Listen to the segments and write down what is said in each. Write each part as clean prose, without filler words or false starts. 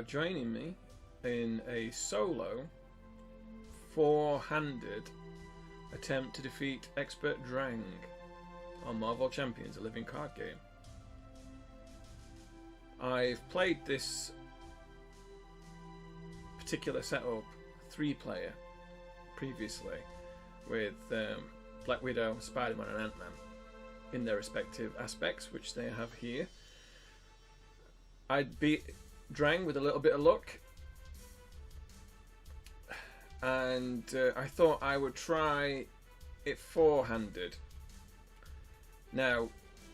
are joining me in a solo four-handed attempt to defeat Expert Drang on Marvel Champions, a living card game. I've played this particular setup 3-player previously with Black Widow, Spider-Man and Ant-Man in their respective aspects, which they have here. I'd beat Drang with a little bit of luck, and I thought I would try it four-handed. Now,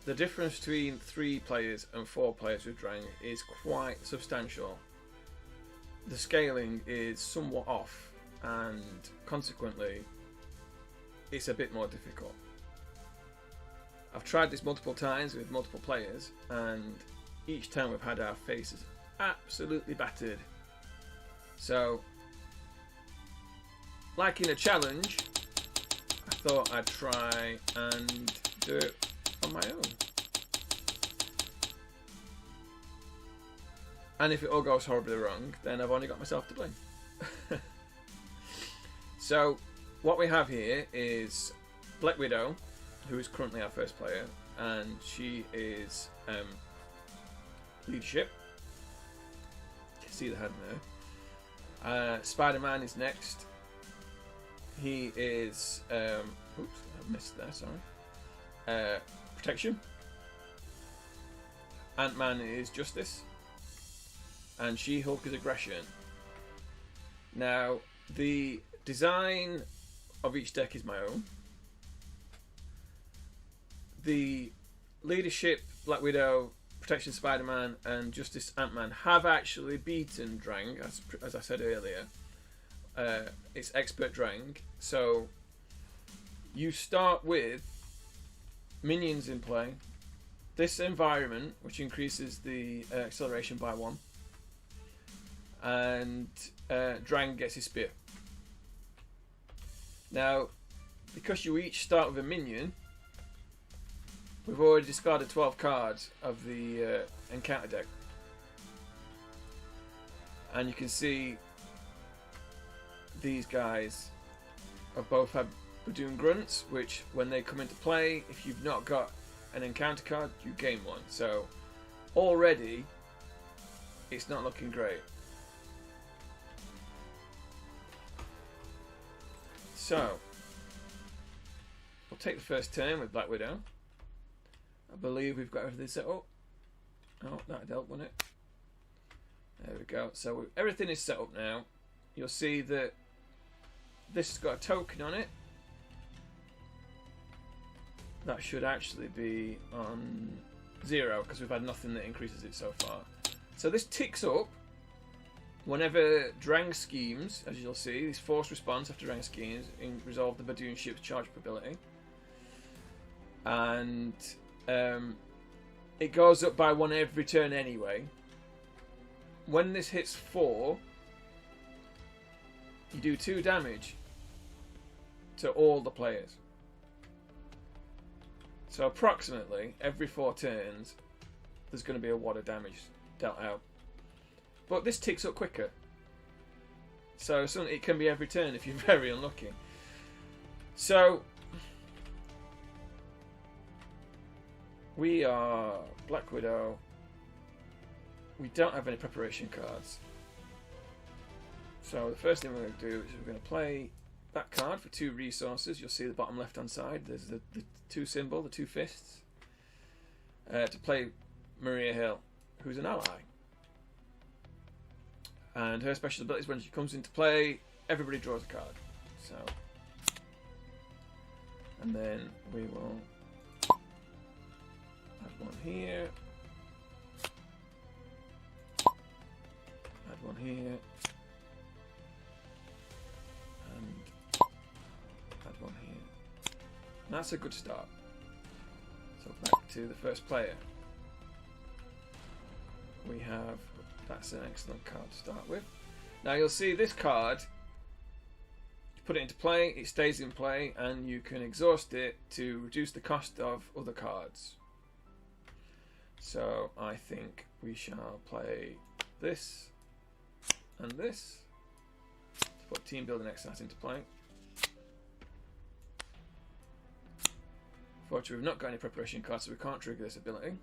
the difference between 3 players and 4 players with Drang is quite substantial. The scaling is somewhat off, and consequently it's a bit more difficult. I've tried this multiple times with multiple players, and each time we've had our faces absolutely battered. So, like in a challenge, I thought I'd try and do it on my own. And if it all goes horribly wrong, then I've only got myself to blame. So, what we have here is Black Widow, who is currently our first player, and she is leadership. You can see the head there. Spider-Man is next. He is oops, I missed there, sorry. Protection. Ant-Man is justice, and She-Hulk is aggression. Now, the design of each deck is my own. The leadership, Black Widow, protection, Spider-Man, and justice, Ant-Man have actually beaten Drang, as I said earlier. It's Expert Drang. So you start with minions in play, this environment, which increases the acceleration by 1, and Drang gets his spear. Now, because you each start with a minion, we've already discarded 12 cards of the encounter deck, and you can see these guys have both had Badoon Grunts, which when they come into play, if you've not got an encounter card, you gain 1. So already it's not looking great. So we'll take the first turn with Black Widow. I believe we've got everything set up. Oh, that dealt, wouldn't it? There we go. So everything is set up now. You'll see that this has got a token on it. That should actually be on 0 because we've had nothing that increases it so far. So this ticks up whenever Drang schemes, as you'll see, this forced response after Drang schemes resolve the Badoon ship's charge ability. And it goes up by 1 every turn anyway. When this hits 4, you do 2 damage to all the players. So approximately every 4 turns there's going to be a wad of damage dealt out. But this ticks up quicker. So it can be every turn if you're very unlucky. So we are Black Widow. We don't have any preparation cards. So the first thing we're going to do is we're going to play that card for 2 resources. You'll see the bottom left hand side. There's the 2 symbol, the 2 fists. To play Maria Hill, who's an ally. And her special ability is when she comes into play, everybody draws a card. So, and then we will add 1 here. Add 1 here. And add 1 here. And that's a good start. So back to the first player. We have, that's an excellent card to start with. Now you'll see this card, you put it into play, it stays in play, and you can exhaust it to reduce the cost of other cards. So I think we shall play this and this to put team building exercise into play. Fortunately, we've not got any preparation cards, so we can't trigger this ability.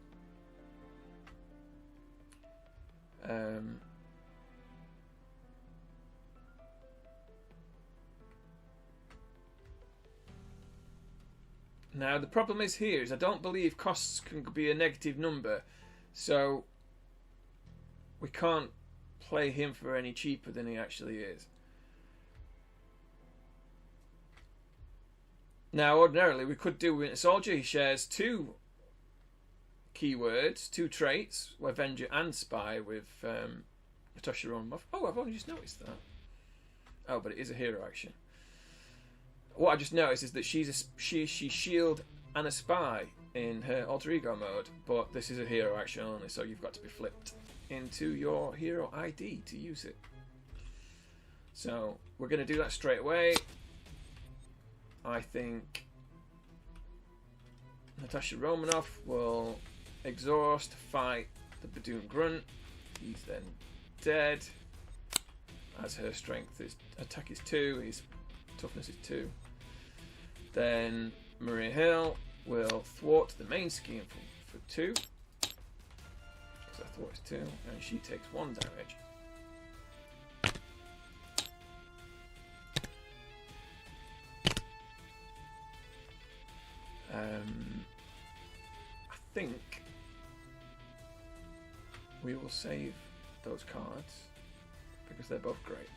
Now the problem is here is I don't believe costs can be a negative number, so we can't play him for any cheaper than he actually is. Now ordinarily we could do Winter Soldier. He shares 2 keywords, 2 traits, Avenger and Spy with Natasha Romanoff. Oh, I've only just noticed that. Oh, but it is a hero action. What I just noticed is that she's shield and a spy in her alter ego mode, but this is a hero action only, so you've got to be flipped into your hero ID to use it. So we're going to do that straight away. I think Natasha Romanoff will exhaust, fight the Badoon Grunt. He's then dead, as her strength is attack is 2, his toughness is 2. Then Maria Hill will thwart the main scheme for 2, because her thwart is 2, and she takes 1 damage. I think we will save those cards because they're both great.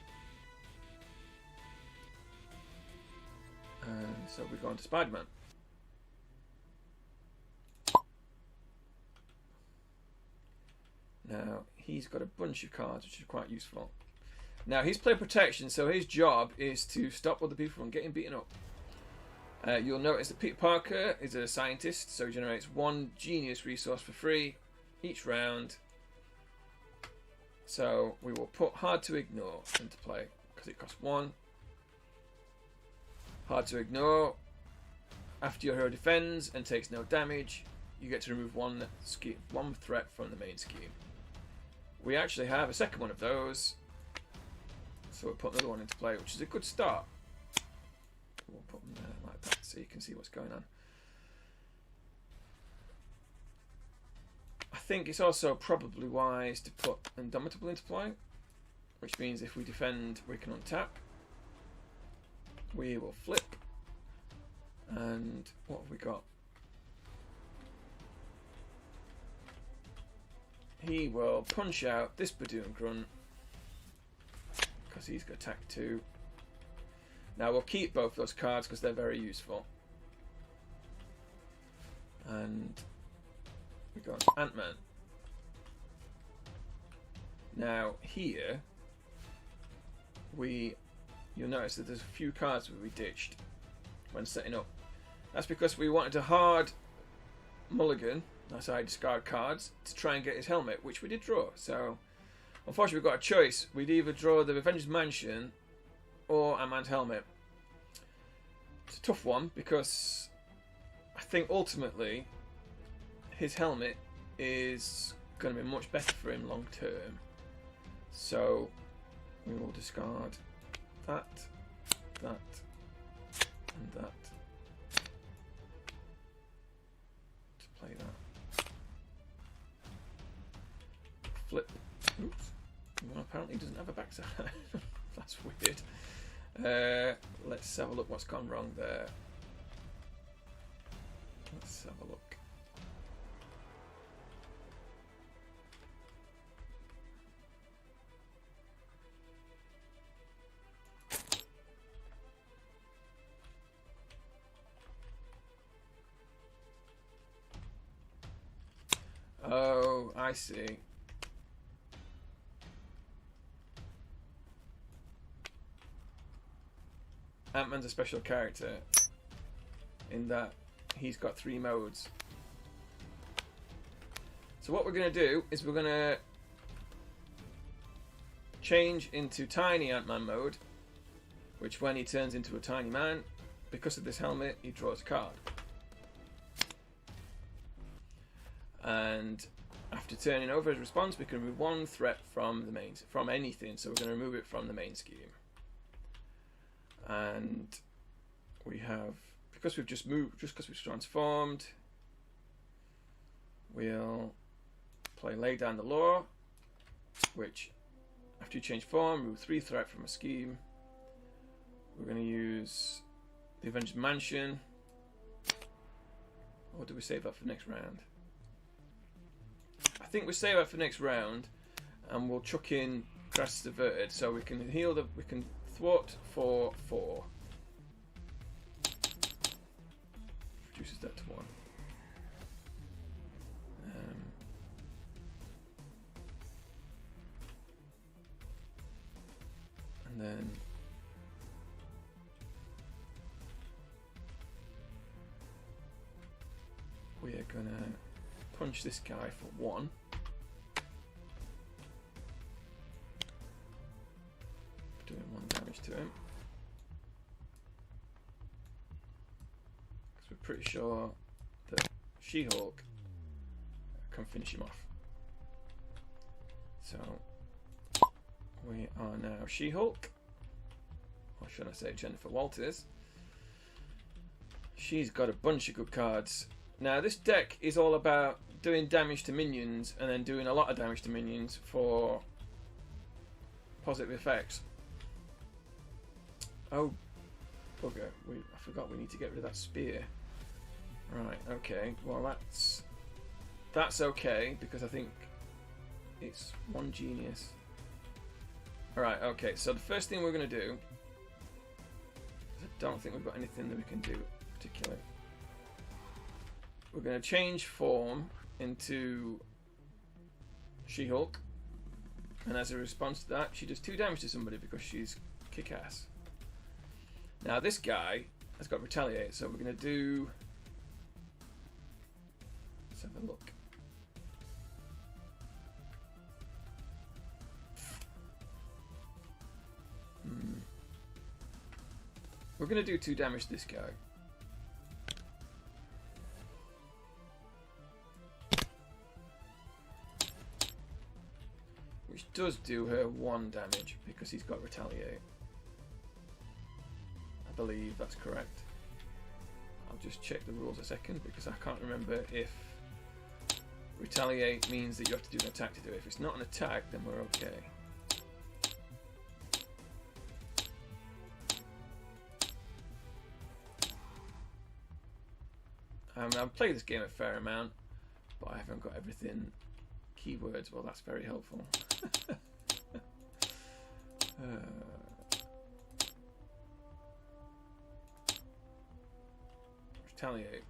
And so we go on to Spider-Man. Now, he's got a bunch of cards which is quite useful. Now, he's playing protection, so his job is to stop other people from getting beaten up. You'll notice that Peter Parker is a scientist, so he generates 1 genius resource for free each round. So we will put Hard to Ignore into play because it costs 1. Hard to Ignore. After your hero defends and takes no damage, you get to remove one threat from the main scheme. We actually have a second one of those, so we'll put another one into play, which is a good start. We'll put them there like that so you can see what's going on. I think it's also probably wise to put Indomitable into play, which means if we defend, we can untap. We will flip, and what have we got? He will punch out this Badoon Grunt because he's got attack 2. Now we'll keep both those cards because they're very useful. And we go on to Ant-Man. Now here you'll notice that there's a few cards that we ditched when setting up. That's because we wanted a hard mulligan, that's how I discard cards, to try and get his helmet, which we did draw. So unfortunately we've got a choice. We'd either draw the Avengers Mansion or Ant-Man's helmet. It's a tough one because I think ultimately his helmet is going to be much better for him long term. So we will discard that, and that to play that. Flip. Oops. Well, apparently he doesn't have a backside. That's weird. Let's have a look what's gone wrong there. Let's have a look. Oh, I see. Ant-Man's a special character in that he's got 3 modes. So what we're going to do is we're going to change into Tiny Ant-Man mode, which when he turns into a tiny man, because of this helmet, he draws a card. And after turning over his response, we can remove one threat from the main, from anything. So we're going to remove it from the main scheme. And we have, because we've just moved, just because we've transformed, we'll play Lay Down the Law, which after you change form, remove 3 threat from a scheme. We're going to use the Avenged Mansion. Or do we save that for next round? I think we save that for next round, and we'll chuck in Grass Diverted, so we can heal the, we can thwart for 4. Reduces that to 1. And then we are gonna punch this guy for 1. Doing 1 damage to him. Because we're pretty sure that She-Hulk can finish him off. So we are now She-Hulk. Or should I say Jennifer Walters. She's got a bunch of good cards. Now this deck is all about doing damage to minions and then doing a lot of damage to minions for positive effects. Oh bugger, I forgot we need to get rid of that spear. Right, okay, well that's okay because I think it's 1 genius. Alright, okay, so the first thing we're going to do, I don't think we've got anything that we can do particularly. We're going to change form into She-Hulk, and as a response to that, she does 2 damage to somebody because she's kick-ass. Now this guy has got Retaliate, so we're going to do... Let's have a look. We're going to do 2 damage to this guy. Which does do her 1 damage because he's got Retaliate. I believe that's correct. I'll just check the rules a second because I can't remember if Retaliate means that you have to do an attack to do it. If it's not an attack, then we're okay. I've played this game a fair amount, but I haven't got everything. Keywords, well, that's very helpful. Retaliate.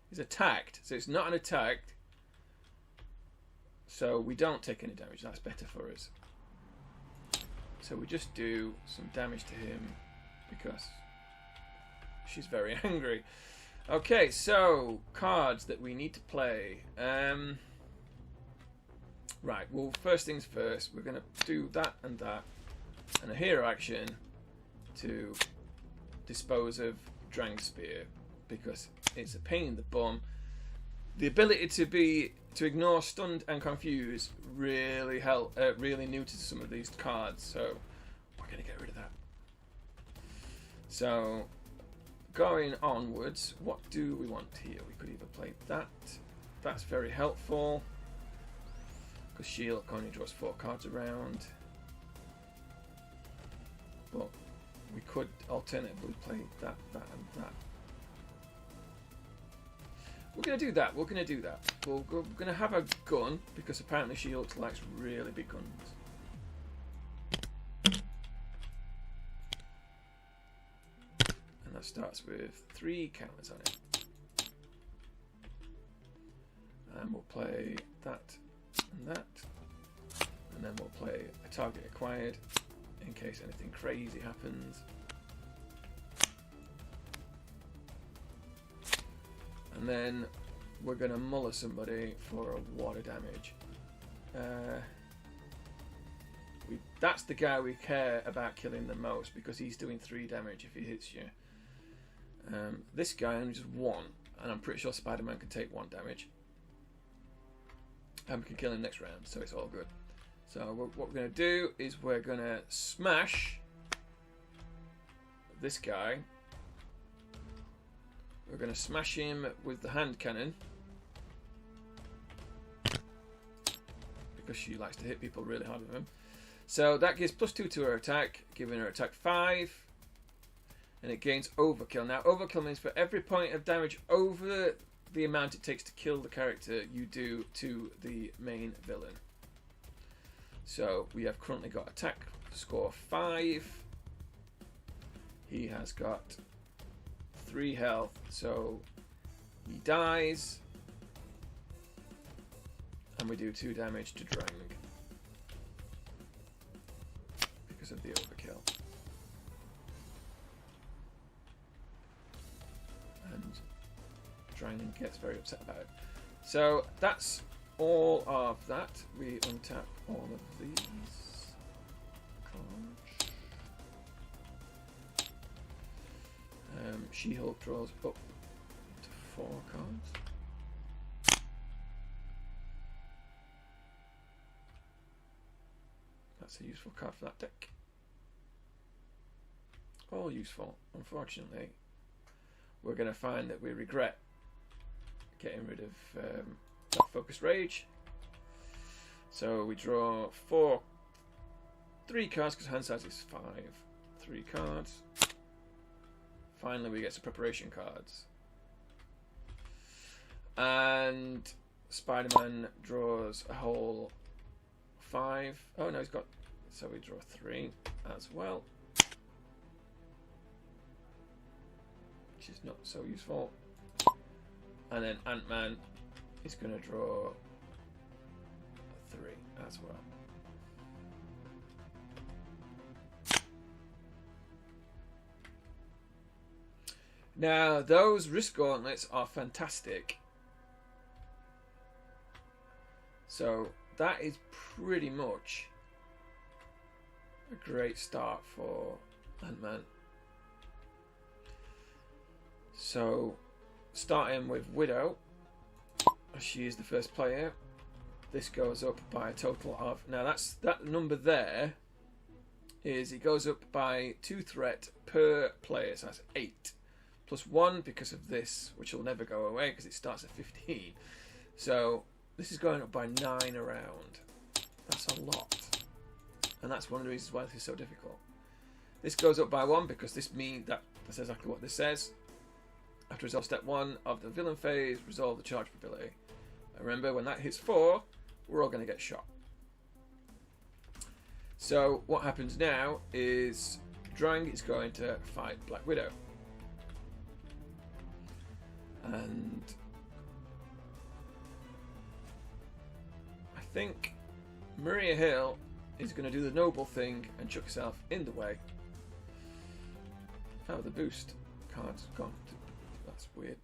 He's attacked, so it's not an attack. So we don't take any damage. That's better for us. So we just do some damage to him because she's very angry. Okay, so cards that we need to play. Right, well, first things first, we're going to do that, and a hero action to dispose of Drang Spear because it's a pain in the bum. The ability to ignore stunned and confuse really really new to some of these cards, so we're going to get rid of that. So going onwards, what do we want here? We could either play that. That's very helpful because She-Hulk only draws 4 cards around. But we could alternatively play that, that, and that. We're going to do that. We're going to do that. We're going to have a gun because apparently She-Hulk likes really big guns. And that starts with 3 counters on it. And we'll play that and that. And then we'll play a target acquired in case anything crazy happens. And then we're going to muller somebody for a water damage. That's the guy we care about killing the most because he's doing 3 damage if he hits you. This guy only just 1, and I'm pretty sure Spider-Man can take 1 damage. And we can kill him next round, so it's all good. So what we're going to do is we're going to smash this guy. We're going to smash him with the hand cannon. Because she likes to hit people really hard with him. So that gives +2 to her attack, giving her attack 5. And it gains overkill. Now overkill means for every point of damage over the amount it takes to kill the character, you do to the main villain. So we have currently got attack score 5. He has got 3 health, so he dies. And we do 2 damage to Drang because of the overkill. And Drang gets very upset about it. So that's all of that. We untap all of these cards. She-Hulk draws up to 4 cards. That's a useful card for that deck. All useful. Unfortunately, we're going to find that we regret getting rid of that Focused Rage. So we draw 3 cards because hand size is 5. 3 cards. Finally, we get some preparation cards. And Spider-Man draws a whole 5. Oh no, he's got. So we draw 3 as well, which is not so useful. And then Ant-Man is going to draw 3 as well. Now, those risk gauntlets are fantastic. So that is pretty much a great start for Ant-Man. So, starting with Widow, she is the first player. This goes up by a total of... Now, that number there is it goes up by 2 threat per player. So that's 8. Plus 1 because of this, which will never go away because it starts at 15. So this is going up by 9 around. That's a lot. And that's one of the reasons why this is so difficult. This goes up by 1 because this means that's exactly what this says. After resolve step 1 of the villain phase, resolve the charge ability. And remember, when that hits 4, we're all going to get shot. So what happens now is Drang is going to fight Black Widow. And I think Maria Hill is going to do the noble thing and chuck herself in the way. Oh, the boost card's gone. That's weird.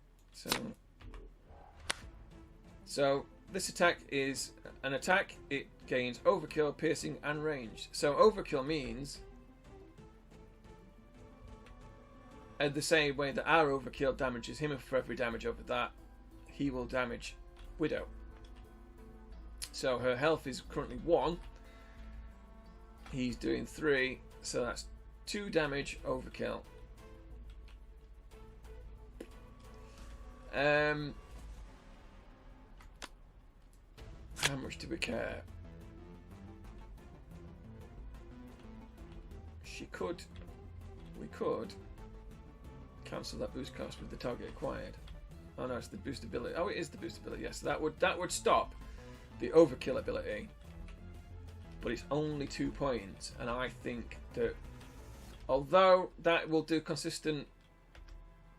So this attack is an attack. It gains overkill, piercing, and range. So overkill means the same way that our overkill damages him, for every damage over that, he will damage Widow. So her health is currently 1. He's doing 3, so that's 2 damage overkill. How much do we care? We could cancel that boost cost with the target acquired. Oh no, it's the boost ability. Oh, it is the boost ability. Yes, that would stop the overkill ability. But it's only 2 points, and I think that although that will do consistent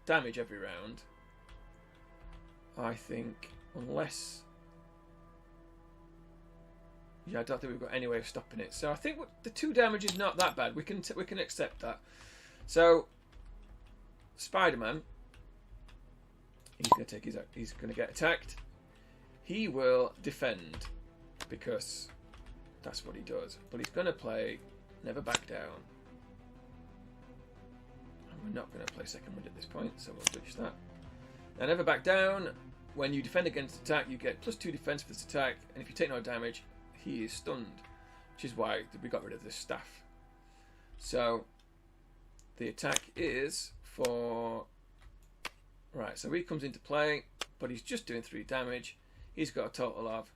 damage every round, I think unless I don't think we've got any way of stopping it. So I think the 2 damage is not that bad. We can accept that. So Spider-Man, he's going to get attacked. He will defend because that's what he does. But he's going to play Never Back Down. And we're not going to play Second Wind at this point, so we'll switch that. Now Never Back Down when you defend against attack, you get +2 defense for this attack, and if you take no damage, he is stunned, which is why we got rid of this staff. So the attack is for... Right, so he comes into play, but he's just doing 3 damage. He's got a total of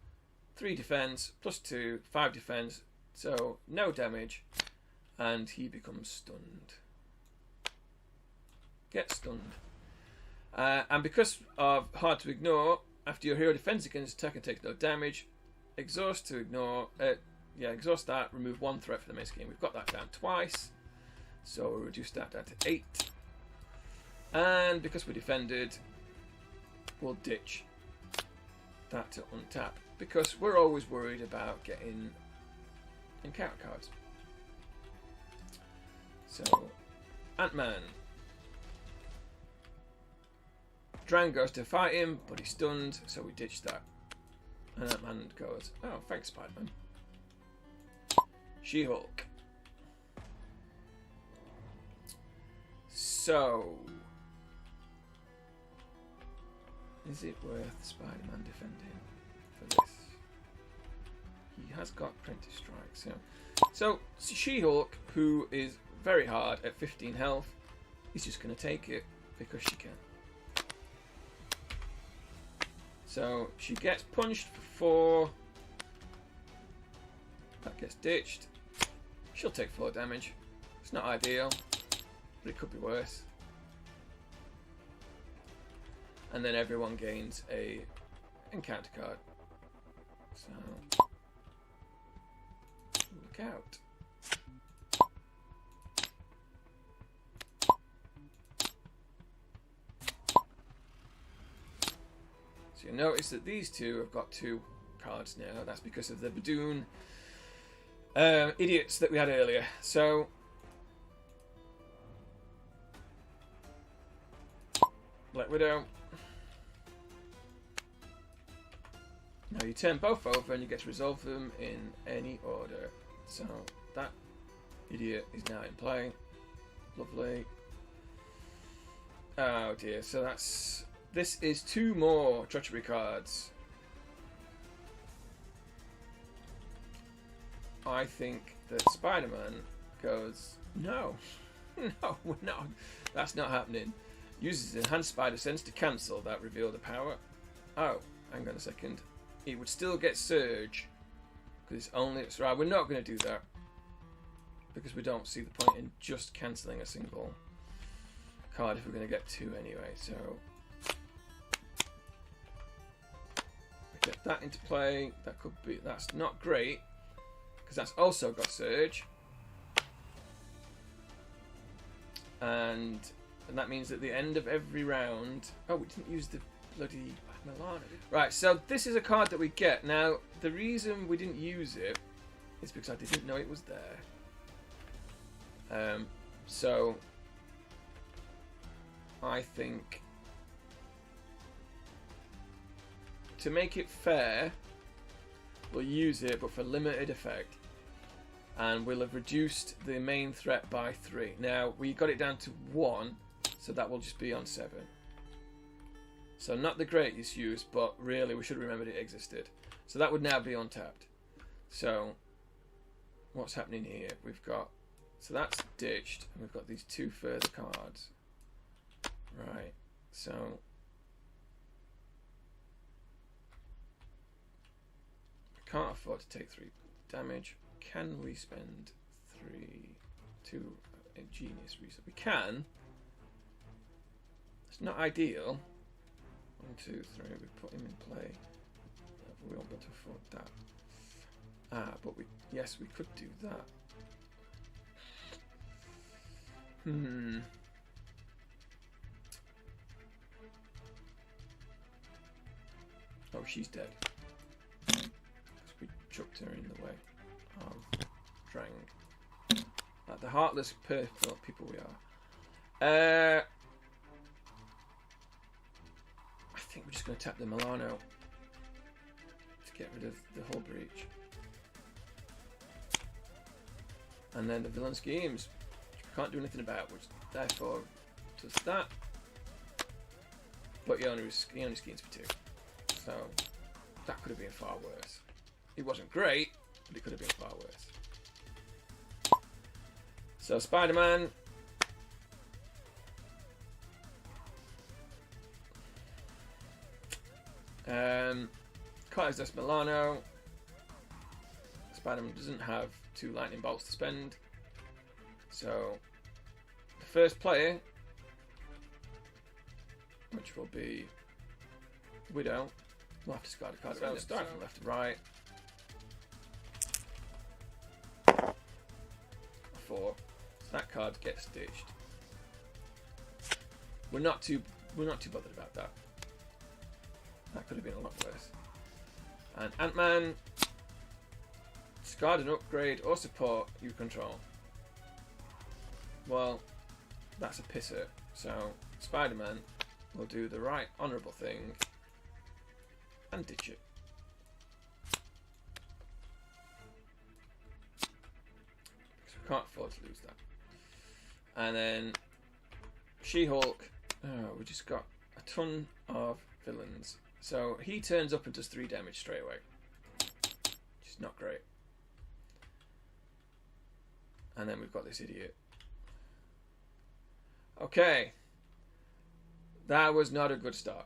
3 defense, +2, 5 defense, so no damage, and he becomes stunned. Gets stunned. And because of hard to ignore, after your hero defends against attack and takes no damage, exhaust to ignore, exhaust that, remove 1 threat for the main scheme. We've got that down twice, so we'll reduce that down to 8. And because we're defended, we'll ditch that to untap, because we're always worried about getting encounter cards. So, Ant-Man. Drang goes to fight him, but he's stunned, so we ditch that. And Ant-Man goes, oh, thanks, Spider-Man. She-Hulk. So, is it worth Spider-Man defending for this? He has got Apprentice Strike. So She-Hulk, who is very hard at 15 health, is just going to take it because she can. So she gets punched for 4. That gets ditched. She'll take 4 damage. It's not ideal, but it could be worse. And then everyone gains a encounter card. So look out. So you notice that these two have got 2 cards now. That's because of the Badoon idiots that we had earlier. So Black Widow. Now you turn both over and you get to resolve them in any order. So that idiot is now in play. Lovely. Oh dear, so this is 2 more treachery cards. I think that Spider-Man goes, no, no, that's not happening. Uses Enhanced Spider Sense to cancel that reveal the power. Oh, hang on a second. It would still get Surge, because it's only... Right, we're not going to do that, because we don't see the point in just cancelling a single card if we're going to get 2 anyway. So we get that into play. That could be... That's not great, because that's also got Surge. And that means at the end of every round... Oh, we didn't use the bloody... Milano. Right, so this is a card that we get. Now, the reason we didn't use it is because I didn't know it was there. So, I think to make it fair, we'll use it, but for limited effect. And we'll have reduced the main threat by 3. Now, we got it down to 1, so that will just be on 7. So not the greatest use, but really we should have remembered it existed. So that would now be untapped. So what's happening here? We've got, so that's ditched, and we've got these 2 further cards. Right, so we can't afford to take 3 damage. Can we spend 2 ingenious reason? We can. It's not ideal. 1, 2, 3. We put him in play. We won't be able to afford that. But yes, we could do that. Oh, she's dead. Because we chucked her in the way of Drang. Like the heartless people we are. I think we're just going to tap the Milano to get rid of the whole breach. And then the villain schemes, which we can't do anything about, which therefore does that. but he only schemes for 2. So that could have been far worse. It wasn't great, but it could have been far worse. So Spider-Man. Carlos Des Milano. Spider-Man doesn't have 2 lightning bolts to spend. So the first player, which will be Widow, we'll have to discard a card. So start from left to right. 4. So that card gets ditched. We're not too bothered about that. That could have been a lot worse. And Ant-Man, discard an upgrade or support you control. Well, that's a pisser. So Spider-Man will do the right honourable thing and ditch it. Because we can't afford to lose that. And then She-Hulk. Oh, we just got a ton of villains. So he turns up and does 3 damage straight away. Which is not great. And then we've got this idiot. Okay. That was not a good start.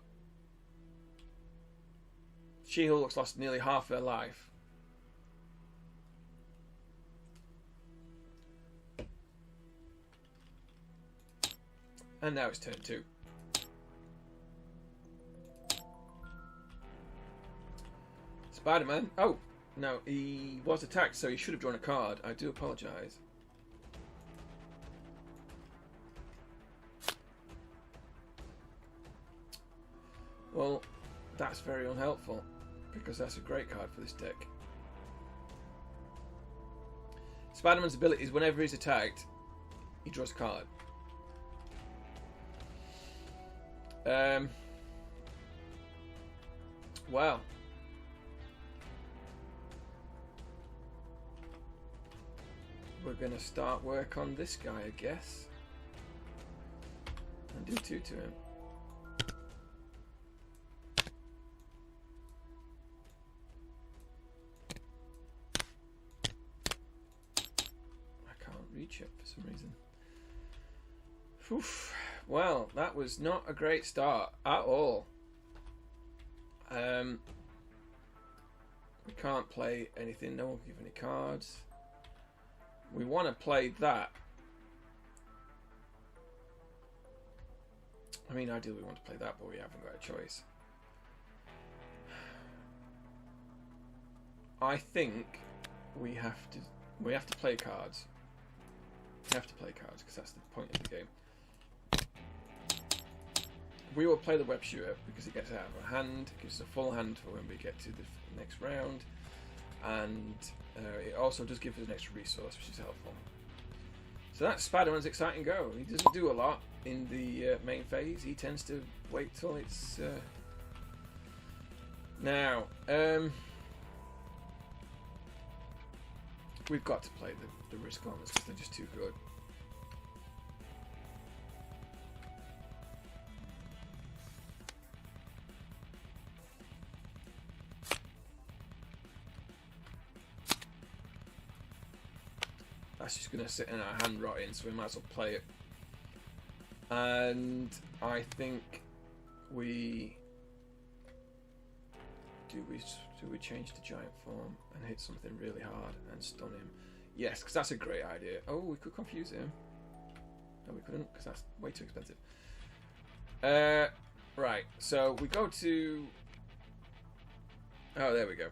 She-Hulk's lost nearly half her life. And now it's turn 2. Spider-Man. Oh, no, he was attacked, so he should have drawn a card. I do apologise. Well, that's very unhelpful, because that's a great card for this deck. Spider-Man's ability is whenever he's attacked, he draws a card. Wow. We're going to start work on this guy, I guess. And do 2 to him. I can't reach it for some reason. Oof. Well, that was not a great start at all. We can't play anything. No one will give any cards. We want to play that. I mean, ideally we want to play that, but we haven't got a choice. I think we have to play cards. We have to play cards because that's the point of the game. We will play the web shooter because it gets out of our hand, it gives us a full hand for when we get to the next round, and it also does give us an extra resource, which is helpful. So that's Spider-Man's exciting go. He doesn't do a lot in the main phase. He tends to wait till it's now. We've got to play the risk on this because they're just too good. That's just going to sit in our hand rotting, so we might as well play it. And I think we do we change to giant form and hit something really hard and stun him? Yes, because that's a great idea. Oh, we could confuse him. No, we couldn't, because that's way too expensive. Right, so we go to... Oh, there we go.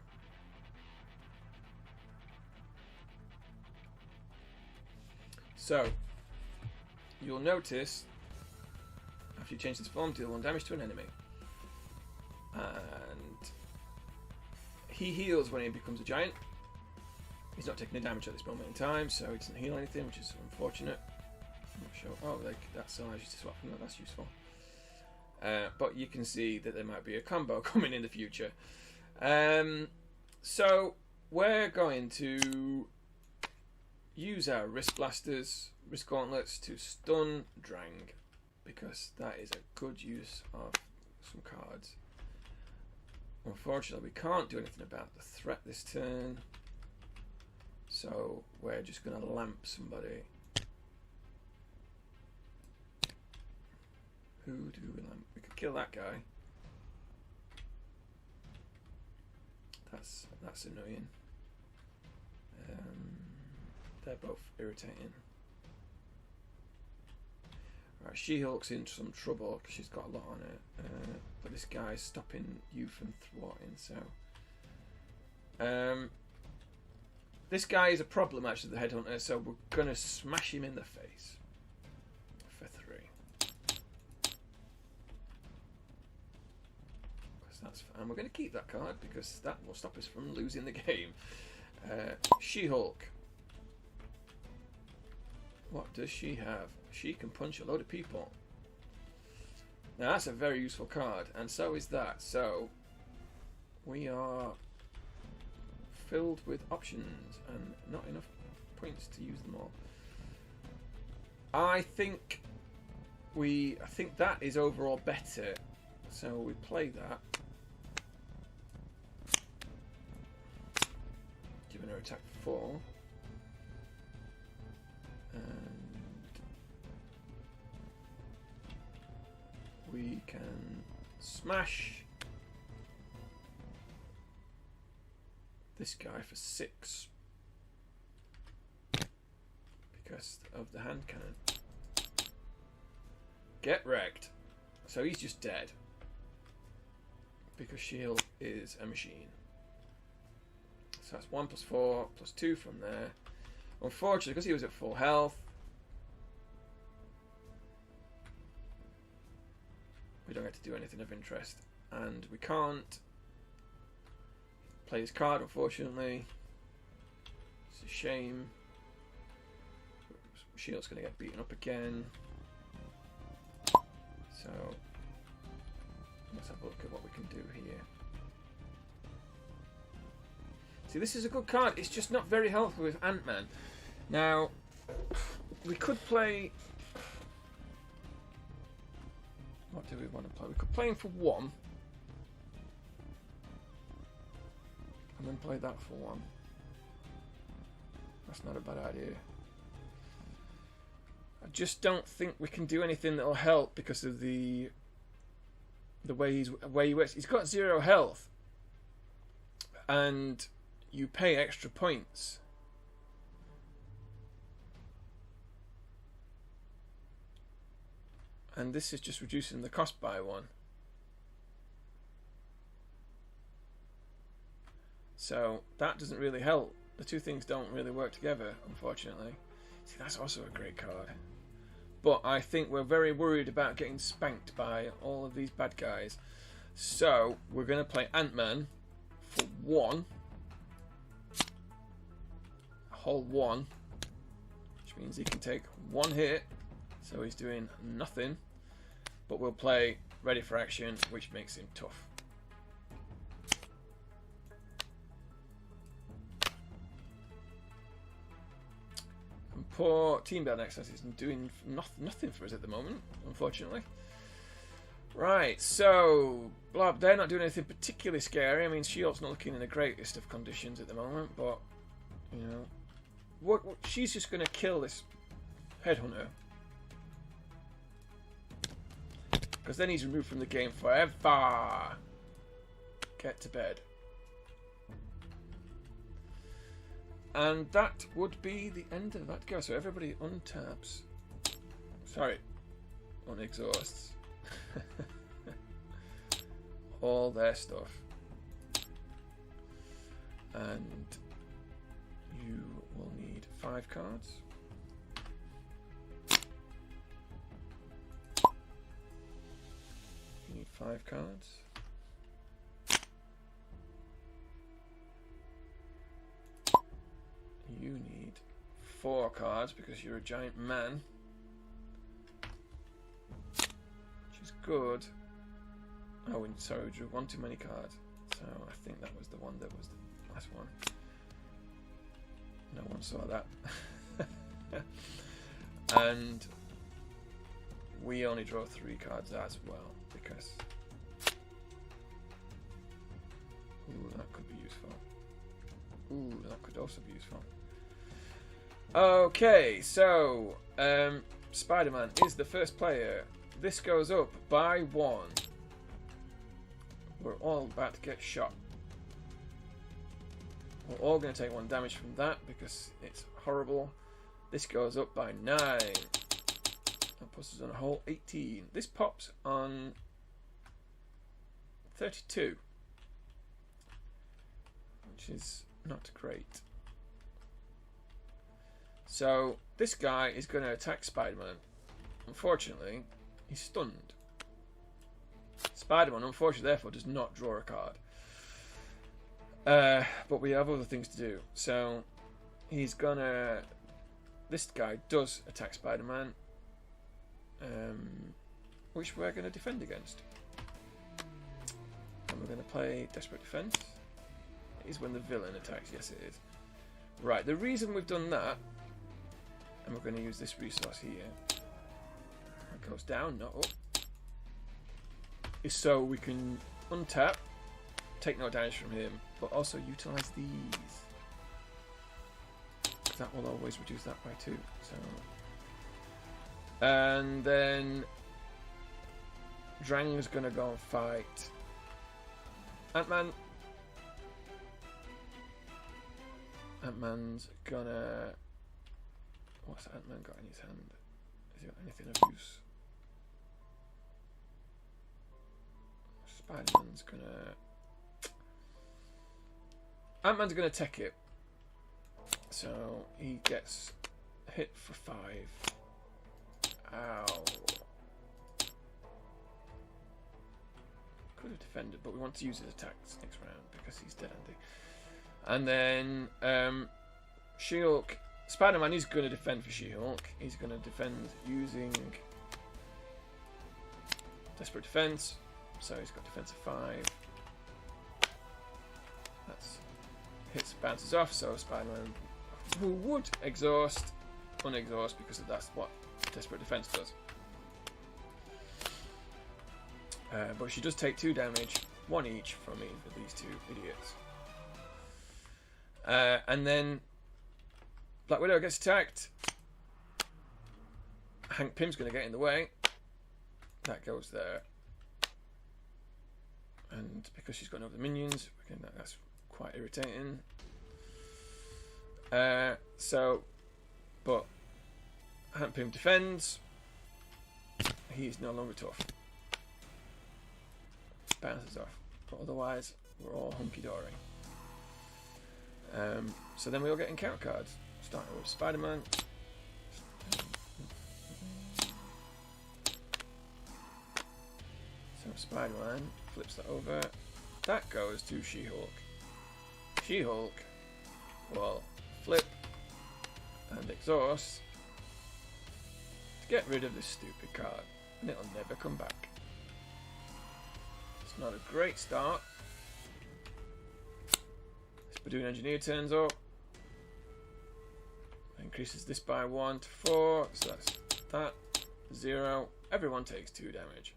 So, you'll notice, after you change this form, deal 1 damage to an enemy. And he heals when he becomes a giant. He's not taking the damage at this moment in time, so he doesn't heal anything, which is unfortunate. I'm not sure. Oh, that's allows you to swap from that. That's useful. But you can see that there might be a combo coming in the future. So we're going to use our wrist blasters, gauntlets to stun Drang, because that is a good use of some cards. Unfortunately, we can't do anything about the threat this turn, so we're just going to lamp somebody. Who do we lamp? We could kill that guy. That's annoying. They're both irritating. Right, She-Hulk's in some trouble because she's got a lot on it. But this guy's stopping you from thwarting, so... this guy is a problem, actually, the Headhunter, so we're going to smash him in the face. For 3. That's fine. We're going to keep that card because that will stop us from losing the game. She-Hulk. What does she have? She can punch a load of people. Now that's a very useful card, and so is that. So we are filled with options and not enough points to use them all. I think that is overall better. So we play that. Giving her attack 4. And we can smash this guy for 6 because of the hand cannon. Get wrecked. So he's just dead because Shield is a machine. So that's 1 + 4 + 2 from there. Unfortunately, because he was at full health, we don't get to do anything of interest. And we can't play his card, unfortunately. It's a shame. Shield's going to get beaten up again. So let's have a look at what we can do here. See, this is a good card. It's just not very helpful with Ant-Man. Now, we could play... What do we want to play? We could play him for 1. And then play that for 1. That's not a bad idea. I just don't think we can do anything that will help because of the way he works. He's got 0 health. And you pay extra points. And this is just reducing the cost by 1. So that doesn't really help. The two things don't really work together, unfortunately. See, that's also a great card. But I think we're very worried about getting spanked by all of these bad guys. So we're going to play Ant-Man for 1. A whole 1. Which means he can take 1 hit. So he's doing nothing. But we'll play Ready for Action, which makes him tough. And poor Team Bell Nexus is doing nothing for us at the moment, unfortunately. Right, so they're not doing anything particularly scary. I mean, Shield's not looking in the greatest of conditions at the moment, but you know, she's just going to kill this Headhunter. Because then he's removed from the game forever. Get to bed. And that would be the end of that go. So everybody untaps. Sorry. Unexhausts. All their stuff. And you will need 5 cards. You need 5 cards. You need 4 cards because you're a giant man. Which is good. Oh, and sorry, we drew 1 too many cards. So I think that was the one that was the last one. No one saw that. And we only draw 3 cards as well because That could be useful. Ooh, that could also be useful. Okay, so Spider-Man is the first player. This goes up by 1. We're all about to get shot. We're all going to take 1 damage from that because it's horrible. This goes up by 9. That puts us on a whole 18. This pops on 32, which is not great. So this guy is going to attack Spider-Man. Unfortunately, he's stunned. Spider-Man, unfortunately, therefore, does not draw a card. But we have other things to do. So he's gonna... This guy does attack Spider-Man, which we're going to defend against. And we're going to play Desperate Defense. It is when the villain attacks. Yes, it is. Right, the reason we've done that, and we're going to use this resource here, it goes down, not up, is so we can untap, take no damage from him, but also utilise these. That will always reduce that by 2. So, and then Drang is going to go and fight Ant-Man. Ant-Man's gonna... What's Ant-Man got in his hand? Has he got anything of use? Spider-Man's gonna... Ant-Man's gonna tech it. So he gets hit for 5. Ow. Could have defended, but we want to use his attacks next round because he's dead, Andy. And then She-Hulk. Spider-Man is going to defend for She-Hulk. He's going to defend using Desperate Defense. So he's got defense of 5. That's hits, bounces off. So Spider-Man, who would exhaust, unexhaust because that's what Desperate Defense does. But she does take 2 damage, 1 each from either of these 2 idiots. And then Black Widow gets attacked. Hank Pym's going to get in the way. That goes there. And because she's got no other minions, that's quite irritating. But Hank Pym defends. He's no longer tough. Bounces off. But otherwise, we're all hunky-dory. So then we all get encounter cards. Starting with Spider-Man. So Spider-Man flips that over. That goes to She-Hulk. She-Hulk will flip and exhaust to get rid of this stupid card. And it'll never come back. It's not a great start. Spadoon Engineer turns up. Increases this by 1 to 4. So that's that. 0. Everyone takes 2 damage.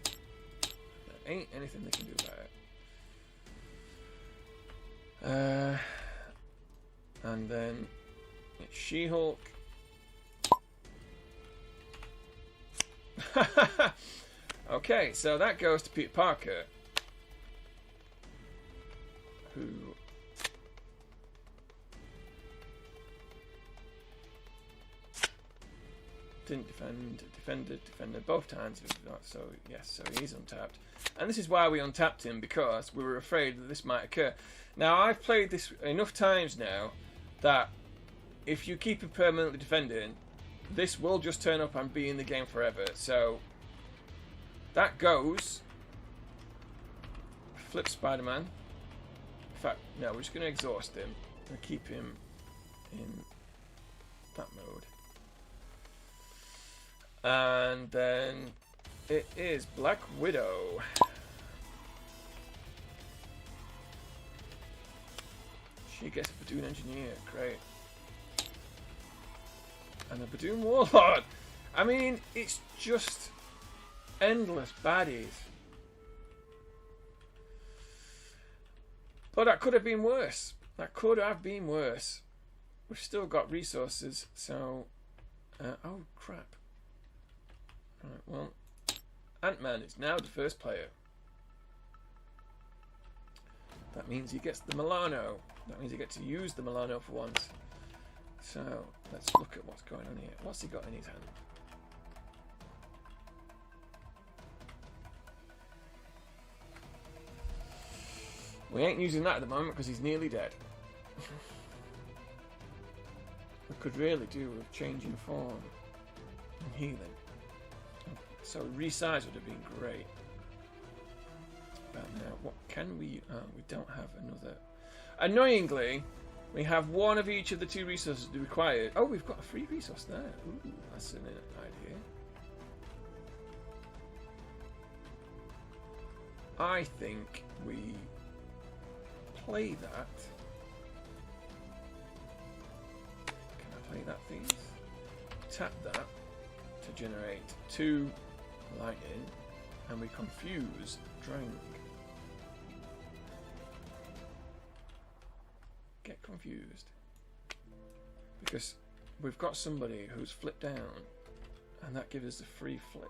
There ain't anything they can do about it. And then it's She-Hulk. Okay, so that goes to Peter Parker, who didn't defended both times. So yes, so he's untapped, and this is why we untapped him, because we were afraid that this might occur. Now I've played this enough times now that if you keep him permanently defending, this will just turn up and be in the game forever. So that goes. Flip Spider-Man. In fact, no, we're just going to exhaust him and keep him in that mode. And then it is Black Widow. She gets a Spadoon Engineer. Great. And a Spadoon Warlord. I mean, it's just endless baddies. But that could have been worse. That could have been worse. We've still got resources, so... oh, crap. Right, well, Ant-Man is now the first player. That means he gets the Milano. That means he gets to use the Milano for once. So, let's look at what's going on here. What's he got in his hand? We ain't using that at the moment because he's nearly dead. We could really do with changing form and healing. So resize would have been great. But now, what can we... Oh, we don't have another... Annoyingly, we have one of each of the 2 resources required. Oh, we've got a free resource there. Ooh, that's an idea. I think we play that. Can I play that, please? Tap that to generate 2 lightning, and we confuse Drang. Get confused. Because we've got somebody who's flipped down, and that gives us a free flip.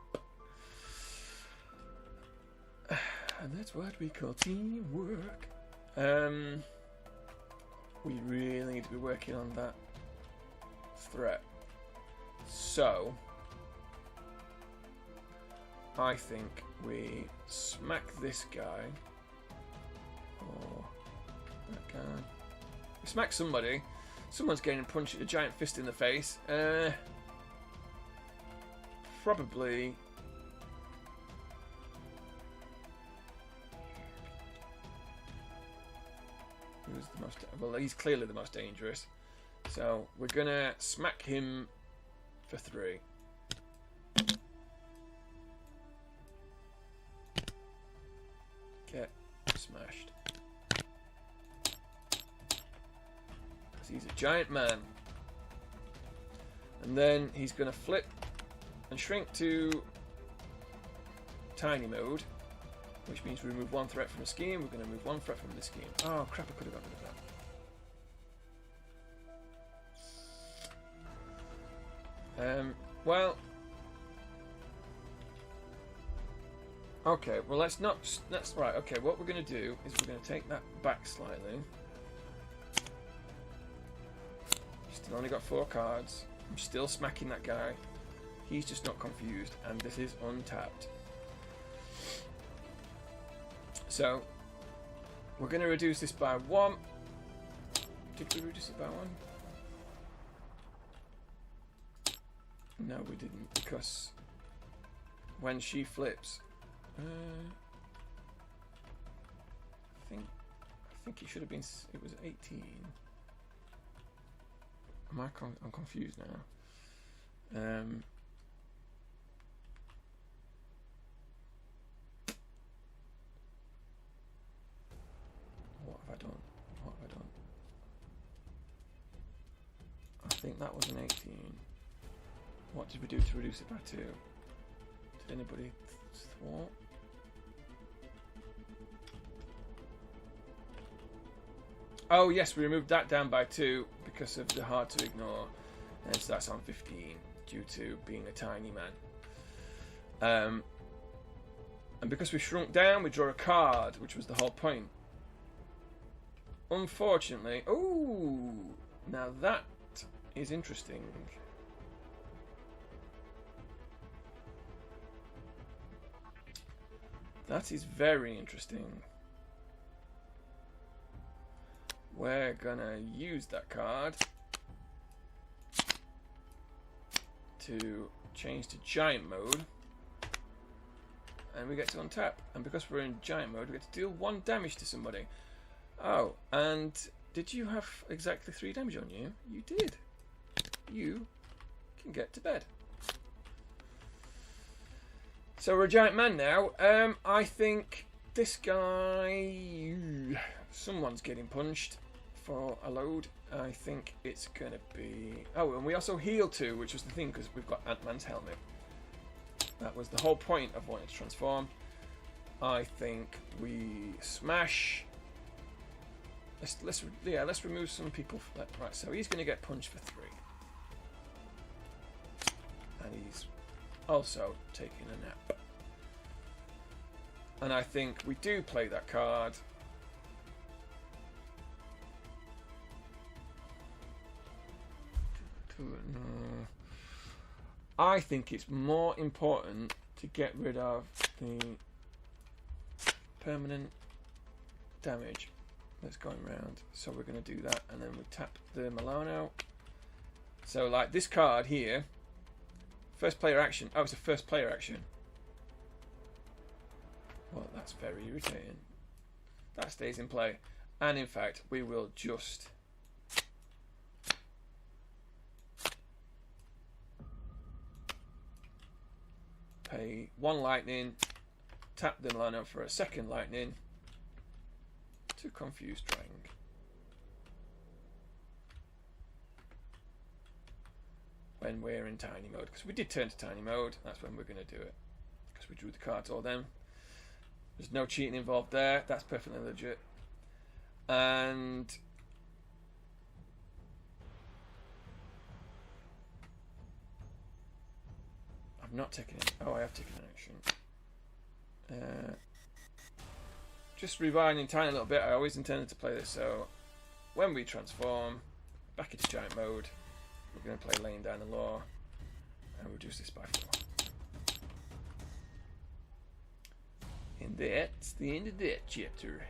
And that's what we call teamwork. We really need to be working on that threat. So, I think we smack this guy, or that guy. We smack somebody. Someone's getting punched a giant fist in the face. Probably. Who's the most? Well, he's clearly the most dangerous. So we're gonna smack him for 3. Get smashed. Because he's a giant man. And then he's gonna flip and shrink to tiny mode, which means we remove 1 threat from the scheme. We're going to remove 1 threat from the scheme. Oh crap, I could have got rid of that. Well, okay, well let's right, okay, what we're going to do is we're going to take that back slightly. Still only got 4 cards. I'm still smacking that guy. He's just not confused, and this is untapped. So, we're going to reduce this by 1. Did we reduce it by 1? No, we didn't, because when she flips, I think it should have been. It was 18. I'm confused now. What have I done? What have I done? I think that was an 18. What did we do to reduce it by 2? Did anybody thwart? Oh yes, we removed that down by 2 because of the hard to ignore, and so that's on 15 due to being a tiny man. And because we shrunk down, we draw a card, which was the whole point. Unfortunately, ooh, now that is interesting. That is very interesting. We're gonna use that card to change to giant mode, and we get to untap. And because we're in giant mode, we get to deal 1 damage to somebody. Oh, and did you have exactly 3 damage on you? You did. You can get to bed. So we're a giant man now. I think this guy... Someone's getting punched for a load. I think it's going to be... Oh, and we also heal too, which was the thing, because we've got Ant-Man's helmet. That was the whole point of wanting to transform. I think we smash Let's remove some people. Right, so he's going to get punched for 3, and he's also taking a nap. And I think we do play that card. No. I think it's more important to get rid of the permanent damage that's going around. So we're going to do that, and then we tap the Milano. So like this card here, first player action. Oh, it's a first player action. Well, that's very irritating. That stays in play. And in fact, we will just pay 1 lightning, tap the Milano for a 2nd lightning to confuse Drang. When we're in tiny mode, because we did turn to tiny mode, that's when we're going to do it. Because we drew the cards all them. There's no cheating involved there. That's perfectly legit. And I've not taken it. Oh, I have taken an action. Just rewinding tiny little bit. I always intended to play this. So when we transform back into giant mode, we're going to play laying down the law and reduce this by 4. And that's the end of that chapter.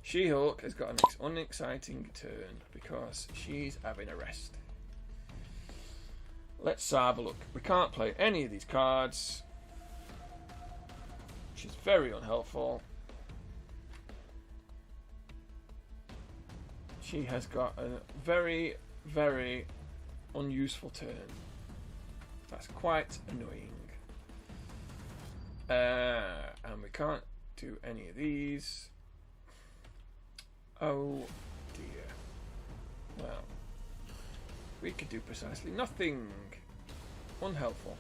She-Hulk has got an unexciting turn because she's having a rest. Let's have a look. We can't play any of these cards, which is very unhelpful. She has got a very, very unuseful turn. That's quite annoying. And we can't do any of these. Oh dear. Well, we could do precisely nothing. Unhelpful.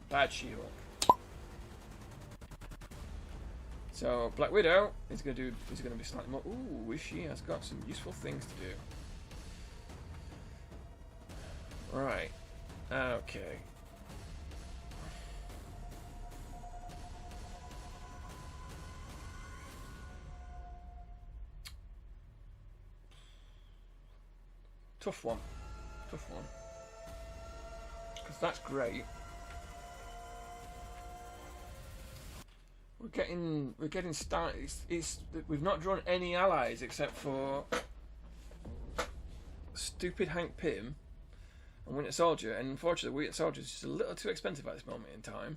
Bad She-Hulk. So Black Widow is going to be slightly more. Ooh, she has got some useful things to do. Right. Okay. Tough one. Because that's great. We're getting started. We've not drawn any allies except for stupid Hank Pym and Winter Soldier, and unfortunately Winter Soldier is just a little too expensive at this moment in time.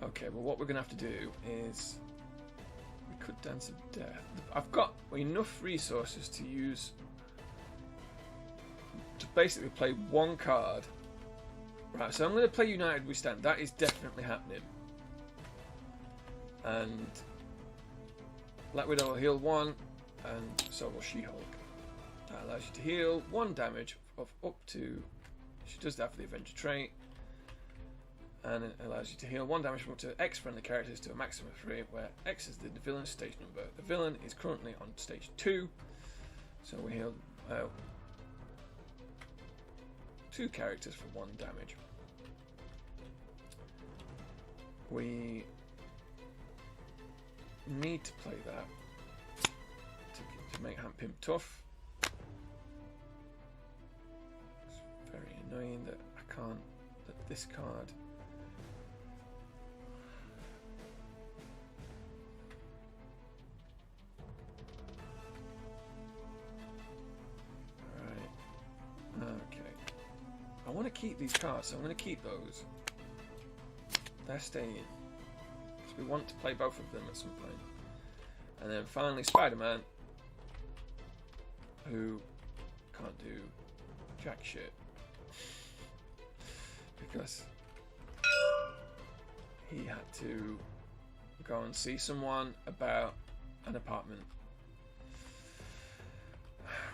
Okay, well what we're going to have to do is we could Dance of Death. I've got enough resources to use to basically play 1 card. Right, so I'm going to play United We Stand. That is definitely happening. And Black Widow will heal 1, and so will She-Hulk. That allows you to heal 1 damage of up to... She does that for the Avenger trait. And it allows you to heal 1 damage from up to X friendly characters to a maximum of 3, where X is the villain's stage number. The villain is currently on stage 2, so we heal 2 characters for 1 damage. We need to play that to make Hank Pym tough. It's very annoying that I can't, that this card. I want to keep these cards, so I'm going to keep those. They're staying. Because we want to play both of them at some point. And then finally Spider-Man, who can't do jack shit. Because he had to go and see someone about an apartment.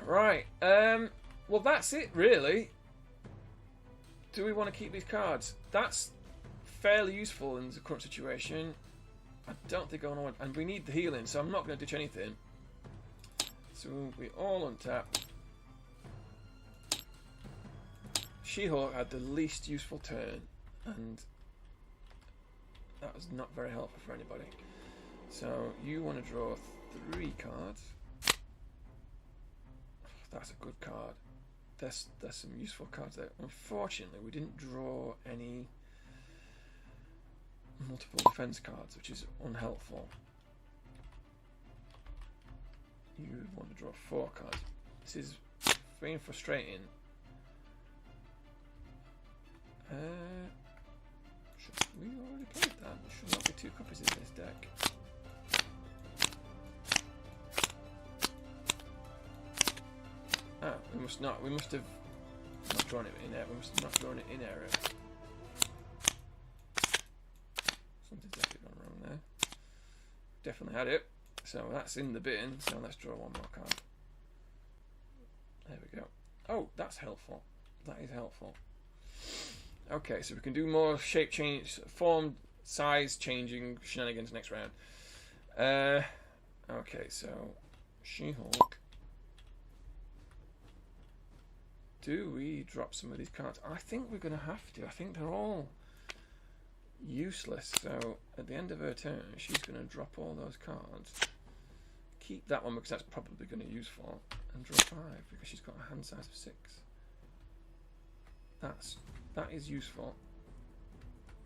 Right, well that's it really. do we want to keep these cards? That's fairly useful in the current situation. I don't think I want to... And we need the healing, so I'm not going to ditch anything. So we all untap. She-Hulk had the least useful turn, and that was not very helpful for anybody. So you want to draw 3 cards. That's a good card. There's some useful cards there. Unfortunately, we didn't draw any multiple defense cards, which is unhelpful. You want to draw 4 cards. This is being frustrating. Should we already played that? There should not be 2 copies in this deck. Ah, we must not. We must have not drawn it in there. We must have not drawn it in error. Something's definitely gone wrong there. Definitely had it. So that's in the bin. So let's draw 1 more card. There we go. Oh, that's helpful. That is helpful. Okay, so we can do more shape change, form, size changing shenanigans next round. Okay, so She-Hulk. Do we drop some of these cards? I think we're going to have to. I think they're all useless. So at the end of her turn, she's going to drop all those cards. Keep that one because that's probably going to use 4. And draw 5 because she's got a hand size of 6. That is useful.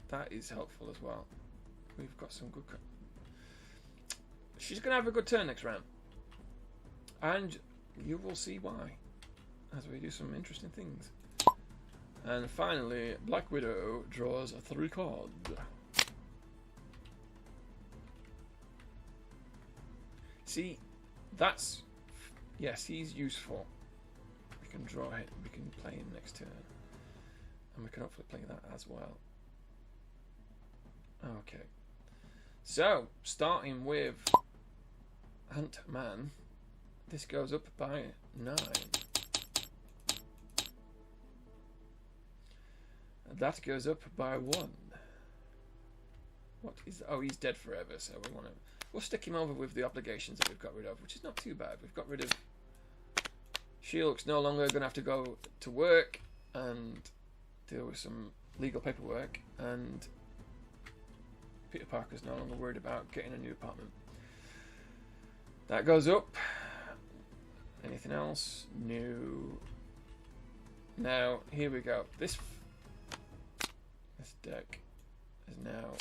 That is helpful as well. We've got some good... She's going to have a good turn next round. And you will see why. As we do some interesting things. And finally, Black Widow draws a 3 card. See, that's... Yes, he's useful. We can draw it. We can play him next turn. And we can hopefully play that as well. Okay. So, starting with Ant-Man. This goes up by 9. That goes up by 1. What is... Oh, he's dead forever, so we want to... We'll stick him over with the obligations that we've got rid of, which is not too bad. We've got rid of... She-Hulk's no longer going to have to go to work and deal with some legal paperwork, and Peter Parker's no longer worried about getting a new apartment. That goes up. Anything else? No. Now, here we go. This deck has now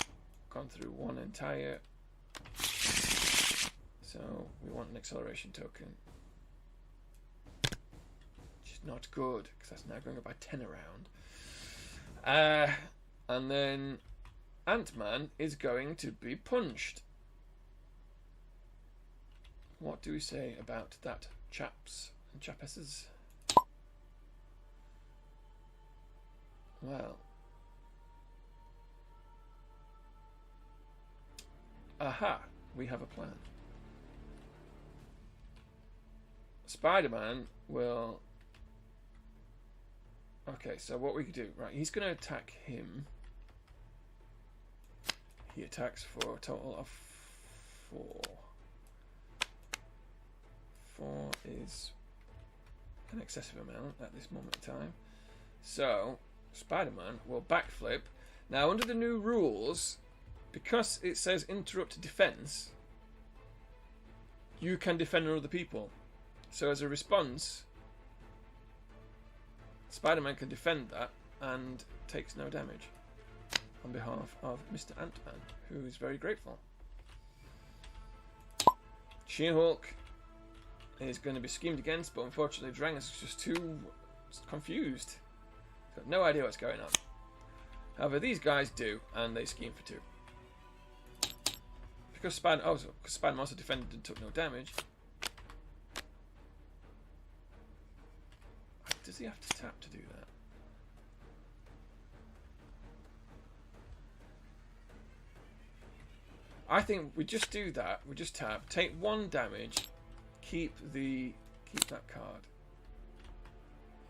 gone through one entire... So, we want an acceleration token. Which is not good, because that's now going up by 10 around. And then Ant-Man is going to be punched. What do we say about that, chaps and chapesses? Well... Aha! We have a plan. Spider-Man will... Okay, so what we could do... Right, he's going to attack him. He attacks for a total of 4. 4 is an excessive amount at this moment in time. So, Spider-Man will backflip. Now, under the new rules, because it says interrupt defense, you can defend other people. So as a response, Spider-Man can defend that and takes no damage on behalf of Mr. Ant-Man, who is very grateful. She-Hulk is going to be schemed against, but unfortunately Drang is just too confused. He's got no idea what's going on. However, these guys do, and they scheme for 2. Because Spider-Man also defended and took no damage. Does he have to tap to do that? I think we just do that. We just tap, take 1 damage, keep that card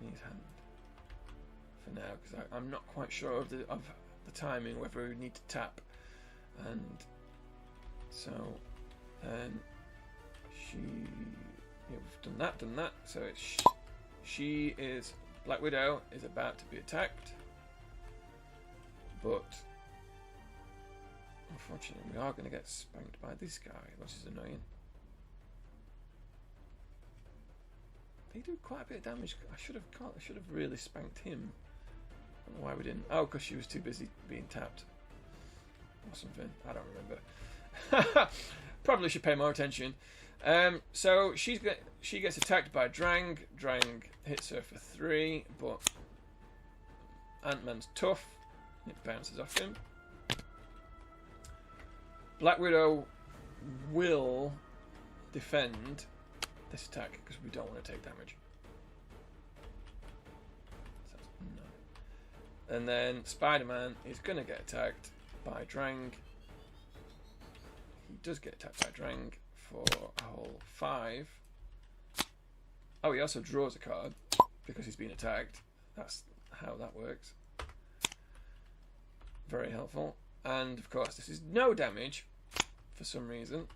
in his hand for now, because I'm not quite sure of the timing, whether we need to tap. And so then we've done that. So it's she is Black Widow is about to be attacked, but unfortunately we are going to get spanked by this guy, which is annoying. They do quite a bit of damage. I should have really spanked him. I don't know why we didn't. Oh, because she was too busy being tapped or something. I don't remember. Probably should pay more attention. So she gets attacked by Drang. Drang hits her for 3, but Ant-Man's tough. It bounces off him. Black Widow will defend this attack because we don't want to take damage. So, no. And then Spider-Man is going to get attacked by Drang. He does get attacked by Drang for a whole 5. Oh, he also draws a card because he's been attacked. That's how that works. Very helpful. And of course, this is no damage for some reason.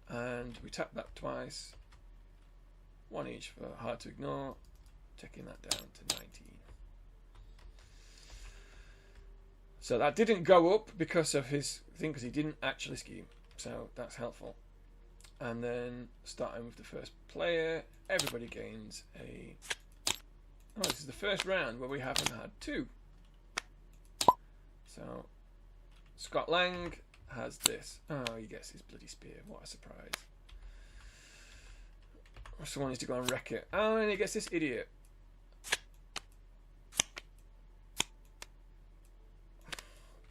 And we tap that twice. 1 each for hard to ignore. Taking that down to 19. So that didn't go up because of his thing, because he didn't actually scheme. So that's helpful. And then starting with the first player, everybody gains a... Oh, this is the first round where we haven't had 2. So Scott Lang has this. Oh, he gets his bloody spear. What a surprise. Someone needs to go and wreck it. Oh, and he gets this idiot.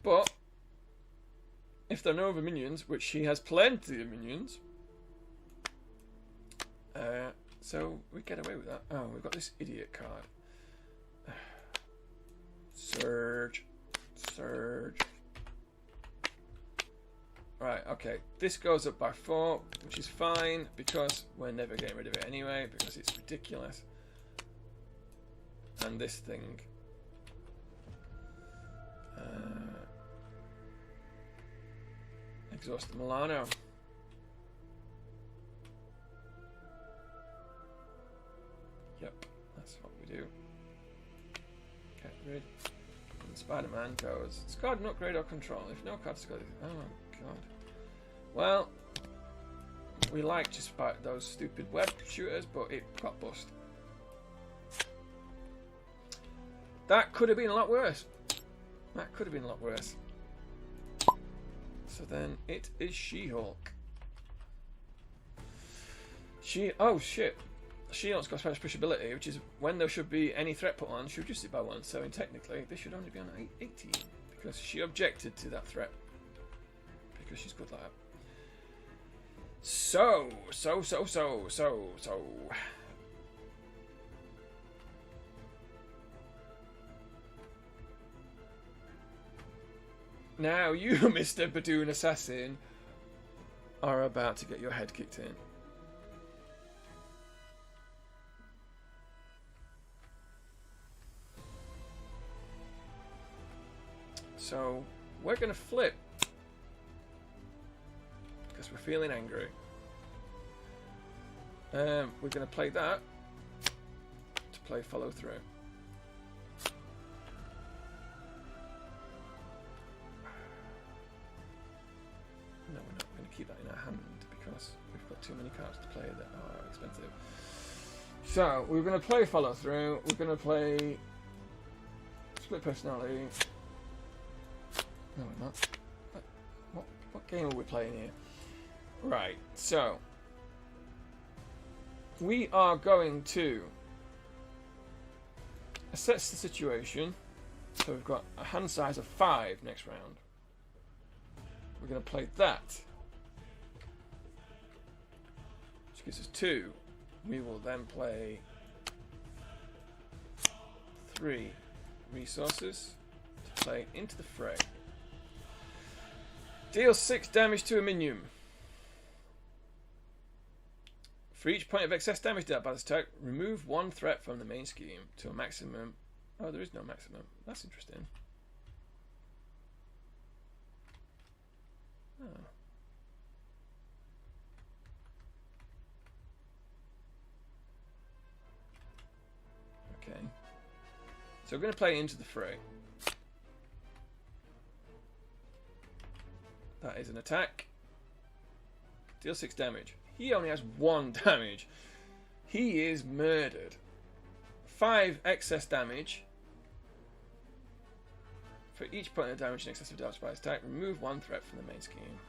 But if there are no other minions, which he has plenty of minions, so we get away with that. Oh, we've got this idiot card. Surge. Right, okay. This goes up by 4, which is fine because we're never getting rid of it anyway because it's ridiculous. And this thing. Exhaust the Milano. Yep, that's what we do. Get rid. And Spider-Man goes, discard an upgrade or control. If no card's discarded. Oh god. Well, we like just fight those stupid web shooters, but it got bust. That could have been a lot worse. That could have been a lot worse. So then it is She-Hulk. Oh shit. She-Hulk's got special push ability, which is when there should be any threat put on, she reduces it by 1. So technically, this should only be on 18 because she objected to that threat because she's good like that. So. Now you, Mr. Badoon Assassin, are about to get your head kicked in. So, we're going to flip. Because we're feeling angry. We're going to play that to play follow through. No, we're not going to keep that in our hand because we've got too many cards to play that are expensive. So, we're going to play follow through. We're going to play split personality. No, we're not. What game are we playing here? Right, so we are going to assess the situation. So we've got a hand size of 5 next round. We're going to play that, which gives us 2. We will then play 3 resources to play into the fray. Deal 6 damage to a minion. For each point of excess damage dealt by this attack, remove 1 threat from the main scheme to a maximum Oh, there is no maximum. That's interesting. Oh. Okay. So we're going to play into the fray. That is an attack. Deal 6 damage. He only has 1 damage. He is murdered. 5 excess damage. For each point of damage in excess of dealt by his attack, remove 1 threat from the main scheme.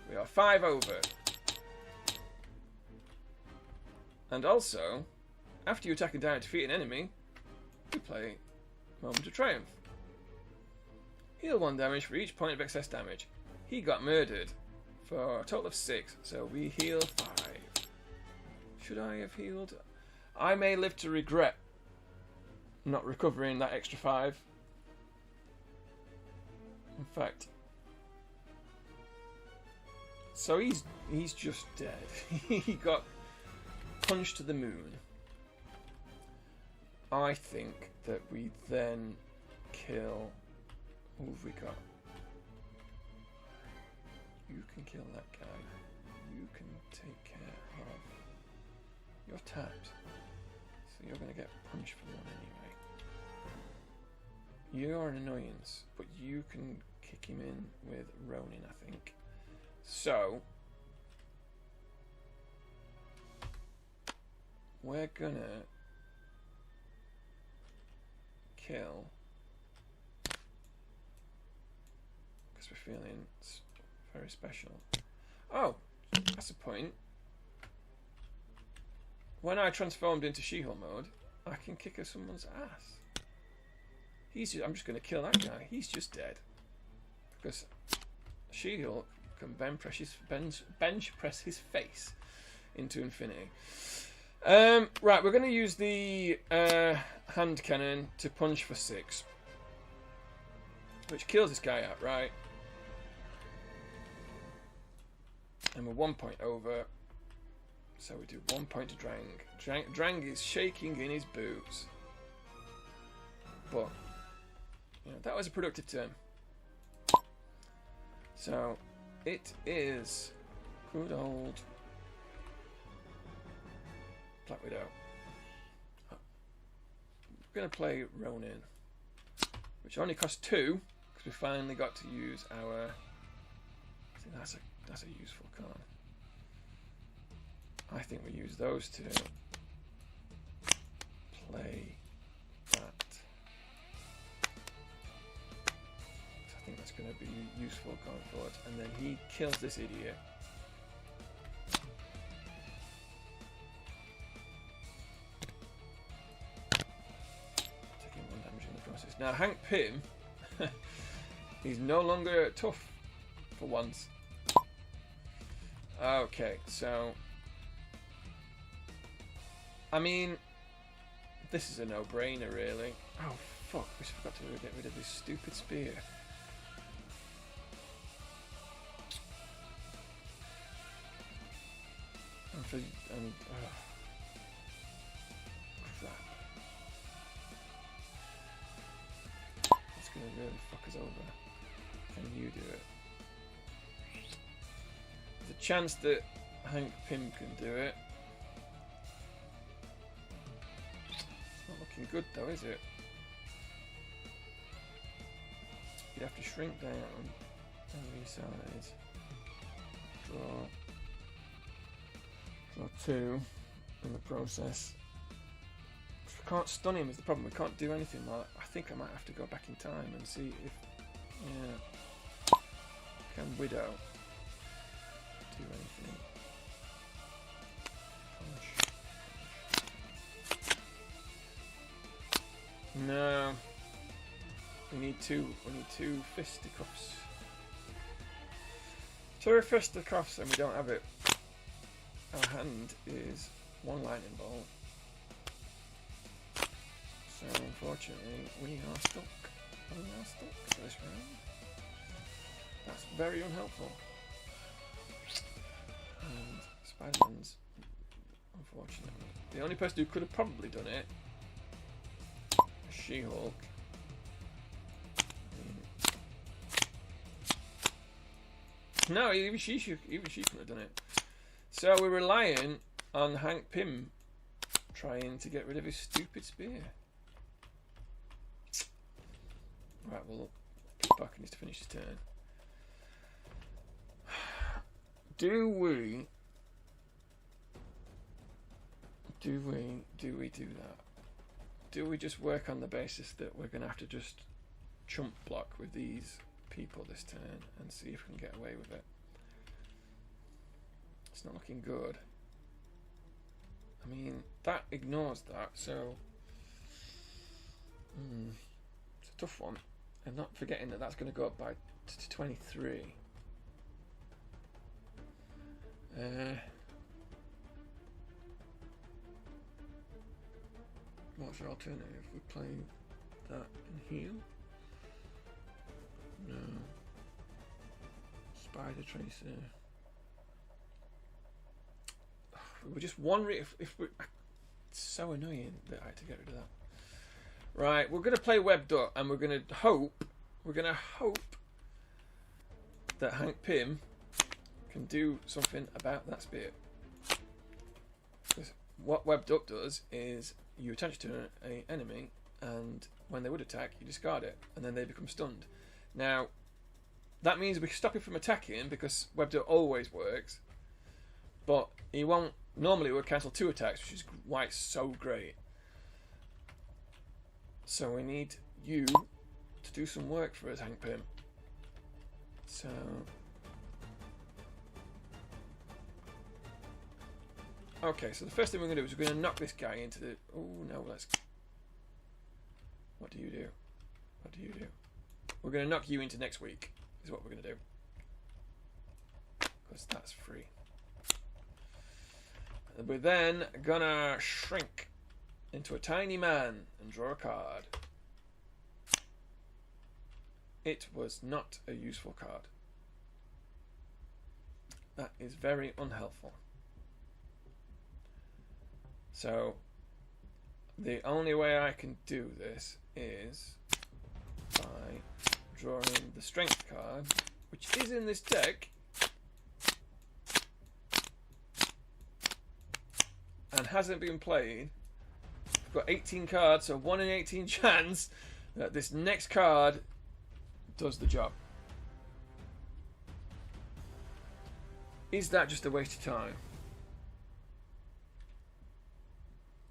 We are 5 over. And also, after you attack and die and defeat an enemy, you play Moment of Triumph. Heal 1 damage for each point of excess damage. He got murdered for a total of 6, so we heal 5. Should I have healed? I may live to regret not recovering that extra 5. In fact, so he's just dead. He got punched to the moon. I think that we then kill. Who have we got? You can kill that guy. You can take care of. You're tapped, so you're going to get punched for 1 anyway. You're an annoyance, but you can kick him in with Ronin, I think. So we're gonna kill because we're feeling very special. Oh, that's a point. When I transformed into She-Hulk mode, I can kick someone's ass. I'm just going to kill that guy. He's just dead. Because She-Hulk can bench press his face into infinity. Right, we're going to use the hand cannon to punch for 6. Which kills this guy outright. And we're 1 point over. So we do 1 point to Drang. Drang is shaking in his boots. But you know, that was a productive turn. So it is good old Black Widow. We're going to play Ronin, which only costs 2 because we finally got to use our. I think that's a useful card. I think we use those to play that. I think that's going to be useful going forward. And then he kills this idiot. Taking 1 damage in the process. Now Hank Pym, he's no longer tough for once. Okay, so I mean, this is a no-brainer, really. Oh, fuck. We forgot to get rid of this stupid spear. Crap. It's going to really fuck us over. Can you do it? There's a chance that Hank Pym can do it. Looking good though, is it? You'd have to shrink down and resize. Draw 2 in the process. If we can't stun him is the problem. We can't do anything. Well, I think I might have to go back in time and see if can Widow do anything. No. We need 2 fisticuffs. 2 fisticuffs and we don't have it. Our hand is 1 lightning bolt. So unfortunately we are stuck. We are stuck for this round. That's very unhelpful. And Spider-Man's unfortunately. The only person who could have probably done it She-Hulk. No, even she could have done it. So we're relying on Hank Pym trying to get rid of his stupid spear. Right, well, Parker needs to finish his turn. Do we do that? Do we just work on the basis that we're going to have to just chump block with these people this turn and see if we can get away with it? It's not looking good. I mean, that ignores that, so it's a tough one. And not forgetting that that's going to go up by 23. What's our alternative? We play that and heal? No. Spider Tracer. We're just wondering if we're... It's so annoying that I had to get rid of that. Right, we're going to play Webbed Up, and we're going to hope that Hank Pym can do something about that spear. Because what Webbed Up does is you attach to an enemy, and when they would attack, you discard it, and then they become stunned. Now, that means we can stop him from attacking, because Webbed Up always works, but he won't... Normally it would cancel 2 attacks, which is why it's so great. So we need you to do some work for us, Hank Pym. So... Okay, so the first thing we're going to do is we're going to knock this guy into the... Oh, no, let's... What do you do? What do you do? We're going to knock you into next week, is what we're going to do. Because that's free. We're then going to shrink into a tiny man and draw a card. It was not a useful card. That is very unhelpful. So, the only way I can do this is by drawing the strength card, which is in this deck, and hasn't been played. I've got 18 cards, so 1 in 18 chance that this next card does the job. Is that just a waste of time?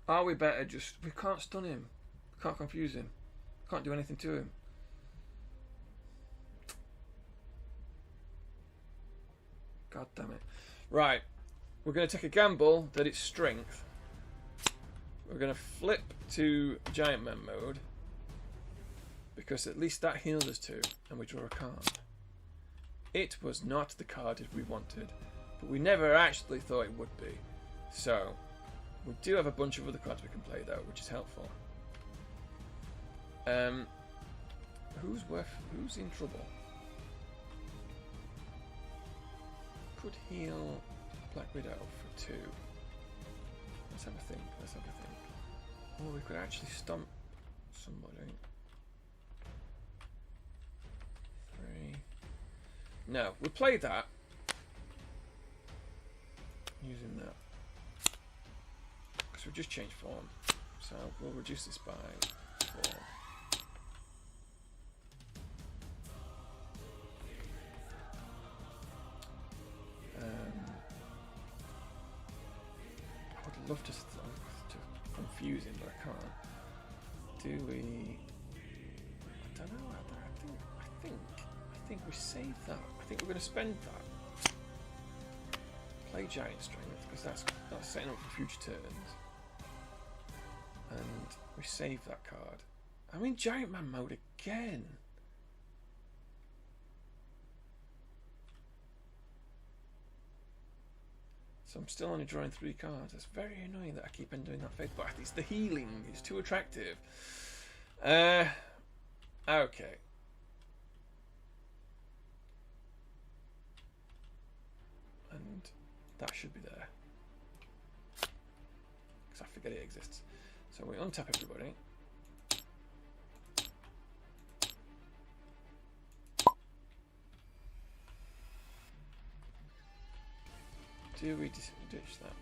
Are we better just... We can't stun him. We can't confuse him. We can't do anything to him. God damn it. Right. We're going to take a gamble that it's strength. We're going to flip to Giant Man mode, because at least that heals us 2, and we draw a card. It was not the card that we wanted, but we never actually thought it would be. So, we do have a bunch of other cards we can play though, which is helpful. Who's in trouble? Could heal Black Widow for 2. Let's have a think. Or we could actually stomp somebody. 3. No, we'll play that. Using that. Because we've just changed form. So we'll reduce this by 4. I would love to confuse him, but I can't. Do we? I don't know. I think we save that. I think we're going to spend that. Play Giant Strength, because that's setting up for future turns. And we save that card. I'm in Giant Man mode again. So I'm still only drawing 3 cards. It's very annoying that I keep on doing that phase, but it's the healing. It's too attractive. Okay. And that should be there. Because I forget it exists. So we untap everybody. do we ditch that?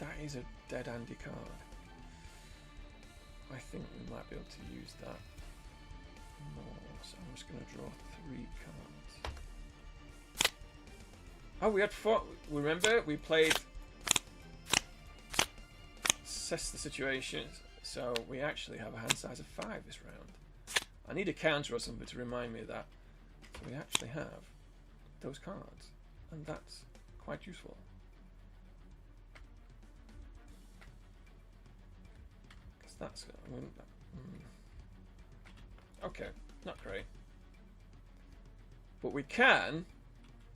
That is a dead Andy card. I think we might be able to use that more. So I'm just going to draw 3 cards. Oh, we had 4. Remember, we played assess the situations. So we actually have a hand size of 5 this round. I need a counter or something to remind me of that. So we actually have those cards, and that's quite useful. Because that's okay, not great, but we can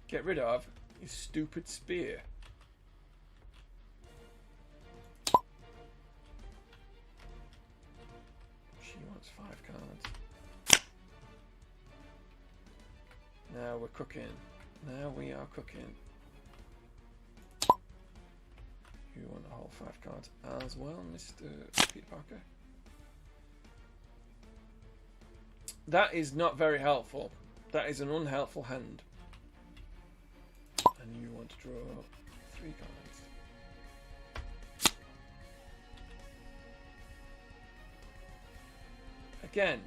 get rid of his stupid spear. She wants 5 cards. Now we're cooking. Now we are cooking. You want a whole 5 cards as well, Mr. Peter Parker? That is not very helpful. That is an unhelpful hand. And you want to draw 3 cards. Again,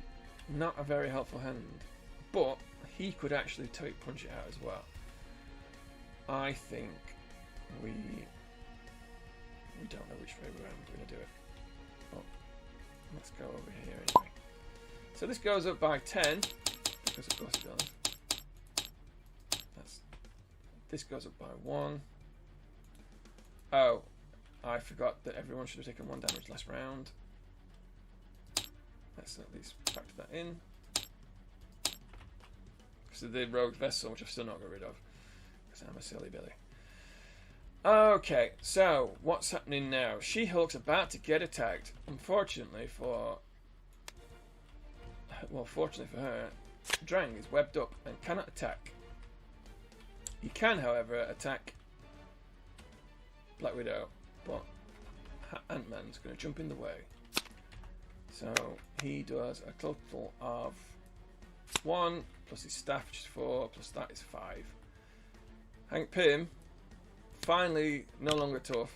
not a very helpful hand. But he could actually punch it out as well. I think we don't know which way we're going to do it. But let's go over here anyway. So this goes up by 10, because of course it does. This goes up by 1. Oh, I forgot that everyone should have taken 1 damage last round. Let's at least factor that in. So the rogue vessel, which I've still not got rid of, because I'm a silly Billy. Okay, so what's happening now? She-Hulk's about to get attacked. Unfortunately for... Well, fortunately for her, Drang is webbed up and cannot attack. He can, however, attack Black Widow, but Ant-Man's going to jump in the way. So he does a total of 1, plus his staff, which is 4, plus that is 5. Hank Pym, finally no longer tough,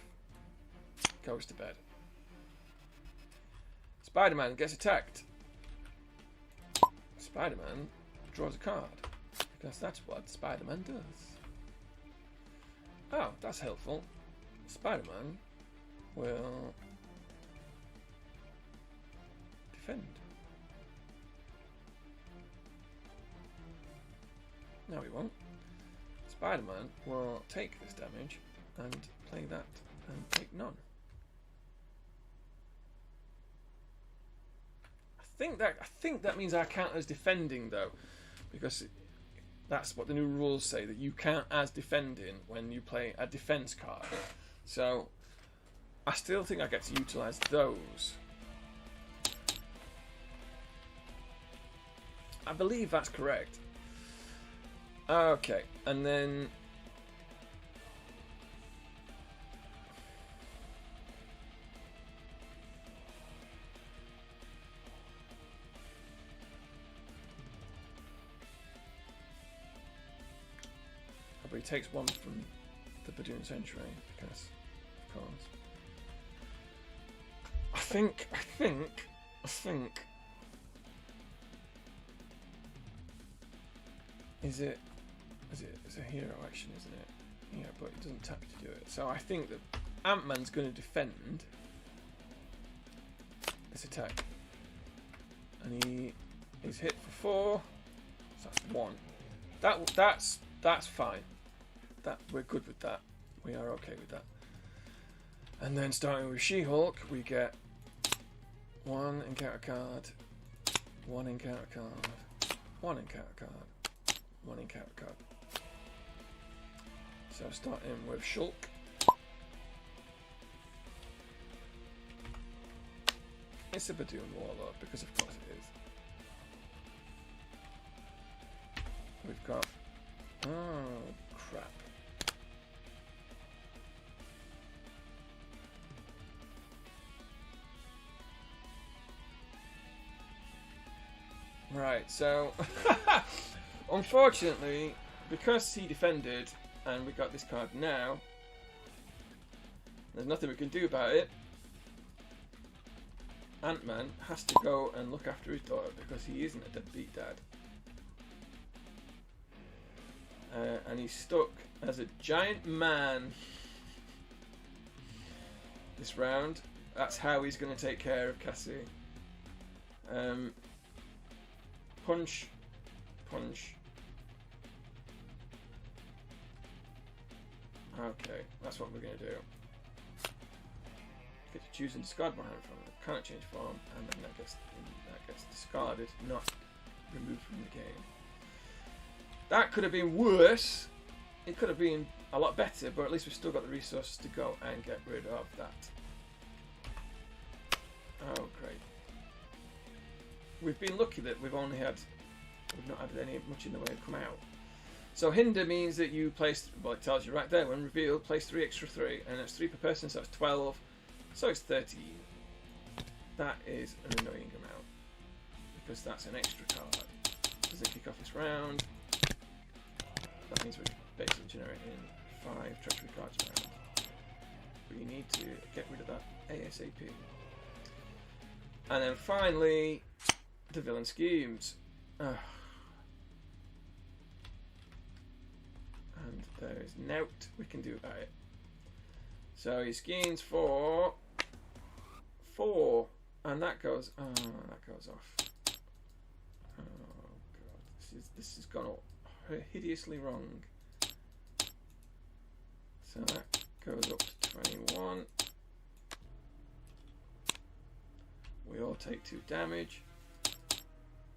goes to bed. Spider-Man gets attacked. Spider-Man draws a card, because that's what Spider-Man does. Oh, that's helpful. Spider-Man will defend. No, he won't. Spider-Man will take this damage and play that and take none. I think that means I count as defending though, because that's what the new rules say, that you count as defending when you play a defense card. So I still think I get to utilize those. I believe that's correct. Okay, and then but he takes 1 from the Badoon Century, because of course. I think it's a hero action, isn't it? Yeah, but it doesn't tap you to do it. So I think that Ant-Man's going to defend this attack, and he is hit for 4. So that's 1. That's fine. That we're good with that. We are okay with that. And then starting with She-Hulk, we get 1 encounter card, 1 encounter card, 1 encounter card, 1 encounter card. So starting with Shulk. It's a Badoon Warlord, because of course it is. We've got... Oh, crap. Right, so... Unfortunately, because he defended and we got this card now, there's nothing we can do about it. Ant-Man has to go and look after his daughter because he isn't a deadbeat dad. And he's stuck as a giant man this round. That's how he's going to take care of Cassie. Punch. Punch. Okay, that's what we're going to do. Get to choose and discard my hand from it. Cannot change form, and then that gets discarded, not removed from the game. That could have been worse. It could have been a lot better, but at least we've still got the resources to go and get rid of that. Oh, great. We've been lucky that we've not had any much in the way of come out. So hinder means that you place, well, it tells you right there, when revealed, place 3 extra 3, and it's 3 per person, so it's 12, so it's 13. That is an annoying amount, because that's an extra card. Doesn't kick off this round. That means we're basically generating 5 treachery cards around. But you need to get rid of that ASAP. And then finally, the villain schemes. And there is nought we can do about it. So he schemes for 4, and that goes. Oh, that goes off. Oh god, this has gone all hideously wrong. So that goes up to 21. We all take 2 damage,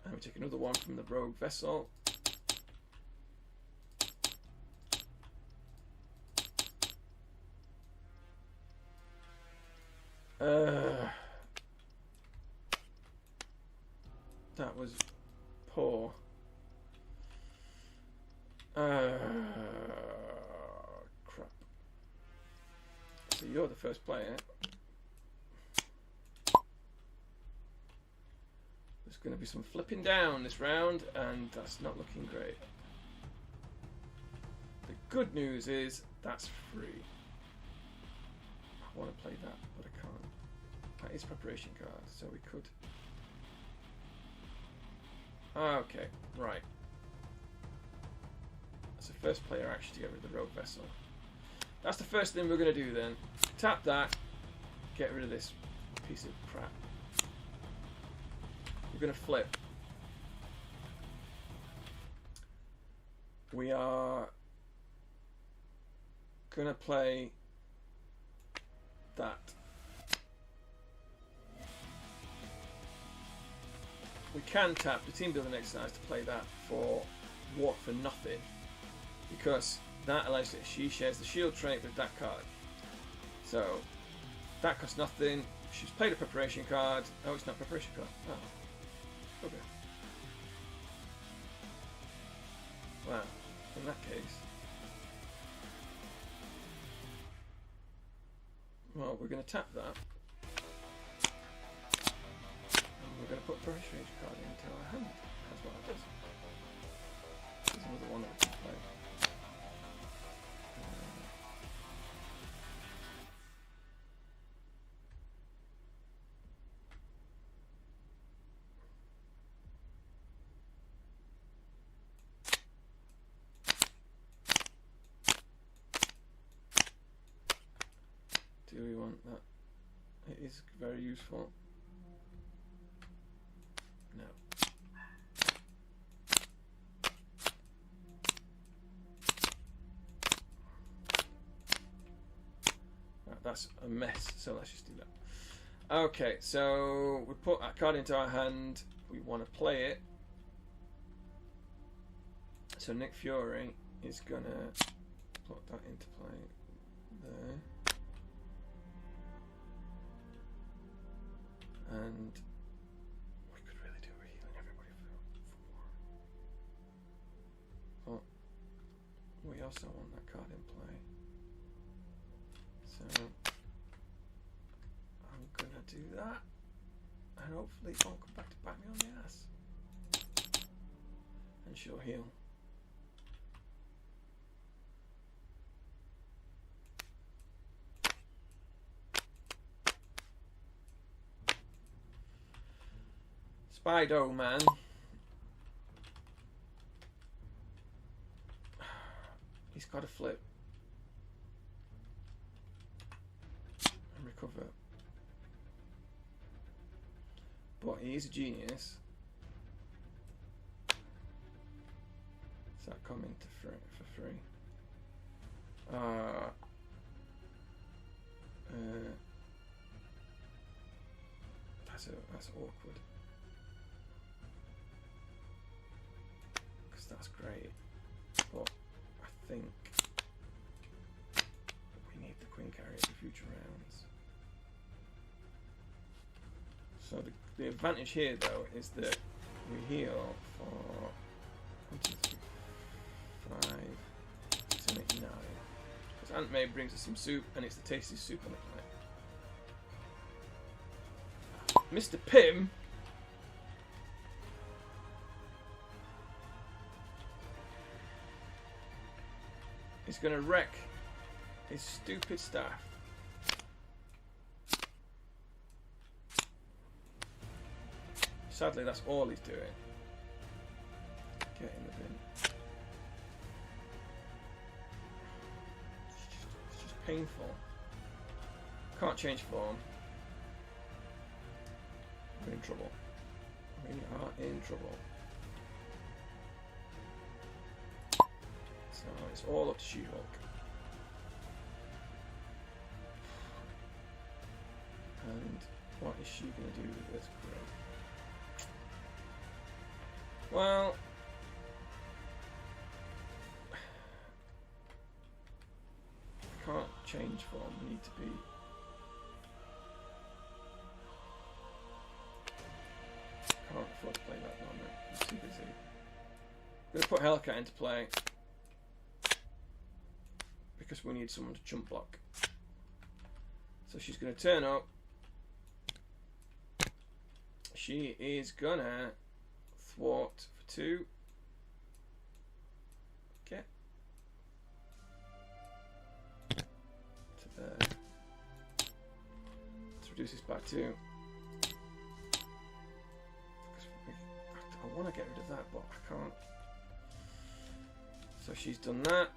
and we take another one from the rogue vessel. That was poor. Crap. So you're the first player. There's going to be some flipping down this round, and that's not looking great. The good news is that's free. I want to play that, but I can't. That is preparation card, so we could. Okay, right. That's the first player actually to get rid of the rogue vessel. That's the first thing we're going to do then. Tap that, get rid of this piece of crap. We're going to flip. We are going to play that. We can tap the team building exercise to play that for nothing, because that allows it. She shares the shield trait with that card, so that costs nothing. She's played a preparation card. Oh, it's not a preparation card. Oh, okay. Wow. In that case, well, we're going to tap that. We're going to put a preparation card into our hand. That's what it does. There's another one that we can play. Do we want that? It is very useful. No. Right, that's a mess, so let's just do that. Okay, so we put that card into our hand. We want to play it. So Nick Fury is going to put that into play there. And we could really do healing everybody for 4. But we also want that card in play. So I'm gonna do that. And hopefully it won't come back to bite me on the ass. And she'll heal. Spido Man. He's got to flip and recover. But he is a genius. Is that coming to for free? That's awkward. Because that's great. But I think we need the queen carry for future rounds. So the advantage here though is that we heal for 1, 2, 3, 5, 7, 8, 9. Because Aunt May brings us some soup, and it's the tastiest soup on the planet. Mr. Pym is going to wreck his stupid staff. Sadly, that's all he's doing. Get in the bin. It's just painful. Can't change form. We're in trouble. We are in trouble. So it's all up to She-Hulk. And what is she going to do with this? Great. Well, I can't change form. We need to be. Can't afford to play that moment. I'm too busy. I'm going to put Hellcat into play because we need someone to jump block. So she's going to turn up. She is gonna thwart for 2. Okay. To there. Let's reduce this by 2. I want to get rid of that, but I can't. So she's done that.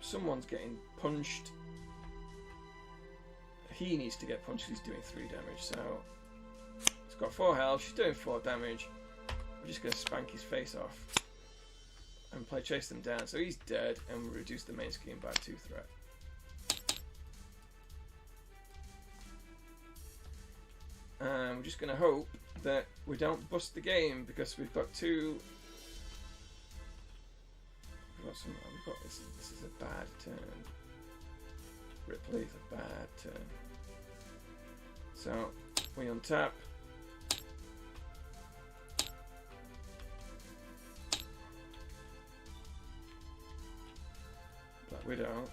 Someone's getting punched. He needs to get punched. He's doing 3 damage. So he's got 4 health. She's doing 4 damage. We're just going to spank his face off and play chase them down. So he's dead, and we reduce the main scheme by 2 threat. And we're just going to hope that we don't bust the game because we've got 2. We've got this is a bad turn. Ripley's a bad turn. So we untap. Black Widow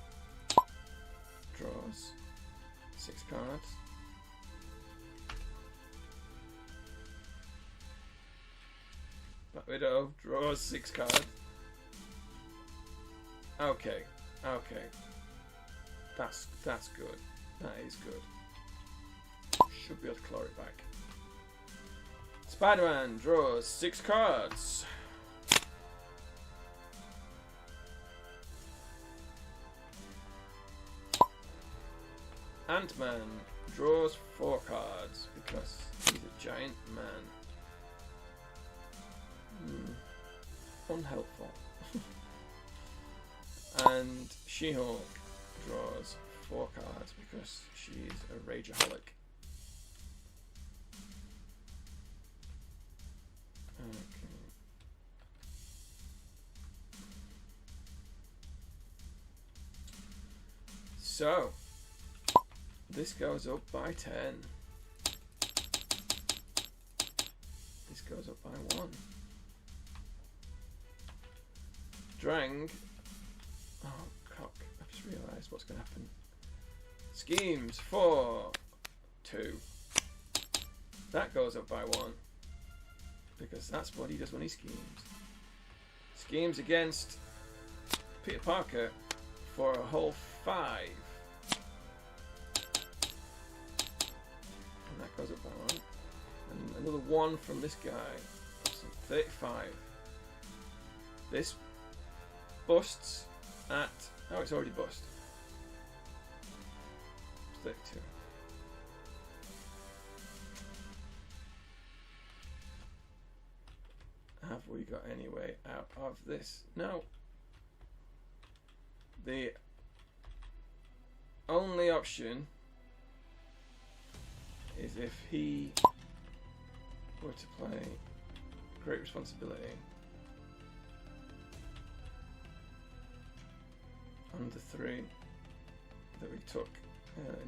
draws 6 cards. Black Widow draws 6 cards. Okay, okay. That's good. That is good. Should be able to claw it back. Spider-Man draws 6 cards. Ant-Man draws 4 cards because he's a giant man. Unhelpful. And She-Hulk draws 4 cards because she's a rageaholic. Okay. So this goes up by 10. This goes up by 1. Drang. Oh, cock. I've just realised what's going to happen. Schemes for 2. That goes up by 1. Because that's what he does when he schemes. Schemes against Peter Parker for a whole 5. And that goes up by 1. another 1 from this guy. That's 35. This busts at... Oh, it's already bust. 32. Have we got any way out of this? No. The only option is if he were to play Great Responsibility on the 3 that we took.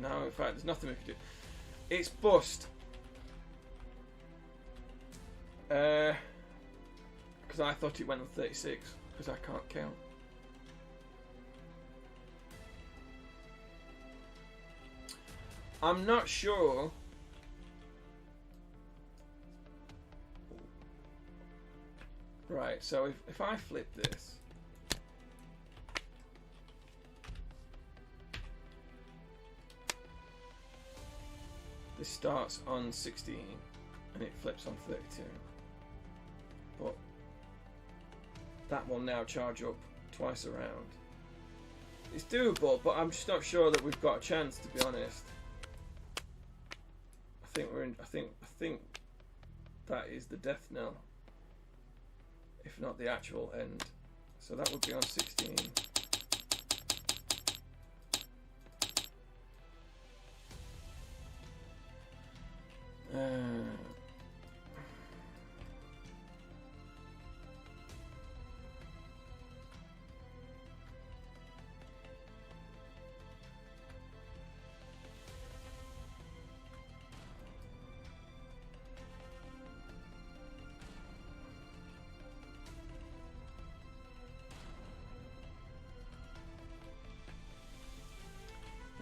Now, in fact, there's nothing we could do. It's bust. Because I thought it went on 36, because I can't count. I'm not sure. Right, so if I flip this, this starts on 16 and it flips on 32. But that will now charge up twice around. It's doable, but I'm just not sure that we've got a chance, to be honest. I think that is the death knell, if not the actual end. So that would be on 16.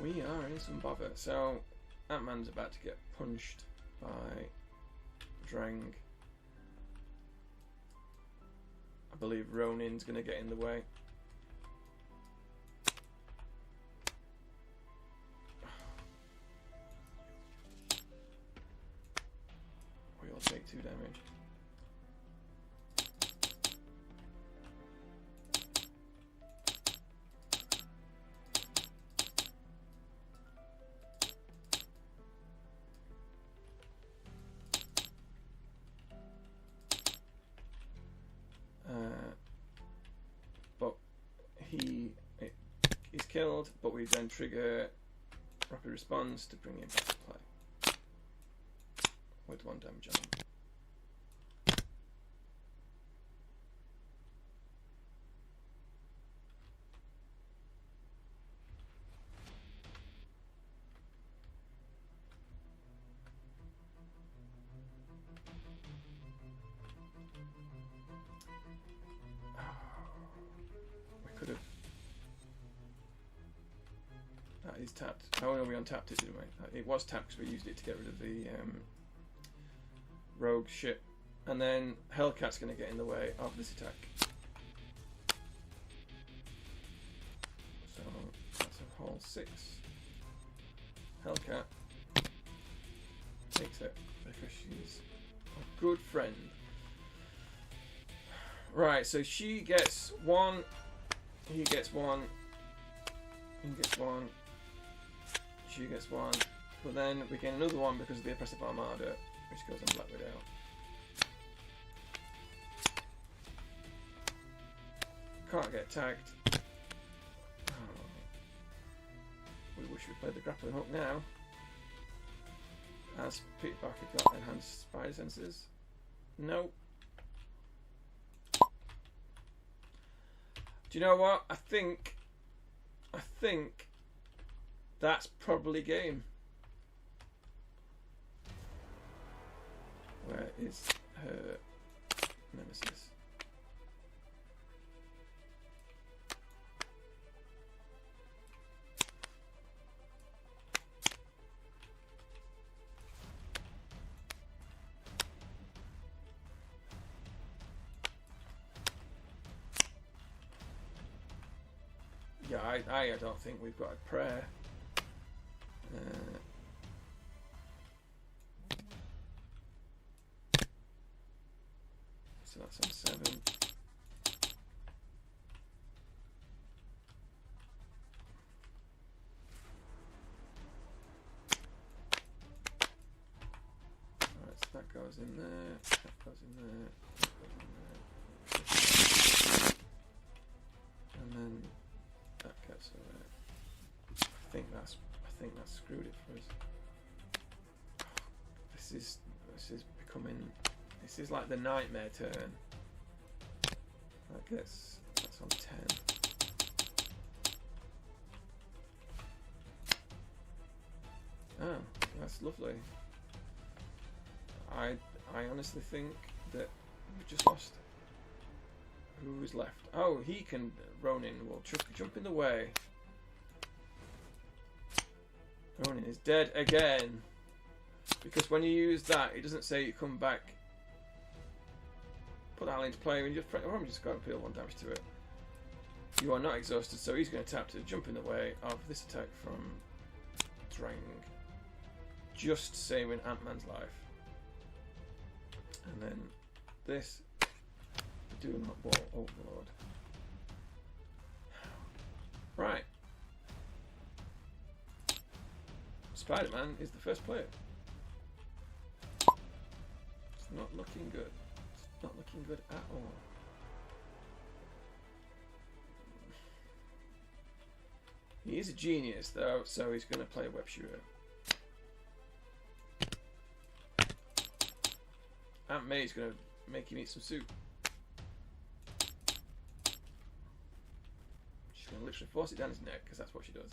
We are in some bother. So that man's about to get punched by Drang. I believe Ronin's going to get in the way. We all take 2 damage. He's killed, but we then trigger rapid response to bring him back to play with 1 damage on him. Is tapped. Oh no, we untapped it, didn't we? It was tapped because we used it to get rid of the rogue shit. And then Hellcat's going to get in the way of this attack. So that's a whole 6. Hellcat takes it because she's a good friend. Right, so she gets 1, he gets 1, he gets 1. She gets 1, but then we get another 1 because of the Oppressive Armada, which goes on Black Widow. Can't get tagged. Oh. We wish we played the grappling hook now. Has Peter Parker got enhanced spider senses? No. Do you know what? I think that's probably game. Where is her nemesis? Yeah, I don't think we've got a prayer. That's on 7. Alright, so that goes in there, that goes in there, that goes in there. And then that gets away. I think that's screwed it for us. This is becoming, this is like the nightmare turn. That's on 10. Oh, that's lovely. I honestly think that we've just lost. Who's left? Oh, he can. Ronin will jump in the way. Ronin is dead again. Because when you use that, it doesn't say you come back. Put that into play and I'm just going to deal 1 damage to it. You are not exhausted, so he's going to tap to jump in the way of this attack from Drang. Just saving Ant-Man's life. And then this. Do not wall overload. Right. Spider-Man is the first player. It's not looking good. It's not looking good at all. He is a genius though, so he's going to play a web shooter. Aunt May's going to make him eat some soup. She's going to literally force it down his neck, because that's what she does.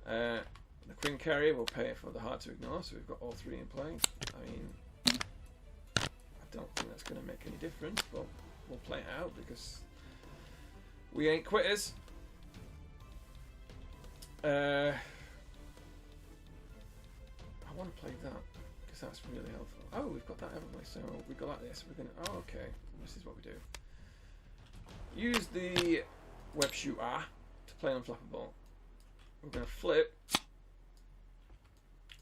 The Queen Carrier will pay for the hard to ignore, so we've got all 3 in play. I mean, I don't think that's going to make any difference, but we'll play it out, because we ain't quitters. I want to play that, because that's really helpful. Oh, we've got that, haven't we? So we go like this. We're going to... Oh, okay. This is what we do. Use the web shooter to play unflappable. We're going to flip.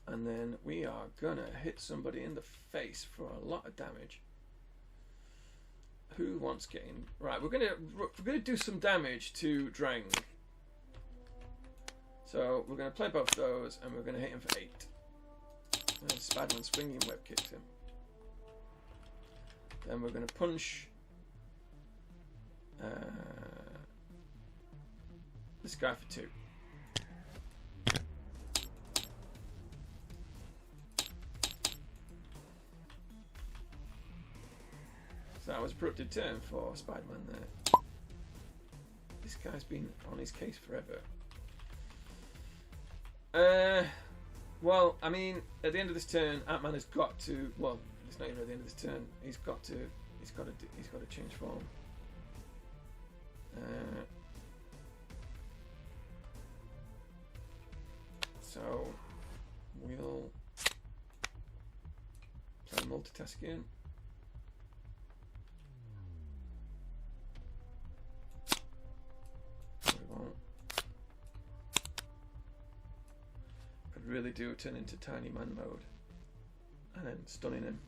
And then we are going to hit somebody in the face for a lot of damage. Who wants getting... Right, we're going to do some damage to Drang. So we're going to play both those, and we're going to hit him for 8. And Spider-Man swinging web kicks him. Then we're going to punch this guy for 2. So that was a productive turn for Spider-Man there. This guy's been on his case forever. Well, I mean, at the end of this turn, Ant-Man has got to. Well, it's not even at the end of this turn. He's got to change form. So we'll play multitasking. We won't. Could really do turn into tiny man mode and then stunning him.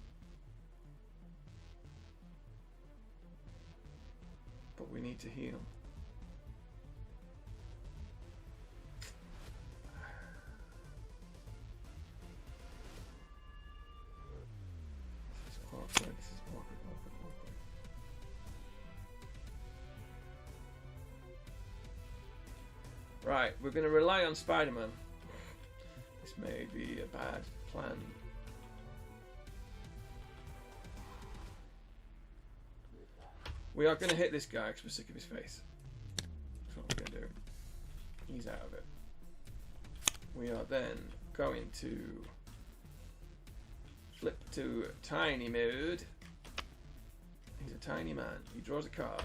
But we need to heal. This is awkward. This is awkward. Right, we're going to rely on Spider-Man. This may be a bad plan. We are going to hit this guy because we're sick of his face. That's what we're going to do. He's out of it. We are then going to flip to tiny mode. He's a tiny man. He draws a card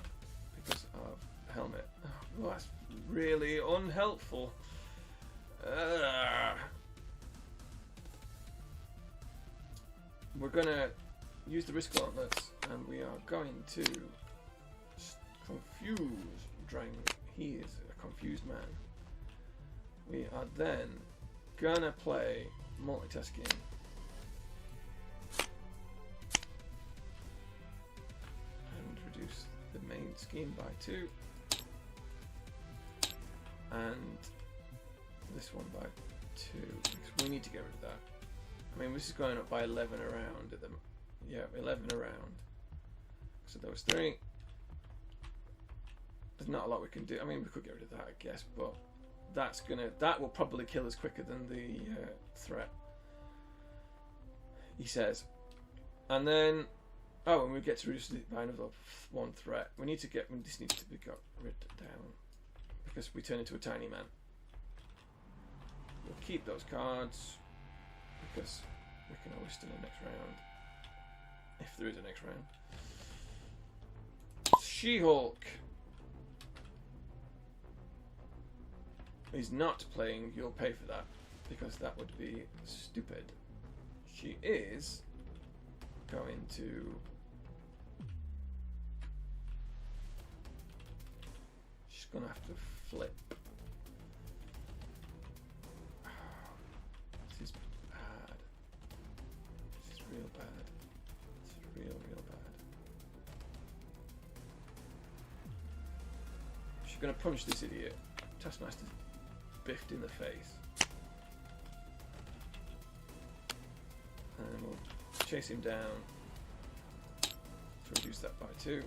because of the helmet. Oh, well, that's really unhelpful. We're going to use the risk gauntlets, and we are going to confuse Drang. He is a confused man. We are then gonna play multitasking. scheme by 2. And this one by 2. Because we need to get rid of that. I mean, this is going up by 11 around at the... Yeah, 11 around. So those 3. There's not a lot we can do. I mean, we could get rid of that, I guess, but that will probably kill us quicker than the threat. He says. And then, oh, and we get to reduce it by another 1 threat. This needs to be got rid down because we turn into a tiny man. We'll keep those cards because we can always do the next round if there is a next round. She-Hulk is not playing You'll Pay for That because that would be stupid. She is going to... She's going to have to flip. This is bad. This is real bad. This is real bad. She's going to punch this idiot. Taskmaster's biffed in the face. And we'll chase him down to reduce that by 2.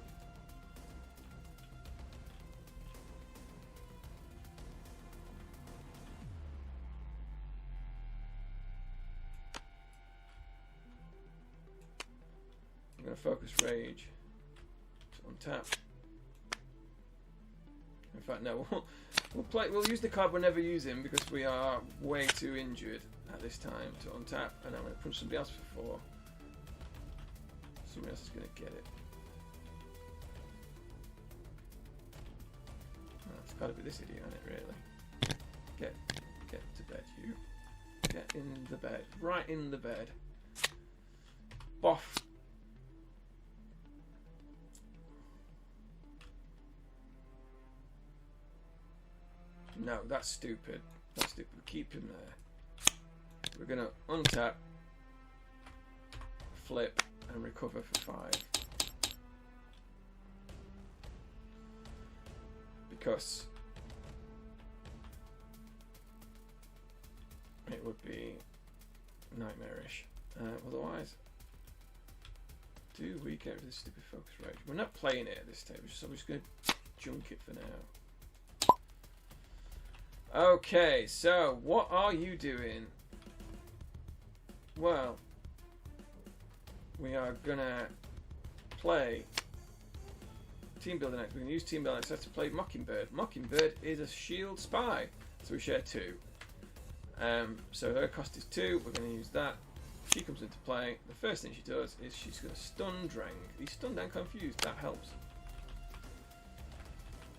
I'm going to focus Rage to untap. In fact, no, we'll use the card we'll never use him because we are way too injured at this time to untap, and I'm going to punch somebody else for 4. Somebody else is going to get it. Oh, it's got to be this idiot on it, really. Get to bed, you. Get in the bed. Right in the bed. Boff. No, that's stupid. That's stupid. Keep him there. We're going to untap, flip, and recover for 5. Because it would be nightmarish. Otherwise, do we get rid of this stupid focus rage? We're not playing it at this stage, so we're just going to junk it for now. Okay, so what are you doing? Well, we are gonna play team building next. We're gonna use team building next to play Mockingbird. Mockingbird is a shield spy, so we share 2. So her cost is 2. We're gonna use that. She comes into play. The first thing she does is she's gonna stun Drang. He's stunned and confused. That helps.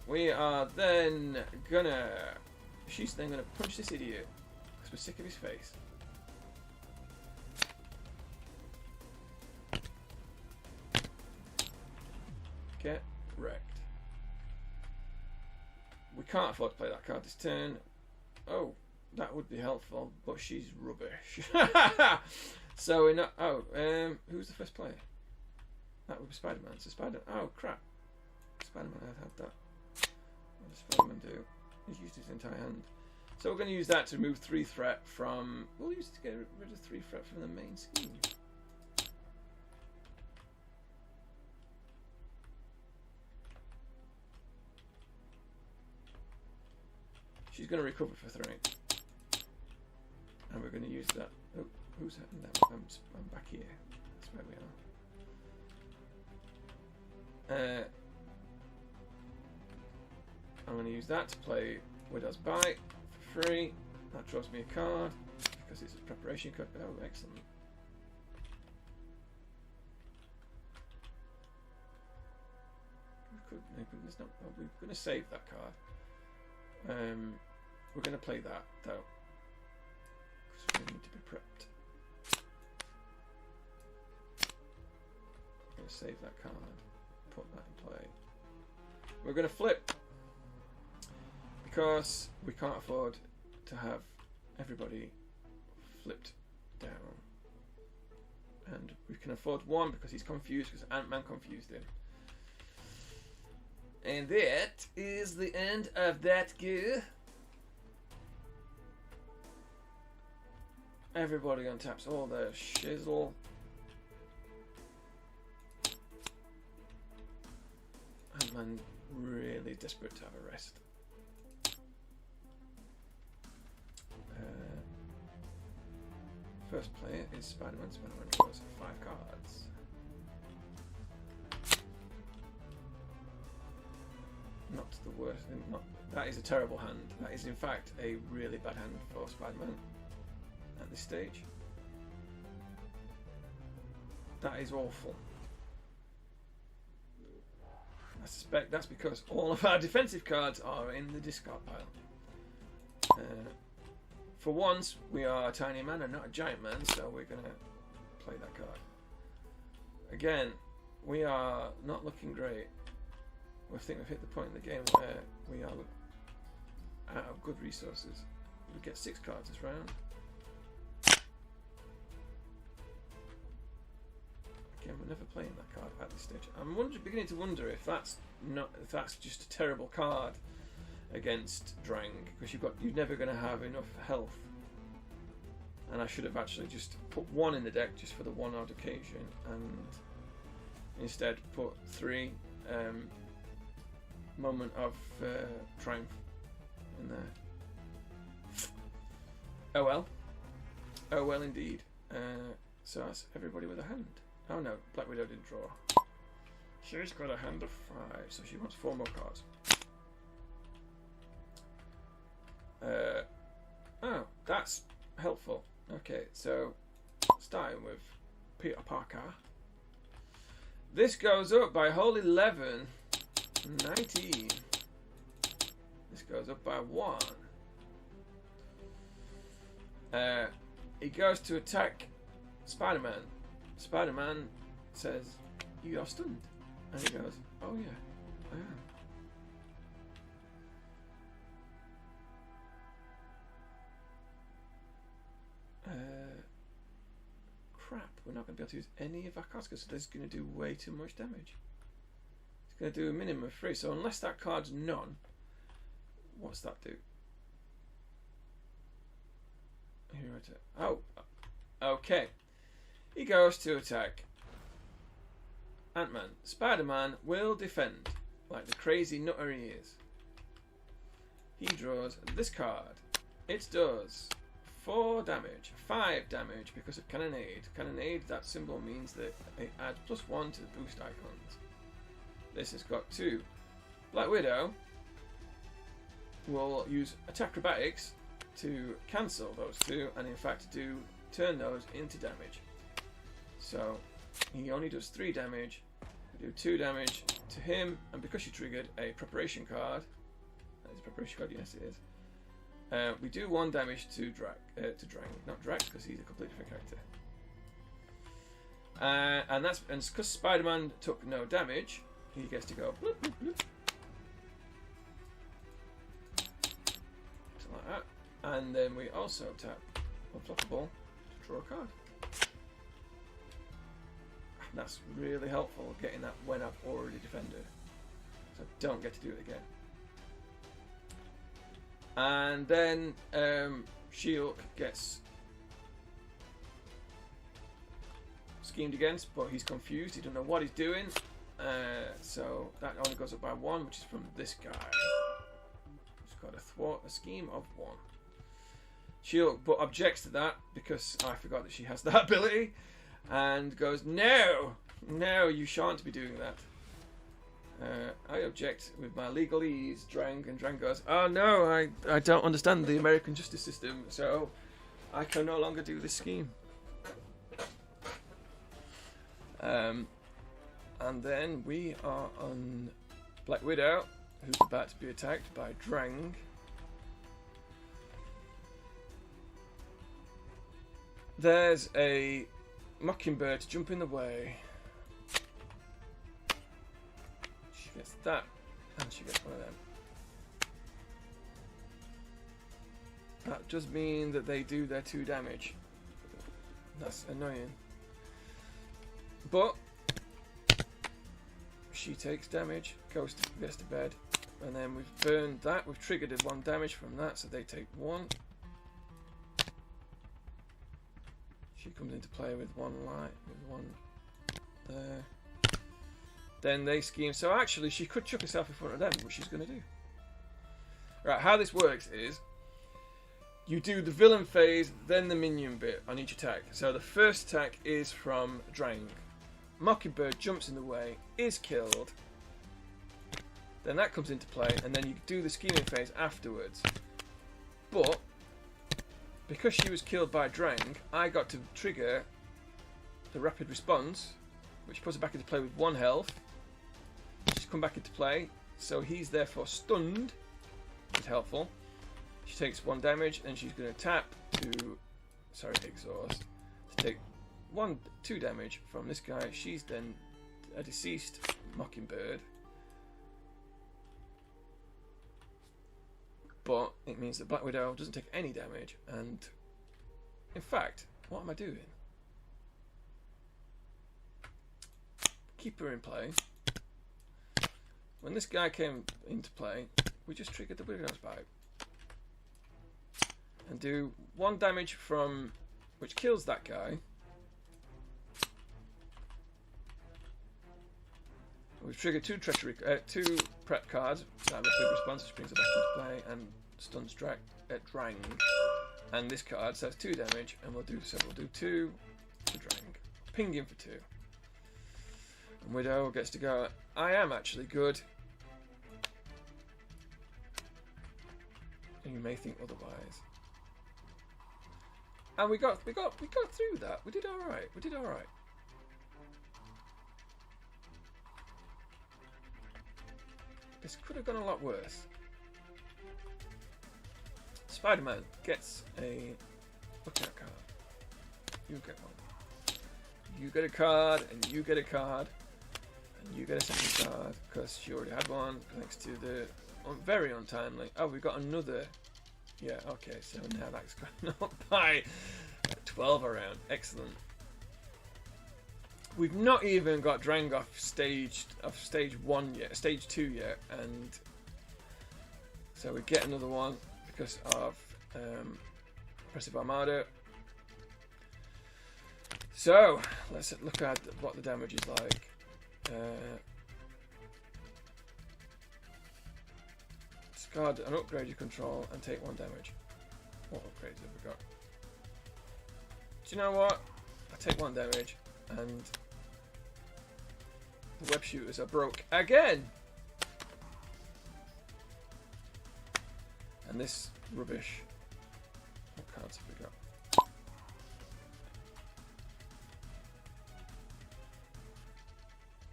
We are then gonna. She's then gonna punch this idiot because we're sick of his face. Get wrecked. We can't afford to play that card this turn. Oh, that would be helpful, but she's rubbish. So we're not. Oh, who's the first player? That would be Spider-Man. So Oh crap! Spider-Man had that. What does Spider-Man do? He's used his entire hand. So we're going to use that to remove 3 threat from. We'll use it to get rid of 3 threat from the main scheme. She's going to recover for 3. And we're going to use that. Oh, who's that? No, I'm back here. That's where we are. I'm going to use that to play Widow's Bite for free. That draws me a card because it's a preparation card. Oh, excellent. We're going to save that card. We're going to play that though because we need to be prepped. I'm going to save that card, put that in play. We're going to flip. Because we can't afford to have everybody flipped down. And we can afford 1 because he's confused, because Ant-Man confused him. And that is the end of that gear. Everybody untaps all their shizzle. I'm really desperate to have a rest. First player is Spider-Man. Spider-Man draws 5 cards. Not the worst. That is a terrible hand. That is in fact a really bad hand for Spider-Man at this stage. That is awful. I suspect that's because all of our defensive cards are in the discard pile. For once, we are a tiny man and not a giant man, so we're going to play that card. Again, we are not looking great. I think we've hit the point in the game where we are out of good resources. We get 6 cards this round. Again, we're never playing that card at this stage. I'm beginning to wonder if that's just a terrible card against Drang, because you're never going to have enough health. And I should have actually just put 1 in the deck just for the one odd occasion, and instead put 3 moment of triumph in there. Oh well. Oh well indeed. So that's everybody with a hand. Oh no, Black Widow didn't draw. She's got a hand of 5, so she wants 4 more cards. Oh, that's helpful. Okay, so starting with Peter Parker. This goes up by a whole 11. 19. This goes up by 1. He goes to attack Spider-Man. Spider-Man says, "You are stunned." And he goes, "Oh yeah, I am." Crap, we're not going to be able to use any of our cards because this is going to do way too much damage. It's going to do a minimum of 3, so unless that card's none, what's that do? Oh, okay. He goes to attack Ant-Man. Spider-Man will defend like the crazy nutter he is. He draws this card. It does 4 damage, 5 damage because of Cannonade. Cannonade, that symbol means that it adds +1 to the boost icons. This has got 2. Black Widow will use Acrobatics to cancel those 2 and in fact turn those into damage. So he only does 3 damage. We do 2 damage to him, and because she triggered a preparation card, that is a preparation card, yes it is. We do 1 damage to Drang, not Drax, because he's a completely different character. And because Spider-Man took no damage, he gets to go bloop, bloop, bloop. Something like that. And then we also tap Unfloppable to draw a card. That's really helpful, getting that when I've already defended, so I don't get to do it again. And then She-Hulk gets schemed against, but he's confused. He doesn't know what he's doing. So that only goes up by 1, which is from this guy. He's got to thwart a scheme of 1. She-Hulk but objects to that because I forgot that she has that ability, and goes, "No, no, you shan't be doing that." I object with my legalese, Drang, and Drang goes, "Oh no, I don't understand the American justice system, so I can no longer do this scheme." And then we are on Black Widow, who's about to be attacked by Drang. There's a Mockingbird to jump in the way. She gets that, and she gets one of them. That does mean that they do their 2 damage. That's annoying. But she takes damage, gets to bed, and then we've burned that. We've triggered 1 damage from that, so they take 1. She comes into play with 1 light, with 1 there. Then they scheme. So actually, she could chuck herself in front of them, which she's going to do. Right, how this works is you do the villain phase, then the minion bit on each attack. So the first attack is from Drang. Mockingbird jumps in the way, is killed. Then that comes into play, and then you do the scheming phase afterwards. But because she was killed by Drang, I got to trigger the rapid response, which puts her back into play with 1 health. She's come back into play, so he's therefore stunned, which is helpful. She takes 1 damage, and she's going to tap to, exhaust, to take 2 damage from this guy. She's then a deceased Mockingbird. But it means that Black Widow doesn't take any damage, and in fact, what am I doing? Keep her in play. When this guy came into play, we just triggered the Widow's Bite. And do 1 damage from, which kills that guy. We've triggered 2 prep cards. That rapid response, which brings it back into play, and stuns Drang. And this card says 2 damage, and we'll do 2 to Drang. Ping him for 2. And Widow gets to go. I am actually good. And you may think otherwise. And we got through that. We did all right. This could have gone a lot worse. Spider-Man gets a lookout card. You get 1. You get a card, and you get a card, and you get a second card because she already had 1. Thanks to the very untimely. Oh, we've got another. Yeah. Okay. So now that's gone up by 12 around. Excellent. We've not even got Drang off stage 1 yet, stage 2 yet, and so we get another one because of Oppressive Armada. So let's look at what the damage is like. Discard and upgrade your control and take 1 damage. What upgrades have we got? Do you know what? I take 1 damage and the web shooters are broke again. And this rubbish. What cards have we got?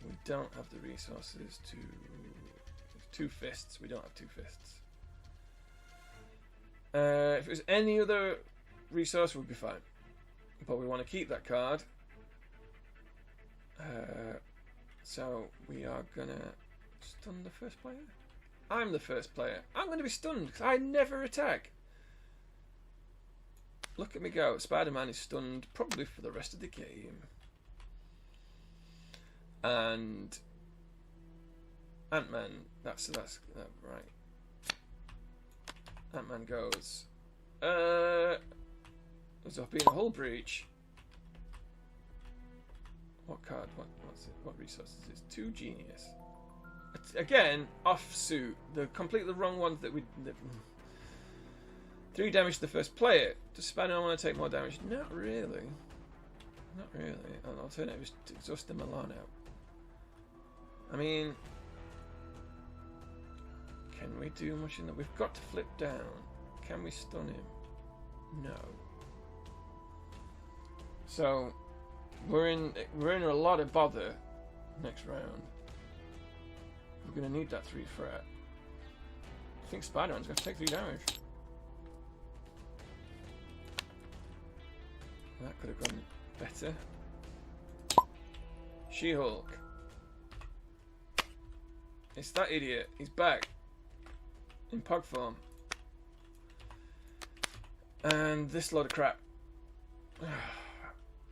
We don't have the resources to 2 fists. We don't have 2 fists. If it was any other resource, we'd be fine. But we want to keep that card. So we are gonna stun the first player. I'm the first player. I'm going to be stunned because I never attack. Look at me go. Spider-Man is stunned probably for the rest of the game. And Ant-Man, that's right. Ant-Man goes. There's been a hull breach. What card? What's it? What resources is it? 2 genius. Again, off suit. The completely wrong ones that we. 3 damage to the first player. Does Spider-Man want to take more damage? Not really. Not really. An alternative is to exhaust the Milan out. I mean, can we do much in that? We've got to flip down. Can we stun him? No. So we're in a lot of bother next round. We're going to need that 3 threat. I think Spider-Man's going to take 3 damage. That could have gone better. She-Hulk. It's that idiot. He's back. In pug form. And this load of crap.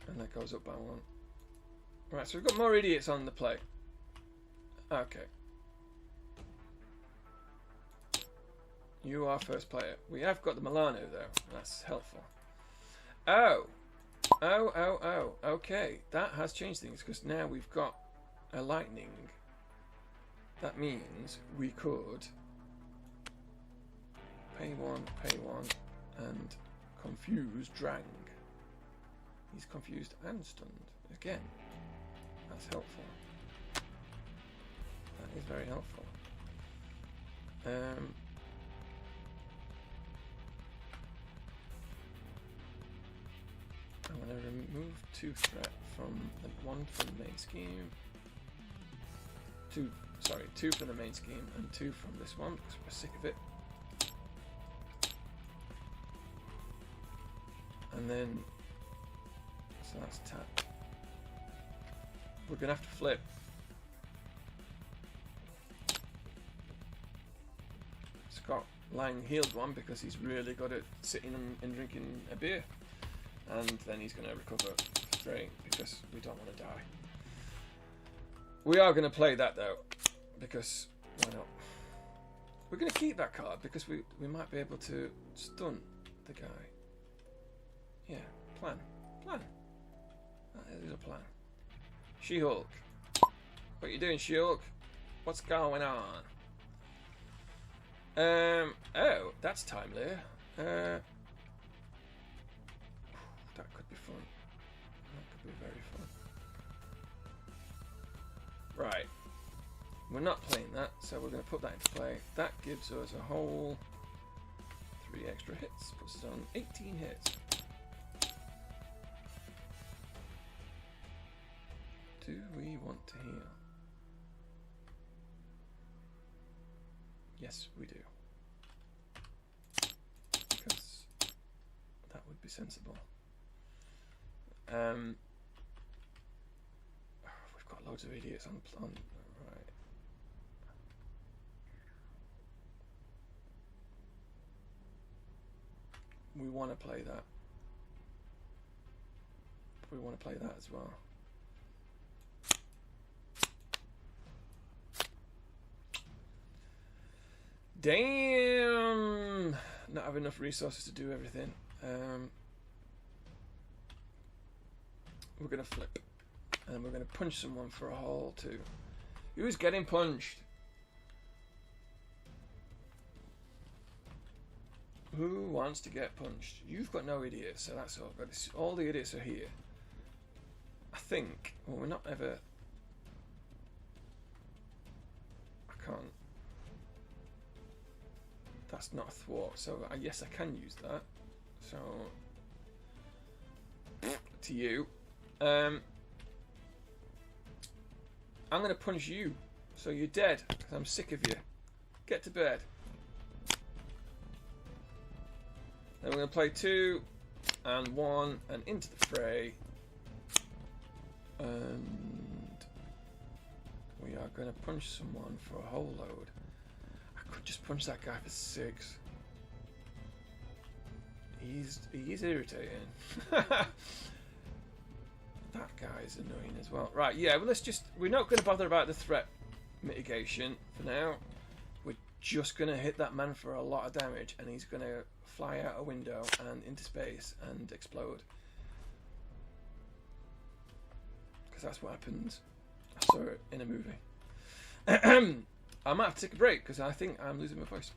And that goes up by 1. Right, so we've got more idiots on the play. Okay. You are first player. We have got the Milano though. That's helpful. Oh. Oh. Okay. That has changed things because now we've got a lightning. That means we could pay one, and confuse Drang. He's confused and stunned. Again. That's helpful. That is very helpful. I'm going to remove 2 threat from the 1 from the main scheme. 2 from the main scheme and 2 from this one because we're sick of it. And then, so that's tap. We're going to have to flip. Scott Lang healed one because he's really good at sitting and drinking a beer. And then he's going to recover straight because we don't want to die. We are going to play that though, because why not? We're going to keep that card because we might be able to stun the guy. Yeah, plan. That is a plan. She-Hulk. What are you doing, She-Hulk? What's going on? Oh, that's timely. That could be fun. That could be very fun. Right. We're not playing that, so we're going to put that into play. That gives us a whole 3 extra hits. Puts us on 18 hits. Do we want to heal? Yes, we do. Because that would be sensible. We've got loads of idiots on right. We want to play that. We want to play that as well. Damn! Not have enough resources to do everything. We're going to flip. And we're going to punch someone for a haul too. Who's getting punched? Who wants to get punched? You've got no idiots, so that's all good. All the idiots are here. I think. Well, we're not ever... I can't. That's not a thwart, so yes, I can use that. So, to you. I'm going to punch you, so you're dead, because I'm sick of you. Get to bed. Then we're going to play 2 and 1 and into the fray. And we are going to punch someone for a whole load. Could just punch that guy for 6. He's irritating. That guy is annoying as well. Right, yeah, well we're not going to bother about the threat mitigation for now. We're just going to hit that man for a lot of damage and he's going to fly out a window and into space and explode. Because that's what happens. I saw it in a movie. I might have to take a break because I think I'm losing my voice.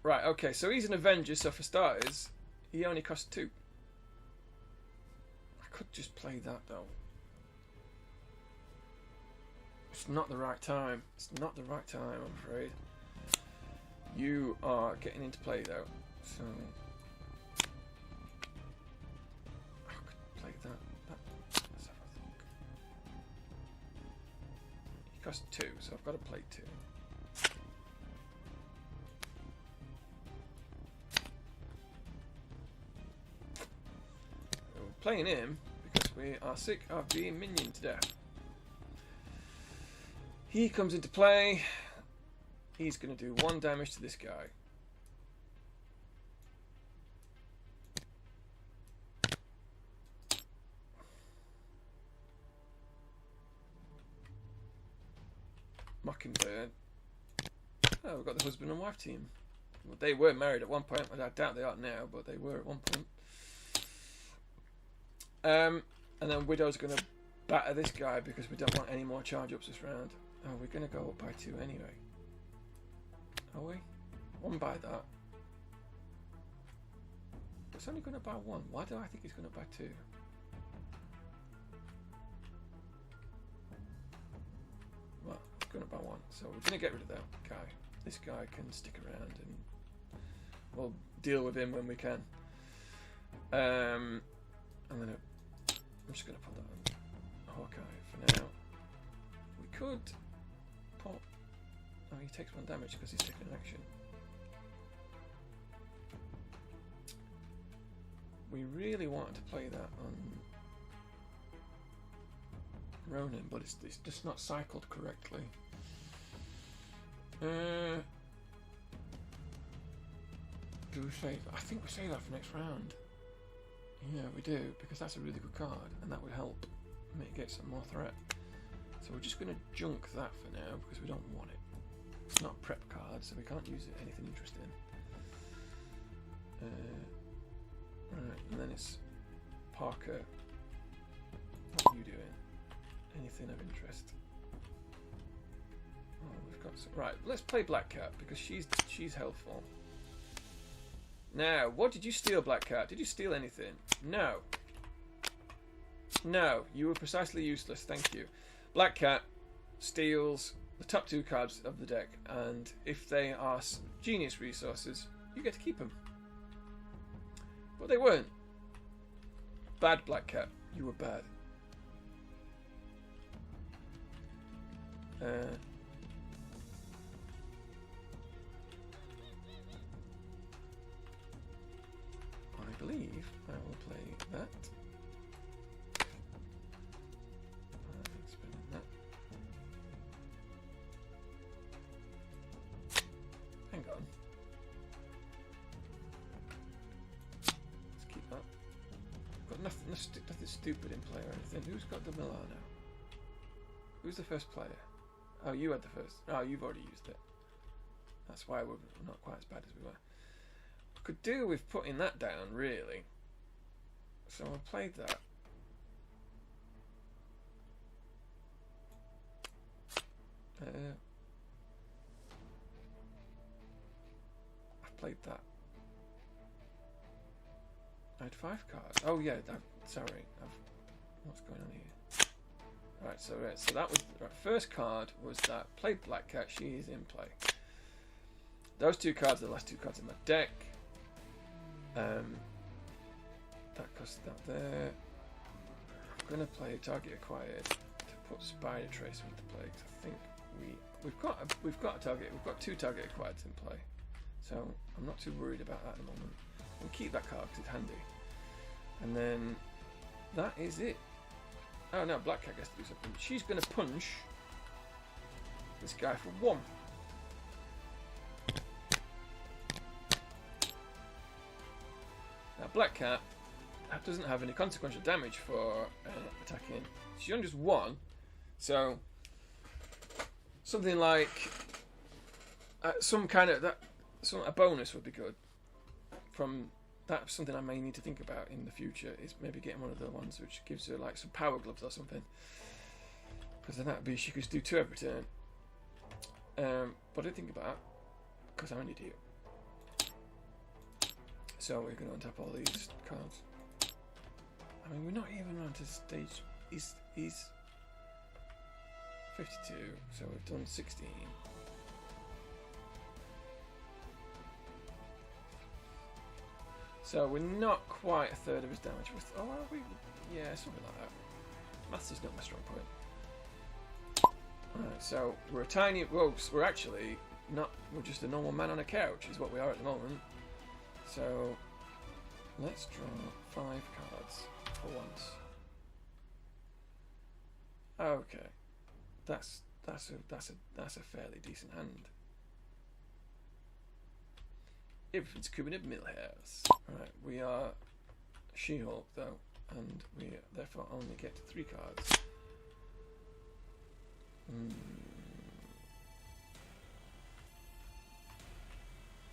Right, okay, so he's an Avenger, so for starters, he only costs 2. I could just play that though. It's not the right time. It's not the right time, I'm afraid. You are getting into play though, so... Let's have a think. He costs 2, so I've got to play 2. We're playing him because we are sick of being minion to death. He comes into play. He's going to do 1 damage to this guy. Mockingbird. Oh, we've got the husband and wife team. Well, they were married at one point. I doubt they are now, but they were at one point. And then Widow's going to batter this guy because we don't want any more charge ups this round. Oh, we're going to go up by 2 anyway. Are we? 1 by that. It's only going to buy 1. Why do I think he's going to buy 2? Well, it's going to buy 1. So we're going to get rid of that guy. This guy can stick around and we'll deal with him when we can. I'm just going to put that on Hawkeye for now. We could put... Oh, he takes 1 damage because he's taking an action. We really wanted to play that on Ronin, but it's just not cycled correctly. Do we save? I think we save that for next round. Yeah, we do, because that's a really good card, and that would help mitigate some more threat. So we're just going to junk that for now, because we don't want it. It's not a prep card, so we can't use it anything interesting. Right, and then it's Parker. What are you doing? Anything of interest? Oh, we've got some. Right, let's play Black Cat because she's helpful. Now, what did you steal, Black Cat? Did you steal anything? No. No, you were precisely useless. Thank you. Black Cat steals the top 2 cards of the deck, and if they are genius resources, you get to keep them. But they weren't. Bad, Black Cat. You were bad. I believe I will play that. Spinning that. Hang on. Let's keep that. Got nothing stupid in play or anything. Who's got the Milano? Who's the first player? Oh, you had the first. Oh, you've already used it. That's why we're not quite as bad as we were. I could do with putting that down, really. So I played that. I played that. I had 5 cards. Oh yeah, sorry. What's going on here? Right, so that was right, first card was that played Black Cat. She is in play. Those 2 cards are the last 2 cards in my deck. That costs that there. I'm gonna play target acquired to put Spider Tracer into play because I think we've got a target. We've got 2 target acquireds in play, so I'm not too worried about that at the moment. We'll keep that card because it's handy. And then that is it. Oh no, Black Cat gets to do something. She's going to punch this guy for 1. Now Black Cat doesn't have any consequential damage for attacking. She's on just 1, so something like a bonus would be good. From that's something I may need to think about in the future, is maybe getting one of the ones which gives her like some power gloves or something, because then that'd be she could do 2 every turn. But I didn't think about that because I'm an idiot. So we're going to untap all these cards. I mean, we're not even on to stage. He's 52, so we've done 16. So we're not quite a third of his damage. Oh, are we? Yeah, something like that. Maths is not my strong point. Alright, so we're a tiny... Well, we're actually not... We're just a normal man on a couch is what we are at the moment. So let's draw 5 cards for once. Okay. That's a fairly decent hand. Everything's coming in Millhouse. Alright, we are She-Hulk though, and we therefore only get 3 cards.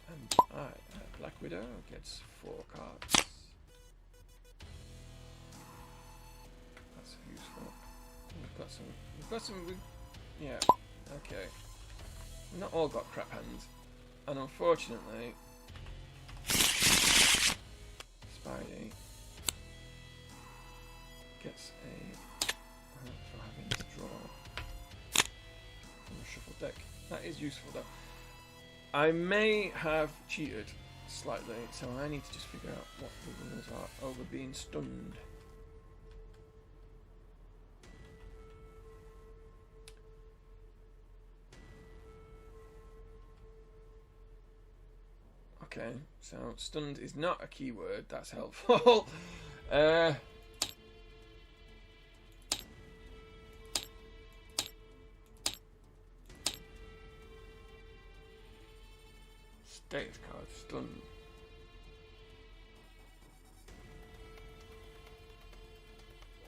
And Black Widow gets 4 cards. That's useful. We've got some. Yeah. Okay. Not all got crap hands, and unfortunately, Spidey gets for having to draw from a shuffle deck. That is useful though. I may have cheated slightly, so I need to just figure out what the rules are over being stunned. Okay, so stunned is not a keyword, that's helpful. Status card, stunned.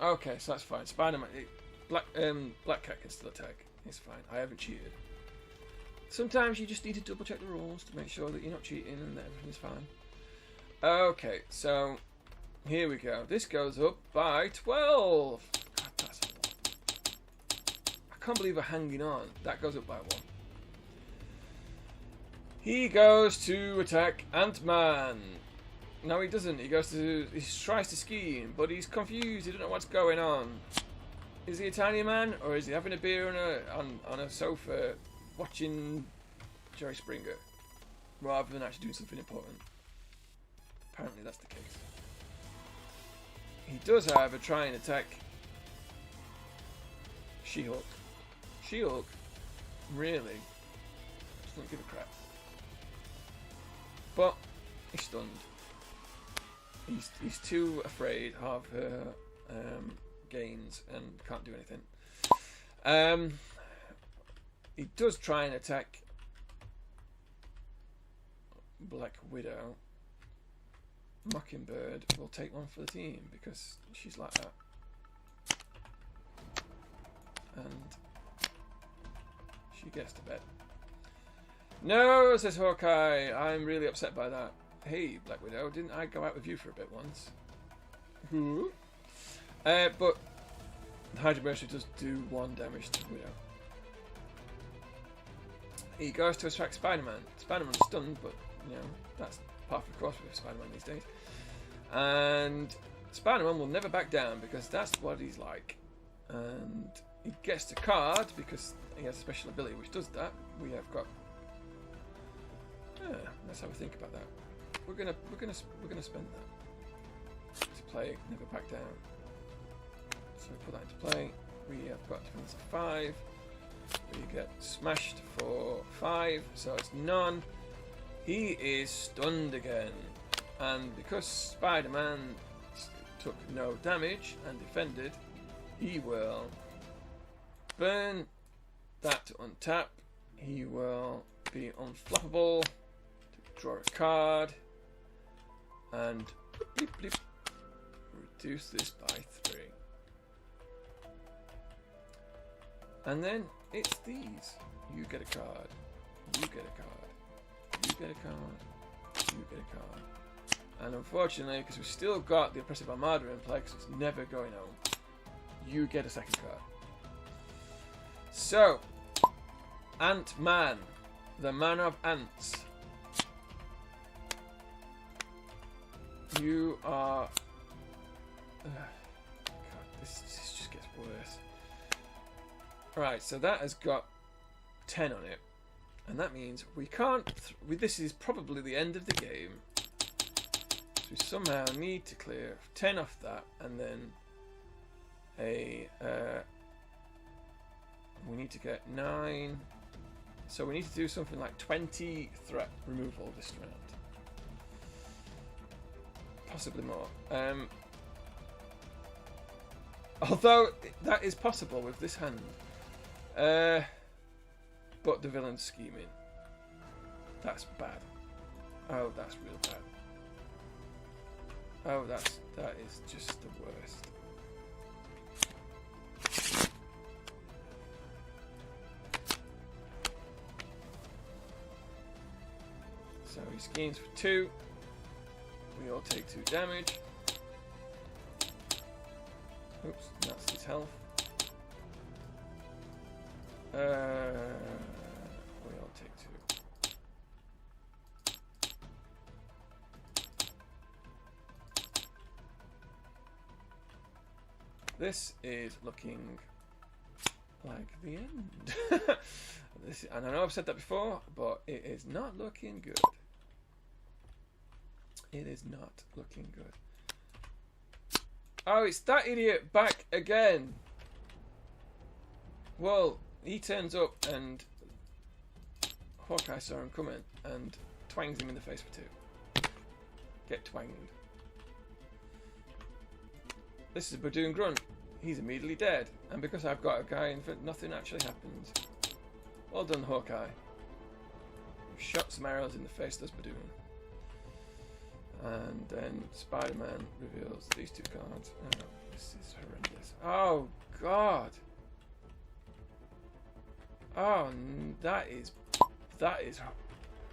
Okay, so that's fine. Spider-Man, Black Cat can still attack. It's fine. I haven't cheated. Sometimes you just need to double check the rules to make sure that you're not cheating and that everything's fine. Okay, so here we go. This goes up by 12. God, that's a lot. I can't believe we're hanging on. That goes up by 1. He goes to attack Ant-Man. No, he doesn't. He tries to scheme, but he's confused. He doesn't know what's going on. Is he a tiny man, or is he having a beer on a sofa watching Jerry Springer rather than actually doing something important? Apparently that's the case. He does, however, try and attack She-Hulk. She-Hulk really doesn't give a crap. But he's stunned. He's too afraid of her gains and can't do anything. He does try and attack Black Widow. Mockingbird will take 1 for the team because she's like that. And she gets to bed. No, says Hawkeye. I'm really upset by that. Hey, Black Widow, didn't I go out with you for a bit once? Who? But the Hydra Burst does do 1 damage to Widow. He goes to attack Spider-Man. Spider-Man's stunned, but you know that's part of the course with Spider-Man these days. And Spider-Man will never back down because that's what he's like. And he gets the card because he has a special ability which does that. We have got. Let's have a think about that. We're gonna spend that to play Never Back Down. So we put that into play. We have got defense of 5. We get smashed for 5, so it's none. He is stunned again, and because Spider-Man took no damage and defended, he will burn that to untap. He will be unflappable to draw a card and bleep, bleep, reduce this by 3. And then it's these. You get a card. You get a card. You get a card. You get a card. And unfortunately, because we've still got the Oppressive Armada in play, because it's never going home, you get a second card. So, Ant-Man, the man of ants. You are... God, this just gets worse. Right, so that has got 10 on it, and that means we can't. This is probably the end of the game. So we somehow need to clear 10 off that, and then we need to get 9. So we need to do something like 20 threat removal this round, possibly more. Although that is possible with this hand. But the villain's scheming. That's bad. Oh, that's real bad. Oh, that is just the worst. So 3 schemes for 2. We all take 2 damage. Oops, that's his health. We all take 2. This is looking like the end. And I know I've said that before, but it is not looking good. It is not looking good. Oh, it's that idiot back again. Well, he turns up and Hawkeye saw him coming and twangs him in the face for 2. Get twanged. This is Badoon Grunt. He's immediately dead. And because I've got a guy in front, nothing actually happens. Well done, Hawkeye. You've shot some arrows in the face, does Badoon. And then Spider-Man reveals these 2 cards. Oh, this is horrendous. Oh, God. Oh, that is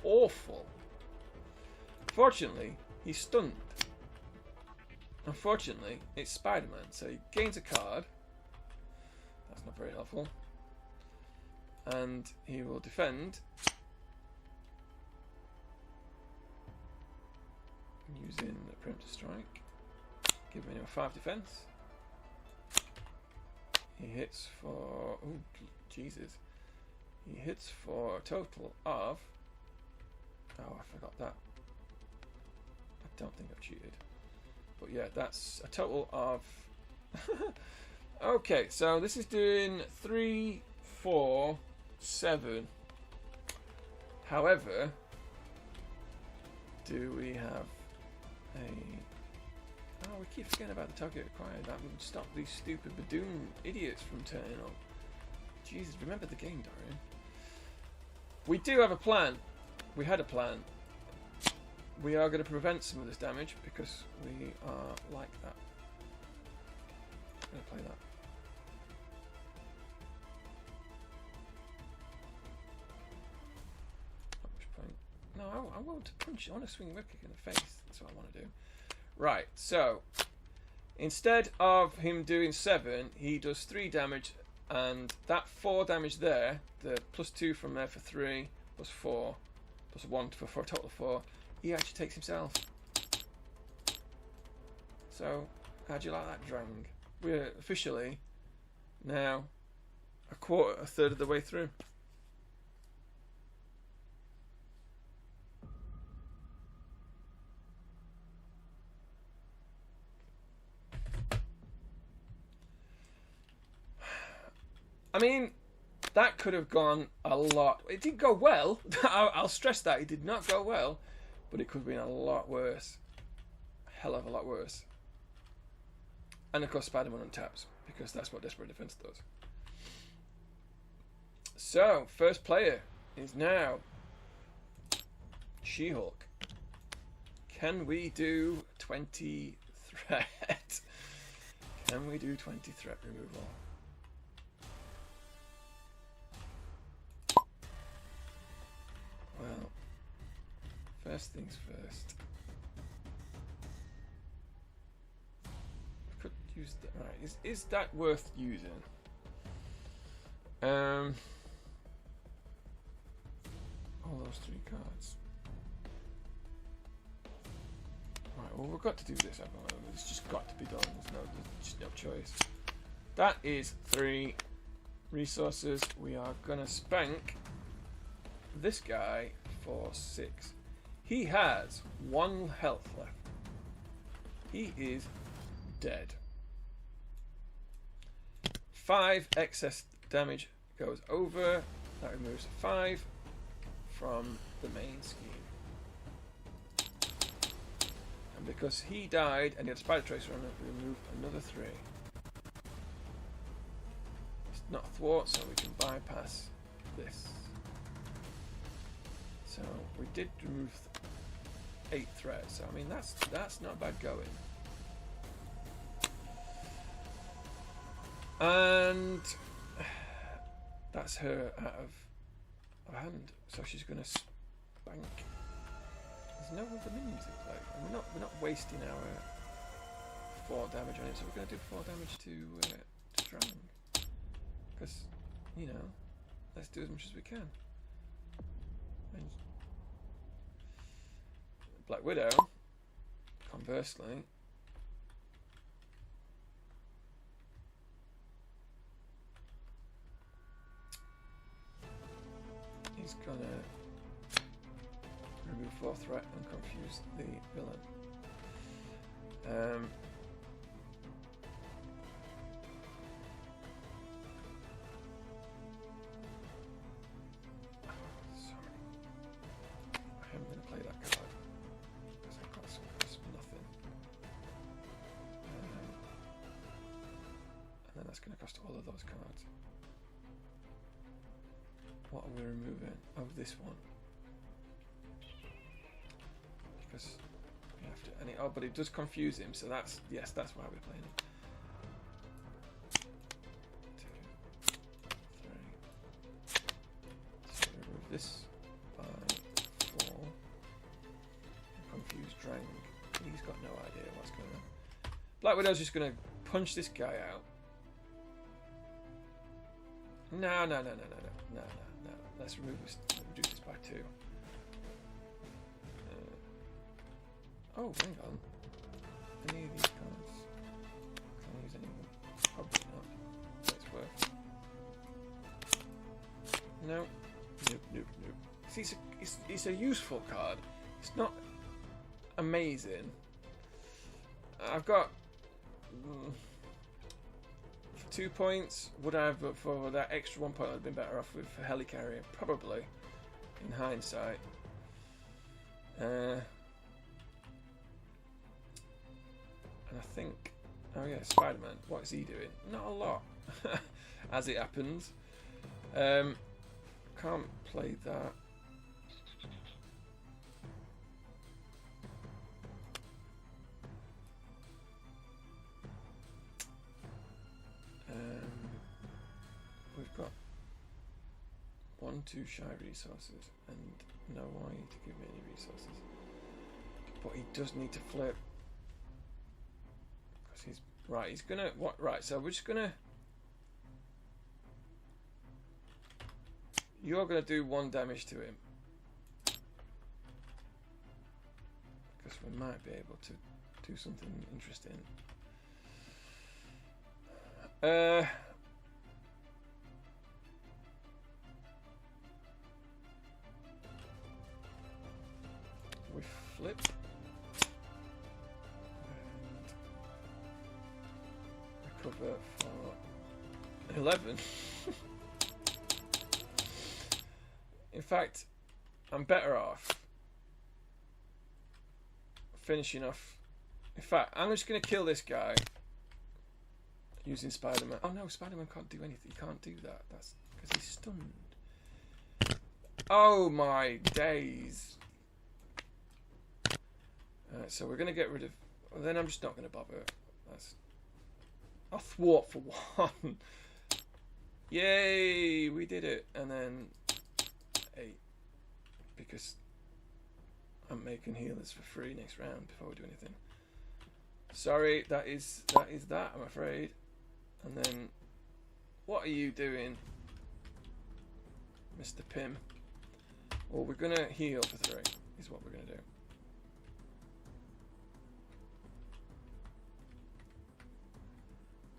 awful. Fortunately, he's stunned. Unfortunately, it's Spider-Man, so he gains a card. That's not very helpful. And he will defend using the preemptive strike, giving him a 5 defense. He hits for, oh Jesus, he hits for a total of, oh, I forgot that. I don't think I've cheated, but yeah, that's a total of okay, so this is doing 3, 4, 7. However, do we have a... Oh, we keep forgetting about the target acquired. That would stop these stupid Badoon idiots from turning up. Jesus, remember the game, Dorian. We do have a plan. We had a plan. We are going to prevent some of this damage because we are like that. I'm going to play that. No, I want to punch. I want to swing a whip kick in the face. That's what I want to do. Right, so instead of him doing 7, he does 3 damage, and that 4 damage there, the +2 from there for 3, +4, +1 for a total of 4, he actually takes himself. So, how do you like that, Drang? We're officially now a third of the way through. I mean, that could have gone a lot. It didn't go well. I'll stress that. It did not go well. But it could have been a lot worse. A hell of a lot worse. And of course, Spider-Man untaps. Because that's what Desperate Defense does. So, first player is now She-Hulk. Can we do 20 threat? Can we do 20 threat removal? Well, first things first. I could use that. Right, is that worth using? All those 3 cards. Right, well, we've got to do this. It's just got to be done. There's just no choice. That is 3 resources. We are gonna spank this guy for 6. He has 1 health left. He is dead. 5 excess damage goes over. That removes 5 from the main scheme. And because he died and he had a Spider Tracer on it, we remove another 3. It's not a thwart, so we can bypass this. So we did remove 8 threats. So I mean that's not bad going. And that's her out of hand. So she's gonna spank. there's no other minions in play. And we're not wasting our 4 damage on it, so we're going to do 4 damage to Drang. Because, you know, let's do as much as we can. And Black Widow, conversely, he's gonna remove 4 threat and confuse the villain. Sorry, I am going to play that card because I can't cost nothing. And then that's going to cost all of those cards. What are we removing? Oh, this one. Because we have to. And it, oh, but it does confuse him, so that's, yes, that's why we're playing it. 2, 3. So remove this by 4. Confuse Drang. He's got no idea what's going on. Black Widow's just going to punch this guy out. No. Let's remove this. Reduce this by 2. Oh, hang on. Any of these cards? Can I use any of them? Probably not. That's worth. No. Nope. See, it's a useful card. It's not amazing. I've got 2 points. Would I have, but for that extra 1 point, I'd have been better off with Helicarrier, probably, in hindsight. And I think, oh yeah, Spider-Man. What is he doing? Not a lot, as it happens. Can't play that. We've got 1, 2 shy resources and no Y to give me any resources. But he does need to flip. Because he's right, he's gonna what right, so we're just gonna you're gonna do 1 damage to him. Because we might be able to do something interesting. We flip and recover for 11. In fact, I'm better off finishing off. In fact, I'm just going to kill this guy using Spider-Man. Oh no, Spider-Man can't do anything. He can't do that. That's because he's stunned. Oh my days. So we're going to get rid of... Well, then I'm just not going to bother. I'll thwart for 1. Yay! We did it. And then 8. Because I'm making healers for free next round before we do anything. Sorry, that is that, I'm afraid. And then... What are you doing, Mr. Pym? Well, we're going to heal for 3, is what we're going to do.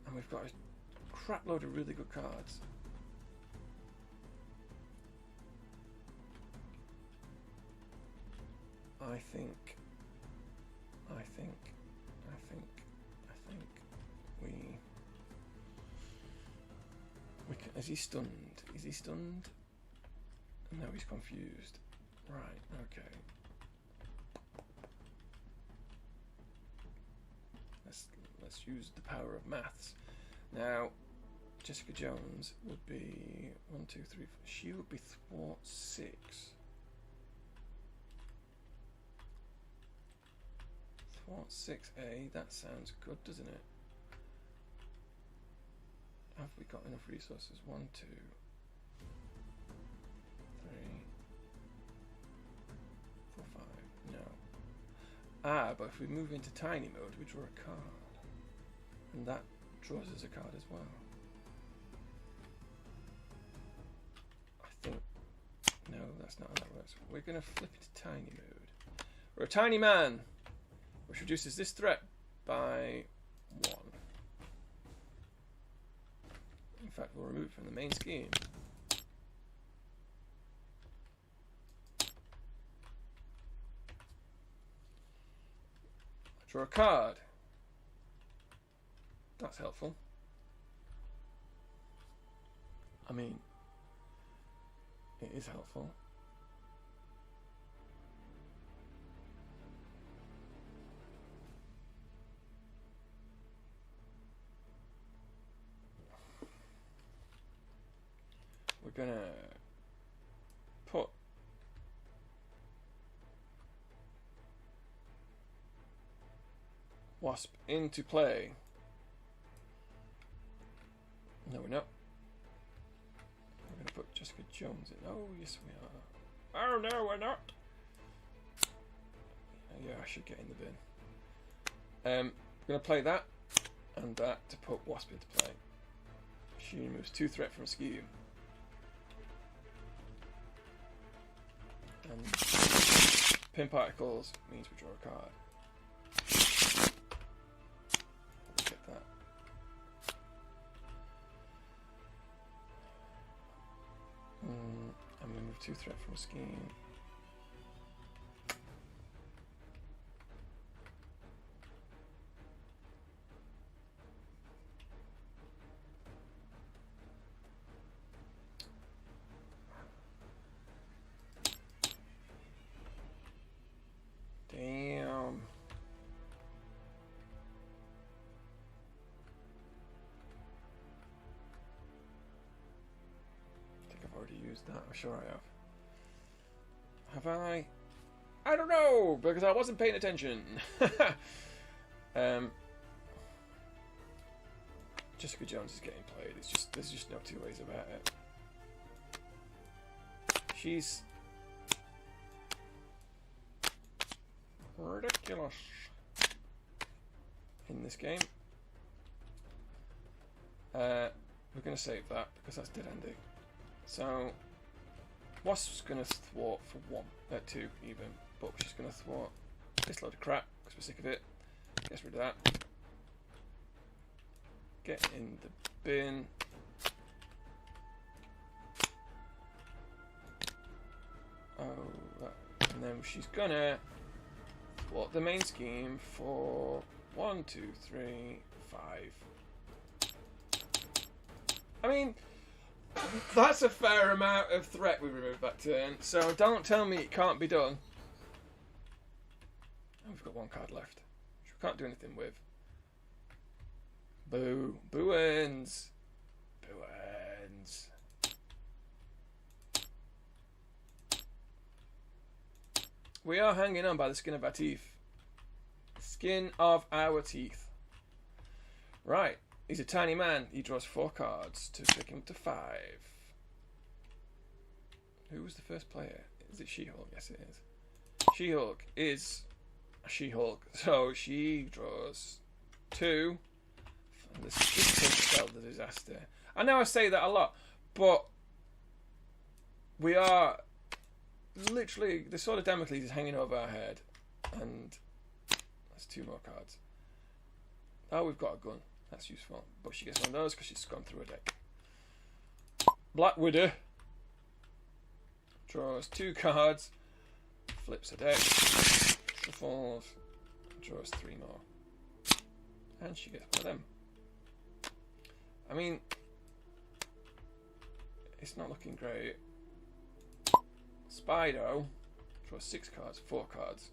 And we've got a crap load of really good cards. I think we can, is he stunned? Is he stunned? No, he's confused. Right, okay. Let's use the power of maths. Now, Jessica Jones would be 1, 2, 3, 4. She would be thwart 6. Thwart 6A. That sounds good, doesn't it? Have we got enough resources? 1, 2, 3, 4, 5. No. But if we move into tiny mode, we draw a card. And that draws us a card as well. I think... No, that's not how that works. We're going to flip it to tiny mode. We're a tiny man, which reduces this threat by 1. In fact, we'll remove it from the main scheme. Draw a card. That's helpful. I mean, it is helpful. We're gonna put Wasp into play. No, we're not. We're going to put Jessica Jones in. Oh, yes, we are. Oh, no, we're not. Yeah, I should get in the bin. We're going to play that and that to put Wasp into play. She removes 2 threat from scheme. And pin particles means we draw a card. Look at that. And we move 2 threat from scheme. Damn. I think I've already used that. I'm sure I have. Have I? I don't know, because I wasn't paying attention. Jessica Jones is getting played. There's just no 2 ways about it. She's ridiculous in this game. We're going to save that because that's dead ending. So Wasp's going to thwart for 2 even, but she's going to thwart this load of crap because we're sick of it. Get rid of that. Get in the bin. And then she's gonna thwart the main scheme for 1, 2, 3, 5. I mean, that's a fair amount of threat we removed that turn, so don't tell me it can't be done. And we've got 1 card left, which we can't do anything with. Boo. Booins. Booins. We are hanging on by the skin of our teeth. Skin of our teeth. Right. He's a tiny man. He draws 4 cards to take him to 5. Who was the first player? Is it She-Hulk? Yes, it is. She-Hulk is a She-Hulk. So she draws 2. And this could spell the disaster. I know I say that a lot, but we are literally, the sword of Damocles is hanging over our head, and that's 2 more cards. Oh, we've got a gun. That's useful, but she gets one of those because she's gone through a deck. Black Widow draws 2 cards, flips a deck, shuffles, draws 3 more, and she gets one of them. I mean, it's not looking great. Spido draws 6 cards, 4 cards.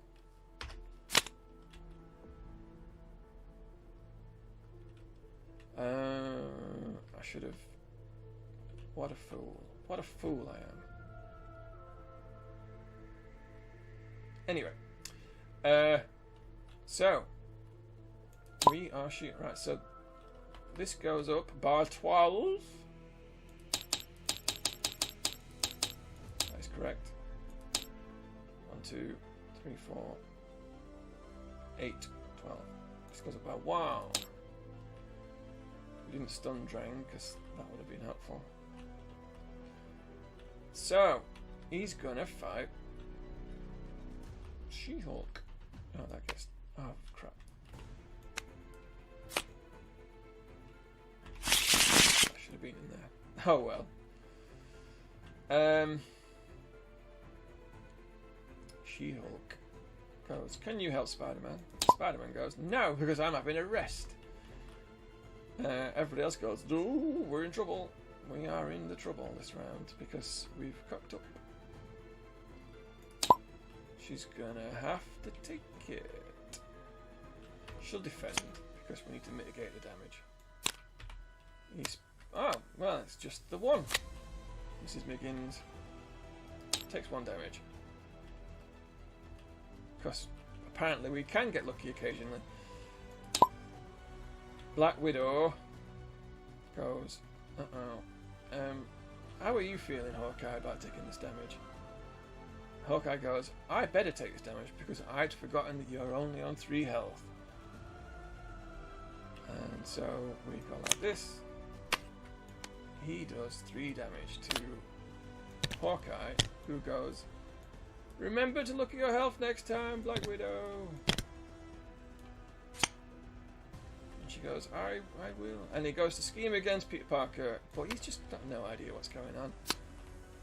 I should have. What a fool! What a fool I am. Anyway, so we are shooting right. So this goes up by 12. That is correct. 1, 2, 3, 4, 8, 12. This goes up by 1. We didn't stun Drang because that would have been helpful. So, he's gonna fight She-Hulk. Oh, that gets... Oh, crap. That should have been in there. Oh, well. She-Hulk goes, can you help Spider-Man? Spider-Man goes, no, because I'm having a rest. Everybody else goes, ooh, we're in trouble. We are in the trouble this round because we've cocked up. She's gonna have to take it. She'll defend because we need to mitigate the damage. Oh, well, it's just the one. Mrs. Miggins takes 1 damage. Because apparently we can get lucky occasionally. Black Widow goes, how are you feeling, Hawkeye, about taking this damage? Hawkeye goes, I better take this damage because I'd forgotten that you're only on 3 health. And so we go like this. He does 3 damage to Hawkeye, who goes, remember to look at your health next time, Black Widow. And she goes, I will. And he goes to scheme against Peter Parker, but he's just got no idea what's going on.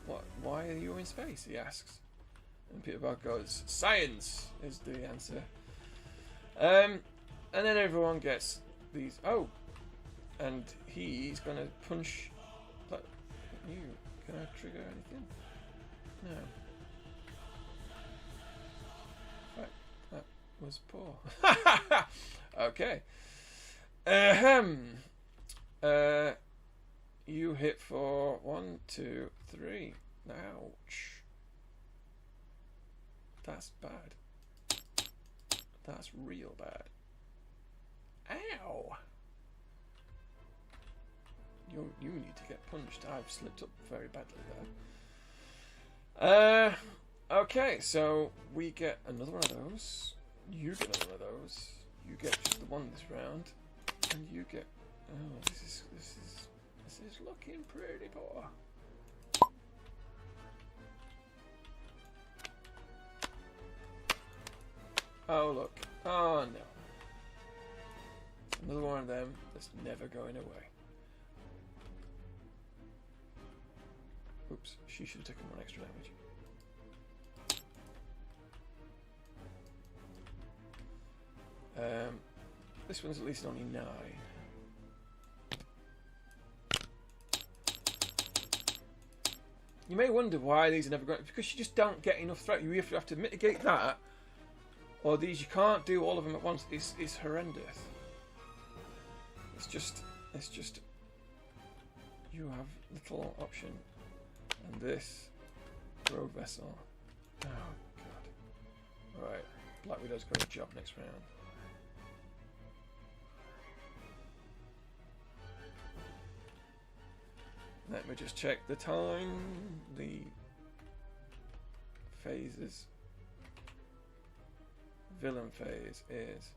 What? Why are you in space? He asks. And Peter Parker goes, science is the answer. And then everyone gets these. Oh, and he's gonna punch. Like, you can I trigger anything? No. In fact, that was poor. Okay. You hit for 1, 2, 3. Ouch. That's bad. That's real bad. Ow! You need to get punched. I've slipped up very badly there. Okay, so we get another one of those. You get another one of those. You get just the one this round, and you get. Oh, this is looking pretty poor. Oh look! Oh no! Another one of them that's never going away. Oops! She should have taken 1 extra damage. This one's at least only 9. You may wonder why these are never going, because you just don't get enough threat. You have to mitigate that, or these you can't do all of them at once. It's horrendous. It's just you have little option. And this road vessel. Oh god. Alright, Black Widow's got a job next round. Let me just check the time. The phases. Villain phase is.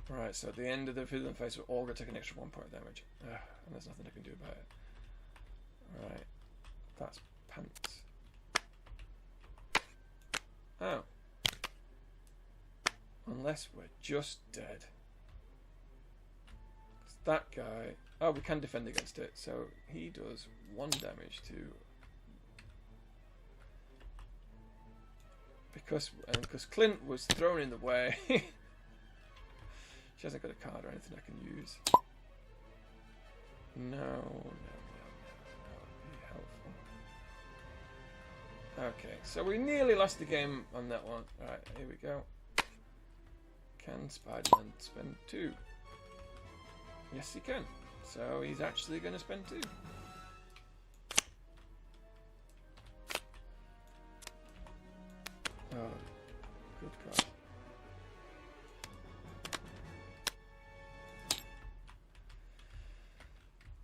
Right, so at the end of the villain phase, we're all going to take an extra 1 point of damage. And there's nothing I can do about it. Right, that's pants. Oh. Unless we're just dead. That guy... Oh, we can defend against it. So he does 1 damage to... Because Clint was thrown in the way. She hasn't got a card or anything I can use. No, that would be helpful. Okay, so we nearly lost the game on that one. Alright, here we go. Can Spider-Man spend 2? Yes, he can. So he's actually going to spend 2. Oh, good God.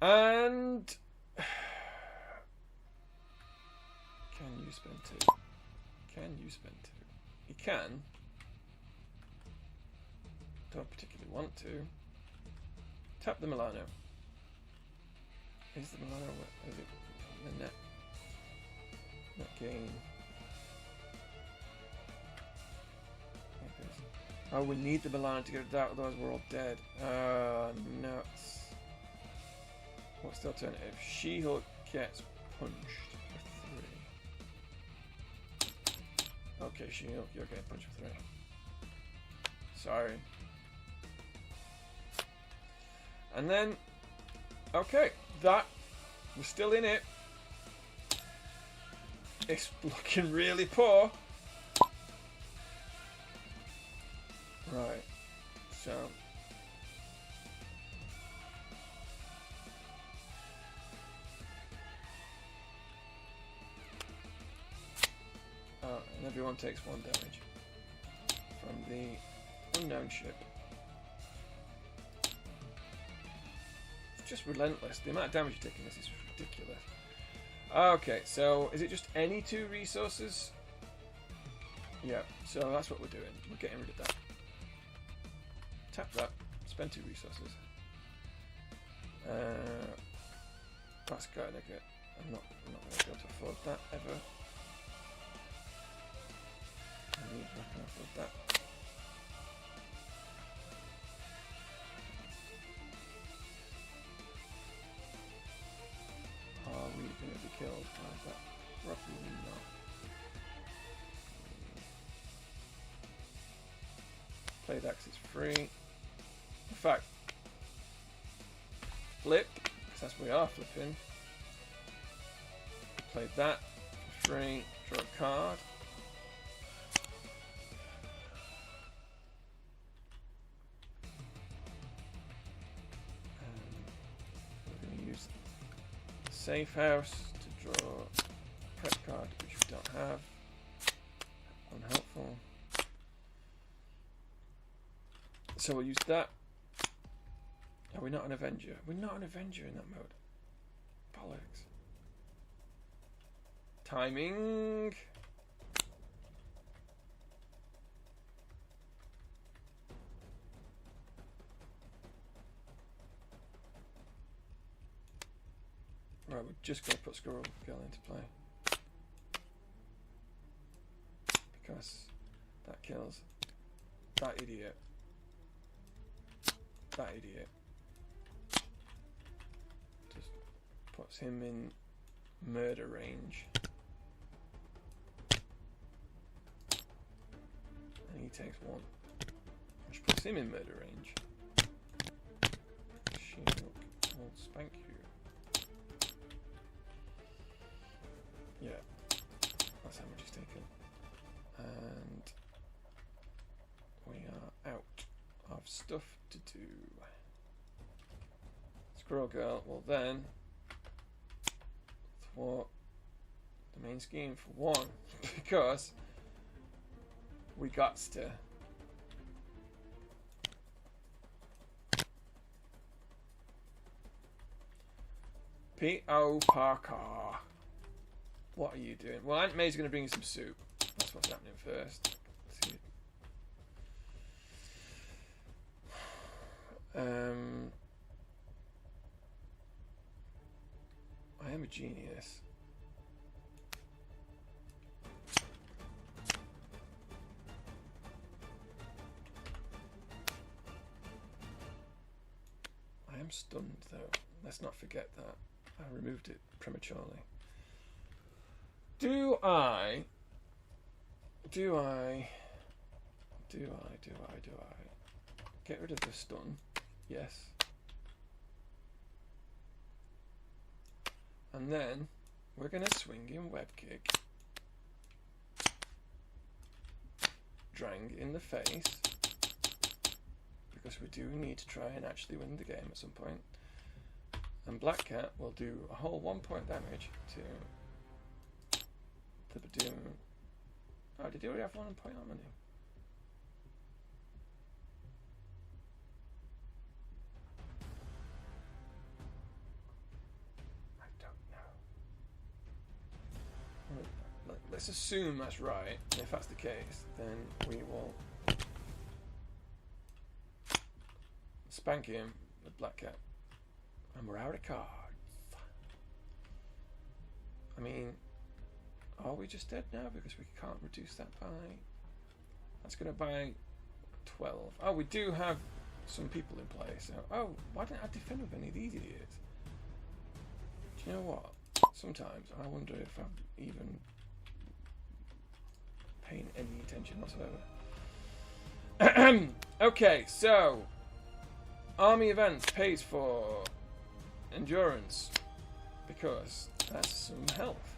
And can you spend 2? Can you spend 2? you can. Don't particularly want to. Tap the Milano. Is the Milano, is it the net gain? Oh, we need the Milano to get it out, otherwise we're all dead. Nuts. What's the alternative? She-Hulk gets punched for 3. Okay, She-Hulk, you're getting punched for 3. Sorry. And then, okay, that, we're still in it. It's looking really poor. Right, so. Oh, and everyone takes 1 damage from the unknown ship. It's just relentless. The amount of damage you're taking this is ridiculous. Okay, so is it just any 2 resources? Yeah, so that's what we're doing. We're getting rid of that. Tap that. Spend 2 resources. That's going to get. I'm not going to be able to afford that ever. I can afford that. Are we going to be killed by that? Probably not. Play the axe is free. In fact, flip, because that's what we are flipping. Play that for free. Draw a card. We're going to use Safe House to draw a prep card, which we don't have. Unhelpful. So we'll use that. Are we not an Avenger? We're not an Avenger in that mode. Bollocks. Timing. Right, we're just going to put Squirrel Girl into play. Because that kills that idiot. That idiot. Just puts him in murder range. And he takes 1. Which puts him in murder range. She-Hulk will spank you. Yeah. That's how much he's taken. And we are out of stuff to do. Squirrel Girl will then thwart the main scheme for 1 because we got to. P.O. Parker. What are you doing? Well, Aunt May's going to bring you some soup. That's what's happening first. Let's see. I am a genius. I am stunned though. Let's not forget that. I removed it prematurely. Do I get rid of the stun? Yes. And then we're going to swing in web kick. Drang in the face. Because we do need to try and actually win the game at some point. And Black Cat will do a whole 1 point damage to the Badoon. Oh, did he already have 1 point on him? let's assume that's right. And if that's the case, then we will spank him with Black Cat. And we're out of cards. I mean, are we just dead now? Because we can't reduce that by... That's going to buy 12. Oh, we do have some people in play. So, oh, why didn't I defend with any of these idiots? Do you know what? Sometimes I wonder if I'm even paying any attention whatsoever. Okay, so army events pays for endurance because that's some health.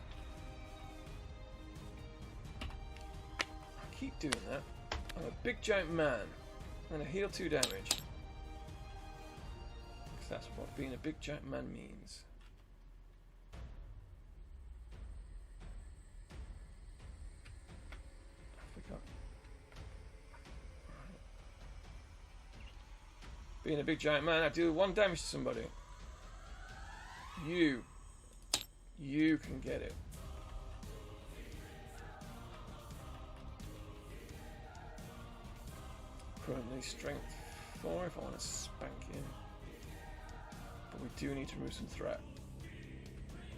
I keep doing that. I'm a big giant man. I'm going to heal 2 damage. Because that's what being a big giant man means. Being a big giant man, I do 1 damage to somebody. You can get it. Currently strength 4 if I want to spank him. But we do need to remove some threat.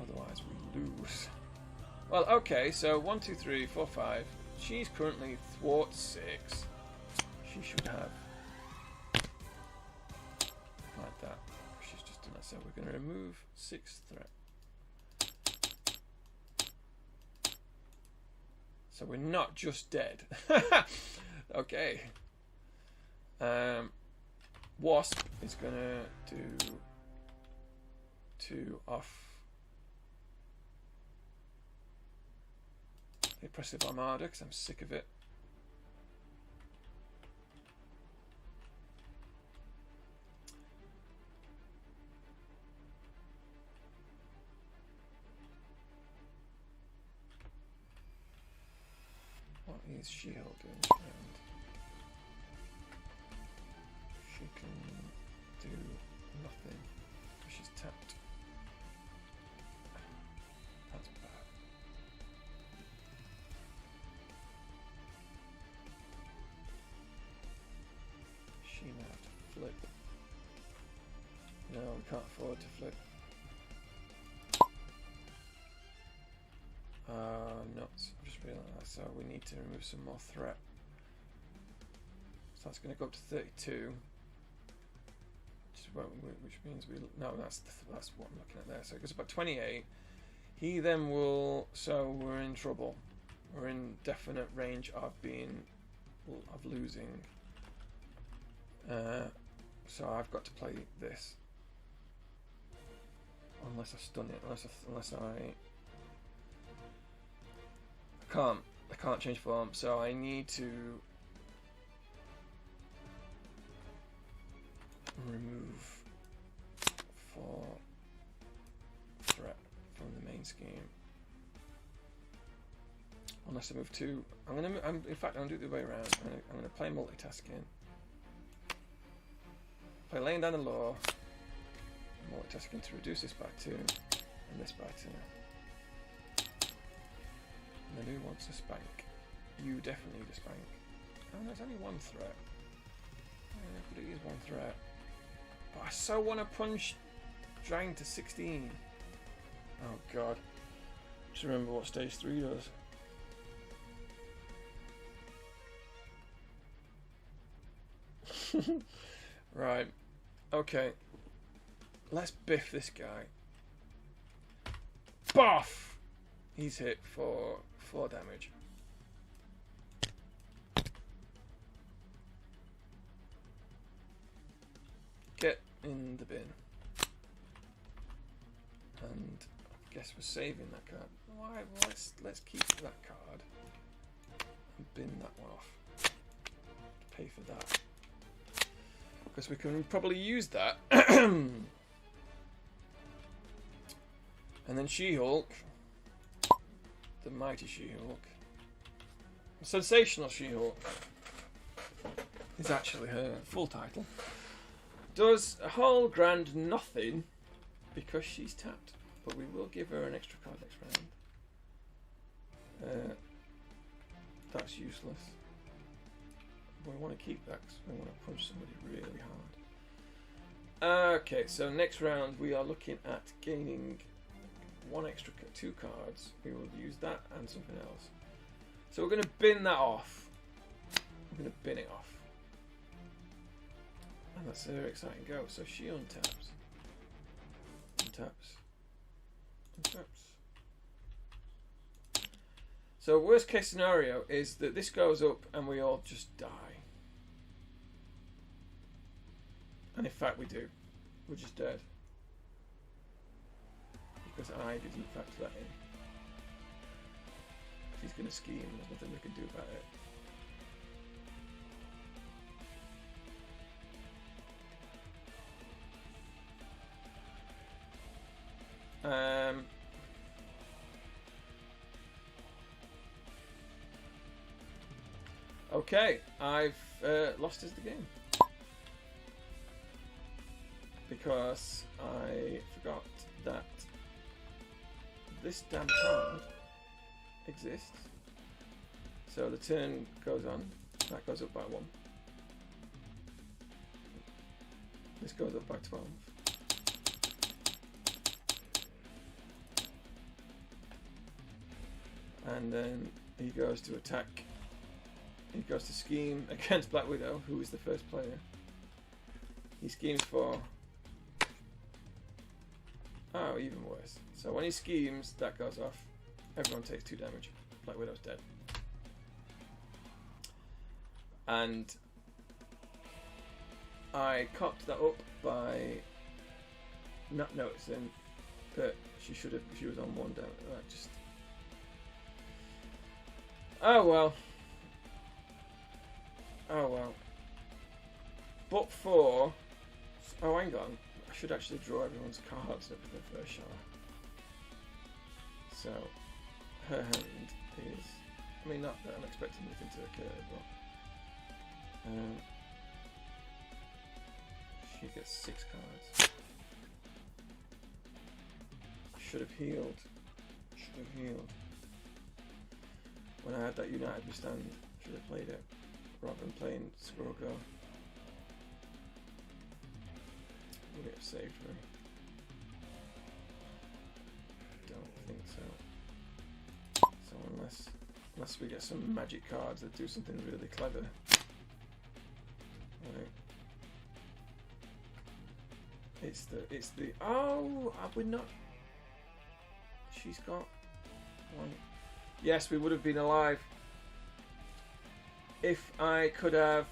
Otherwise we lose. Well, okay, so 1, 2, 3, 4, 5. She's currently thwart 6. She should have like that. She's just done that. So we're going to remove 6 threat. So we're not just dead. Okay. Wasp is going to do 2 off the Oppressive Armada because I'm sick of it. What is She-Hulk doing this round? She can do nothing because she's tapped. That's bad. She may have to flip. No, we can't afford to flip. Nuts. I've just realised that. So we need to remove some more threat. So that's going to go up to 32. Which means we... No, that's what I'm looking at there. So it goes about 28. He then will... So we're in trouble. We're in definite range of losing. So I've got to play this. Unless I stun it. Unless I can't change form, so I need to remove 4 threat from the main scheme. Unless I move 2, in fact, I'm gonna do it the way around. I'm gonna play multitasking. Play laying down the law. Multitasking to reduce this by 2 and this by 2. And then who wants to spank? You definitely need to spank. Oh, there's only 1 threat. Yeah, but it is 1 threat. But I so want to punch Drang to 16. Oh god. Just remember what stage 3 does. Right. Okay. Let's biff this guy. Boff! He's hit for 4 damage. Get in the bin. And I guess we're saving that card. Why? Well, let's keep that card and bin that one off. Pay for that. Because we can probably use that. And then She-Hulk. The Mighty She-Hulk. Sensational She-Hulk is actually her full title. Does a whole grand nothing because she's tapped. But we will give her an extra card next round. That's useless. We want to keep that because we want to punch somebody really hard. Okay, so next round we are looking at gaining two cards. We will use that and something else. So we're going to bin that off. We're going to bin it off. And that's a very exciting go. So she untaps. Untaps. Untaps. So worst case scenario is that this goes up and we all just die. And in fact we do. We're just dead. Because I didn't factor that in. He's going to scheme, there's nothing we can do about it. Okay, I've lost the game. Because I forgot that this damn card exists. So the turn goes on. That goes up by 1. This goes up by 12. And then he goes to attack. He goes to scheme against Black Widow, who is the first player. He schemes for... Oh, even worse. So when he schemes, that goes off. Everyone takes 2 damage. Black Widow's dead. And I cocked that up by not noticing that she was on 1 down. Just... Oh well. Oh well. But for... Oh, hang on. I should actually draw everyone's cards up for the first shot. So, her hand is... I mean, not that I'm expecting anything to occur, but... she gets 6 cards. Should have healed. Should have healed. When I had that United We Stand, should have played it. Rather than playing Squirrel Girl. Would it have saved me? Don't think so. So unless we get some magic cards that do something really clever. Right. It's the oh, we're not. She's got 1. Yes, we would have been alive. If I could have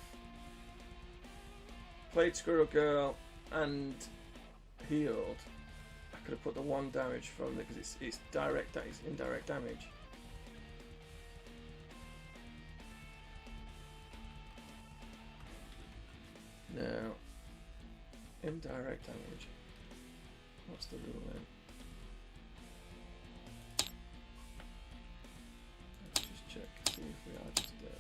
played Squirrel Girl and healed, I could have put the 1 damage from it because it's direct. That is indirect damage. Now, indirect damage. What's the rule then? Let's just check, see if we are just dead.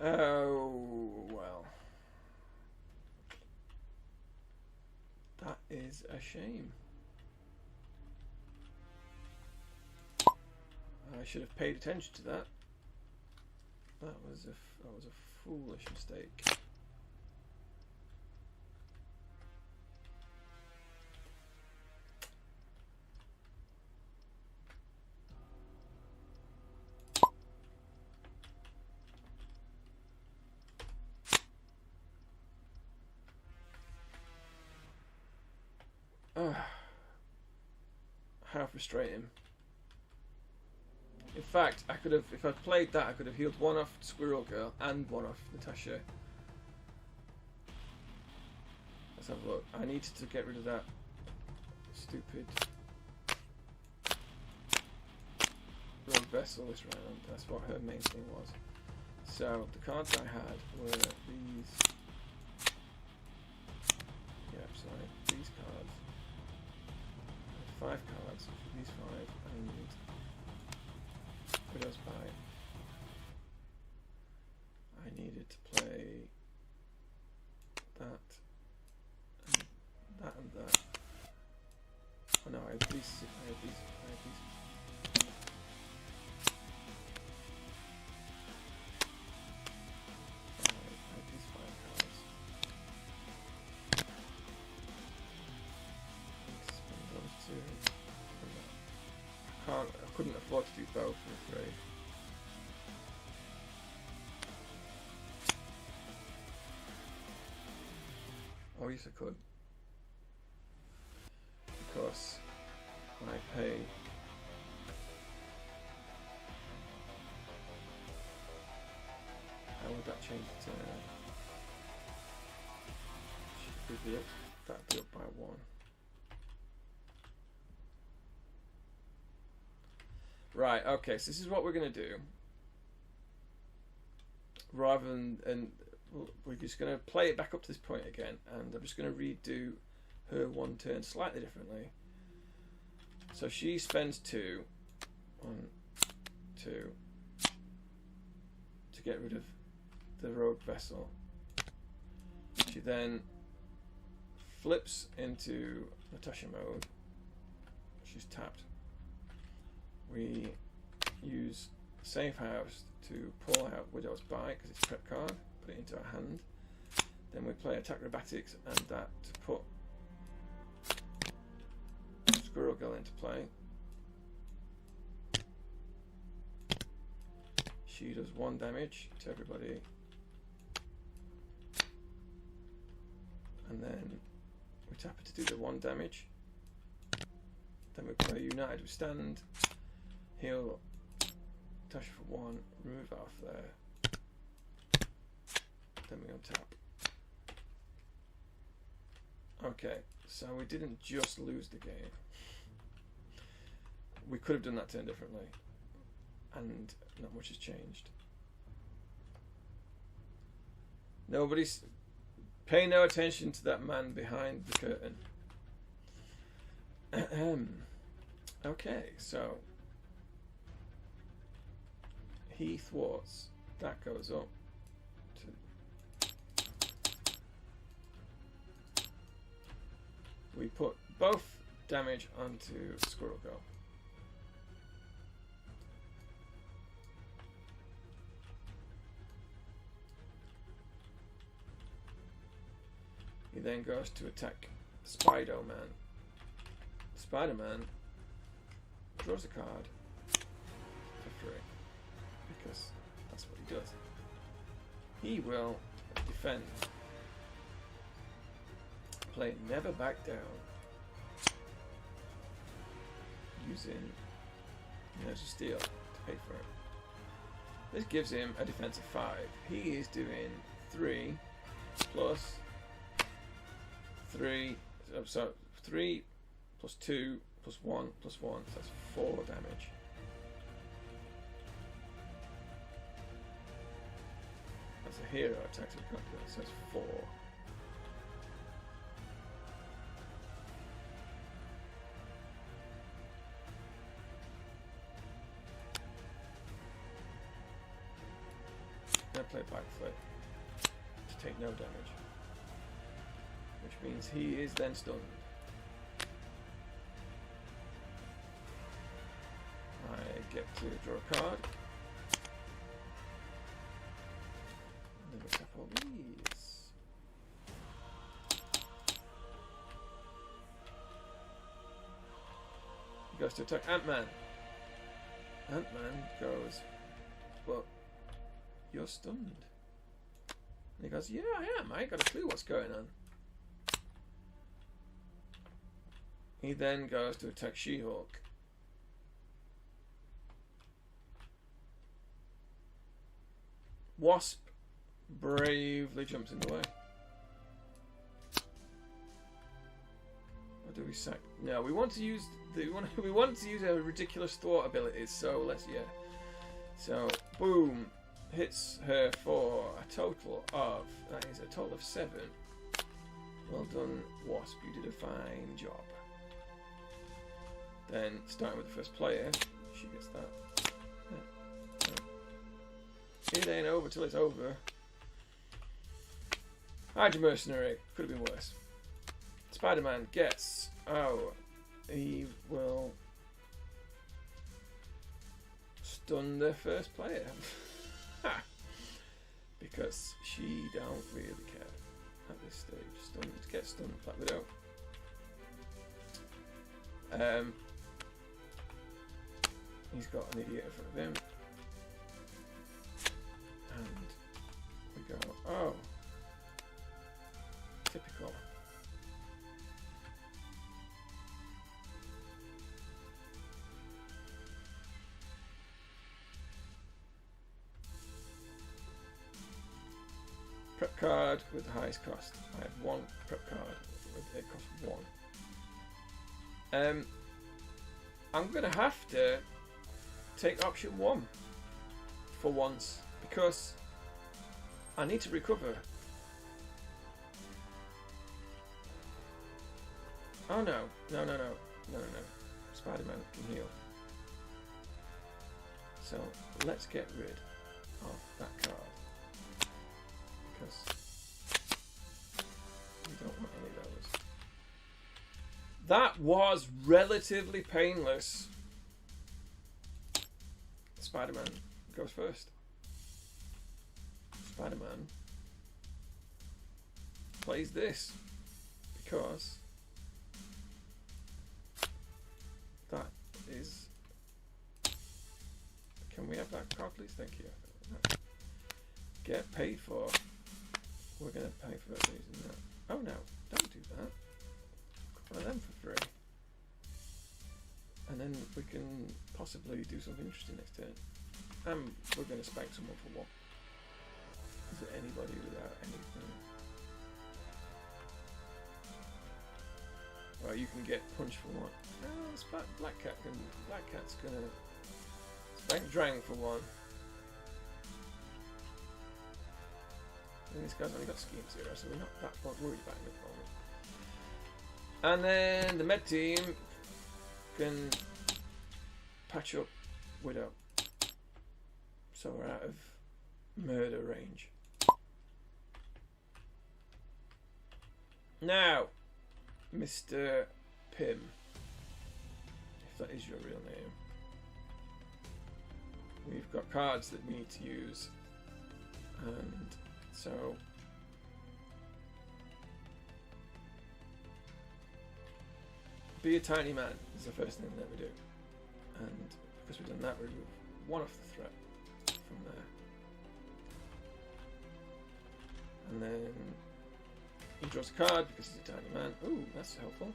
Oh, well. That is a shame. I should have paid attention to that. That was a foolish mistake. How frustrating. In fact, I could have, if I'd played that, I could have healed 1 off Squirrel Girl and 1 off Natasha. Let's have a look. I needed to get rid of that stupid vessel this round. That's what her main thing was. So the cards I had were these. Yep, sorry, these cards. I had 5 cards. For these 5, I need Widow's Bite. I needed to play that and that and that. Oh no, I had these. I had these. I had these. I had these 5 cards. I need to spend those 2. I couldn't afford to do both, I'm afraid. Oh yes, I could. Because when I pay how would that change it to should be up, that'd be up by 1. Right, okay, so this is what we're gonna do. Rather than we're just gonna play it back up to this point again, and I'm just gonna redo her one turn slightly differently. So she spends 2, 1, 2, to get rid of the rogue vessel. She then flips into Natasha mode. She's tapped. We use Save House to pull out Widow's Bite because it's a prep card, put it into our hand. Then we play Attack Acrobatics and that to put Squirrel Girl into play. She does 1 damage to everybody. And then we tap her to do the 1 damage. Then we play United We Stand. Heal Tasha for 1, remove it off there. Then we untap. Okay, so we didn't just lose the game. We could have done that turn differently, and not much has changed. Nobody's pay no attention to that man behind the curtain. Okay, so he thwarts. That goes up to. We put both damage onto Squirrel Girl. He then goes to attack Spider-Man. Spider-Man draws a card for free because that's what he does. He will defend. Play Never Back Down using Nerves of Steel to pay for it. This gives him a defense of 5. He is doing 3 plus 3, so 3 plus 2 plus 1 plus 1, so that's 4 damage. That's a hero attack, so we can't do that, so that's 4. Then play backflip to take no damage, which means he is then stunned. I get to draw a card. And then we tap all these. He goes to attack Ant-Man. Ant-Man goes, well, you're stunned. And he goes, yeah, I am. I ain't got a clue what's going on. He then goes to attack She-Hulk. Wasp bravely jumps in the way. Or do we sack? No, we want to use the we want to use our ridiculous thwart abilities. So let's So, boom, hits her for a total of, that is a total of 7. Well done, Wasp, you did a fine job. Then, starting with the first player, she gets that. It ain't over till it's over. Hydra Mercenary, could have been worse. Spider-Man gets, he will stun the first player. Because she don't really care at this stage. Get stunned, Black Widow. He's got an idiot in front of him. And we go, oh. Typical. Prep card with the highest cost. I have 1 prep card with it costs 1. I'm gonna have to take option 1 for once because I need to recover. Oh no. Spider-Man can heal. So let's get rid of that card. Because we don't want any of those. That was relatively painless. Spider-Man goes first. Spider-Man plays this because that is. Can we have that card, please? Thank you. Get paid for. We're going to pay for using that. Oh no, don't do that. One of them for free. And then we can possibly do something interesting next turn. And we're going to spank someone for 1. Is there anybody without anything? Well, you can get punched for 1. Oh, Black Cat's going to spank Drang for 1. And this guy's only got scheme 0, so we're not that worried about him at the moment. And then the med team can patch up Widow. So we're out of murder range. Now, Mr. Pym, if that is your real name, we've got cards that we need to use. And so be a tiny man is the first thing that we do, and because we've done that, we remove 1 off the threat from there, and then he draws a card because he's a tiny man. Ooh, that's helpful.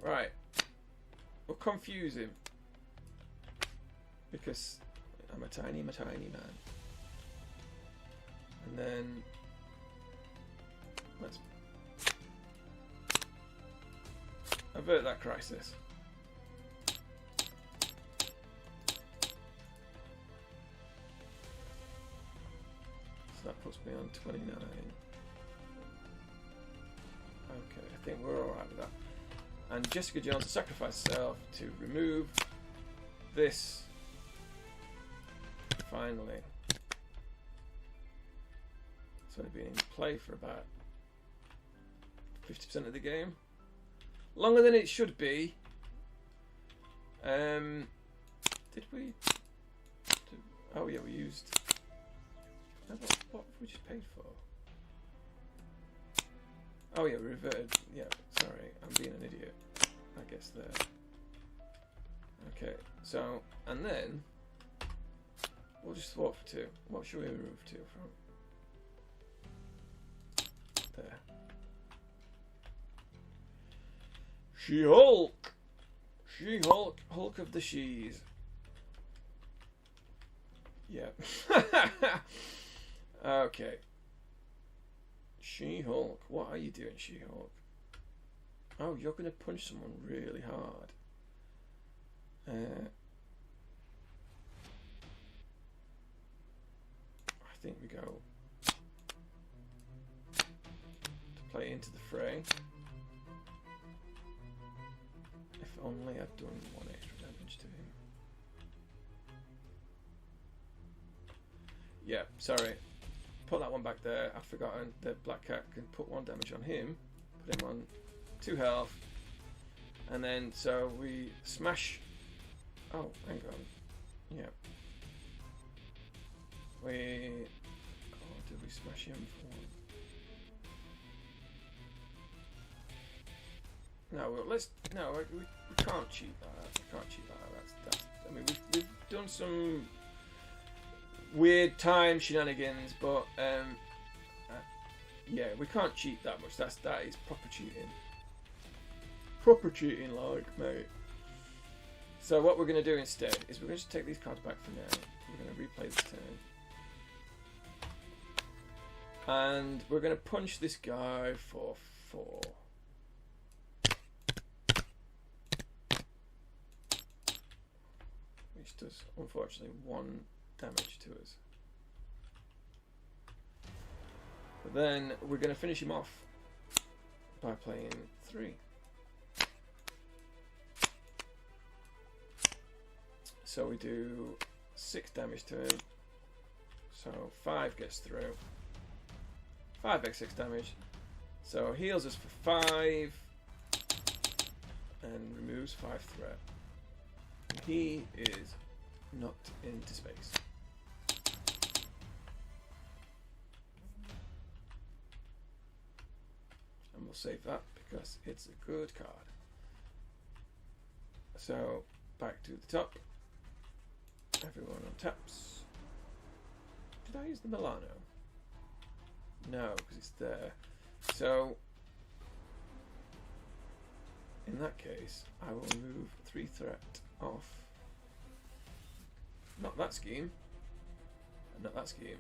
Right, we'll confuse him because I'm a tiny man, and then let's avert that crisis. So that puts me on 29. Okay, I think we're alright with that. And Jessica Jones will sacrifice herself to remove this. Finally. It's only been in play for about 50% of the game. Longer than it should be. Did we? Oh yeah, we used. What have we just paid for? Oh yeah, reverted. Yeah, sorry, I'm being an idiot. I guess there. Okay, so, and then we'll just swap for 2. What should we remove 2 from? There. She-Hulk! She-Hulk! Hulk of the Shees. Yeah. Okay. She-Hulk. What are you doing, She-Hulk? Oh, you're going to punch someone really hard. I think we go to play into the fray. If only I'd done 1 extra damage to him. Yeah, sorry. Put that one back there. I've forgotten that Black Cat can put 1 damage on him. Put him on 2 health. And then, so we smash. Oh, hang on. Yeah. Oh, did we smash him for 1? No, well, we can't cheat that. We can't cheat that. That's. I mean, we've done some weird time shenanigans, but yeah, we can't cheat that much. That is proper cheating. Proper cheating, like, mate. So what we're going to do instead is we're going to take these cards back for now. We're going to replay this turn. And we're going to punch this guy for 4. Which does, unfortunately, 1 damage to us. But then we're going to finish him off by playing 3. So we do 6 damage to him. So 5 gets through. 5x6 damage. So heals us for 5 and removes 5 threat. He is knocked into space. And we'll save that because it's a good card. So back to the top. Everyone on taps. Did I use the Milano? No, because it's there. So in that case, I will remove 3 threat off. Not that scheme. And not that scheme.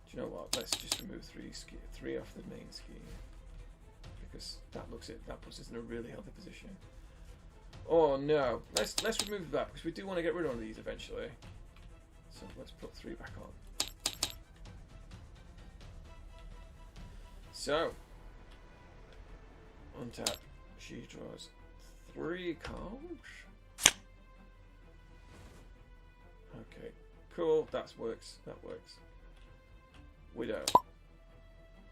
Do you know what? Let's just remove 3 off the main scheme. Because that puts us in a really healthy position. Oh no. Let's remove that because we do want to get rid of one of these eventually. So let's put 3 back on. So untap. She draws 3 cards. Okay, cool. That works. That works. Widow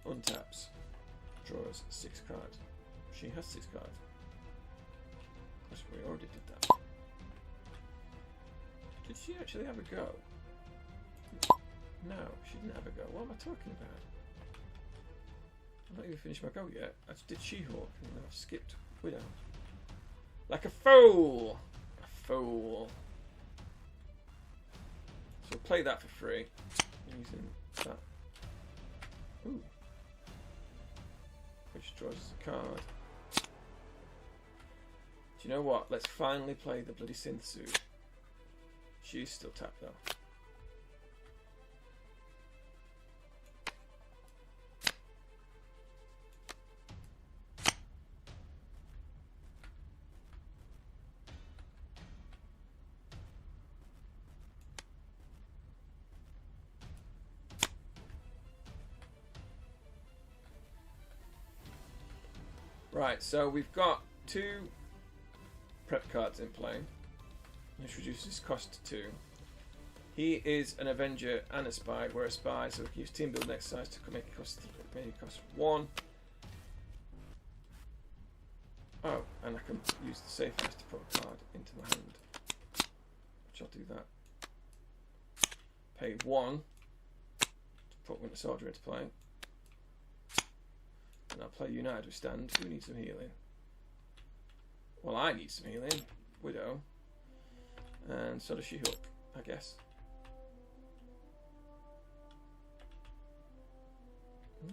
untaps. Draws 6 cards. She has 6 cards. We already did that. Did she actually have a go? No, she didn't have a go. What am I talking about? I've not even finished my go yet. I just did She-Hulk and then I've skipped Widow. Like a fool! A fool. So we'll play that for free. Using that. Ooh. Which draws us a card. Do you know what? Let's finally play the bloody synth suit. She's still tapped though. Right, so we've got 2 prep cards in play, which reduces his cost to 2. He is an Avenger and a Spy. We're a Spy, so we can use Team Building Exercise to make it cost 1. Oh, and I can use the Safe House to put a card into my hand, which I'll do that. Pay 1 to put Winter Soldier into play. And I'll play United with Stand. Who needs some healing? Well, I need some healing. Widow. And so does She-Hulk, I guess.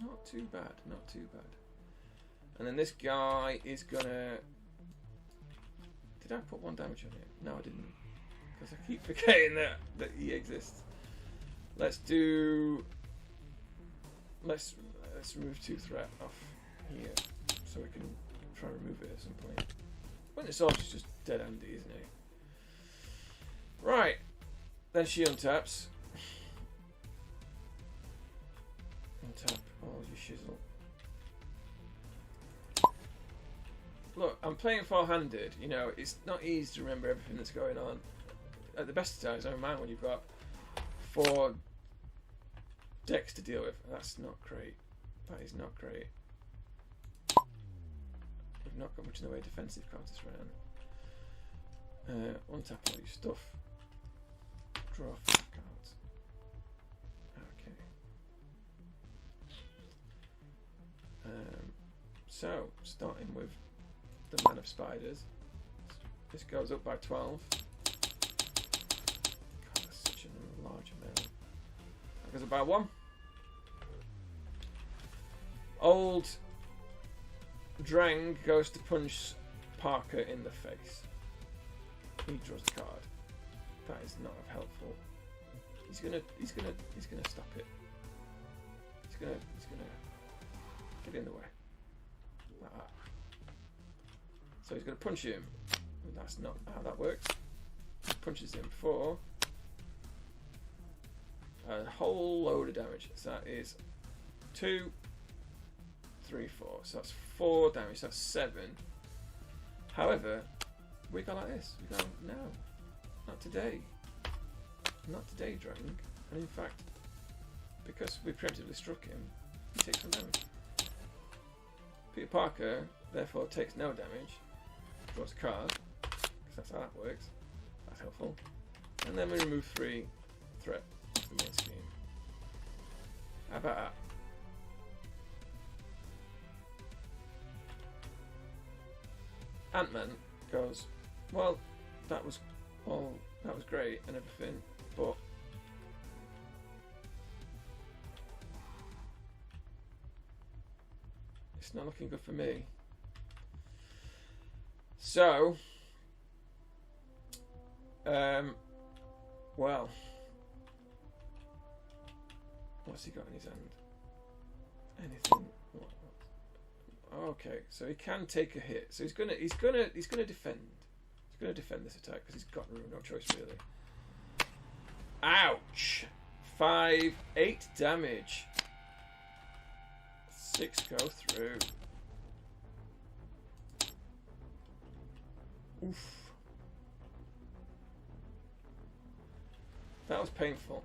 Not too bad, not too bad. And then this guy is gonna... Did I put 1 damage on it? No, I didn't. Because I keep forgetting that he exists. Let's do... Let's remove 2 threat off here. So we can try and remove it at some point. When it's all just dead Andy, isn't it? Right. Then she untaps. Untap all your shizzle. Look, I'm playing 4-handed. You know, it's not easy to remember everything that's going on. At the best of times, I don't mind when you've got 4 decks to deal with. That's not great. That is not great. We've not got much in the way of defensive cards this round. Untap all your stuff. Draw 5 cards. Okay. So, starting with the Man of Spiders. This goes up by 12. God, that's such a large amount. That goes up by 1. Old Drang goes to punch Parker in the face. He draws a card. That is not helpful. He's gonna stop it. He's gonna get in the way. Like that. So he's gonna punch him. That's not how that works. He punches him for a whole load of damage. So that is 2, 3, 4. So that's 4 damage. That's 7. However, we go like this. We go, no, not today. Not today, Drang. And in fact, because we preemptively struck him, he takes 1 damage. Peter Parker, therefore, takes no damage. Draws a card, because that's how that works. That's helpful. And then we remove 3 threat to the main scheme. How about that? Ant-Man goes, well, that was great and everything, but it's not looking good for me. So, well, what's he got in his hand? Anything? Okay, so he can take a hit. So he's gonna defend. He's gonna defend this attack because he's got no choice really. Ouch! 8 damage. 6 go through. Oof. That was painful.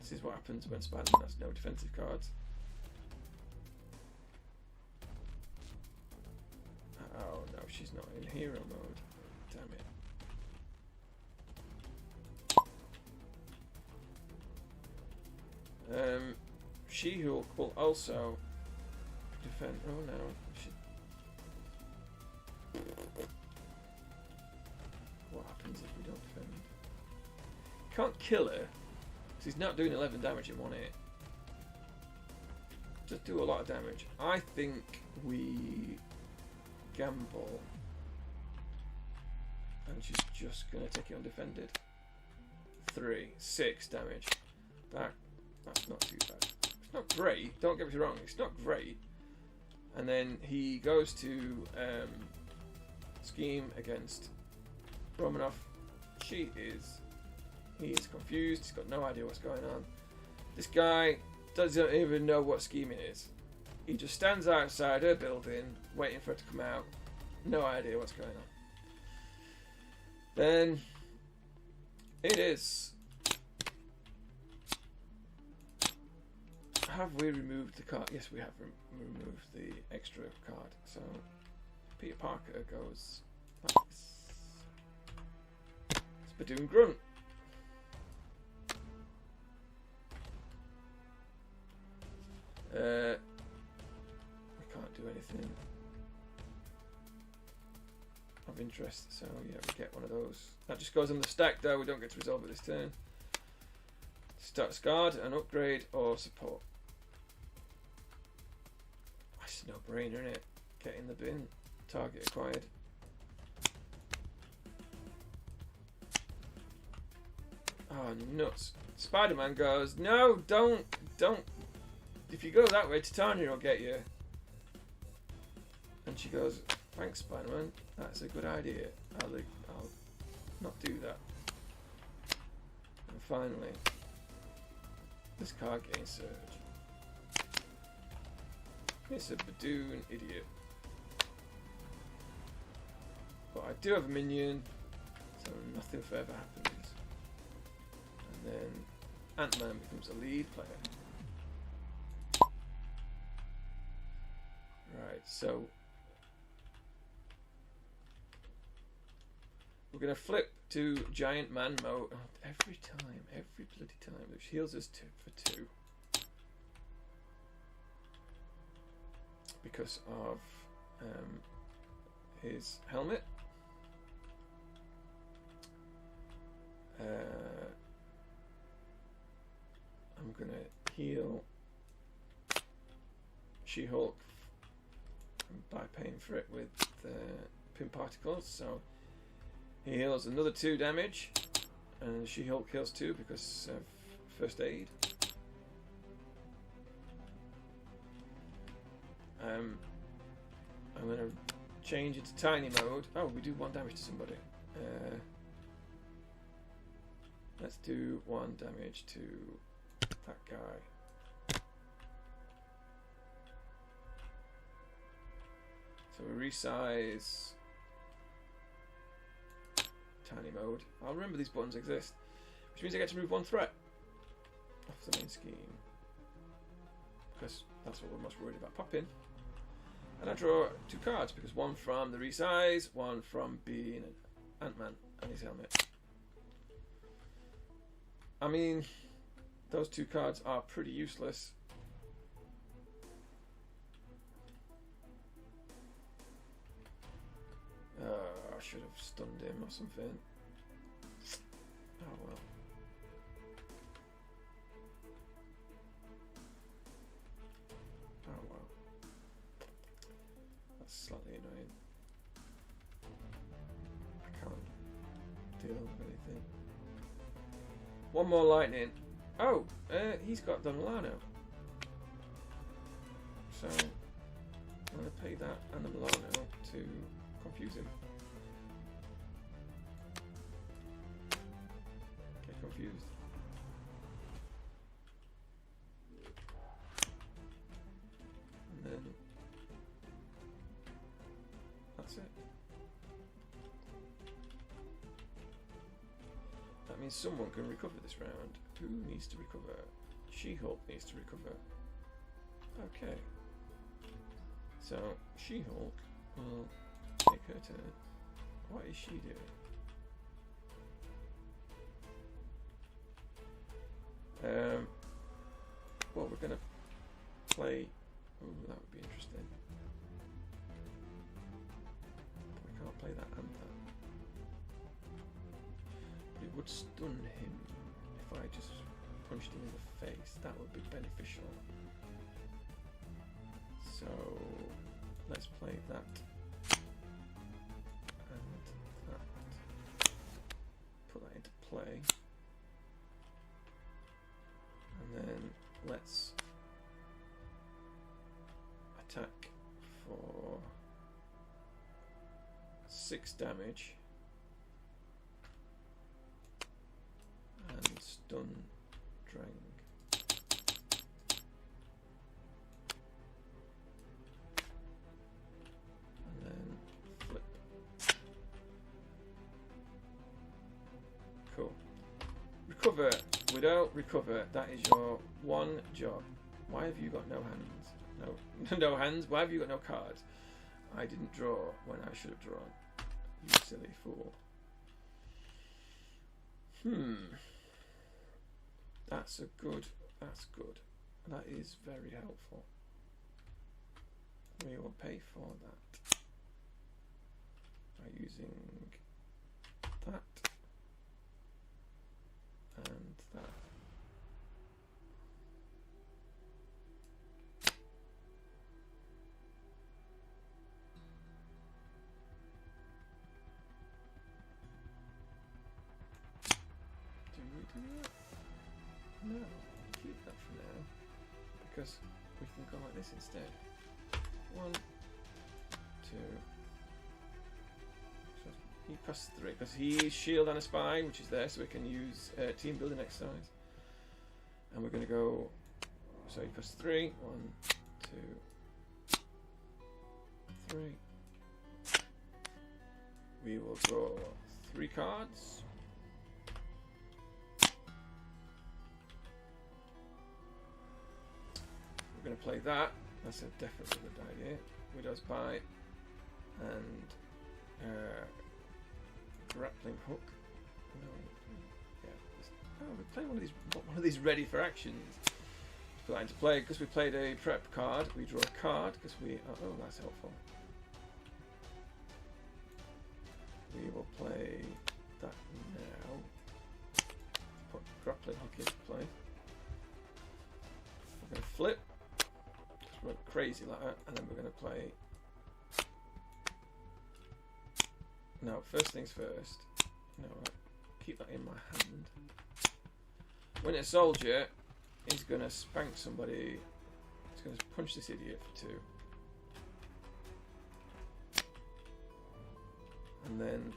This is what happens when Spider-Man has no defensive cards. Oh no, she's not in hero mode. Damn it. She-Hulk will also defend. Oh no. What happens if we don't defend? Can't kill her. He's not doing 11 damage in 1 hit. Just do a lot of damage. I think we gamble. And she's just going to take it undefended. 6 damage. That's not too bad. It's not great. Don't get me wrong. It's not great. And then he goes to scheme against Romanoff. He is confused. He's got no idea what's going on. This guy doesn't even know what scheming is. He just stands outside her building, waiting for it to come out. No idea what's going on. Then it is. Have we removed the card? Yes, we have removed the extra card. So Peter Parker goes like this. Spadoon Grunt. of interest. So yeah, we get one of those. That just goes on the stack though, we don't get to resolve it this turn. Start discard, an upgrade or support. That's a no-brainer, isn't it? Get in the bin. Target acquired. Oh, nuts. Spider-Man goes, no, don't. If you go that way, Titania will get you. And she goes, thanks, Spider-Man. That's a good idea. I'll not do that. And finally, this card gains Surge. It's a Badoon idiot. But I do have a minion, so nothing further happens. And then Ant-Man becomes a lead player. Right, so we're going to flip to Giant Man mode. Oh, every bloody time. Which heals us for 2. Because of his helmet. I'm going to heal She-Hulk by paying for it with pin particles. So he heals another 2 damage, and She-Hulk heals 2 because of first aid. I'm going to change it to tiny mode. Oh, we do 1 damage to somebody. Let's do 1 damage to that guy. So we resize tiny mode. I'll remember these buttons exist, which means I get to remove 1 threat off the main scheme, because that's what we're most worried about popping. And I draw 2 cards, because 1 from the resize, 1 from being Ant-Man and his helmet. I mean, those 2 cards are pretty useless. I should have stunned him or something. Oh well. Oh well. That's slightly annoying. I can't deal with anything. 1 more lightning. Oh, he's got Don Milano. So I'm going to pay that and the Milano to confuse him. Get confused. And then that's it. That means someone can recover this round. Who needs to recover? She-Hulk needs to recover. Okay. So She-Hulk will take her turn. What is she doing? Well, we're gonna play. Oh, that would be interesting. We can't play that and that. But it would stun him if I just punched him in the face. That would be beneficial. So let's play that and that. Put that into play. And then let's attack for 6 damage and stun Drang. And then flip. Cool. Recover. Widow, recover. That is your 1 job. Why have you got no hands? No, no hands. Why have you got no cards? I didn't draw when I should have drawn. You silly fool. That's a good. That's good. That is very helpful. We will pay for that. by using that and that. Do we do that? No, keep that for now because we can go like this instead. 1, 2. So he costs 3 because he's shield and a spy, which is there, so we can use team building exercise. And we're going to go. So he costs 3. 1, 2, 3. We will draw 3 cards. We're going to play that. That's a definitely good idea. Widow's Bite and grappling hook. No, yeah. Oh, we play one of these ready for actions. Put that into play because we played a prep card. We draw a card because we. Oh, that's helpful. We will play that now. Put grappling hook into play. We're going to flip. We're crazy like that, and then we're going to play. No, first things first. No, keep that in my hand. When a soldier is going to spank somebody, he's going to punch this idiot for 2. And then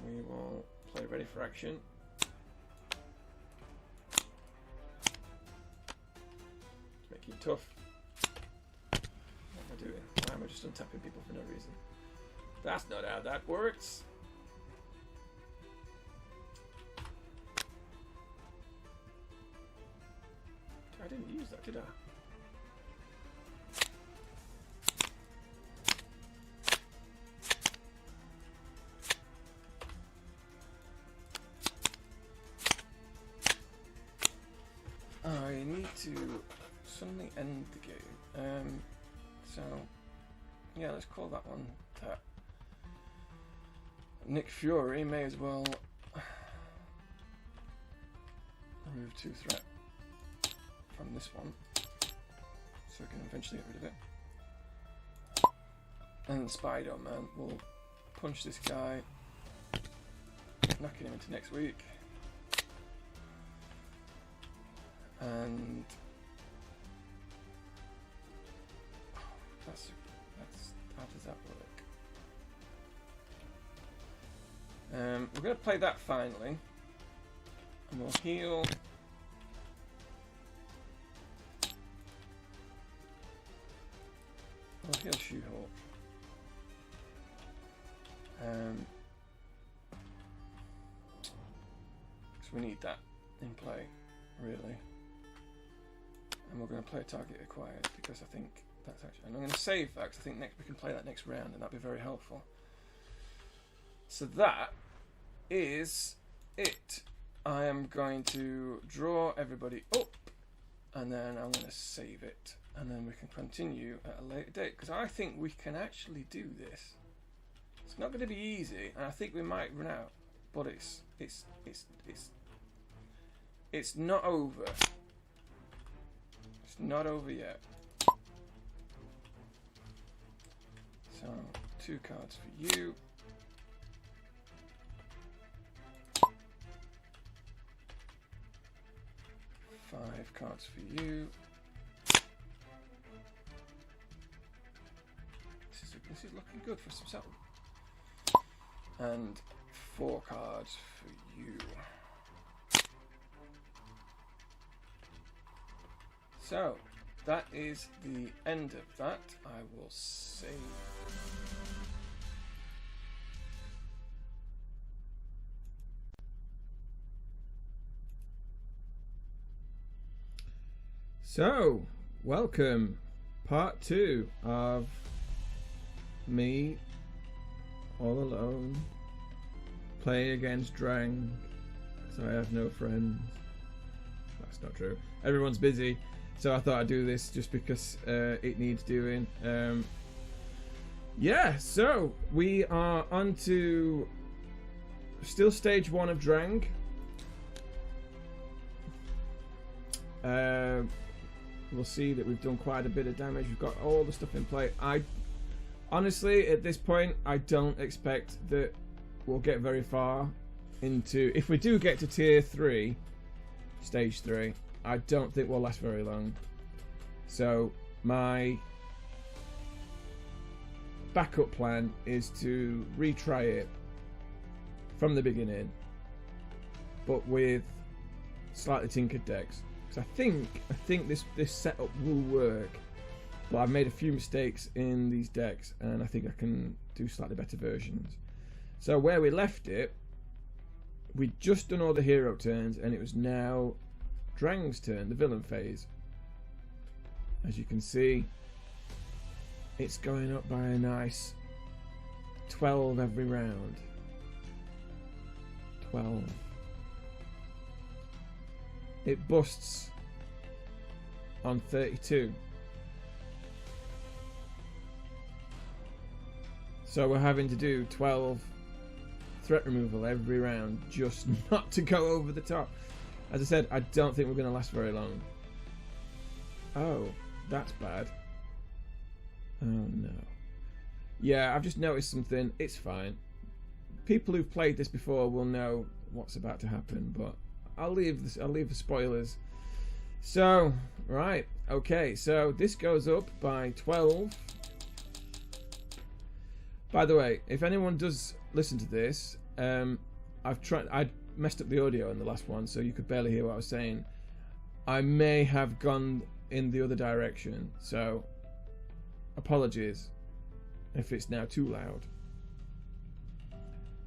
we will play ready for action. To make you tough. What am I doing? Why am I just untapping people for no reason? That's not how that works. I didn't use that, did I? I need to suddenly end the game. So, yeah, let's call that one that. Nick Fury may as well remove 2 threat from this one, so we can eventually get rid of it. And Spider-Man will punch this guy, knocking him into next week. And that's how does that work? We're going to play that finally, and we'll heal. We'll heal She-Hulk. Because we need that in play, really. And we're going to play a target acquired because I think that's actually. And I'm going to save that because I think we can play that next round, and that'd be very helpful. So that is it. I am going to draw everybody up, and then I'm going to save it, and then we can continue at a later date because I think we can actually do this. It's not going to be easy, and I think we might run out, but it's not over. It's not over yet. So 2 cards for you. 5 cards for you. This is looking good for some Sanctum. And 4 cards for you. So that is the end of that. I will save. So, welcome, part 2 of me all alone playing against Drang, so I have no friends. That's not true. Everyone's busy, so I thought I'd do this just because it needs doing. Yeah, so we are on to still stage 1 of Drang. We'll see that we've done quite a bit of damage. We've got all the stuff in play. Honestly, at this point, I don't expect that we'll get very far into... If we do get to tier 3, stage 3, I don't think we'll last very long. So my backup plan is to retry it from the beginning, but with slightly tinkered decks. Because I think this setup will work, but I've made a few mistakes in these decks, and I think I can do slightly better versions. So where we left it, we'd just done all the hero turns, and it was now Drang's turn, the villain phase. As you can see, it's going up by a nice 12 every round. 12. It busts on 32. So we're having to do 12 threat removal every round just not to go over the top. As I said, I don't think we're going to last very long. Oh, that's bad. Oh no. Yeah, I've just noticed something. It's fine. People who've played this before will know what's about to happen, but I'll leave the spoilers. So, right, okay, so this goes up by 12. By the way, if anyone does listen to this, I messed up the audio in the last one, so you could barely hear what I was saying. I may have gone in the other direction, so apologies if it's now too loud.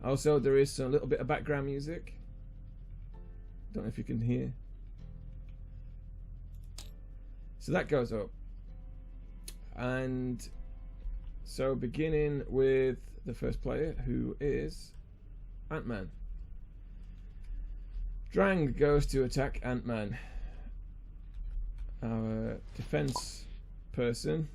Also, there is a little bit of background music. Don't know if you can hear. So that goes up. And so beginning with the first player, who is Ant-Man. Drang goes to attack Ant-Man. Our defense person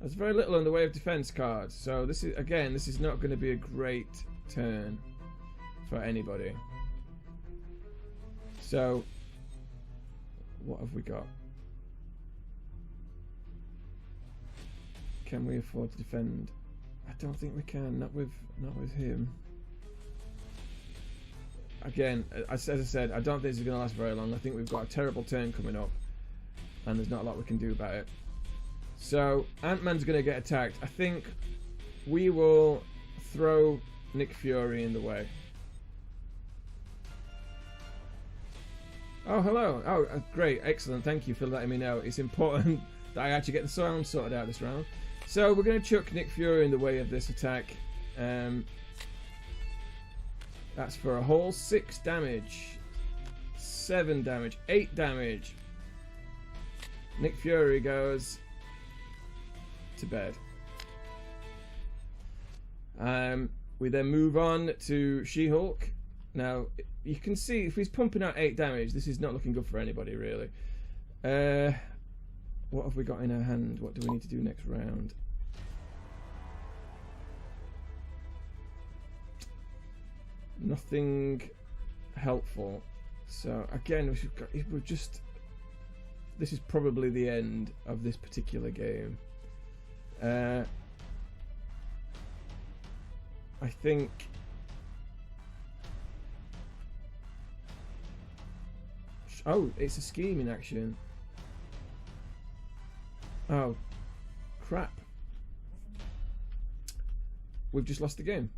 has very little in the way of defense cards, so this is not going to be a great turn for anybody. So what have we got? Can we afford to defend? I don't think we can. Not with him. Again, as I said, I don't think this is going to last very long. I think we've got a terrible turn coming up, and there's not a lot we can do about it. So Ant-Man's going to get attacked. I think we will throw Nick Fury in the way. Oh, hello. Oh, great. Excellent. Thank you for letting me know. It's important that I actually get the sound sorted out this round. So we're going to chuck Nick Fury in the way of this attack. That's for a whole 6 damage. 7 damage. 8 damage. Nick Fury goes to bed. We then move on to She-Hulk. Now, you can see if he's pumping out 8 damage, this is not looking good for anybody, really. What have we got in our hand? What do we need to do next round? Nothing helpful. So, again, this is probably the end of this particular game. I think oh, it's a scheme in action. Oh, crap. We've just lost the game.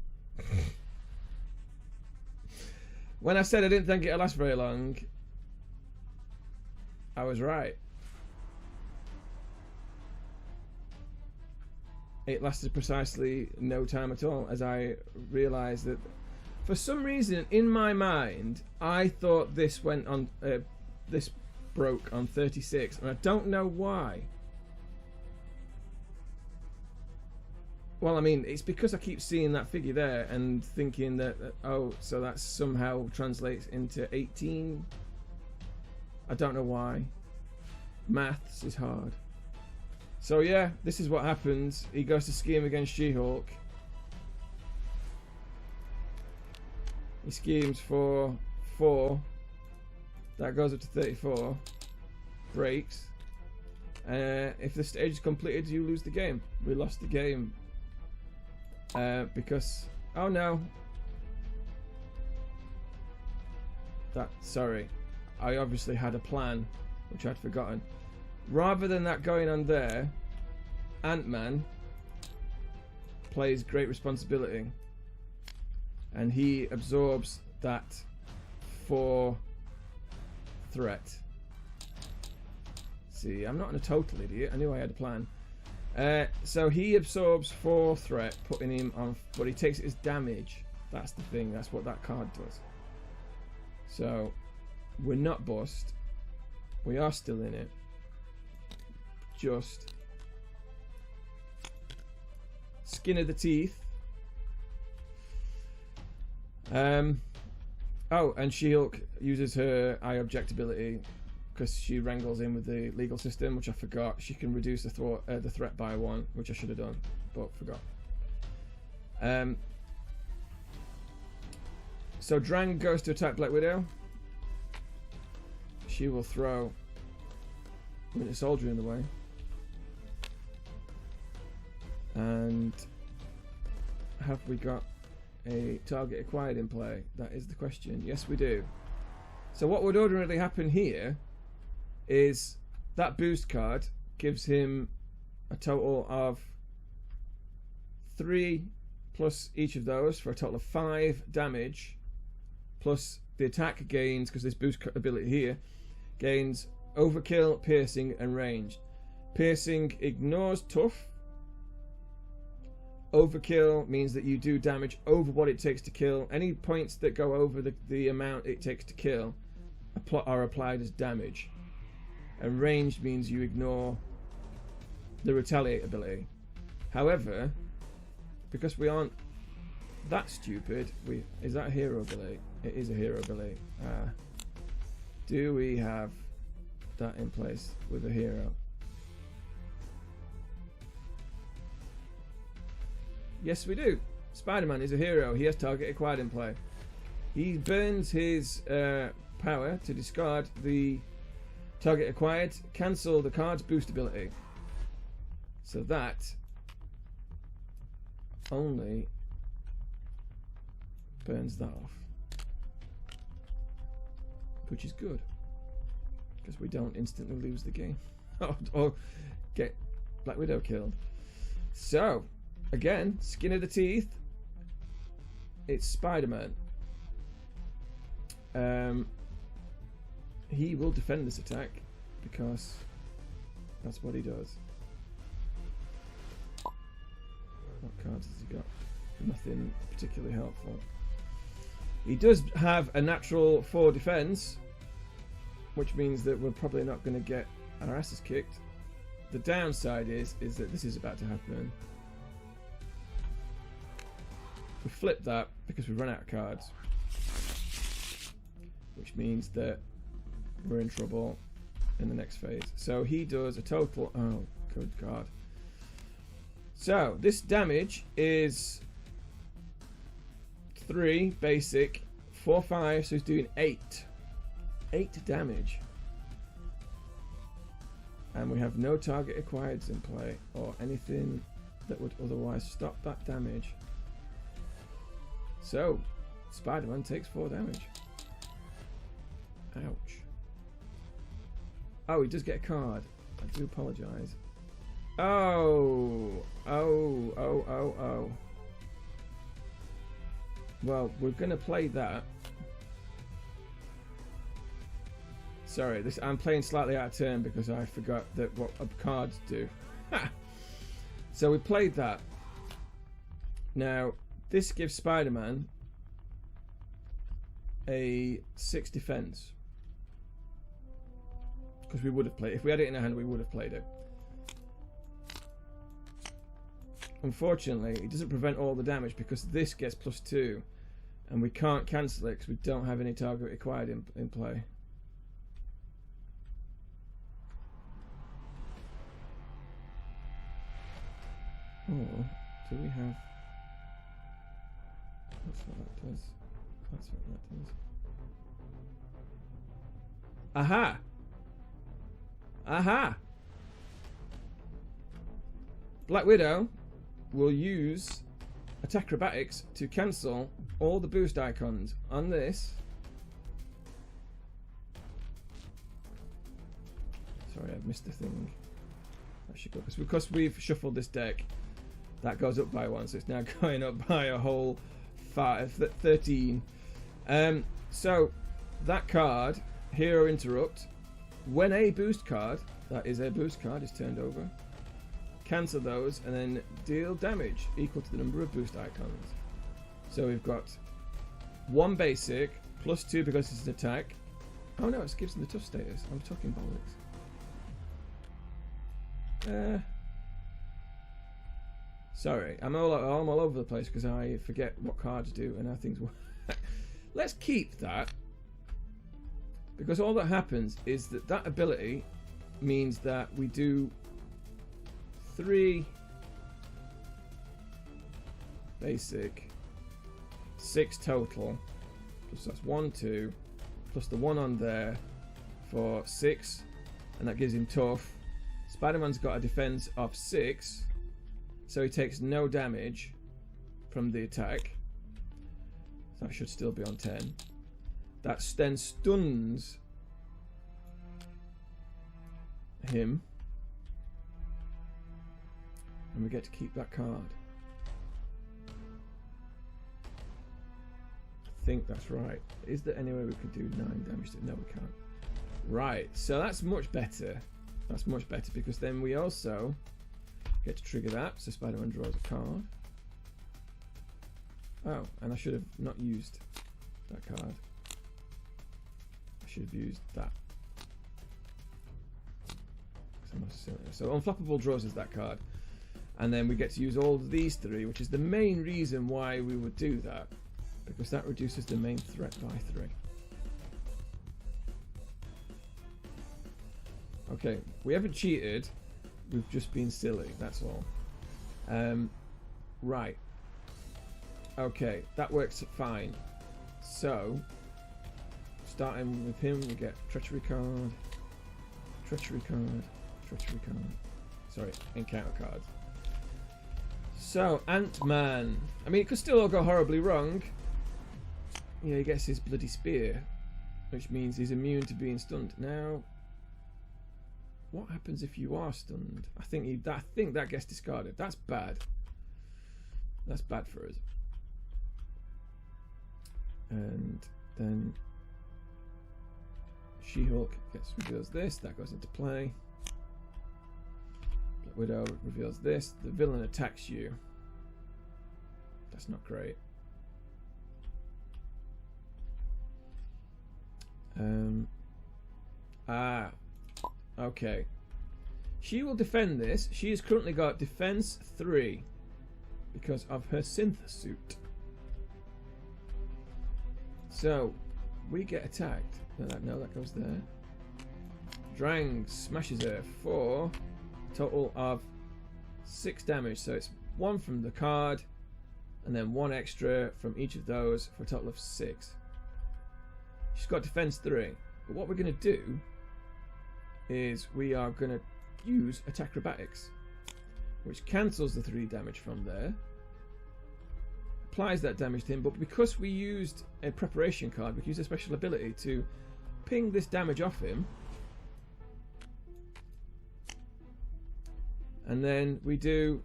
When I said I didn't think it'd last very long, I was right. It lasted precisely no time at all, as I realised that for some reason in my mind I thought this went on this broke on 36, and I don't know why. Well, I mean, it's because I keep seeing that figure there and thinking that, oh, so that somehow translates into 18. I don't know why. Maths is hard. So yeah, this is what happens. He goes to scheme against She-Hulk. He schemes for 4. That goes up to 34. Breaks. If the stage is completed, you lose the game. We lost the game. Because... Oh no. Sorry. I obviously had a plan, which I'd forgotten. Rather than that going on there, Ant-Man plays Great Responsibility. And he absorbs that 4 threat. See, I'm not a total idiot. I knew I had a plan. So he absorbs 4 threat, putting him on... But he takes it as damage. That's the thing. That's what that card does. So, we're not bust. We are still in it. Just skin of the teeth. Oh, and She-Hulk uses her eye objectability because she wrangles in with the legal system, which I forgot. She can reduce the threat by 1, which I should have done, but forgot. So Drang goes to attack Black Widow. She will throw Winter Soldier in the way. And have we got a target acquired in play? That is the question. Yes, we do. So what would ordinarily happen here is that boost card gives him a total of 3 plus each of those for a total of 5 damage, plus the attack gains, because this boost ability here gains overkill, piercing and ranged. Piercing ignores tough. Overkill means that you do damage over what it takes to kill. Any points that go over the amount it takes to kill are applied as damage. And ranged means you ignore the retaliate ability. However, because we aren't that stupid, is that a hero ability? It is a hero ability. Do we have that in place with a hero? Yes, we do. Spider-Man is a hero. He has target acquired in play. He burns his power to discard the target acquired, cancel the card's boost ability. So that only burns that off, which is good because we don't instantly lose the game or get Black Widow killed. So again, skin of the teeth. It's Spider-Man. He will defend this attack because that's what he does. What cards has he got? Nothing particularly helpful. He does have a natural 4 defense, which means that we're probably not going to get our asses kicked. The downside is that this is about to happen. We flip that because we run out of cards, which means that we're in trouble in the next phase. So he does a total... Oh, good God. So this damage is 3 basic, 4, 5, so he's doing 8 damage. And we have no target acquireds in play or anything that would otherwise stop that damage. So Spider-Man takes 4 damage. Ouch. Oh, he does get a card. I do apologise. Oh. Well, we're going to play that. Sorry, I'm playing slightly out of turn because I forgot that what cards do. So we played that. Now, this gives Spider-Man a 6 defense. Because we would have played... If we had it in our hand, we would have played it. Unfortunately, it doesn't prevent all the damage because this gets +2. And we can't cancel it because we don't have any target acquired in play. Or do we have... That's what that does. That's what that does. Aha! Aha! Black Widow will use attack acrobatics to cancel all the boost icons on this. Sorry, I've missed a thing. That should go because we've shuffled this deck. That goes up by 1, so it's now going up by a whole 13. So that card, Hero Interrupt, when a boost card, that is a boost card, is turned over, cancel those and then deal damage equal to the number of boost icons. So we've got 1 basic plus 2 because it's an attack. Oh no, it gives them the tough status. I'm talking bollocks. Sorry, I'm all over the place because I forget what cards do and how things work. Let's keep that, because all that happens is that ability means that we do 3 basic, 6 total, plus that's 1, 2, plus the 1 on there for 6, and that gives him tough. Spider-Man's got a defense of 6, so he takes no damage from the attack. So that should still be on 10. That then stuns him, and we get to keep that card. I think that's right. Is there any way we could do 9 damage to it? No, we can't. Right, so that's much better. That's much better because then we also get to trigger that. So Spider-Man draws a card. Oh, and I should have not used that card. I should have used that. So Unflappable draws us that card. And then we get to use all of these 3, which is the main reason why we would do that. Because that reduces the main threat by 3. Okay, we haven't cheated. We've just been silly, that's all. Right. Okay, that works fine. So, starting with him, we get Treachery card, Treachery card, Treachery card. Sorry, encounter card. So, Ant-Man. I mean, it could still all go horribly wrong. Yeah, he gets his bloody spear, which means he's immune to being stunned. Now, what happens if you are stunned? I think that gets discarded. That's bad. That's bad for us. And then She-Hulk reveals this. That goes into play. Black Widow reveals this. The villain attacks you. That's not great. Okay. She will defend this. She has currently got defense 3 because of her synth suit. So we get attacked. No, that goes there. Drang smashes her for a total of 6 damage. So it's 1 from the card and then 1 extra from each of those for a total of 6. She's got defense 3. But what we're going to do is we are going to use attack acrobatics, which cancels the 3 damage from there, applies that damage to him, but because we used a preparation card, we can use a special ability to ping this damage off him, and then we do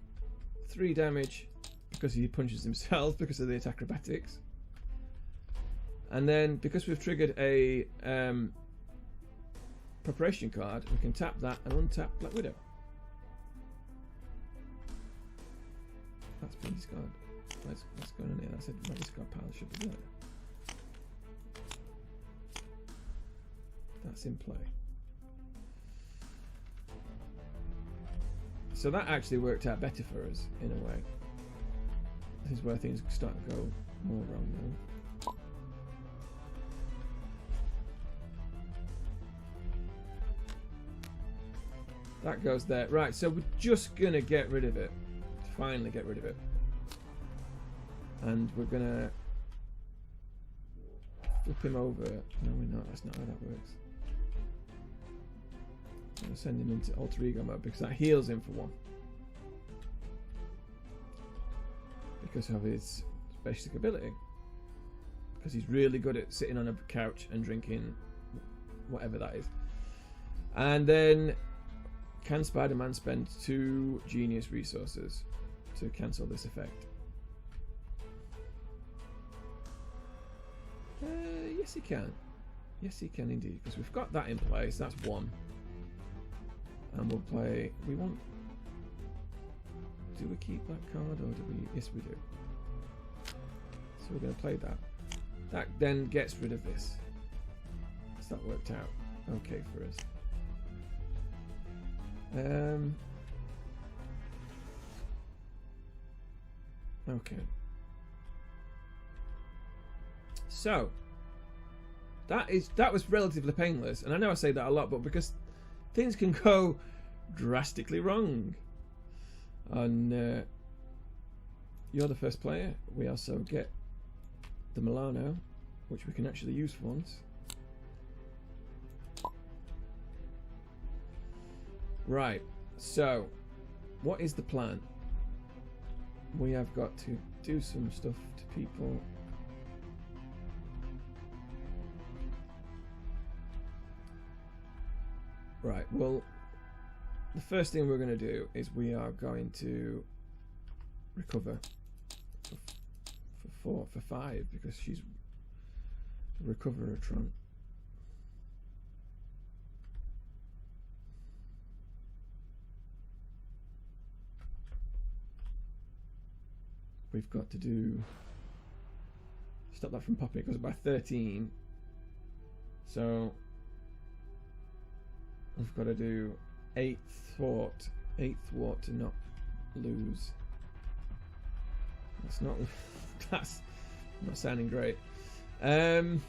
3 damage because he punches himself because of the attack acrobatics, and then because we've triggered a preparation card, we can tap that and untap Black Widow. That's been discarded. What's going on here? I said my discard pile should be there. That's in play. So that actually worked out better for us in a way. This is where things start to go more wrong now. That goes there. Right, so we're just going to get rid of it finally get rid of it. And we're gonna flip him over. No, we're not. That's not how that works. I'm gonna send him into alter ego mode because that heals him for 1. Because of his basic ability. Because he's really good at sitting on a couch and drinking whatever that is. And then, can Spider-Man spend 2 genius resources to cancel this effect? Yes, he can. Yes, he can indeed. Because we've got that in place. That's 1. And we'll play. We want. Do we keep that card or do we? Yes, we do. So we're going to play that. That then gets rid of this. So that worked out okay for us. Okay. So that was relatively painless, and I know I say that a lot, but because things can go drastically wrong. And you're the first player. We also get the Milano, which we can actually use for once. Right, so what is the plan? We have got to do some stuff to people. Right, well, the first thing we're going to do is we are going to recover for 5 because she's a recoveratron. We've got to do stop that from popping. It goes by 13, so we've got to do 8 thwart to not lose. That's not sounding great. It's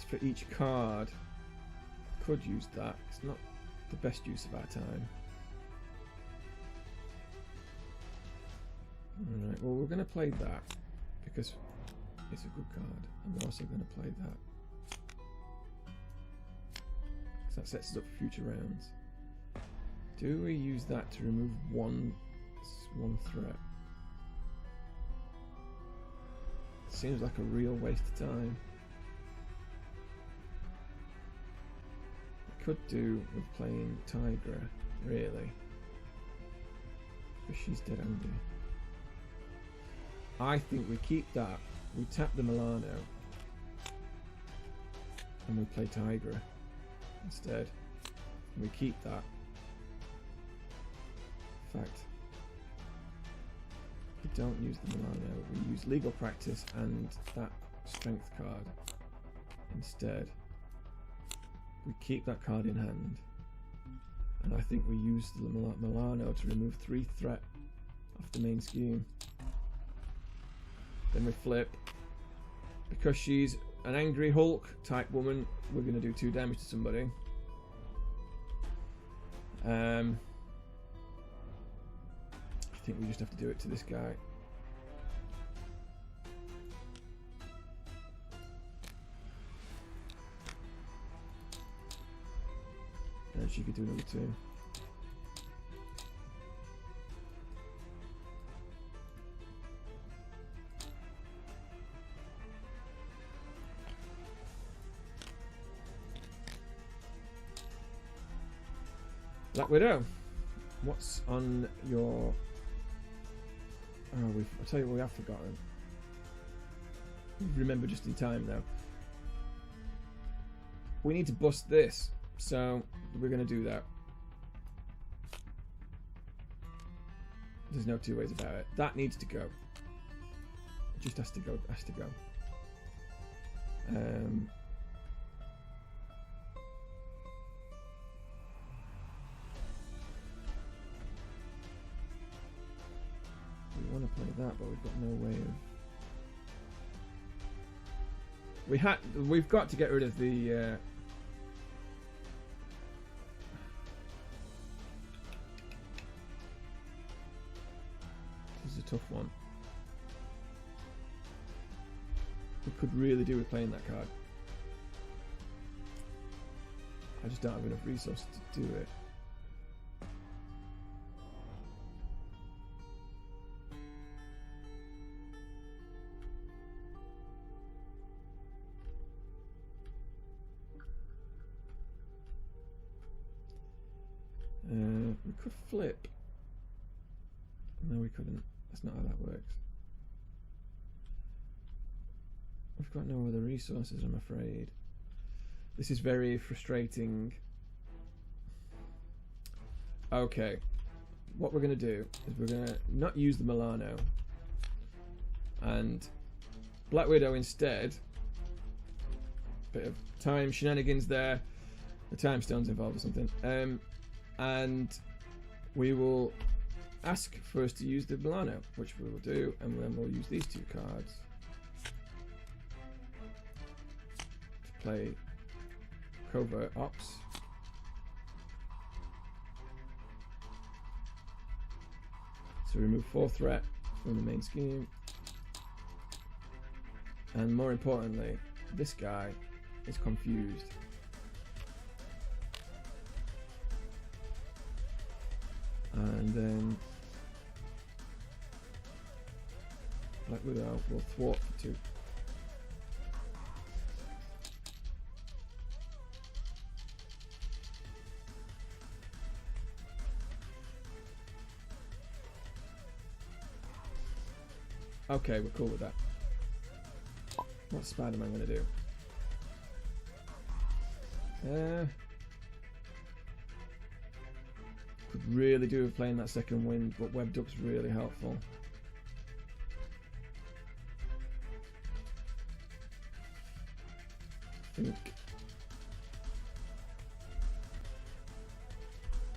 for each card. Could use that. It's not the best use of our time. Alright, well, we're going to play that because it's a good card, and we're also going to play that. So that sets us up for future rounds. Do we use that to remove one threat? Seems like a real waste of time. We could do with playing Tigra, really, because she's dead handy. I think we keep that. We tap the Milano and we play Tigra instead. And we keep that. In fact, we don't use the Milano. We use Legal Practice and that Strength card instead. We keep that card in hand. And I think we use the Milano to remove 3 threat off the main scheme. Then we flip. Because she's an angry Hulk type woman, we're going to do 2 damage to somebody. I think we just have to do it to this guy. And she could do another 2. Black Widow, what's on your... Oh, I'll tell you what we have forgotten. Remember just in time now. We need to bust this, so we're going to do that. There's no 2 ways about it. That needs to go. It just has to go. Has to go. We want to play that, but we've got no way of... We've got to get rid of the... tough one. We could really do with playing that card. I just don't have enough resources to do it. We could flip. No, we couldn't. That's not how that works. We've got no other resources, I'm afraid. This is very frustrating. Okay. What we're going to do is we're going to not use the Milano. And Black Widow instead. Bit of time shenanigans there. The time stone's involved or something. And we will ask for us to use the Milano, which we will do, and then we'll use these two cards to play Covert Ops. So remove 4 threat from the main scheme. And more importantly, this guy is confused. And then Black Widow will thwart for 2. Okay, we're cool with that. What's Spider-Man going to do? Could really do with playing that second wind, but Web Duck's really helpful. I think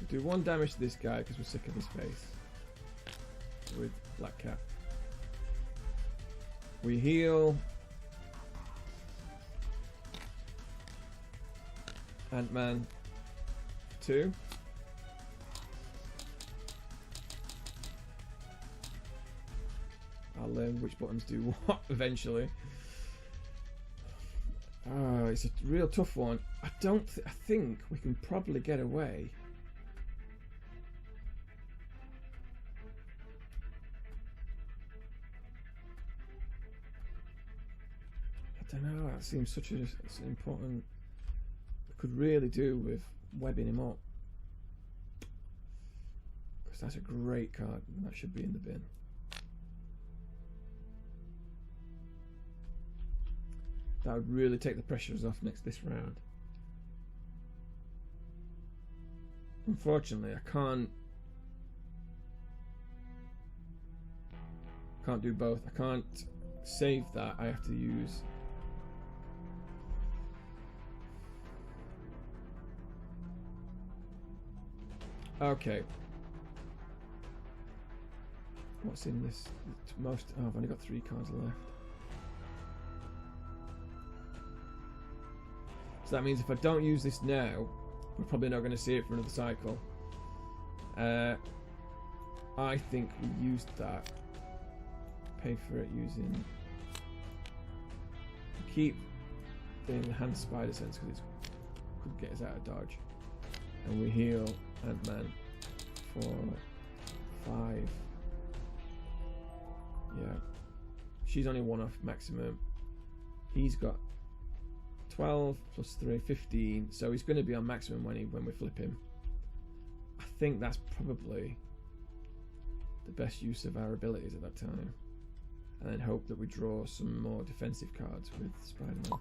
we'll do 1 damage to this guy because we're sick of his face with Black Cat. We heal Ant-Man 2. I'll learn which buttons do what eventually. It's a real tough one. I think we can probably get away. I don't know. That seems such an important. We could really do with webbing him up, because that's a great card and that should be in the bin. That would really take the pressures off this round. Unfortunately, I can't do both. I can't save that. I have to use. Okay. What's in this? Most. Oh, I've only got 3 cards left. So that means if I don't use this now, we're probably not going to see it for another cycle. I think we used that. Pay for it using. Keep the enhanced spider sense because it could get us out of dodge. And we heal Ant-Man for 5. Yeah. She's only 1 off maximum. He's got 12 plus 3, 15. So he's going to be on maximum when we flip him. I think that's probably the best use of our abilities at that time. And then hope that we draw some more defensive cards with Spider-Man.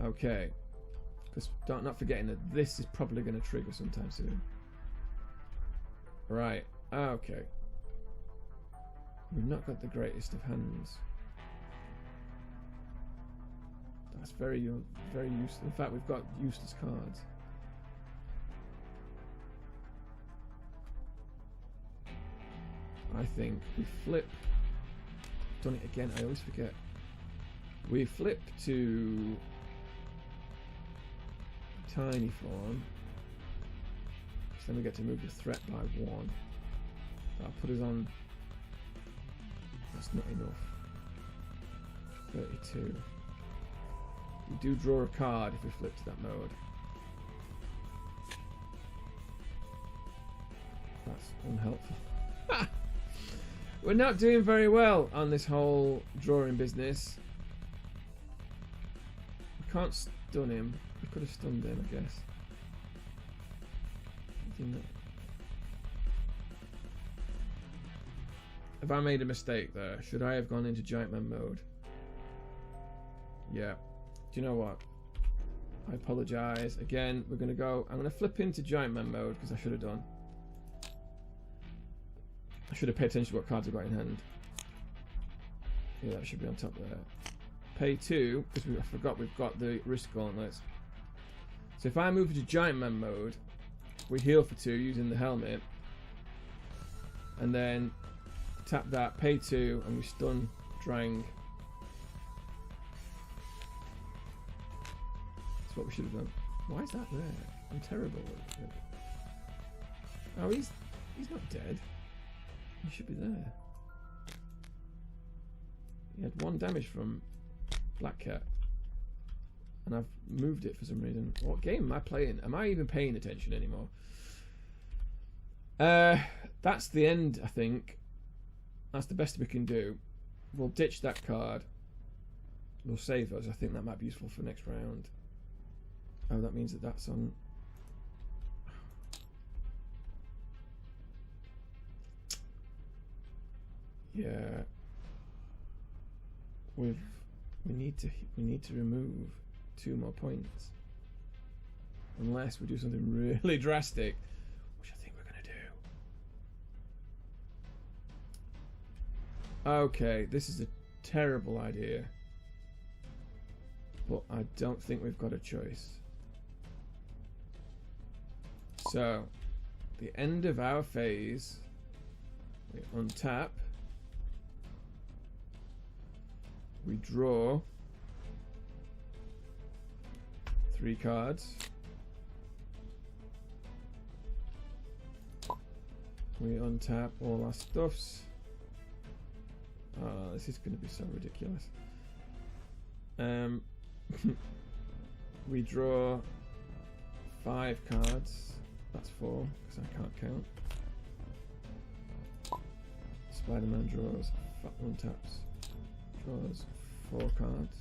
Okay. Because not forgetting that this is probably going to trigger sometime soon. Right. Okay. We've not got the greatest of hands. That's very useful. In fact, we've got useless cards. I think we flip. Done it again. I always forget. We flip to tiny form. So then we get to move the threat by 1. That'll put us on That's not enough. 32. We do draw a card if we flip to that mode. That's unhelpful. We're not doing very well on this whole drawing business. We can't stun him. We could have stunned him, I guess. Have I made a mistake there? Should I have gone into Giant Man mode? Yeah. Do you know what? I apologise. Again, we're going to go... I'm going to flip into Giant Man mode because I should have done. I should have paid attention to what cards I've got in hand. Yeah, that should be on top there. Pay 2, because I forgot we've got the wrist gauntlets. So if I move to Giant Man mode, we heal for 2 using the helmet. And then tap that, pay 2, and we stun Drang. That's what we should have done. Why is that there? I'm terrible at it. Oh, he's not dead. He should be there. He had 1 damage from Black Cat. And I've moved it for some reason. What game am I playing? Am I even paying attention anymore? That's the end, I think. That's the best we can do. We'll ditch that card. We'll save us. I think that might be useful for next round. Oh, that means that that's on... Yeah. We need to remove 2 more points. Unless we do something really drastic, which I think we're going to do. Okay, this is a terrible idea. But I don't think we've got a choice. So, the end of our phase, we untap. We draw 3 cards. We untap all our stuffs. Oh, this is going to be so ridiculous. We draw 5 cards. That's 4 because I can't count. Spider-Man draws, untaps, draws 4 cards.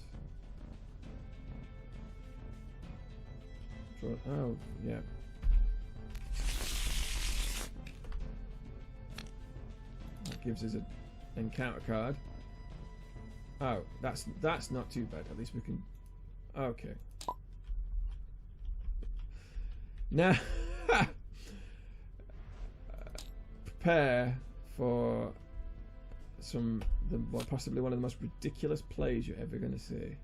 Draw. Oh, yeah. That gives us an encounter card. Oh, that's not too bad. At least we can. Okay. Now, prepare for possibly one of the most ridiculous plays you're ever going to see.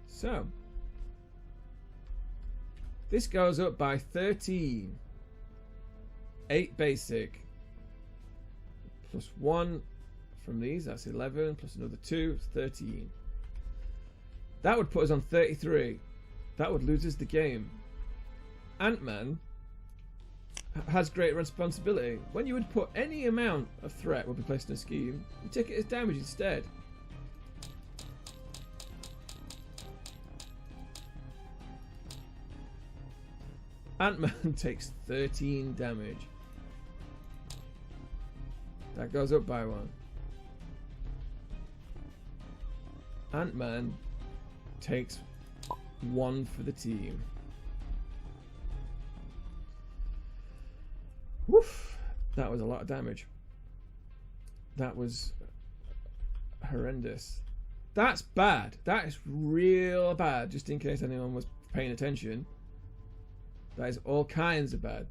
So, this goes up by 13. 8 basic. Plus 1 from these, that's 11. Plus another 2, it's 13. That would put us on 33. That would lose us the game. Ant-Man has great responsibility. When you would put any amount of threat would be placed in a scheme, you take it as damage instead. Ant-Man takes 13 damage. That goes up by 1. Ant-Man takes 1 for the team. Woof! That was a lot of damage. That was horrendous. That's bad. That is real bad, just in case anyone was paying attention. That is all kinds of bad.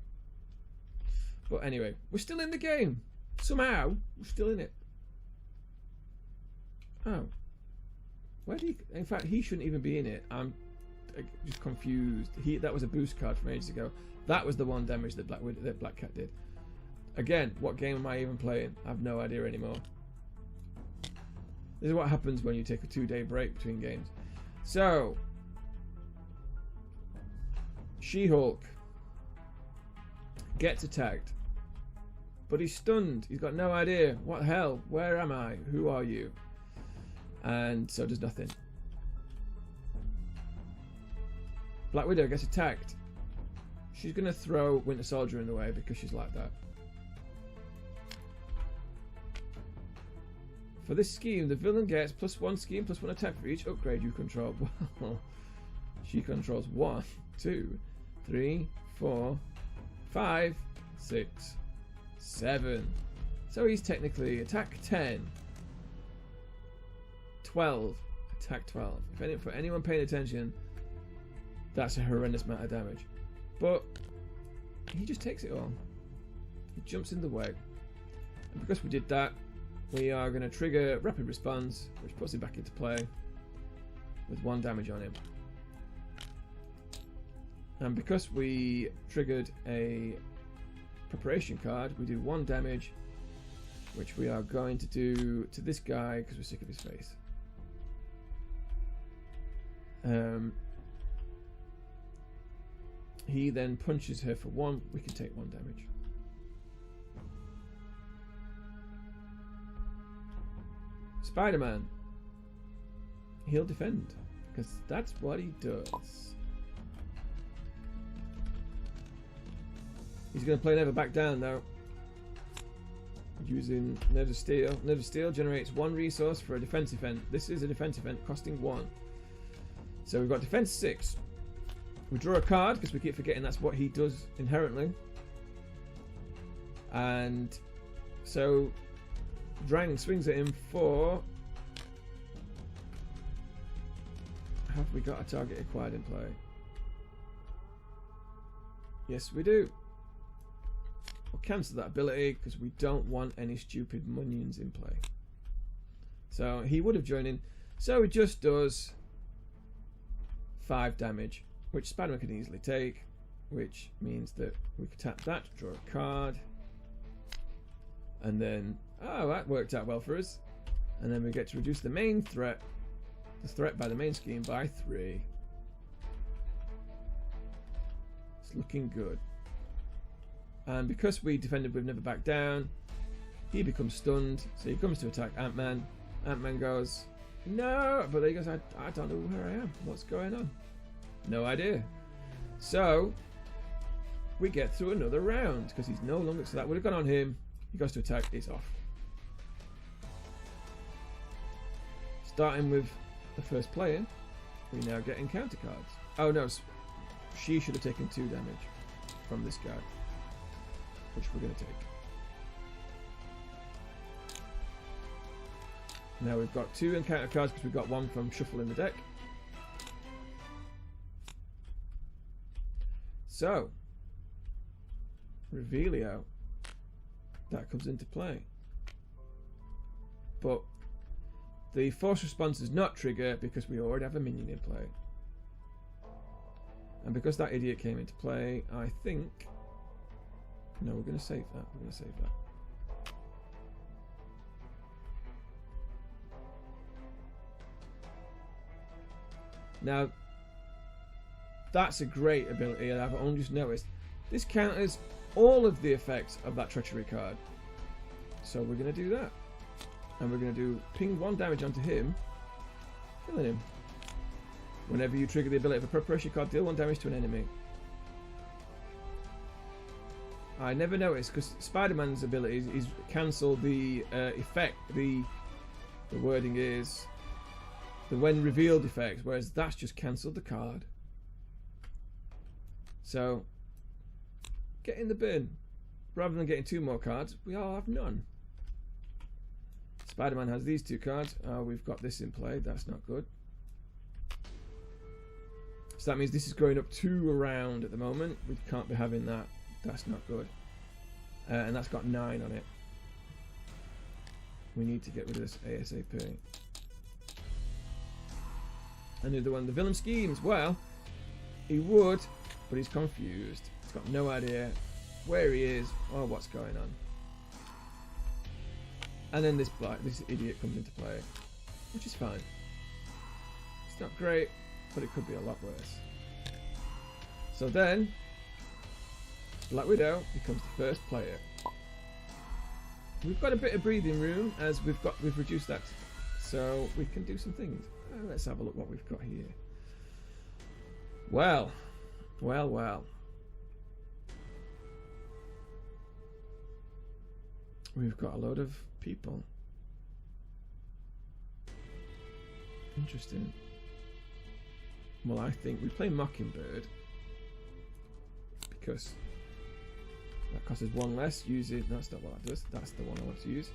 But anyway, we're still in the game. Somehow, we're still in it. Oh. Where do you... In fact, he shouldn't even be in it. I'm just confused. That was a boost card from ages ago. That was the 1 damage that Black Cat did. Again, what game am I even playing? I have no idea anymore. This is what happens when you take a 2-day break between games. So, She-Hulk gets attacked. But he's stunned. He's got no idea. What the hell? Where am I? Who are you? And so does nothing. Black Widow gets attacked. She's going to throw Winter Soldier in the way because she's like that. For this scheme, the villain gets +1 scheme, +1 attack for each upgrade you control. Well, she controls 1, 2, 3, 4, 5, 6, 7. So he's technically attack 10, 12, attack 12. For anyone paying attention, that's a horrendous amount of damage. But he just takes it all. He jumps in the way. And because we did that, we are going to trigger rapid response, which puts it back into play with 1 damage on him. And because we triggered a preparation card, we do 1 damage, which we are going to do to this guy because we're sick of his face. He then punches her for 1. We can take 1 damage. Spider-Man. He'll defend, because that's what he does. He's going to play Never Back Down now, using Nerves of Steel. Nerves of Steel generates 1 resource for a defense event. This is a defense event costing 1. So we've got defense 6. We draw a card because we keep forgetting that's what he does inherently. And so Drang swings at him for... Have we got a target acquired in play? Yes, we do. We'll cancel that ability because we don't want any stupid minions in play. So he would have joined in. So he just does 5 damage, which Spider-Man can easily take, which means that we can tap that, draw a card, and then, oh, that worked out well for us. And then we get to reduce the main threat, the threat by the main scheme, by 3. It's looking good. And because we defended with Never Back Down, he becomes stunned, so he comes to attack Ant-Man. Ant-Man goes, no, but he goes, I don't know where I am, what's going on? No idea. So we get through another round because he's no longer, so that would have gone on him. He goes to attack, it's off. Starting with the first player, we now get encounter cards. Oh no, she should have taken 2 damage from this guy, which we're going to take. Now we've got 2 encounter cards because we've got 1 from shuffle in the deck. So, Revelio, that comes into play. But the force response does not trigger because we already have a minion in play. And because that idiot came into play, I think... No, we're going to save that. We're going to save that. Now, that's a great ability, and I've only just noticed. This counters all of the effects of that treachery card. So we're going to do that. And we're going to do ping 1 damage onto him, killing him. Whenever you trigger the ability of a preparation card, deal 1 damage to an enemy. I never noticed, because Spider-Man's abilities is cancel the effect, the wording is the when revealed effect, whereas that's just cancelled the card. So, get in the bin. Rather than getting 2 more cards, we all have none. Spider-Man has these 2 cards. Oh, we've got this in play. That's not good. So that means this is going up 2 around at the moment. We can't be having that. That's not good. And that's got 9 on it. We need to get rid of this ASAP. Another one, the villain schemes. Well, he would, but he's confused. He's got no idea where he is or what's going on. And then this idiot comes into play, which is fine. It's not great, but it could be a lot worse. So then, Black Widow becomes the first player. we've got a bit of breathing room as we've reduced that, so we can do some things. Let's have a look what we've got here. Well. We've got a load of people. Interesting. Well, I think we play Mockingbird because that costs us one less. Use it. That's not what that does. That's the one I want to use.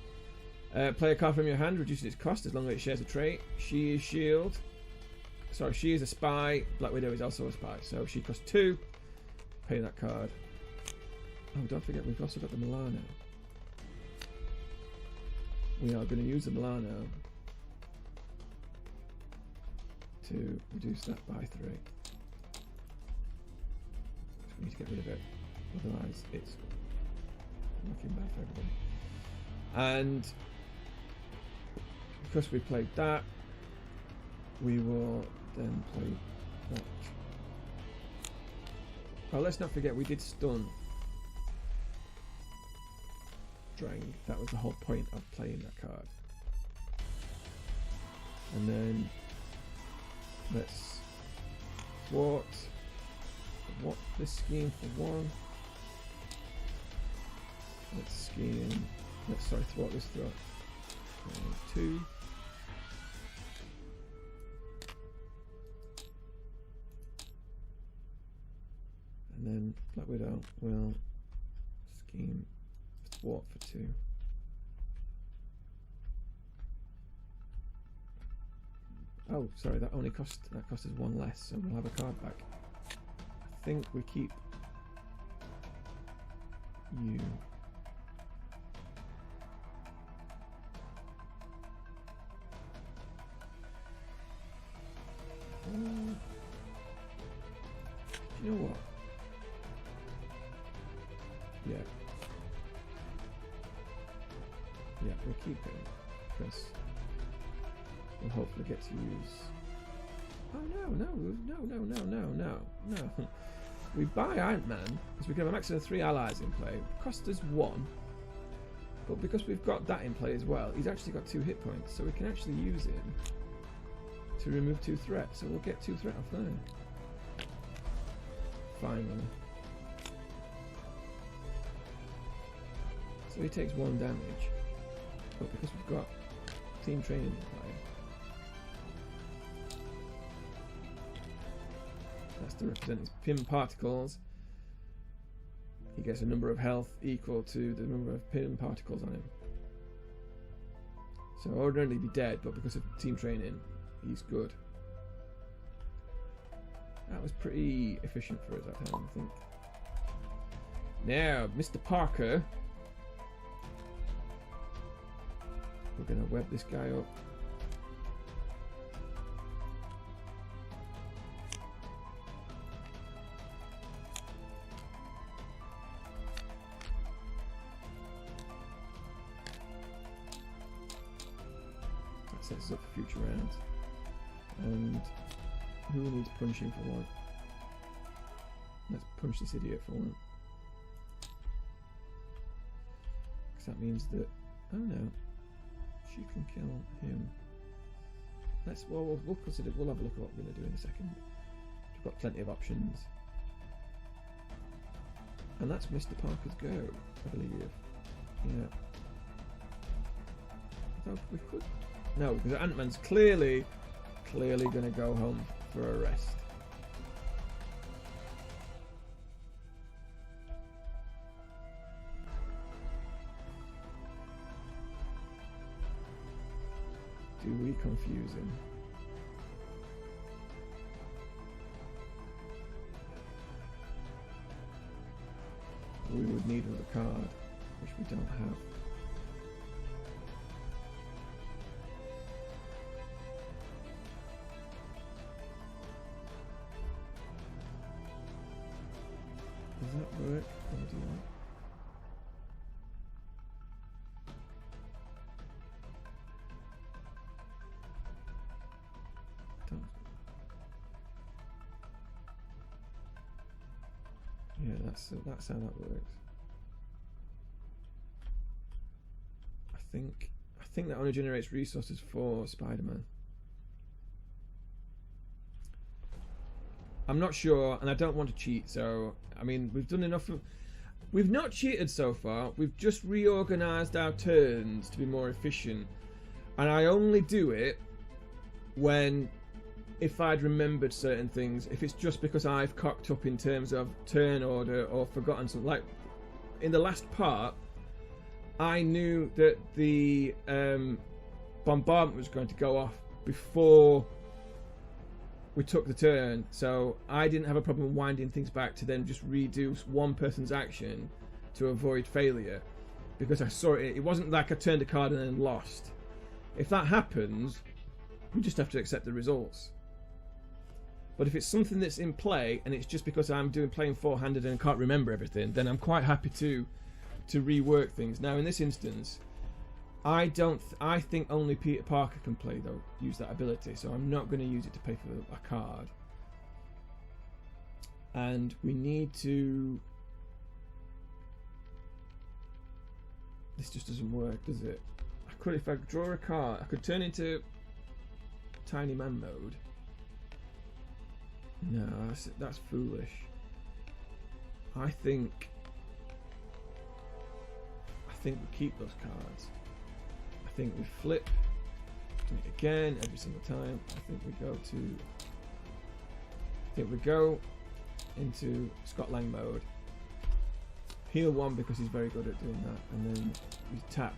Play a card from your hand, reducing its cost as long as it shares a trait. She is shield. Sorry, she is a spy. Black Widow is also a spy. So she costs 2. Pay that card. Oh, don't forget we've also got the Milano. We are going to use the Milano to reduce that by 3. So we need to get rid of it. Otherwise, it's looking bad for everybody. And because we played that, we will then play that. Oh, let's not forget we did stun Drang. That was the whole point of playing that card. And then let's thwart this scheme for 1. Let's thwart this throw. 2. And then Black Widow will scheme thwart for 2. Oh, sorry, that cost us 1 less, so we'll have a card back. I think we keep you. Do you know what? Yeah, we'll keep it because we'll hopefully get to use. Oh no! We buy Ant-Man because we can have a maximum of 3 allies in play. It cost us 1, but because we've got that in play as well, he's actually got 2 hit points, so we can actually use him to remove 2 threats. So we'll get 2 threat off there. Finally. So he takes 1 damage, but because we've got team training in play, that's to represent his pin particles. He gets a number of health equal to the number of pin particles on him. So ordinarily he'd be dead, but because of team training, he's good. That was pretty efficient for us that time, I think. Now, Mr. Parker. We're going to web this guy up. That sets us up for future rounds. And who needs punching for 1? Let's punch this idiot for 1. Because that means that... Oh no. She can kill him. We'll consider. We'll have a look at what we're going to do in a second. We've got plenty of options, and that's Mr. Parker's go, I believe. Yeah. Although we could. No, because Ant-Man's clearly going to go home for a rest. Do we confuse him? We would need another card, which we don't have. Does that work? Or do you want? Yeah, that's how that works. think that only generates resources for Spider-Man. I'm not sure, and I don't want to cheat, so I mean, we've done enough of... We've not cheated so far, we've just reorganised our turns to be more efficient. And I only do it when, if I'd remembered certain things, if it's just because I've cocked up in terms of turn order or forgotten something. Like, in the last part, I knew that the bombardment was going to go off before we took the turn, so I didn't have a problem winding things back to then just redo one person's action to avoid failure, because I saw it. It wasn't like I turned a card and then lost. If that happens, we just have to accept the results. But if it's something that's in play and it's just because I'm playing four-handed and can't remember everything, then I'm quite happy to rework things. Now in this instance, I think only Peter Parker can use that ability, so I'm not going to use it to pay for a card. And we need to... This just doesn't work, does it? If I draw a card, I could turn into Tiny Man mode. No, that's foolish. I think we keep those cards. I think we flip do it again every single time. I think we go into Scott Lang mode. Heal 1 because he's very good at doing that, and then we tap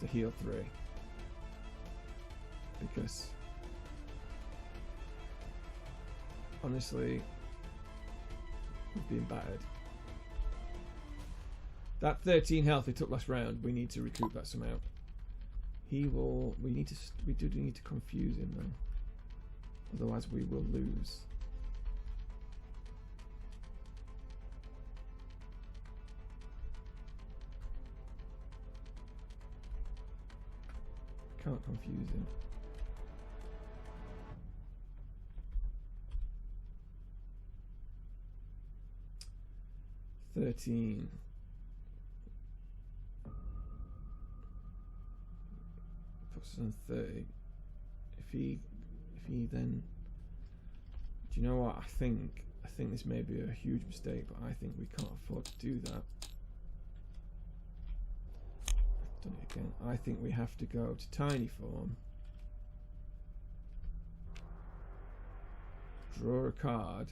to heal 3 because honestly we've been battered. That 13 health he took last round, we need to recoup that somehow. We do need to confuse him though, otherwise we will lose. Can't confuse him. $13. Puts us on 30. If he then, do you know what? I think this may be a huge mistake, but I think we can't afford to do that. Done it again. I think we have to go to tiny form, draw a card,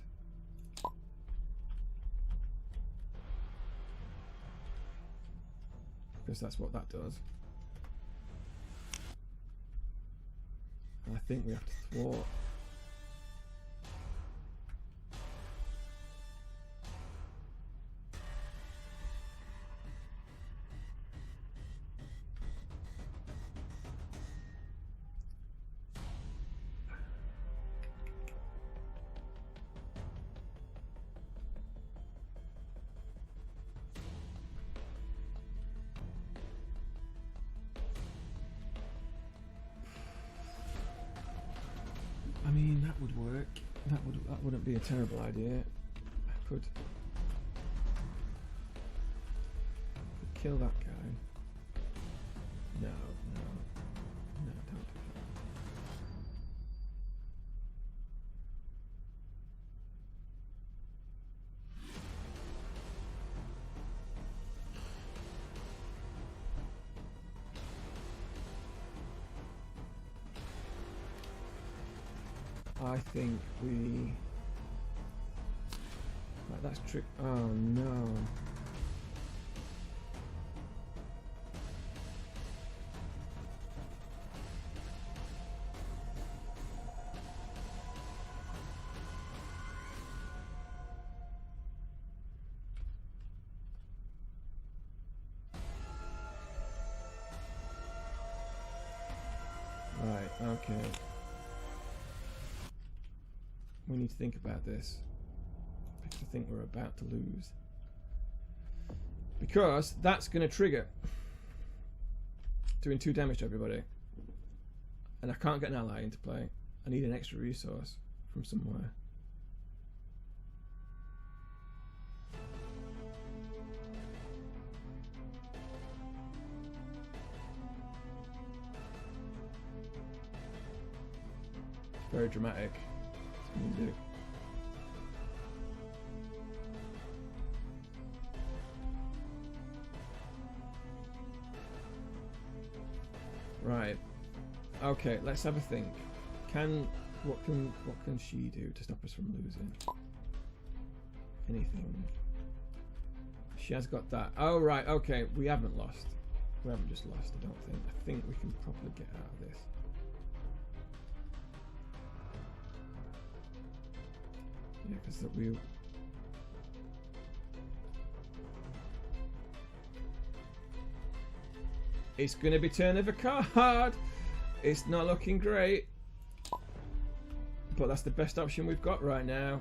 because that's what that does. And I think we have to thwart. I mean, that would work. That wouldn't be a terrible idea. I could kill that guy. No, don't do that. I think we... Right, that's trick... Oh no. Right, okay. We need to think about this, because I think we're about to lose. Because that's going to trigger doing 2 damage to everybody. And I can't get an ally into play. I need an extra resource from somewhere. very dramatic. What's he gonna do? Right. Okay, let's have a think. What can she do to stop us from losing? Anything? She has got that. Oh right, okay. We haven't lost. We haven't just lost, I don't think. I think we can probably get out of this. Yeah, because we... It's going to be turn of a card. It's not looking great. But that's the best option we've got right now.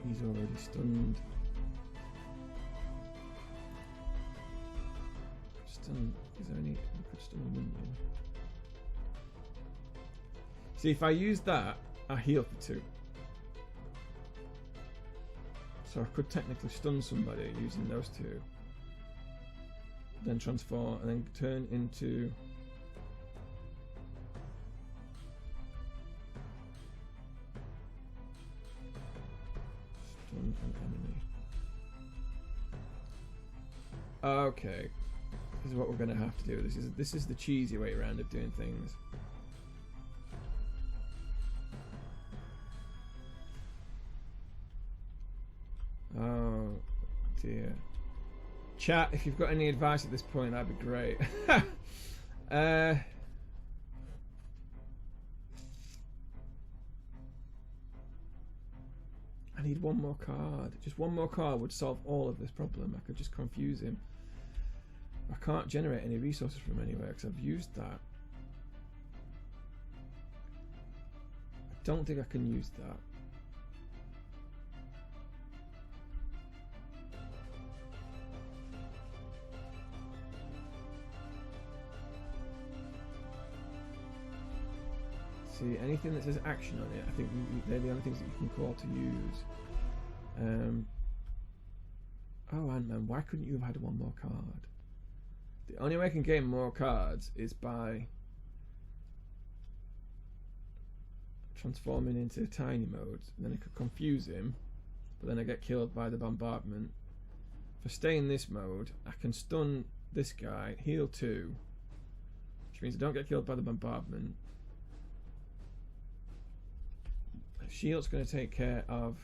He's already stunned. Is there any? We could stun him, wouldn't we? See, if I use that, I heal for 2. So I could technically stun somebody using those 2. Then transform and then turn into. Stun an enemy. Okay. This is what we're going to have to do. This is the cheesy way around of doing things. Oh dear. Chat, if you've got any advice at this point, that'd be great. I need one more card. Just one more card would solve all of this problem. I could just confuse him. I can't generate any resources from anywhere because I've used that. I don't think I can use that. See, anything that says action on it, I think they're the only things that you can call to use. Oh, Ant-Man, why couldn't you have had one more card? The only way I can gain more cards is by transforming into tiny mode. And then I could confuse him, but then I get killed by the bombardment. If I stay in this mode, I can stun this guy, heal 2, which means I don't get killed by the bombardment. Shield's going to take care of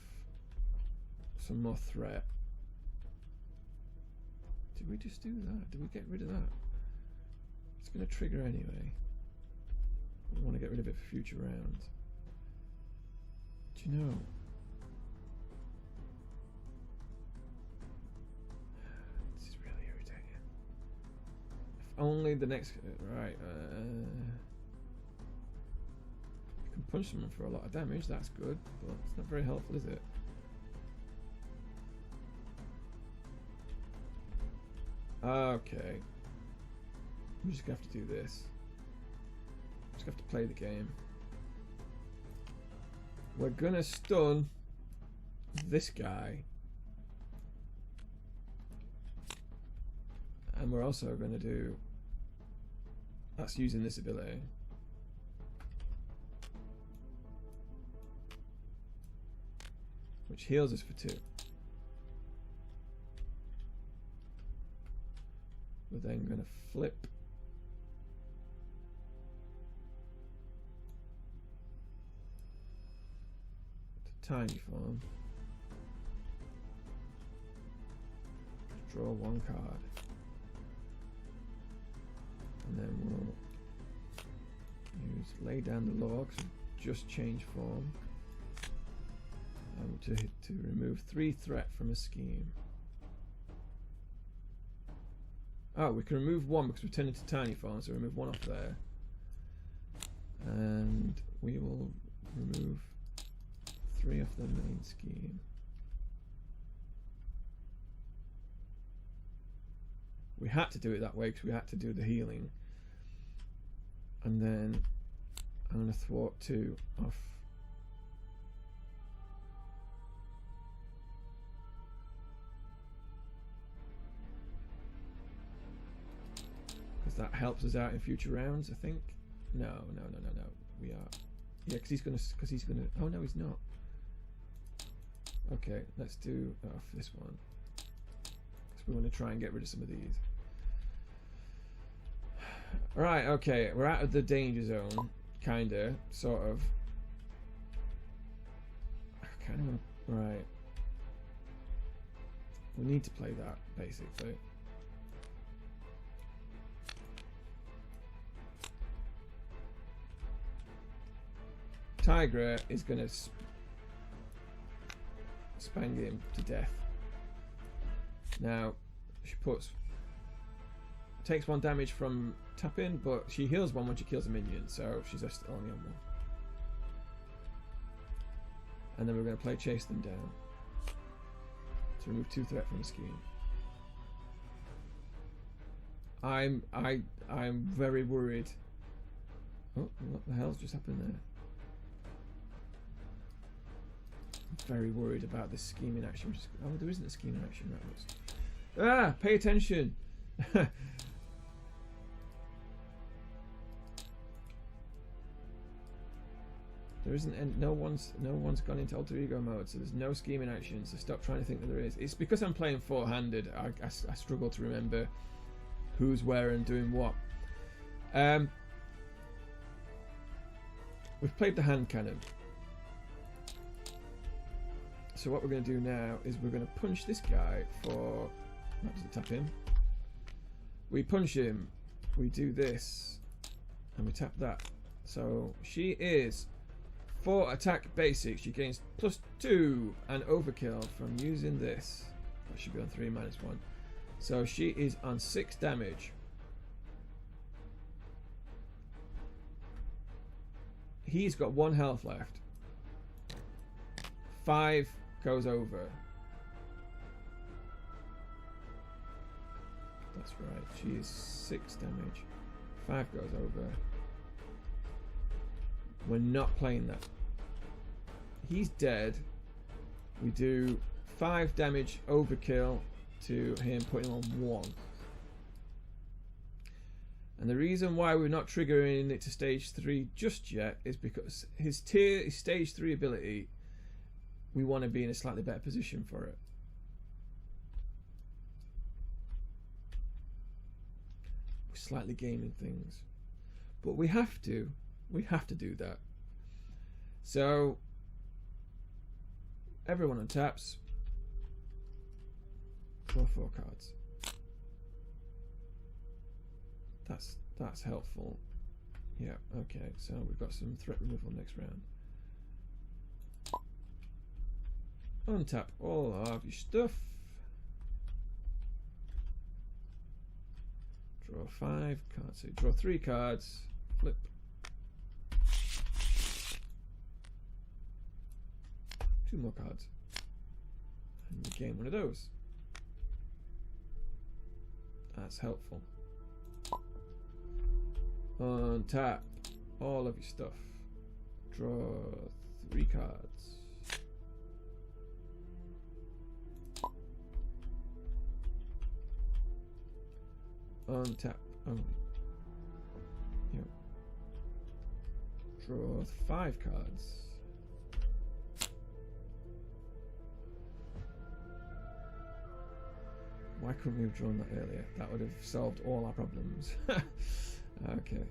some more threat. Did we just do that? Did we get rid of that? It's going to trigger anyway. We want to get rid of it for future rounds. Do you know? This is really irritating. If only the next... Right. I can punch someone for a lot of damage. That's good. But it's not very helpful, is it? Okay. I'm just gonna have to do this. Just have to play the game. We're gonna stun this guy. And we're also gonna do... That's using this ability. Which heals us for 2. We're then going to flip to tiny form. Draw 1 card. And then we'll use lay down the law, because we just change form. To remove 3 threat from a scheme. Oh, we can remove 1 because we've turned into tiny form, so remove 1 off there. And we will remove 3 off the main scheme. We had to do it that way because we had to do the healing. And then I'm going to thwart 2 off. Because that helps us out in future rounds, I think. No. We are. Yeah, because he's going to. Oh no, he's not. Okay, let's do off this one. Because we want to try and get rid of some of these. Right, okay, we're out of the danger zone. Kinda, sort of. I kind of want to. Right. We need to play that, basically. Tigra is going to spang him to death. Now, she takes 1 damage from tapping, but she heals 1 when she kills a minion, so she's just only on 1. And then we're going to play Chase Them Down to remove 2 threat from the scheme. I'm very worried. Oh, what the hell's just happened there? Very worried about this scheming action. Oh, there isn't a scheming action. That was. Ah, pay attention. There isn't. No one's gone into alter ego mode, so there's no scheming action. So stop trying to think that there is. It's because I'm playing 4-handed. I struggle to remember who's where and doing what. We've played the hand cannon. So what we're going to do now is we're going to punch this guy for... That doesn't tap him. We punch him, we do this, and we tap that. So she is 4 attack basic. She gains +2 and overkill from using this. That should be on 3 -1. So she is on 6 damage. He's got 1 health left. 5 goes over. That's right. She is 6 damage. 5 goes over. We're not playing that. He's dead. We do 5 damage overkill to him, putting him on 1. And the reason why we're not triggering it to stage 3 just yet is because his stage 3 ability, we want to be in a slightly better position for it. We're slightly gaming things, but we have to do that. So everyone on taps, draw 4 cards. That's helpful. Yeah, okay, so we've got some threat removal next round. Untap all of your stuff. Draw 5 cards. So draw 3 cards. Flip. Two more cards. And you gain one of those. That's helpful. Untap all of your stuff. Draw 3 cards. Untap only. Yep. Draw 5 cards. Why couldn't we have drawn that earlier? That would have solved all our problems. Okay.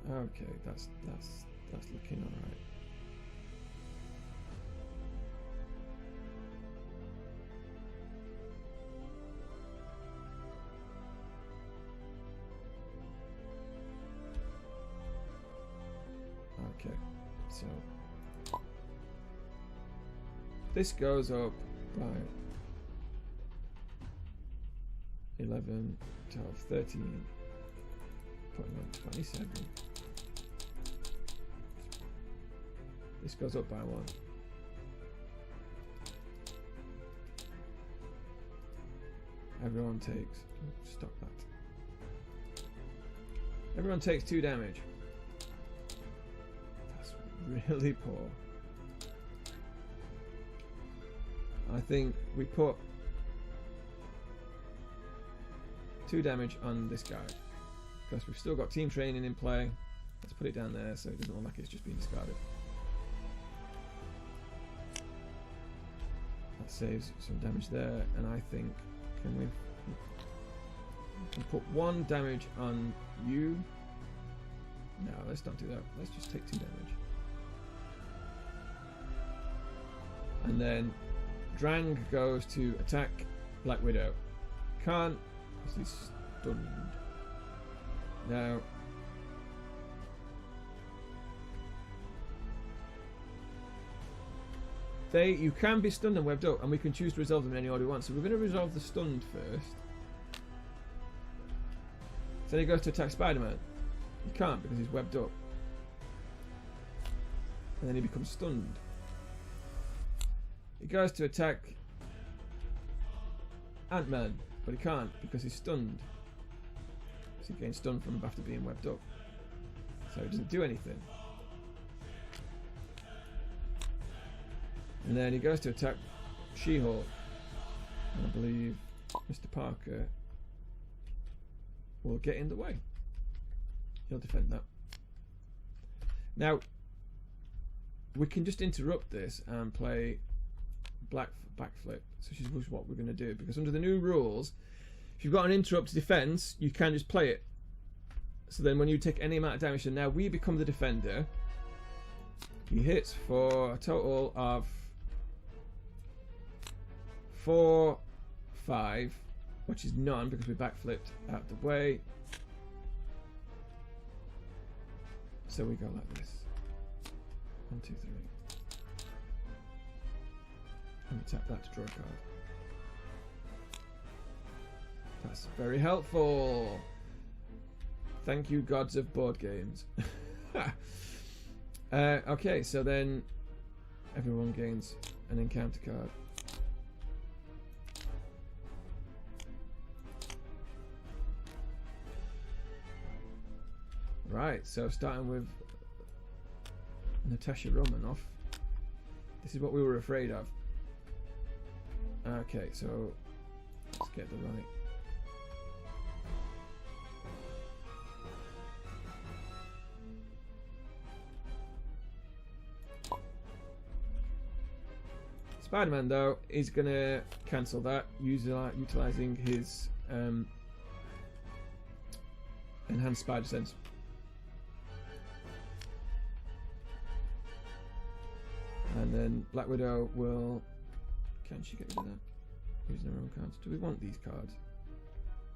Okay, that's looking alright. Okay, so this goes up by 11, 12, 13, putting on 27. This goes up by 1. Everyone takes. Stop that. Everyone takes 2 damage. That's really poor. I think we put 2 damage on this guy. Because we've still got team training in play. Let's put it down there so it doesn't look like it's just being discarded. That saves some damage there, and I think we can put 1 damage on you. No, let's not do that. Let's just take 2 damage. And then Drang goes to attack Black Widow. Can't, because he's stunned. Now, you can be stunned and webbed up, and we can choose to resolve them in any order we want. So we're going to resolve the stunned first. So then he goes to attack Spider-Man. He can't because he's webbed up. And then he becomes stunned. He goes to attack Ant-Man, but he can't because he's stunned. So he gains stun from him after being webbed up. So he doesn't do anything. And then he goes to attack She-Hulk. And I believe Mr. Parker will get in the way. He'll defend that. Now, we can just interrupt this and play backflip. So this is what we're going to do. Because under the new rules, if you've got an interrupt defense, you can just play it. So then when you take any amount of damage, and now we become the defender. He hits for a total of 4, 5, which is none because we backflipped out the way. So we go like this. 1, 2, 3. And we tap that to draw a card. That's very helpful. Thank you, gods of board games. Okay, so then everyone gains an encounter card. Right, so starting with Natasha Romanoff. This is what we were afraid of. Okay, so let's get the right. Spider-Man, though, is going to cancel that, utilising his enhanced spider sense. And then Black Widow will... Can she get rid of that? Using her own cards. Do we want these cards?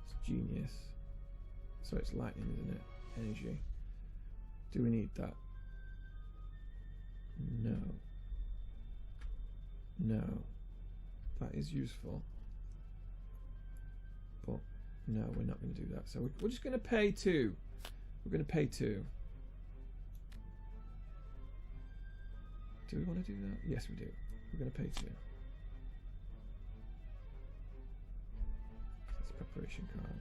It's genius. So it's lightning, isn't it? Energy. Do we need that? No. No. That is useful. But no, we're not going to do that. So we're just going to pay 2. We're going to pay 2. Do we want to do that? Yes, we do. We're going to pay 2. That's a preparation card.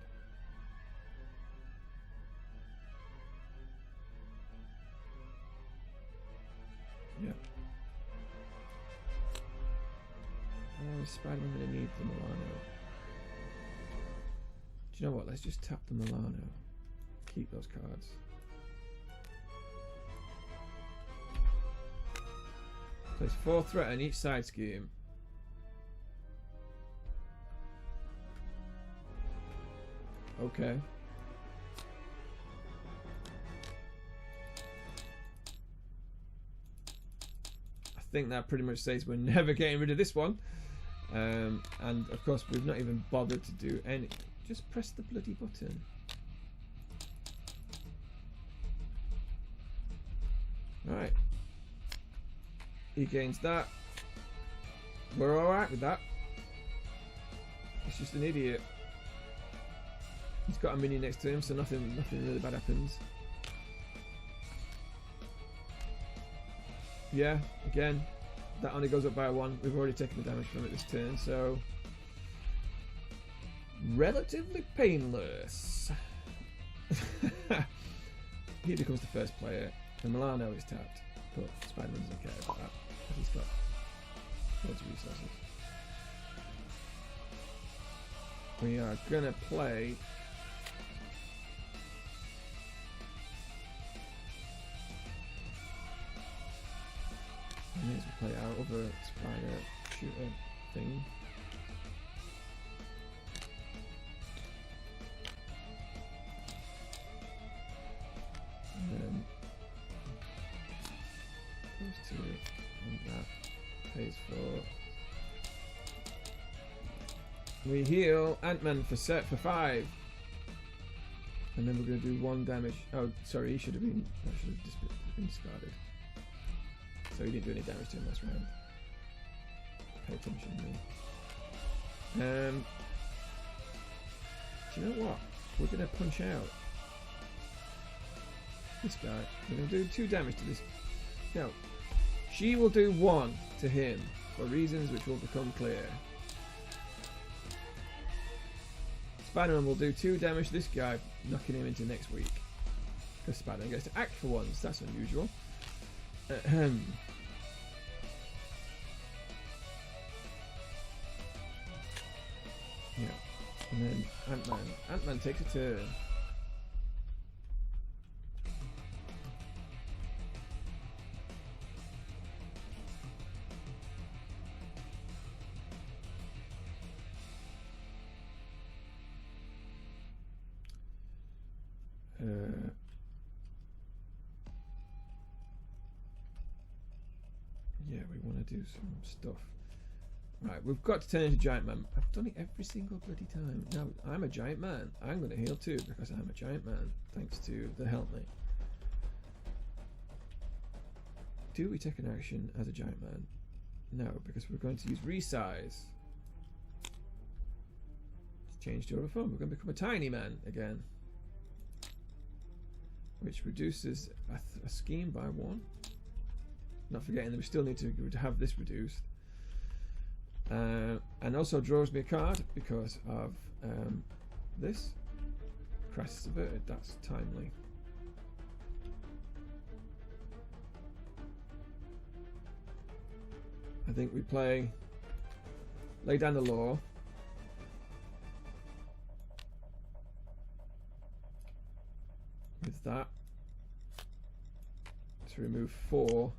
Yep. Oh, is Spider-Man going to need the Milano? Do you know what? Let's just tap the Milano. Keep those cards. So it's 4 threat on each side scheme. Okay. I think that pretty much says we're never getting rid of this one. And of course we've not even bothered to do any. Just press the bloody button. Right. He gains that. We're alright with that. He's just an idiot. He's got a mini next to him, so nothing really bad happens. Yeah, again, that only goes up by 1. We've already taken the damage from it this turn, so relatively painless. he becomes the first player. And Milano is tapped, but Spider-Man doesn't care about that because he's got loads of resources. We are gonna play. And as we play our other spider shooter thing. And then those two, and that pays for. We heal Ant-Man for 5. And then we're going to do 1 damage. Oh, sorry, he should have been. That should have just been discarded. So he didn't do any damage to him last round. Pay attention to me. Do you know what? We're going to punch out this guy. We're going to do 2 damage to this. No. She will do 1 to him for reasons which will become clear. Spider-Man will do 2 damage to this guy, knocking him into next week. Because Spider-Man gets to act for once. That's unusual. Yeah. And then Ant-Man. Ant-Man takes a turn. Yeah, we want to do some stuff. Right, we've got to turn into Giant Man. I've done it every single bloody time. Now, I'm a Giant Man. I'm going to heal too because I'm a Giant Man, thanks to the Help Me. Do we take an action as a Giant Man? No, because we're going to use Resize. Change to overform. We're going to become a Tiny Man again. Which reduces a scheme by 1. Not forgetting that we still need to have this reduced. And also draws me a card because of this. Crisis averted, that's timely. I think we play Lay Down the Law. With that. To remove 4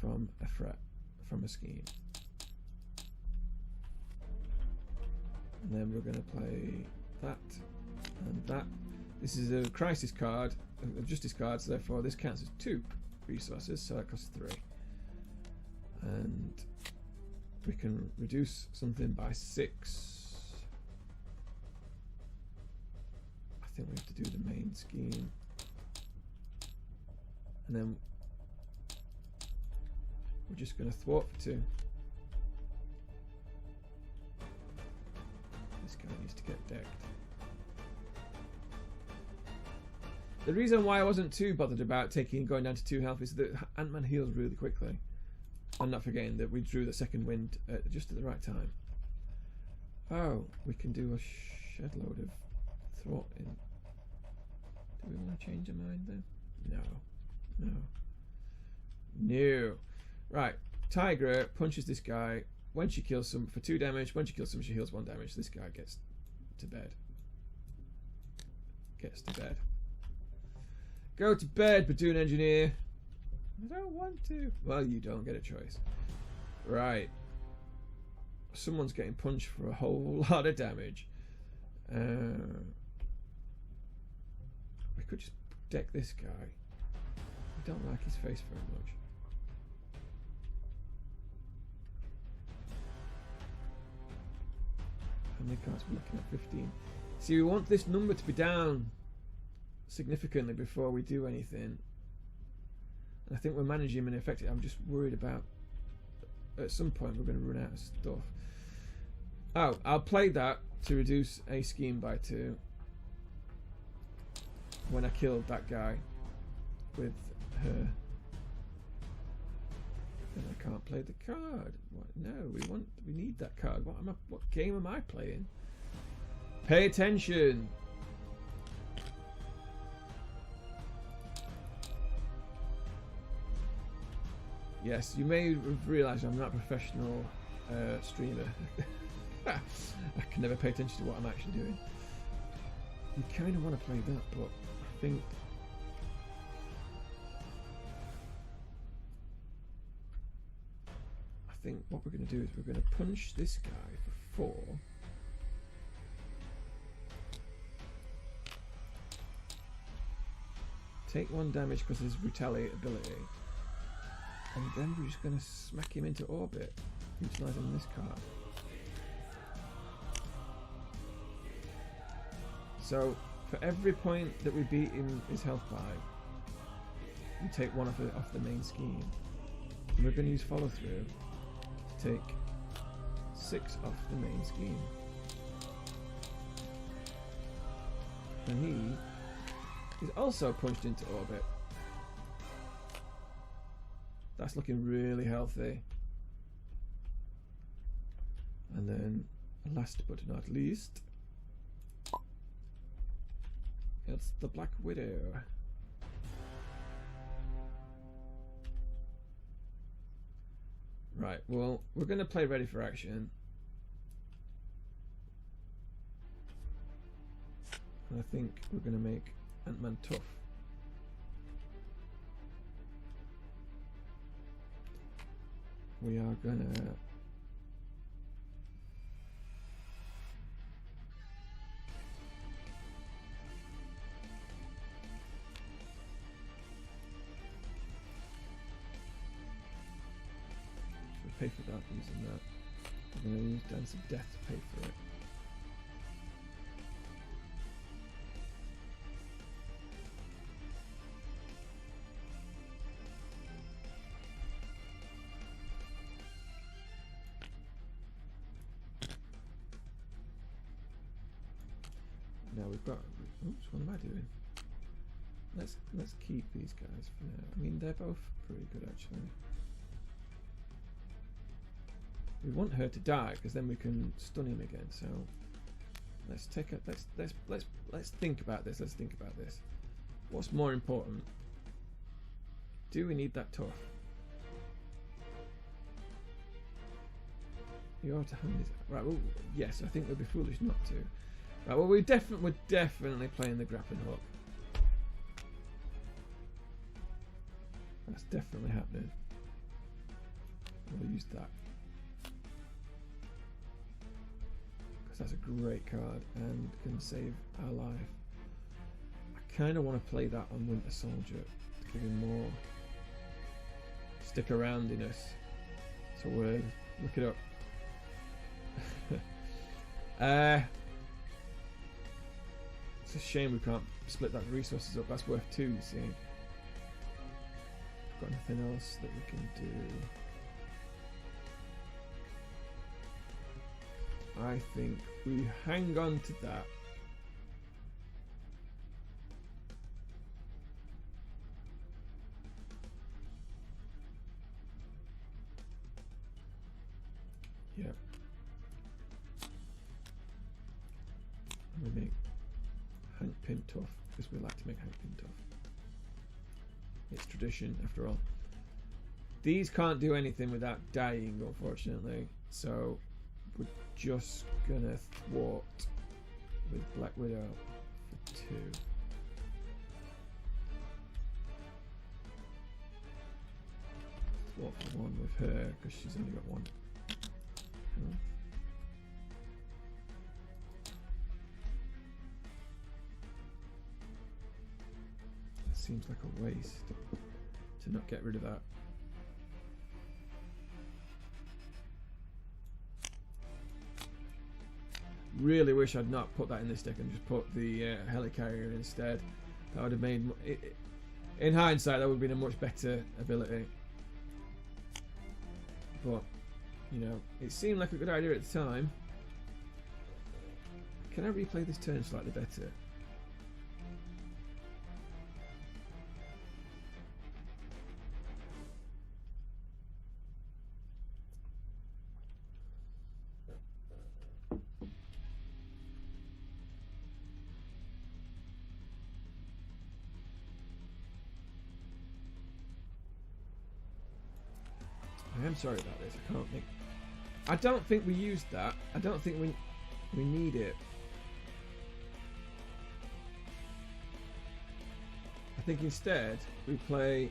from a threat, from a scheme. And then we're going to play that and that. This is a crisis card, a justice card, so therefore this counts as 2 resources, so that costs 3. And we can reduce something by 6. I think we have to do the main scheme. And then we're just going to thwart for 2. This guy needs to get decked. The reason why I wasn't too bothered about going down to 2 health is that Ant-Man heals really quickly. I'm not forgetting that we drew the second wind just at the right time. Oh, we can do a shed load of thwarting. Do we want to change our mind then? No. No. Right. Tigra punches this guy. When she kills some for 2 damage, when she kills some, she heals 1 damage. This guy gets to bed. Gets to bed. Go to bed, Platoon Engineer. I don't want to. Well, you don't get a choice. Right. Someone's getting punched for a whole lot of damage. We could just deck this guy. I don't like his face very much. How many cards are we looking at? 15. See, we want this number to be down significantly before we do anything. And I think we're managing him in effective. I'm just worried about at some point we're going to run out of stuff. Oh, I'll play that to reduce a scheme by 2 when I killed that guy with her. Then I can't play the card. What? No, we need that card. What game am I playing? Pay attention. Yes, you may have realised I'm not a professional streamer. I can never pay attention to what I'm actually doing. We kind of want to play that, but I think what we're going to do is we're going to punch this guy for 4. Take 1 damage because of his retaliate ability. And then we're just going to smack him into orbit, utilising this card. So, for every point that we beat his health by, we take 1 off the main scheme. And we're going to use follow through to take 6 off the main scheme. And he is also punched into orbit. That's looking really healthy. And then, last but not least, it's the Black Widow. Right, well, we're going to play ready for action. And I think we're going to make Ant-Man tough. We are going to pay for that using that. I'm going to use Dance of Death to pay for it. Now we've got. Oops, what am I doing? Let's keep these guys for now. I mean, they're both pretty good actually. We want her to die because then we can stun him again. So let's take a let's think about this. Let's think about this. What's more important? Do we need that tough? You ought to hand this right. Well, yes, I think we'd be foolish not to. Right. Well, we're definitely playing the grappling hook. That's definitely happening. We'll use that. That's a great card and can save our life. I kind of want to play that on Winter Soldier to give him more stick aroundiness. It's a word. Look it up. It's a shame we can't split that resources up. That's worth 2, you see. Got anything else that we can do? I think we hang on to that. Yep. I'm going to make Hank Pym tough because we like to make Hank Pym tough. It's tradition after all. These can't do anything without dying, unfortunately. So we're just gonna thwart with Black Widow for 2. Thwart for 1 with her because she's only got 1. It seems like a waste to not get rid of that. Really wish I'd not put that in this deck and just put the helicarrier instead. That would have made in hindsight that would have been a much better ability, but you know, it seemed like a good idea at the time. Can I replay this turn slightly better? I'm sorry about this. I don't think we used that. I don't think we need it. I think instead we play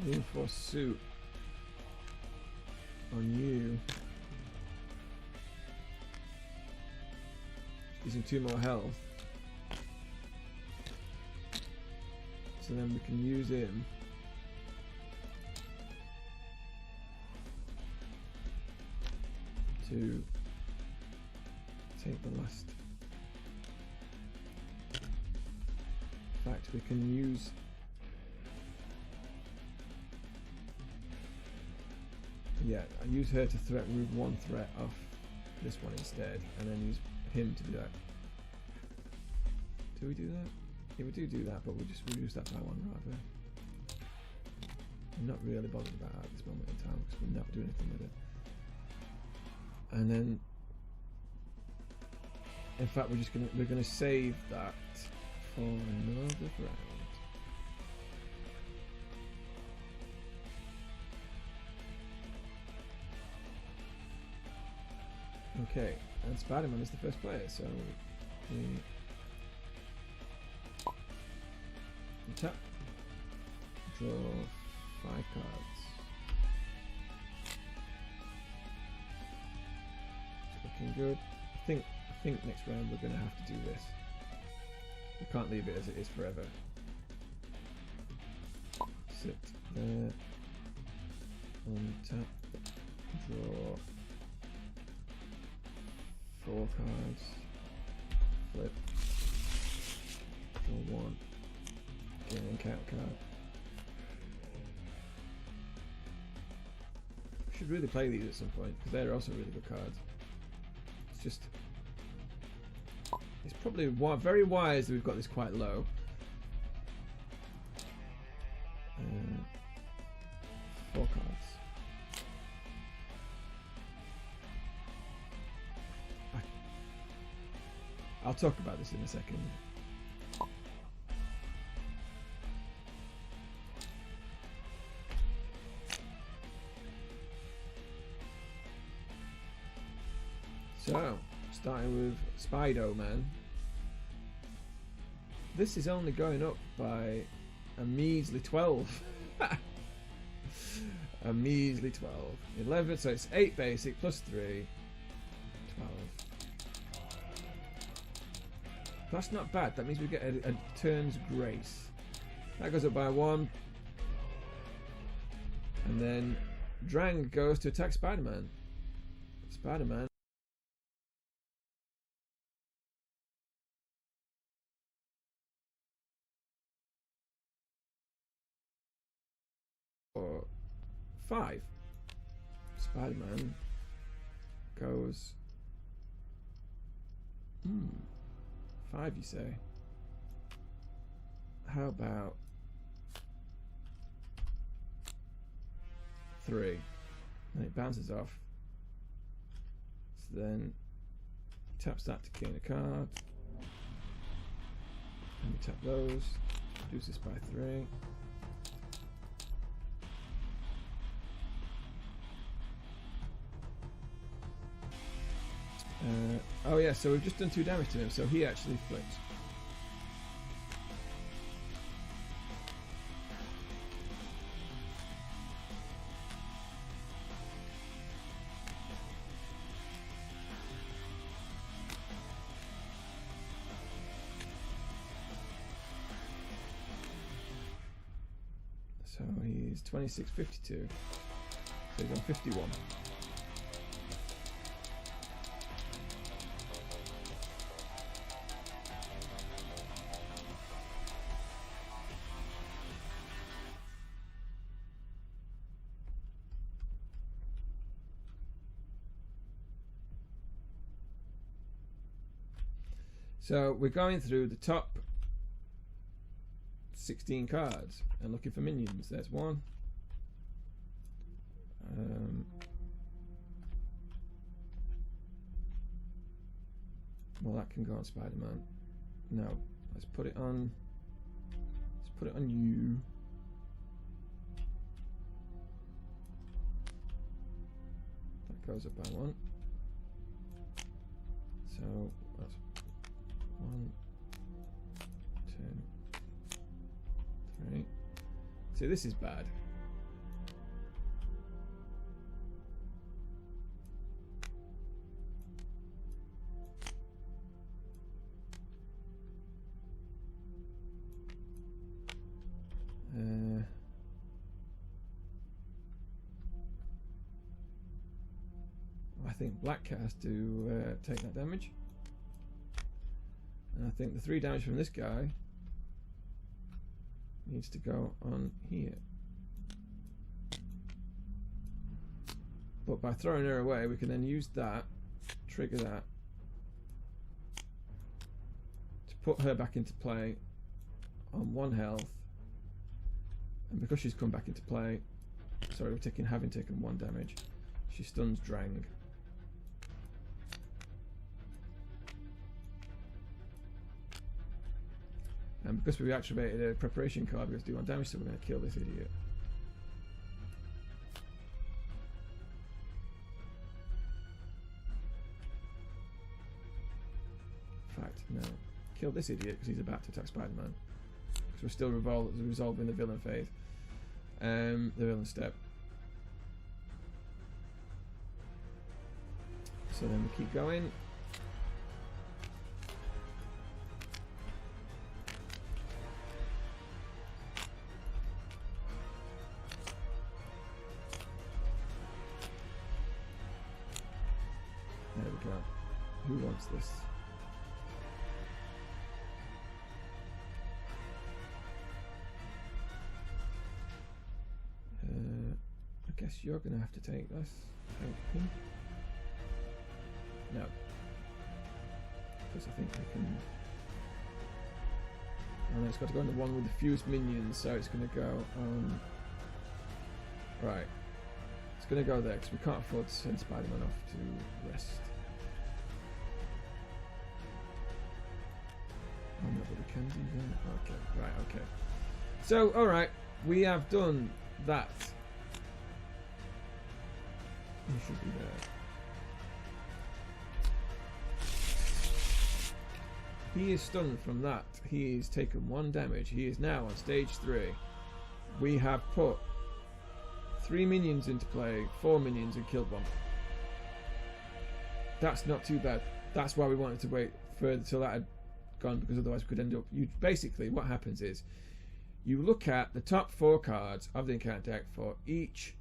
reinforced suit on you, using 2 more health, so then we can use him to take the last. In fact, we can use I use her to remove 1 threat off this one instead, and then use him to do that. Do we do that? Yeah, we do that, but we'll just reduce that by 1 rather. I'm not really bothered about that at this moment in time because we'll never do anything with it. And then, in fact, we're gonna save that for another round. Okay, and Spider-Man is the first player, so we tap, draw 5 cards. It's looking good. I think next round we're going to have to do this. We can't leave it as it is forever. Sit there, untap, draw 4 cards, flip, draw 1, gain an encounter card. We should really play these at some point because they're also really good cards. It's just, it's probably very wise that we've got this quite low. 4 cards. I'll talk about this in a second. So, starting with Spider-Man. This is only going up by a measly 12. A measly 12. 11, so it's 8 basic plus 3. 12. That's not bad. That means we get a turn's grace. That goes up by 1. And then Drang goes to attack Spider-Man. Spider-Man. Or 5. Spider-Man goes 5, you say? How about 3? And it bounces off. So then taps that to gain a card. And we tap those. Reduce this by 3. Oh yeah, so we've just done 2 damage to him, so he actually flips. So he's 26, 52. So he's on 51. So we're going through the top 16 cards and looking for minions. There's 1. Well, that can go on Spider-Man. No, let's put it on. Let's put it on you. goes up by 1. So that's 1, 2, 3. See, this is bad. I think black has to take that damage, and I think the 3 damage from this guy needs to go on here. But by throwing her away, we can then use that, trigger that, to put her back into play on 1 health. And because she's come back into play, sorry, having taken 1 damage, she stuns Drang. And because we've activated a preparation card, we have to do 1 damage, so we're going to kill this idiot. In fact, no. Kill this idiot because he's about to attack Spider-Man. Because we're still resolving the villain phase. The villain step. So then we keep going. There we go. Who wants this? I guess you're going to have to take this. No. Because I think we can... Oh no, it's got to go on the one with the fused minions, so it's going to go on... Right. It's going to go there, because we can't afford to send Spider-Man off to rest. Oh no, but we can do that. Okay, right, okay. So, alright, we have done that. You should be there. He is stunned from that. He is taken 1 damage. He is now on stage 3. We have put 3 minions into play, 4 minions, and killed 1. That's not too bad. That's why we wanted to wait further till that had gone, because otherwise we could end up... Basically, what happens is you look at the top 4 cards of the encounter deck for each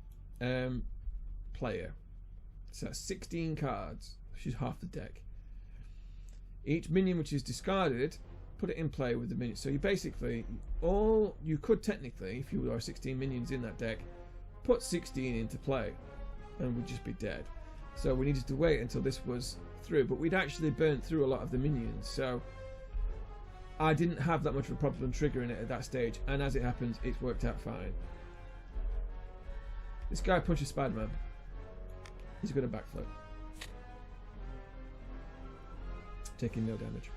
player. So that's 16 cards, which is half the deck. Each minion which is discarded, put it in play with the minion. So you basically, you could technically, if you were 16 minions in that deck, put 16 into play and we'd just be dead. So we needed to wait until this was through, but we'd actually burnt through a lot of the minions, so I didn't have that much of a problem triggering it at that stage, and as it happens, it's worked out fine. This guy punches Spider-Man. He's got a backflip. Taking no damage.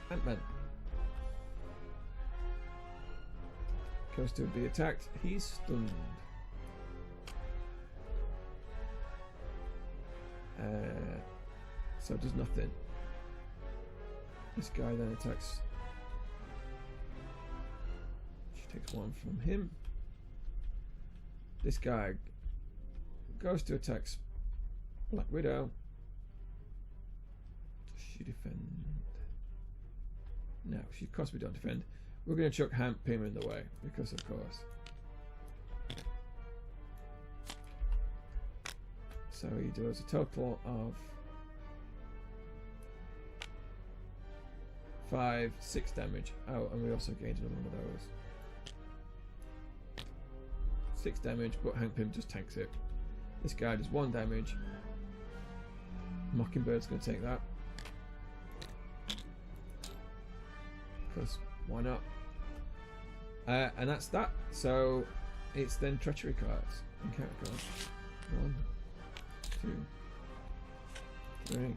Ant-Man goes to be attacked. He's stunned. So it does nothing. This guy then attacks. She takes 1 from him. This guy goes to attack Black Widow. Does she defend? No, she, of course we don't defend. We're going to chuck Hank Pym in the way, because of course. So he does a total of 6 damage. Oh, and we also gained another one of those. 6 damage, but Hank Pym just tanks it. This guy does 1 damage. Mockingbird's going to take that. Because why not? And that's that. So it's then treachery cards. Encounter cards. 1, 2, 3,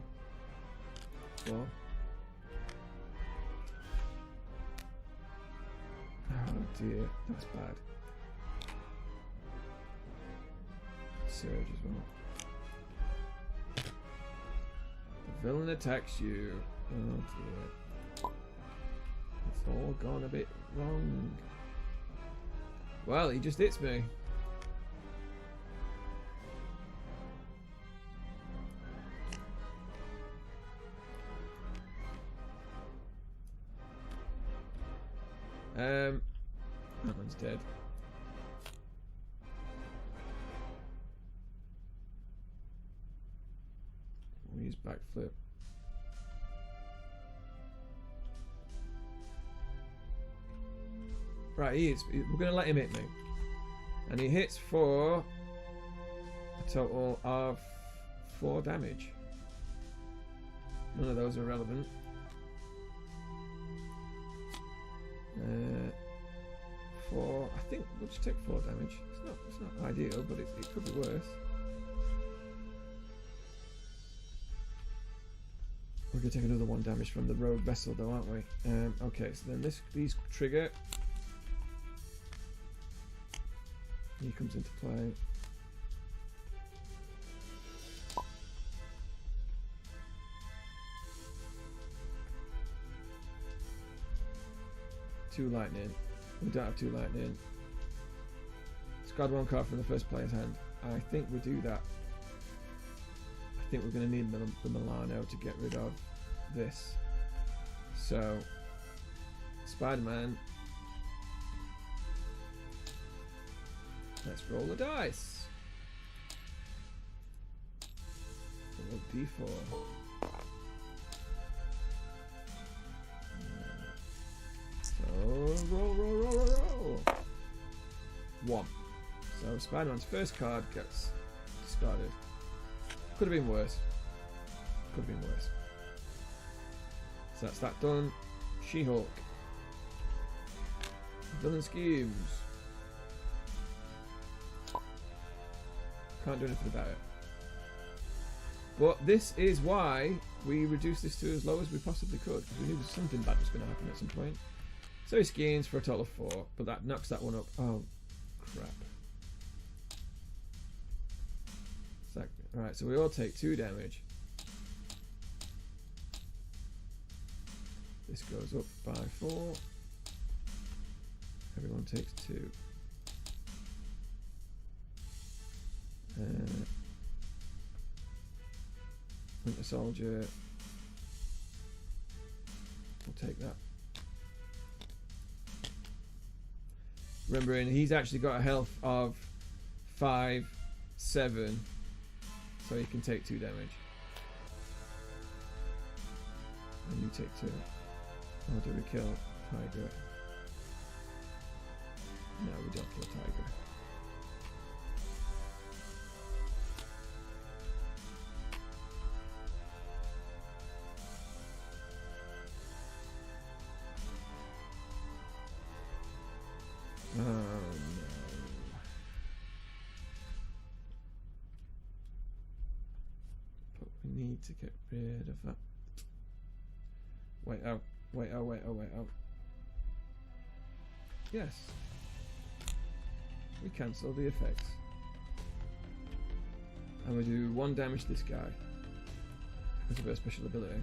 4. Oh dear, that's bad. surge as well. The villain attacks you. Oh dear. It's all gone a bit wrong. Well, he just hits me. That one's dead. We'll use backflip. Right, we're going to let him hit me. And he hits for a total of 4 damage. None of those are relevant. 4. I think we'll just take 4 damage. It's not ideal, but it could be worse. We're going to take another 1 damage from the rogue vessel, though, aren't we? Okay, so then these trigger. He comes into play. Two lightning. We don't have 2 lightning. Discard 1 card from the first player's hand. I think we do that. I think we're going to need the Milano to get rid of this. So, Spider-Man. Let's roll the dice. Roll D4. So, roll. 1. So, Spider-Man's first card gets discarded. Could have been worse. So that's that done. She-Hulk. Villain schemes. Can't do anything about it. But this is why we reduced this to as low as we possibly could, because we knew something bad was going to happen at some point. So he schemes for a total of 4, but that knocks that one up. Oh, crap. Right, so we all take 2 damage. This goes up by 4. Everyone takes 2. Winter Soldier. We'll take that. Remembering he's actually got a health of 5, 7, so he can take 2 damage. And you take 2. Or do we kill Tiger? No, we don't kill Tiger. Oh no. But we need to get rid of that. Wait, oh. Yes. We cancel the effects. And we do 1 damage to this guy. Because of her special ability.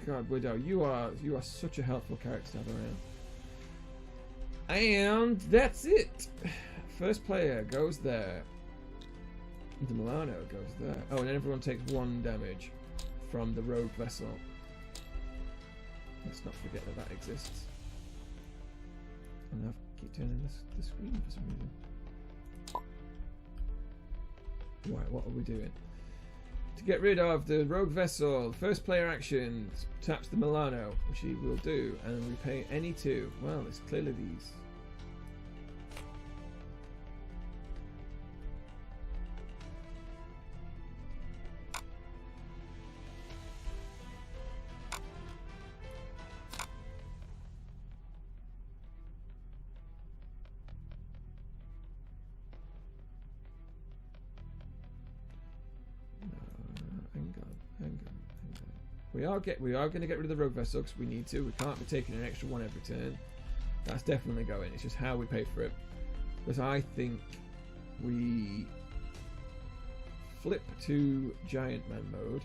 God, Widow, you are such a helpful character to have around. And that's it. First player goes there. The Milano goes there. Oh, and everyone takes 1 damage from the rogue vessel. Let's not forget that that exists. And I keep turning the screen for some reason. Right, what are we doing? To get rid of the rogue vessel, first player action taps the Milano, which he will do, and we pay any 2. Well, it's clearly these. We are going to get rid of the rogue vessel because we need to. We can't be taking an extra 1 every turn. That's definitely going. It's just how we pay for it. Because I think we flip to Giant Man mode,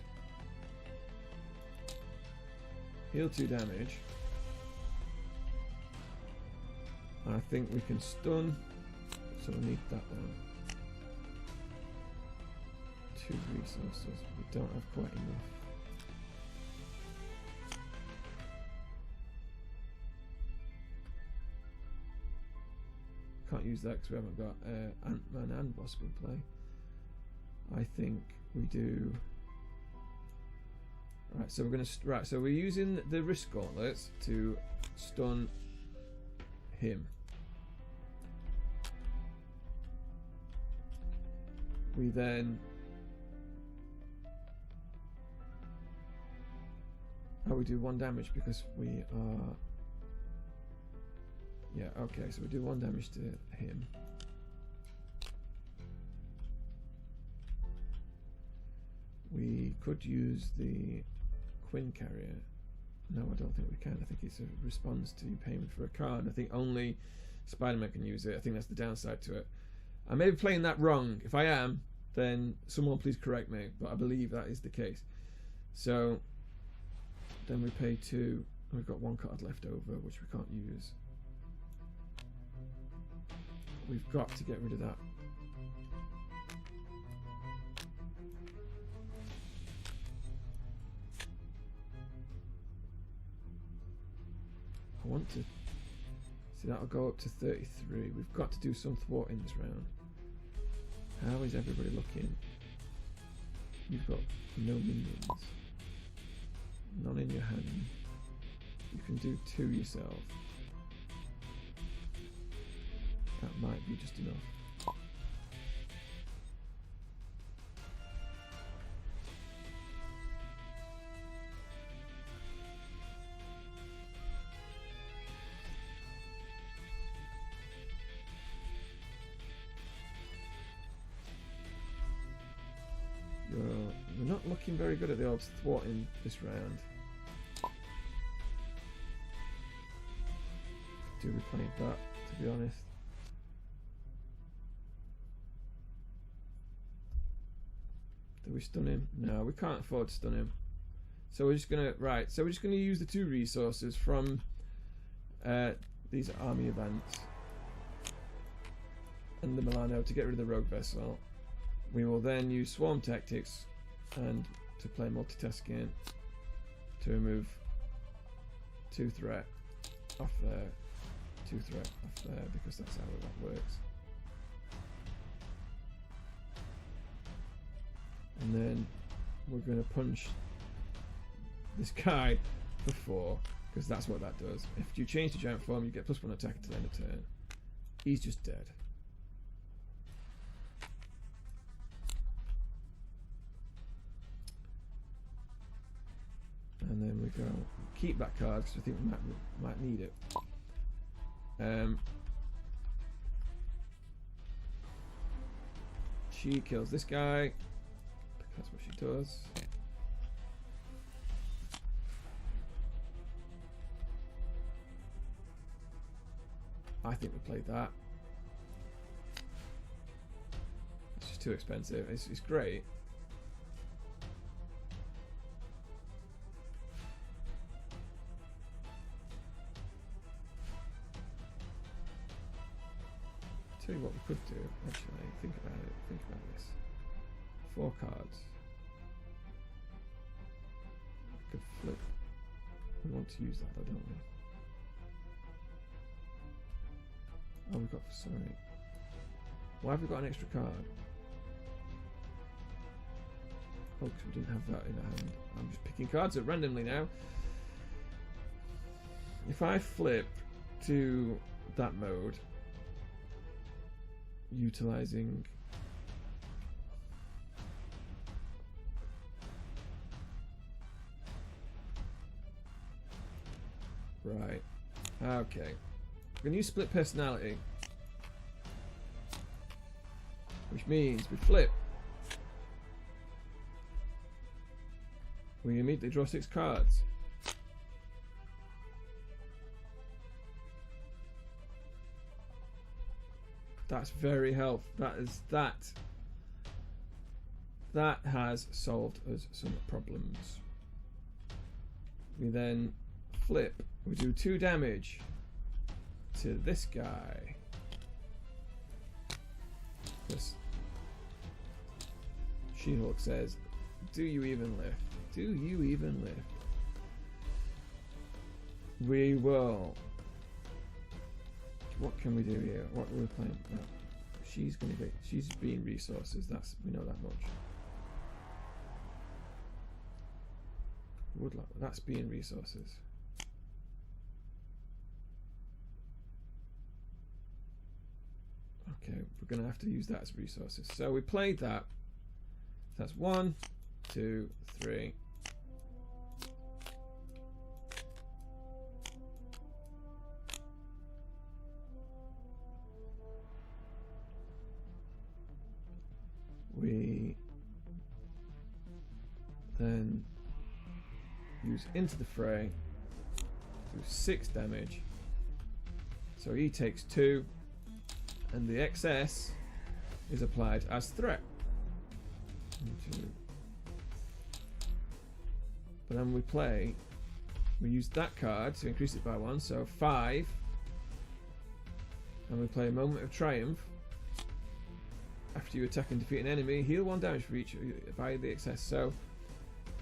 heal 2 damage. I think we can stun, so we need that then. 2 resources, we don't have quite enough. Can't use that because we haven't got Ant-Man and Wasp in play. I think we do. Right, so we're going to so we're using the Risk Gauntlets to stun him. We then we do 1 damage because we are. Yeah, okay, so we do 1 damage to him. We could use the Quinn Carrier. No, I don't think we can. I think it's a response to payment for a card. I think only Spider-Man can use it. I think that's the downside to it. I may be playing that wrong. If I am, then someone please correct me, but I believe that is the case. So then we pay 2. We've got 1 card left over, which we can't use. We've got to get rid of that. I want to see that'll go up to 33. We've got to do some thwarting this round. How is everybody looking? You've got no minions, none in your hand. You can do 2 yourself. That might be just enough. We're not looking very good at the old thwarting this round. Do we play that, to be honest? Do we stun him? No, we can't afford to stun him. So we're just gonna use the 2 resources from these army events and the Milano to get rid of the rogue vessel. We will then use swarm tactics and to play multitasking to remove 2 threat off there, 2 threat off there, because that's how that works. And then we're going to punch this guy for 4, because that's what that does. If you change to giant form, you get +1 attack until end of turn. He's just dead. And then we go keep that card because I think we might need it. She kills this guy. That's what she does. I think we played that. It's just too expensive. It's great. Tell you what we could do, actually. Think about it. Think about this. 4 cards. We could flip. We want to use that though, don't we? Oh, we've got, sorry. Why have we got an extra card? Oh, because we didn't have that in our hand. I'm just picking cards up randomly now. If I flip to that mode, utilizing right, okay, we're going to use split personality, which means we flip, we immediately draw 6 cards. That's very helpful. That has solved us some problems. We then flip. We do 2 damage to this guy. Because She-Hulk says, "Do you even lift? Do you even lift?" We will. What can we do here? What are we playing? No. She's being resources. We know that much. That's being resources. Okay, we're gonna have to use that as resources. So we played that. That's 1, 2, 3. We then use Into the Fray, do 6 damage. So he takes 2, and the excess is applied as threat. 1, 2. But then we use that card to increase it by 1, so 5. And we play a Moment of Triumph. After you attack and defeat an enemy, heal 1 damage for each by the excess. So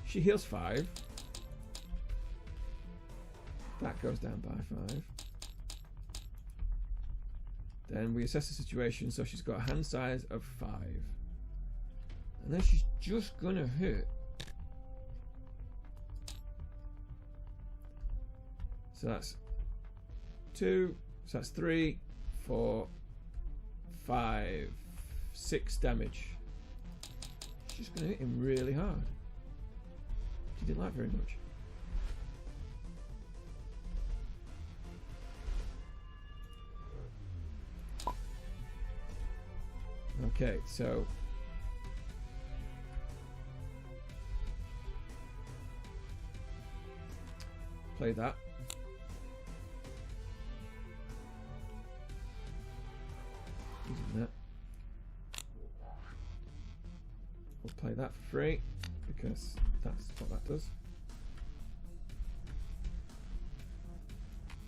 she heals 5. That goes down by 5. Then we assess the situation, so she's got a hand size of 5. And then she's just gonna hit. So that's 2, so that's 3, 4, 5, 6 damage. She's gonna hit him really hard. She didn't like very much. Okay, so play that. Using that. We'll play that for free because that's what that does.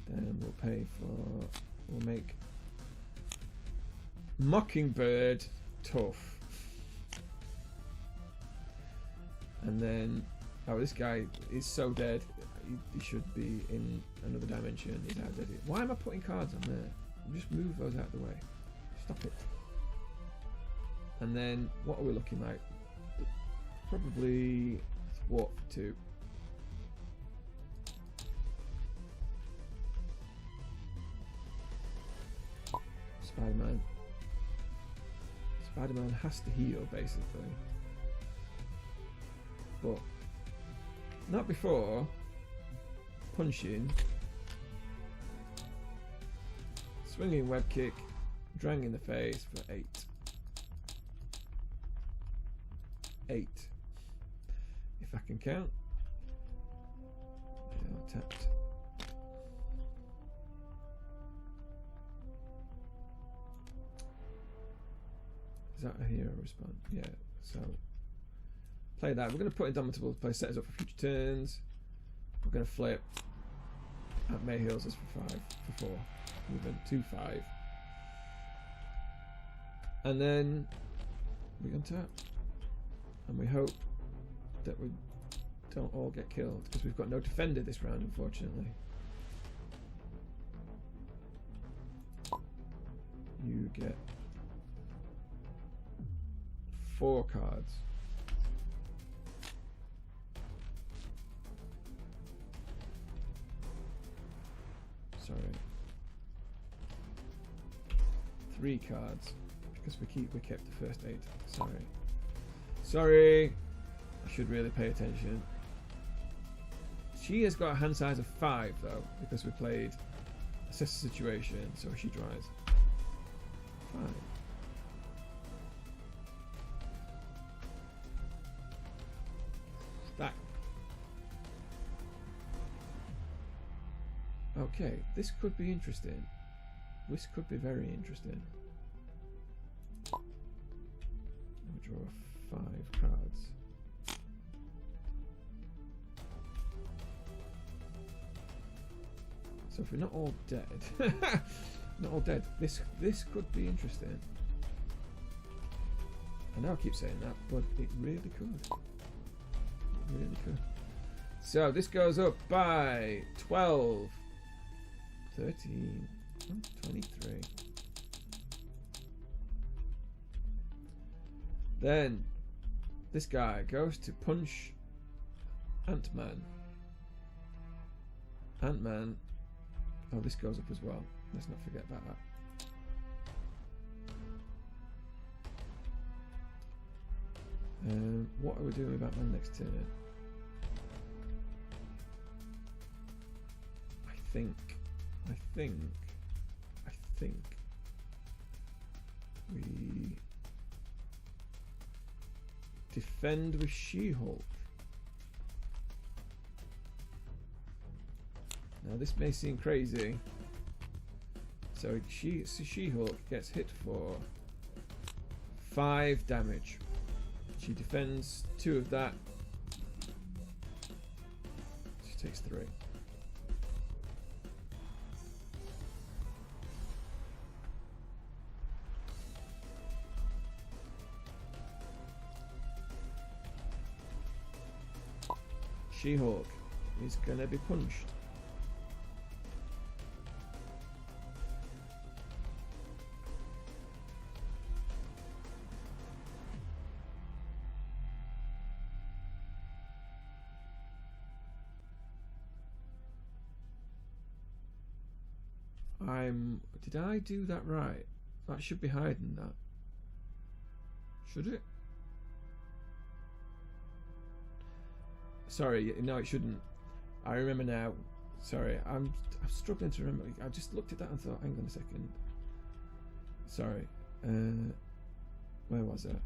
Then we'll make Mockingbird tough. And then, this guy is so dead. He should be in another dimension. He's out dead. Why am I putting cards on there? Just move those out of the way. Stop it. And then, what are we looking like? Probably warp 2. Spider-Man. Spider-Man has to heal, basically. But not before punching, swinging web kick, Drang in the face for 8. 8. If I can count. Yeah, tapped. Is that a hero response? Yeah, so play that. We're going to put Indomitable to play, set us up for future turns. We're going to flip. That May heals us for 5, for 4. Movement 2, 5. And then we untap. And we hope that we don't all get killed, because we've got no defender this round, unfortunately. You get 4 cards. Sorry. 3 cards, because we kept the first 8. Sorry. I should really pay attention. She has got a hand size of 5 though, because we played assess the situation, so she dries. 5. That. Okay, this could be interesting. This could be very interesting. draw 5 cards. So if we're not all dead, not all dead, this could be interesting. I know I keep saying that, but it really could. It really could. So this goes up by 12, 13, 23. Then this guy goes to punch Ant-Man. Ant-Man. Oh, this goes up as well. Let's not forget about that. What are we doing with Ant-Man next turn? I think we defend with She-Hulk. Now this may seem crazy. So She-Hulk gets hit for 5 damage. She defends 2 of that. She takes 3. She-Hulk is gonna be punched. Did I do that right? That should be hiding that. Should it? Sorry, no, it shouldn't. I remember now. Sorry, I'm struggling to remember. I just looked at that and thought, hang on a second. Sorry. Where was it?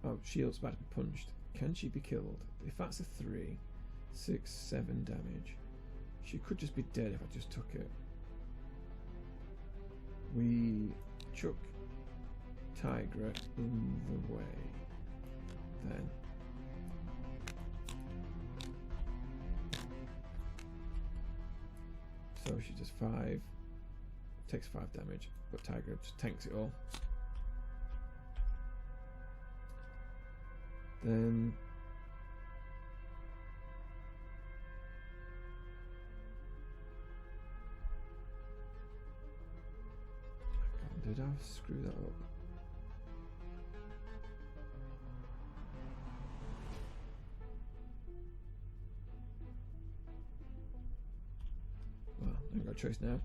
Oh, Shield's about to be punched. Can she be killed? If that's a 3, 6, 7 damage. She could just be dead if I just took it. We chuck Tigra in the way. Then so she does 5, takes 5 damage, but Tigra just tanks it all. Then did I screw that up? Well, I ain't got a choice now.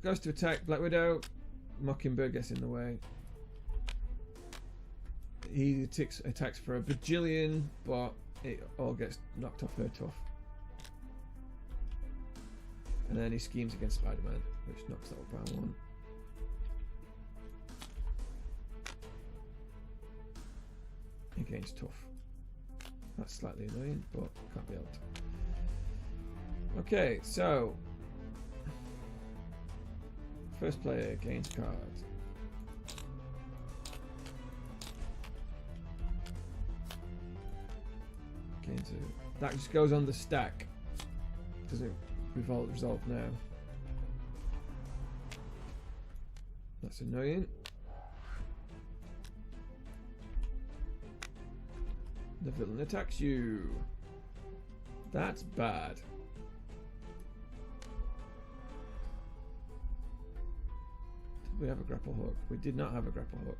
Goes to attack Black Widow. Mockingbird gets in the way. He attacks for a bajillion, but it all gets knocked off her tough. And then he schemes against Spider-Man, which knocks that up by 1. Against tough. That's slightly annoying, but can't be helped. Okay, so first player gains cards. Gains a, that just goes on the stack. Doesn't resolve now. That's annoying. The villain attacks you. That's bad. Did we have a grapple hook? We did not have a grapple hook.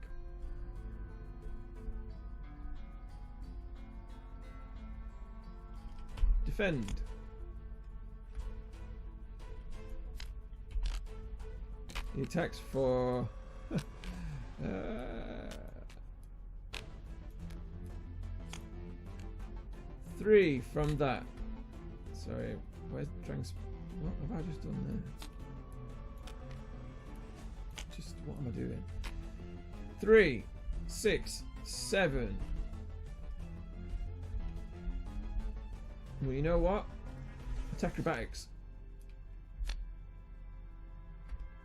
Defend. He attacks for 3 from that. Sorry, where's Drang's? What have I just done there? Just what am I doing? 3, 6, 7. Well, you know what? Attack acrobatics.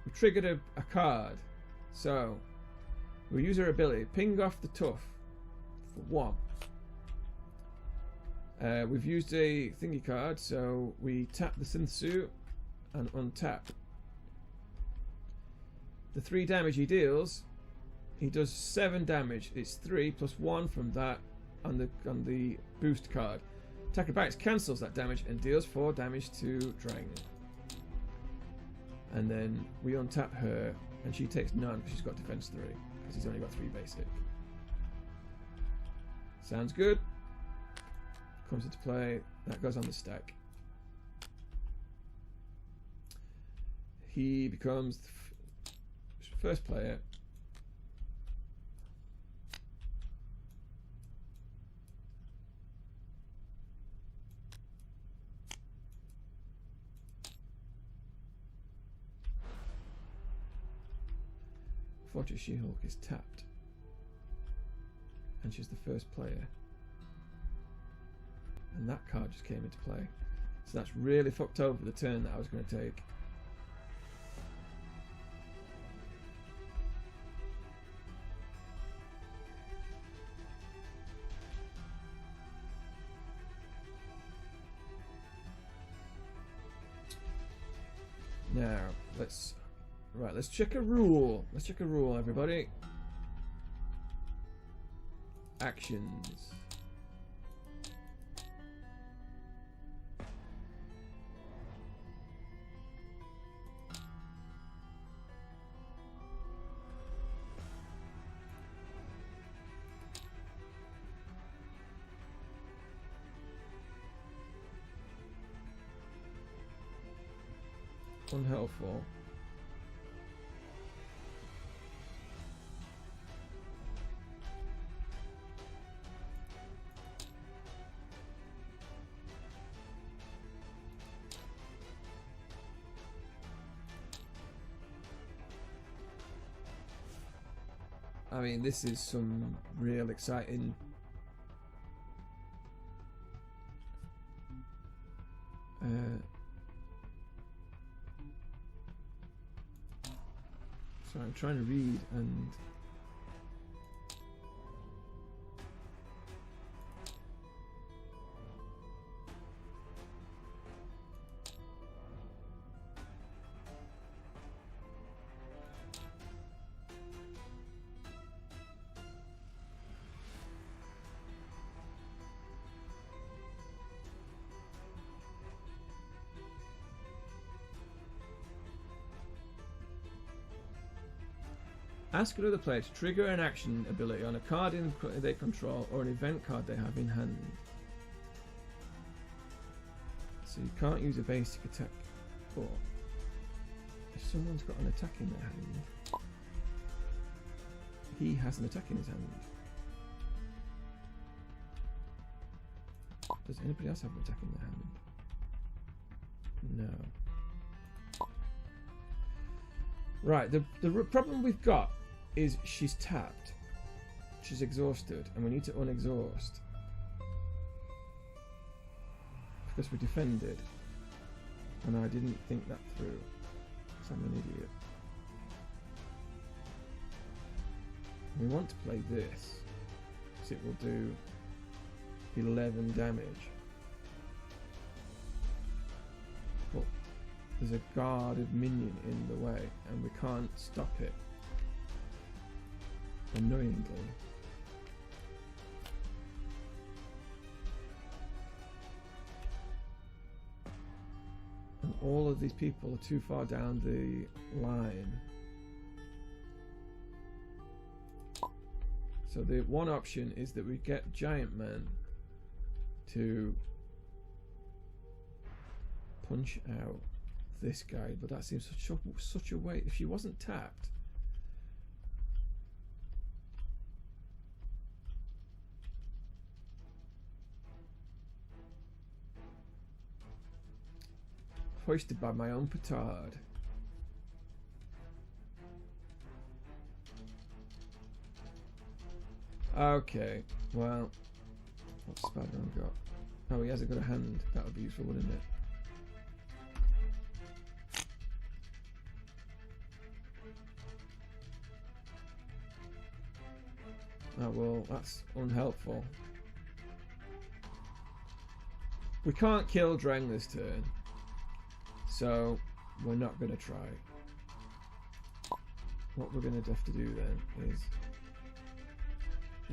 We triggered a card, so We'll use her ability. Ping off the tough for 1. We've used a thingy card, so we tap the synth suit and untap. The 3 damage he deals, he does 7 damage. It's 3 plus 1 from that on the boost card. Attacker Bites cancels that damage and deals 4 damage to Drang. And then we untap her, and she takes none because she's got defense 3, because he's only got 3 basic. Sounds good. Comes into play. That goes on the stack. He becomes the first player. Fortress She-Hulk is tapped, and she's the first player. And that card just came into play. So that's really fucked over the turn that I was going to take. Now, let's check a rule. Let's check a rule, everybody. Actions. Unhelpful. I mean, this is some real exciting so I'm trying to read and ask another player to trigger an action ability on a card they control or an event card they have in hand. So you can't use a basic attack, but if someone's got an attack in their hand, he has an attack in his hand. Does anybody else have an attack in their hand? No. Right, the problem we've got is she's tapped. She's exhausted, and we need to unexhaust. Because we defended. And I didn't think that through. Because I'm an idiot. We want to play this. Because it will do 11 damage. But there's a guarded minion in the way, and we can't stop it. Annoyingly. And all of these people are too far down the line. So the one option is that we get Giant Man to punch out this guy, but that seems such a way. If she wasn't tapped, hoisted by my own petard. Okay, well, what's Spider-Man got? Oh, he hasn't got a hand. That would be useful, wouldn't it? Oh well, that's unhelpful. We can't kill Drang this turn, so we're not going to try. What we're going to have to do then is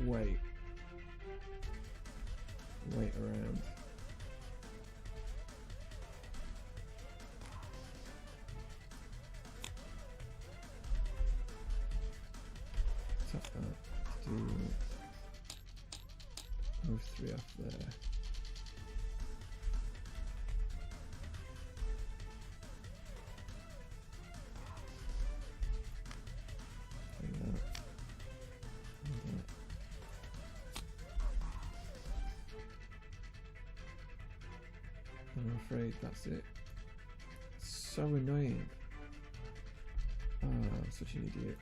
wait around. Tap that to move 3 off there. I'm afraid that's it. So annoying. Ah, I'm such an idiot.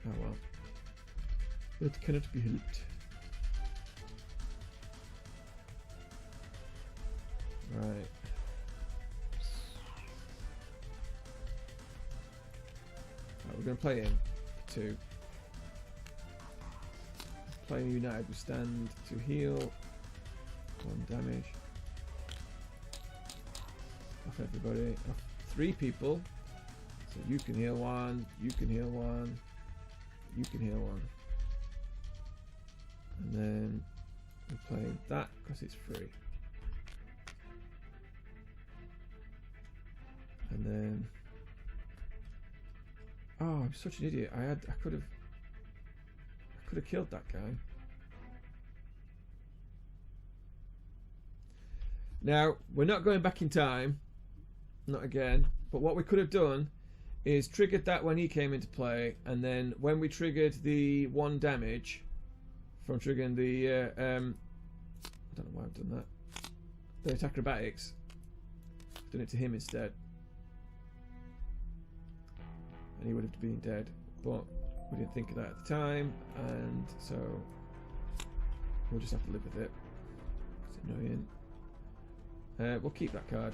Oh well. It cannot be helped. Right. We're going to play him 2. Playing United, we stand to heal 1 damage. Off everybody. Off 3 people. So you can heal 1, you can heal 1, you can heal 1. And then we're playing that because it's free. And then, oh, I'm such an idiot. I could have killed that guy. Now we're not going back in time, not again. But what we could have done is triggered that when he came into play, and then when we triggered the 1 damage from triggering the I don't know why I've done that. The attack acrobatics. I've done it to him instead. And he would have been dead, but we didn't think of that at the time, and so we'll just have to live with it. It's annoying. We'll keep that card.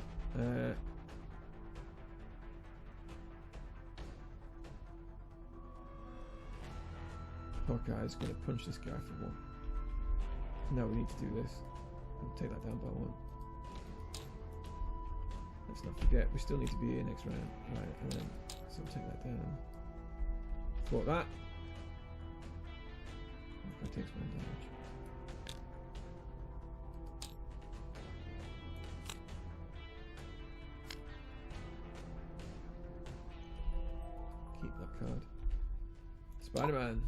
Poor guy's going to punch this guy for 1. No, we need to do this. We'll take that down by 1. Let's not forget, we still need to be here next round. Right, and then, so we'll take that down. Fought that. That takes 1 damage. Keep that card. Spider-Man.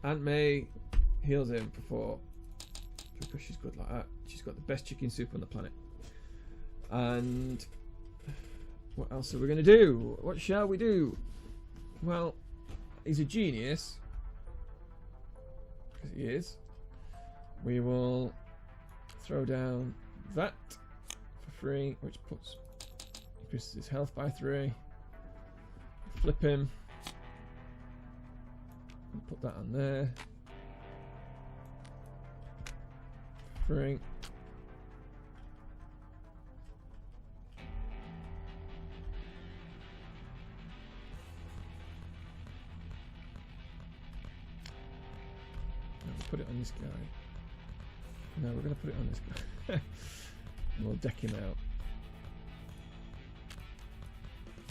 Aunt May heals him for 4 because she's good like that. She's got the best chicken soup on the planet. And what else are we going to do? What shall we do? Well, he's a genius, because he is. We will throw down that for free, which increases his health by 3. Flip him. And put that on there. Free. Put it on this guy. No, we're going to put it on this guy. And we'll deck him out.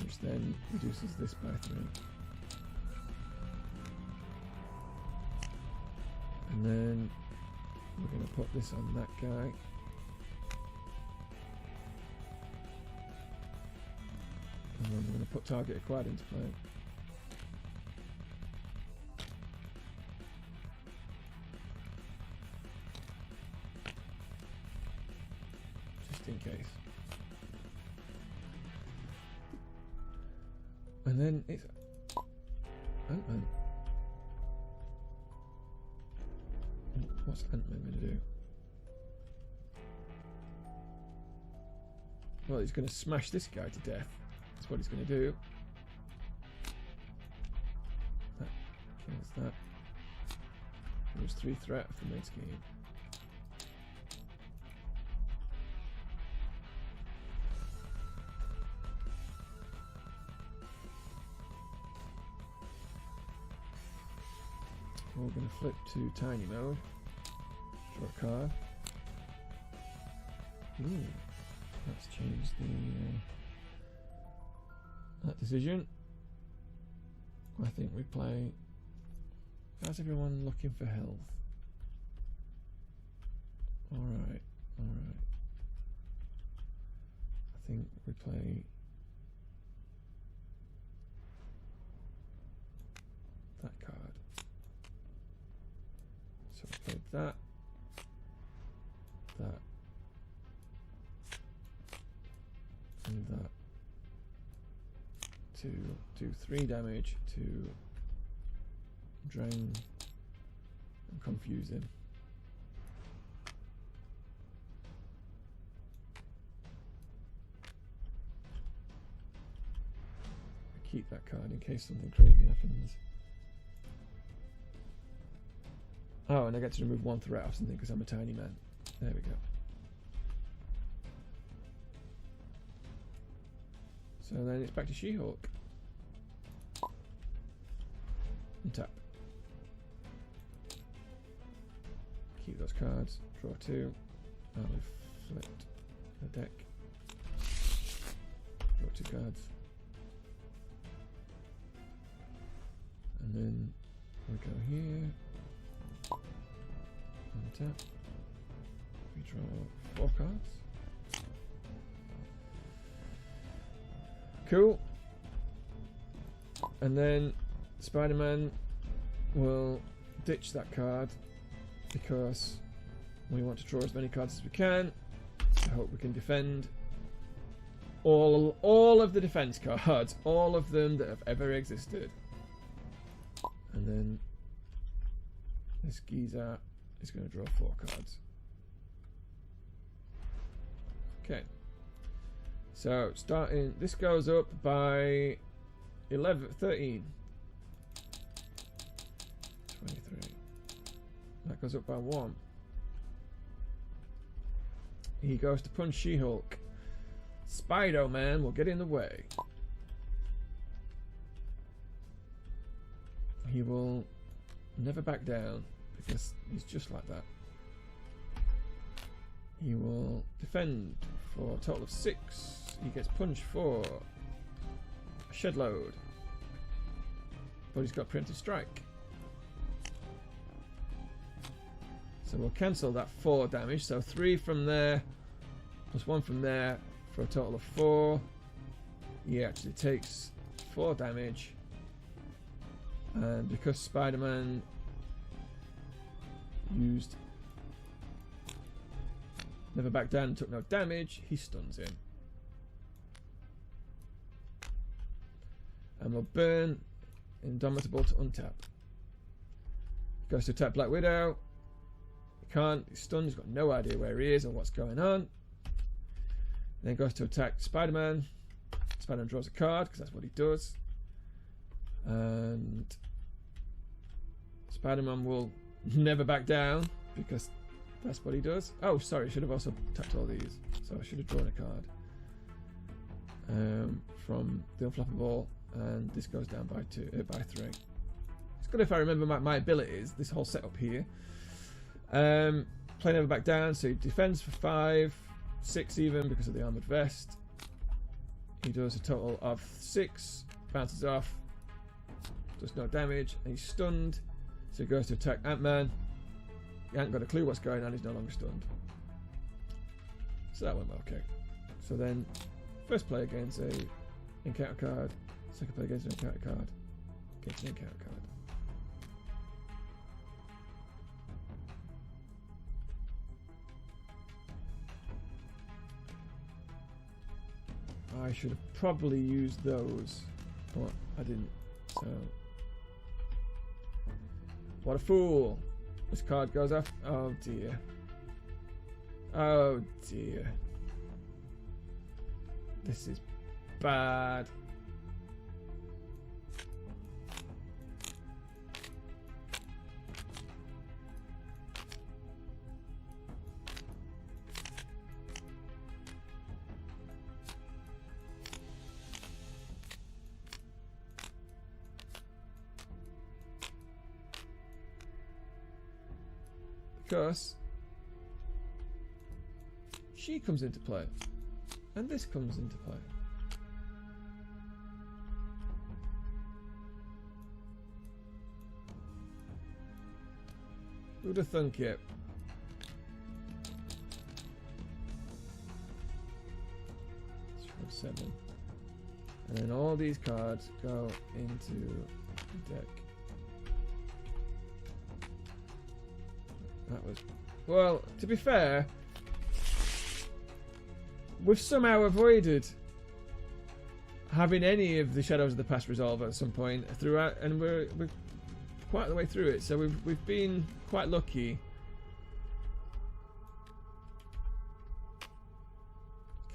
Which then reduces this by 3. And then we're going to put this on that guy. And then we're going to put target acquired into play. In case. And then it's Ant-Man. What's Ant-Man going to do? Well, he's going to smash this guy to death. That's what he's going to do. That kills that. There's 3 threat of the main scheme. we're going to flip to tiny mode. Draw a card. Ooh, let's change that decision. I think we play. How's everyone looking for health? Alright, alright. I think we play that card. So we played that, and that to do 3 damage to Drang and confuse him. Keep that card in case something crazy happens. Oh, and I get to remove 1 threat or something because I'm a tiny man. There we go. So then it's back to She-Hulk. And tap. Keep those cards. Draw 2. Oh, we've flipped the deck. Draw 2 cards. And then we go here. And tap. We draw 4 cards. Cool. And then Spider-Man will ditch that card because we want to draw as many cards as we can. I hope we can defend all of the defense cards, all of them that have ever existed. And then this geezer is going to draw 4 cards. Okay. So starting, this goes up by 11, 13, 23. That goes up by 1. He goes to punch She-Hulk. Spider-Man will get in the way. He will never back down because he's just like that. He will defend for a total of 6. He gets punched for a shed load. But he's got preemptive strike. So we'll cancel that 4 damage. So 3 from there plus 1 from there for a total of 4. He actually takes 4 damage. And because Spider-Man used never back down and took no damage, he stuns him. And we'll burn Indomitable to untap. Goes to attack Black Widow. He can't, he's stunned, he's got no idea where he is or what's going on. Then goes to attack Spider-Man. Spider-Man draws a card because that's what he does. And Spider-Man will never back down because that's what he does. Oh, sorry, I should have also tapped all these. So I should have drawn a card from the Unflappable, and this goes down by 3. It's good if I remember my abilities, this whole setup here. Play never back down, so he defends for 5, 6 even because of the armoured vest. He does a total of 6, bounces off, does no damage, and he's stunned. So he goes to attack Ant-Man. He hasn't got a clue what's going on, he's no longer stunned. So that went well, okay. So then, first player gains a encounter card, second player gains an encounter card, gets an encounter card. I should have probably used those, but I didn't, so... What a fool! This card goes off. Oh dear. Oh dear. This is bad. because she comes into play. And this comes into play. Who'd have thunk it? Seven. And then all these cards go into the deck. That was... Well, to be fair, we've somehow avoided having any of the Shadows of the Past resolve at some point throughout, and we're quite the way through it, so we've been quite lucky.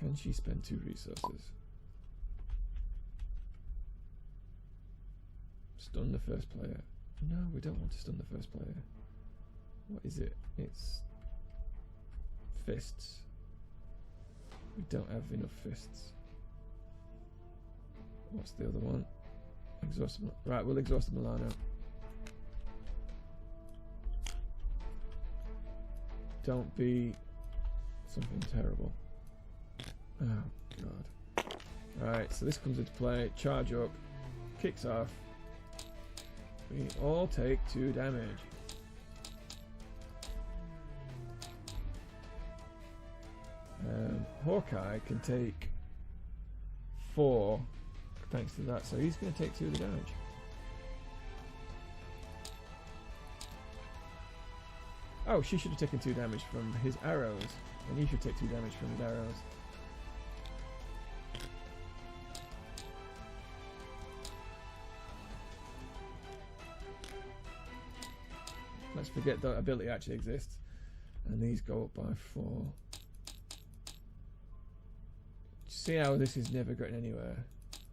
Can she spend 2 resources? Stun the first player. No, we don't want to stun the first player. What is it? It's fists. We don't have enough fists. What's the other one? Exhaust. Right, we'll exhaust Milano. Don't be something terrible. Oh, God. Right, so this comes into play. Charge up. Kicks off. We all take 2 damage. Hawkeye can take 4 thanks to that, so he's going to take 2 of the damage. Oh, she should have taken 2 damage from his arrows, and he should take 2 damage from his arrows. Let's forget that ability actually exists. And these go up by 4. See how this is never going anywhere.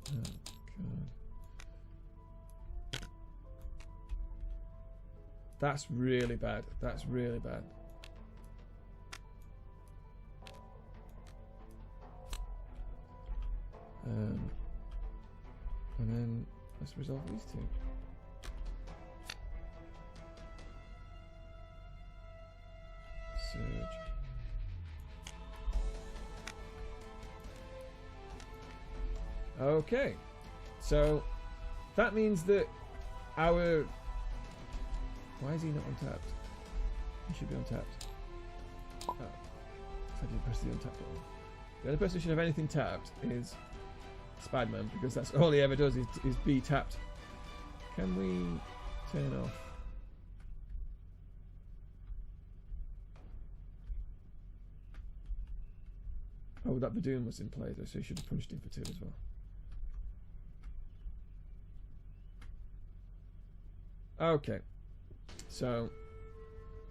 Oh, God. That's really bad. That's really bad. And then let's resolve these 2. Surge. Okay, so that means that our... Why is he not untapped? He should be untapped. Oh, I didn't press the untap button. The only person who should have anything tapped is Spider-Man, because that's all he ever does is be tapped. Can we turn off? Oh, that Badoon was in play though, so he should have punched him for 2 as well. Okay, so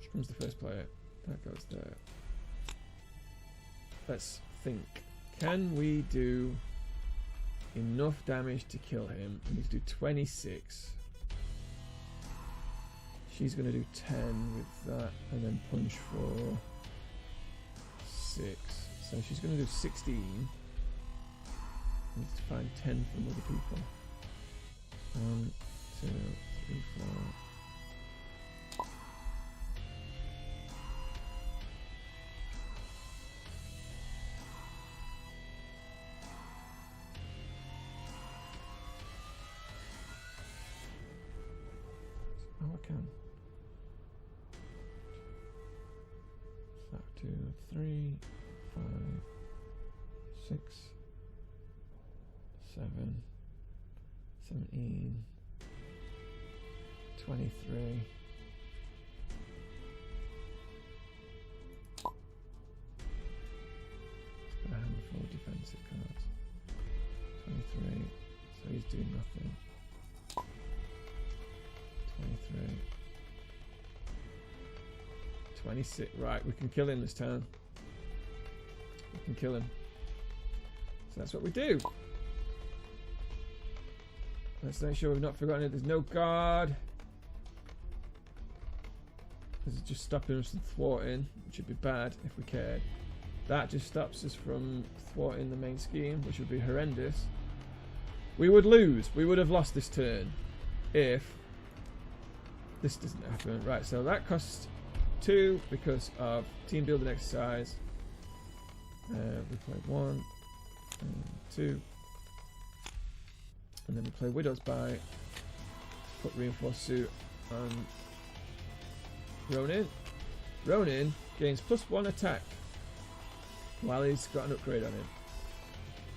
here comes the first player. That goes there. Let's think. Can we do enough damage to kill him? We need to do 26. She's going to do 10 with that, and then punch for 6. So she's going to do 16. Needs to find 10 from other people. 1, 2, 3, 4. Oh, I can. 2, 3, 5, 6, 7, 17, 23. A handful of defensive cards. 23. So he's doing nothing. 23. 26. Right, we can kill him this turn. We can kill him. So that's what we do. Let's make sure we've not forgotten it. There's no guard. This is just stopping us from thwarting, which would be bad if we cared. That just stops us from thwarting the main scheme, which would be horrendous. We would lose. We would have lost this turn if this doesn't happen. Right, so that costs 2 because of team building exercise. We play 1 and 2. And then we play Widow's Bite. Put reinforced suit on Ronin. Ronin gains +1 attack while he's got an upgrade on him.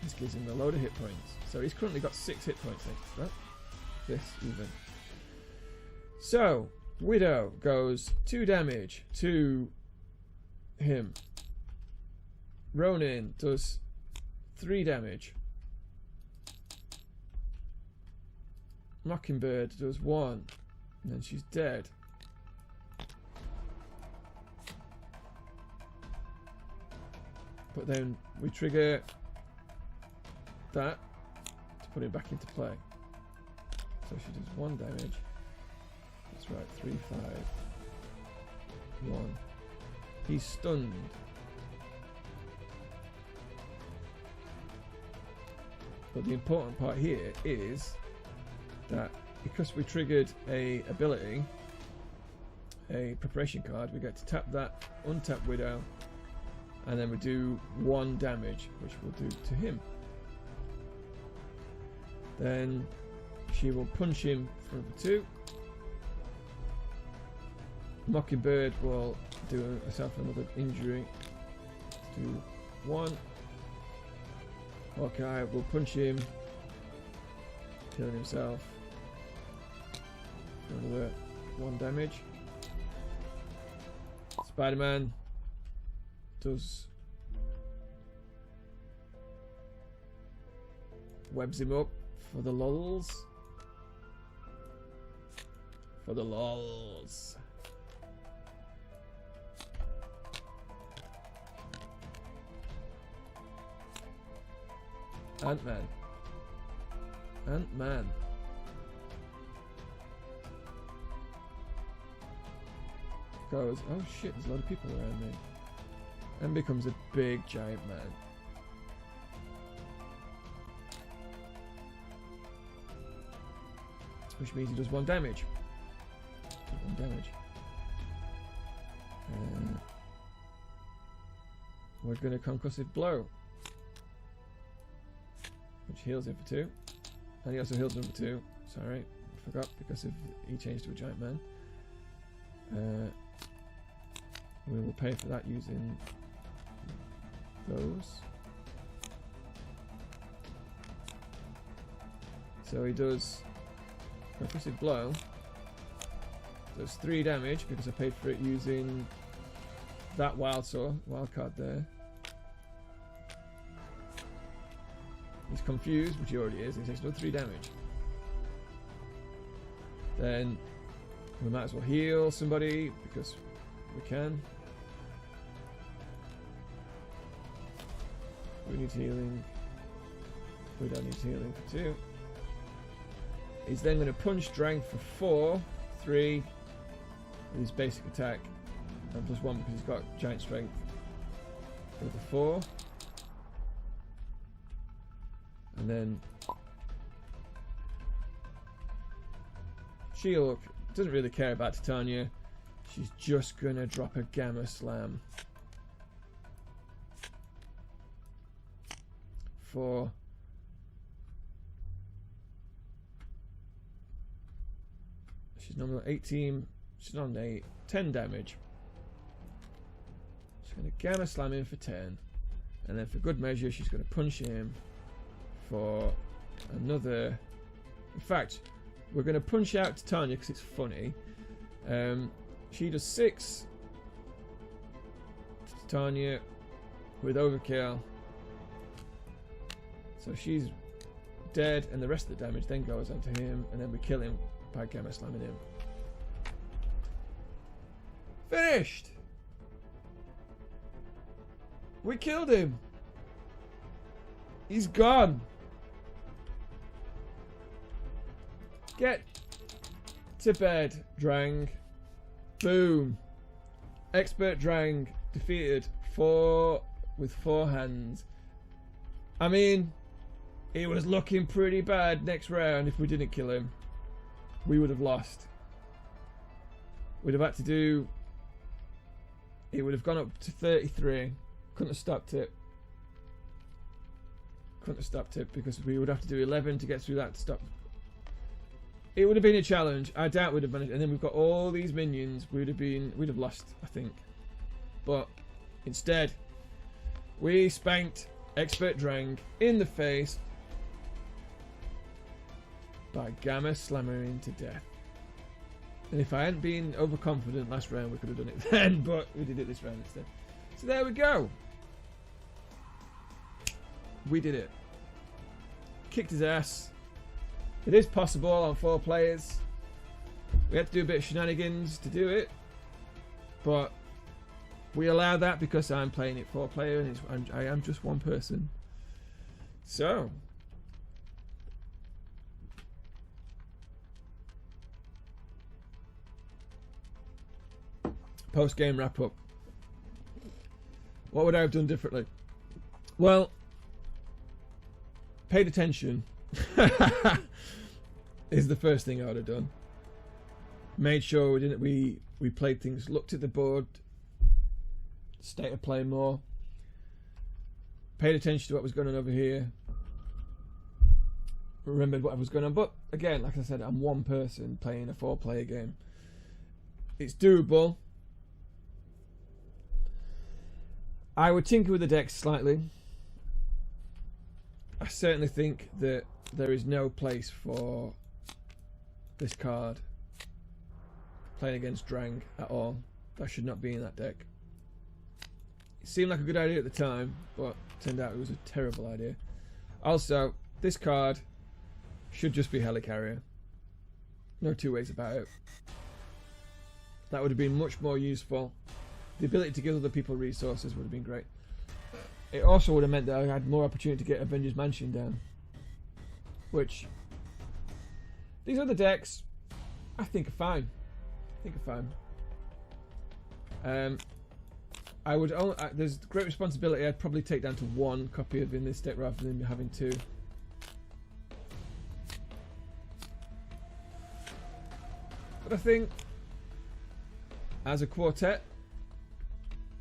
This gives him a load of hit points. So he's currently got 6 hit points next, right? This even. So Widow goes 2 damage to him. Ronin does 3 damage. Mockingbird does 1, and then she's dead. But then we trigger that to put it back into play. So she does 1 damage. That's right, 3, 5, 1. He's stunned. But the important part here is that because we triggered a ability, a preparation card, we get to tap that, untap Widow, and then we do 1 damage, which we'll do to him. Then she will punch him for number 2. Mockingbird will do herself another injury. Do 1. Hawkeye will punch him, killing himself for another 1 damage. Spider-Man does webs him up for the lulz. For the lulz. Ant-Man. Ant-Man. Goes, oh shit, there's a lot of people around me. And becomes a big giant man. Which means he does 1 damage. 1 damage. We're going to concussive blow. Which heals him for 2. And he also heals number 2. Sorry, I forgot because he changed to a giant man. We will pay for that using those. So he does concussive blow. Does 3 damage because I paid for it using that wild card there. He's confused, which he already is. He takes another 3 damage. Then we might as well heal somebody because we can. We need healing. We don't need healing for 2. He's then going to punch Drang for 4, 3 with his basic attack, and +1 because he's got giant strength for the 4. And then She-Hulk doesn't really care about Titania. She's just gonna drop a Gamma Slam for she's number 18. She's on 8, 10 damage. She's gonna Gamma Slam him for 10, and then for good measure, she's gonna punch him for another. In fact, we're going to punch out Titania because it's funny. She does 6 to Titania with overkill. So she's dead, and the rest of the damage then goes onto him, and then we kill him by Gamma Slamming him. Finished! We killed him! He's gone! Get to bed, Drang. Boom. Expert Drang defeated with 4 hands. I mean, it was looking pretty bad next round. If we didn't kill him, we would have lost. We'd have had to do it would have gone up to 33. Couldn't have stopped it. Couldn't have stopped it because we would have to do 11 to get through that to stop. It would have been a challenge. I doubt we'd have managed. And then we've got all these minions. We'd have lost, I think. But instead, we spanked Expert Drang in the face by Gamma slammering to death. And if I hadn't been overconfident last round, we could have done it then, but we did it this round instead. So there we go. We did it. Kicked his ass. It is possible on 4 players. We had to do a bit of shenanigans to do it, but we allow that because I'm playing it 4 player and I am just one person. So post-game wrap-up. What would I have done differently? Well, paid attention is the first thing I would have done. Made sure we played things, looked at the board, state of play more, paid attention to what was going on over here, remembered what was going on. But again, like I said, I'm one person playing a 4-player game. It's doable. I would tinker with the decks slightly. I certainly think that there is no place for this card playing against Drang at all. That should not be in that deck. It seemed like a good idea at the time, but turned out it was a terrible idea. Also, this card should just be Helicarrier. No two ways about it. That would have been much more useful. The ability to give other people resources would have been great. It also would have meant that I had more opportunity to get Avengers Mansion down. Which, these other decks, I think are fine. I would only, there's great responsibility. I'd probably take down to 1 copy of in this deck rather than having 2. But I think, as a quartet,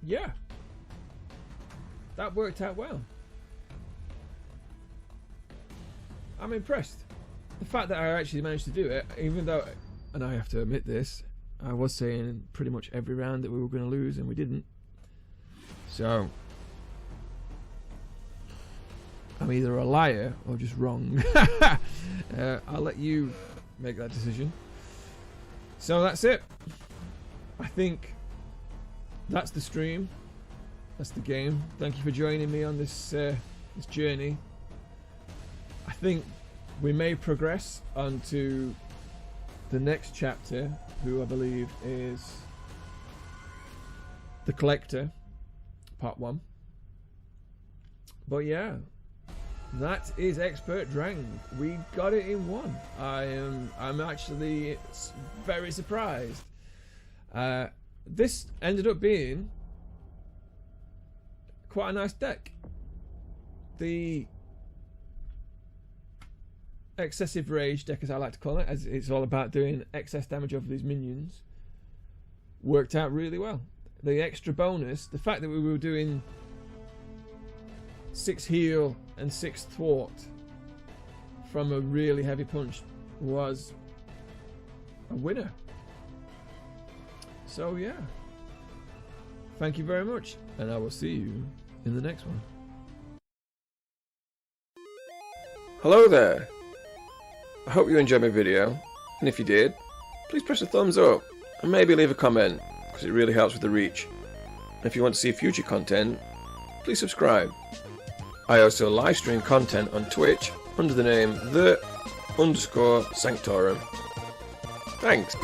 yeah, that worked out well. I'm impressed. The fact that I actually managed to do it, even though, and I have to admit this, I was saying pretty much every round that we were going to lose and we didn't. So, I'm either a liar or just wrong. I'll let you make that decision. So that's it. I think that's the stream. That's the game. Thank you for joining me on this this journey. I think we may progress onto the next chapter, who I believe is the Collector, part 1. But yeah, that is Expert Drang. We got it in 1. I'm actually very surprised. This ended up being quite a nice deck. The excessive rage deck, as I like to call it, as it's all about doing excess damage over these minions, worked out really well. The extra bonus, the fact that we were doing 6 heal and 6 thwart from a really heavy punch, was a winner. So yeah, thank you very much, and I will see you in the next one. Hello there. I hope you enjoyed my video, and if you did, please press a thumbs up and maybe leave a comment, because it really helps with the reach. And if you want to see future content, please subscribe. I also live stream content on Twitch under the name _Sanctorum. Thanks.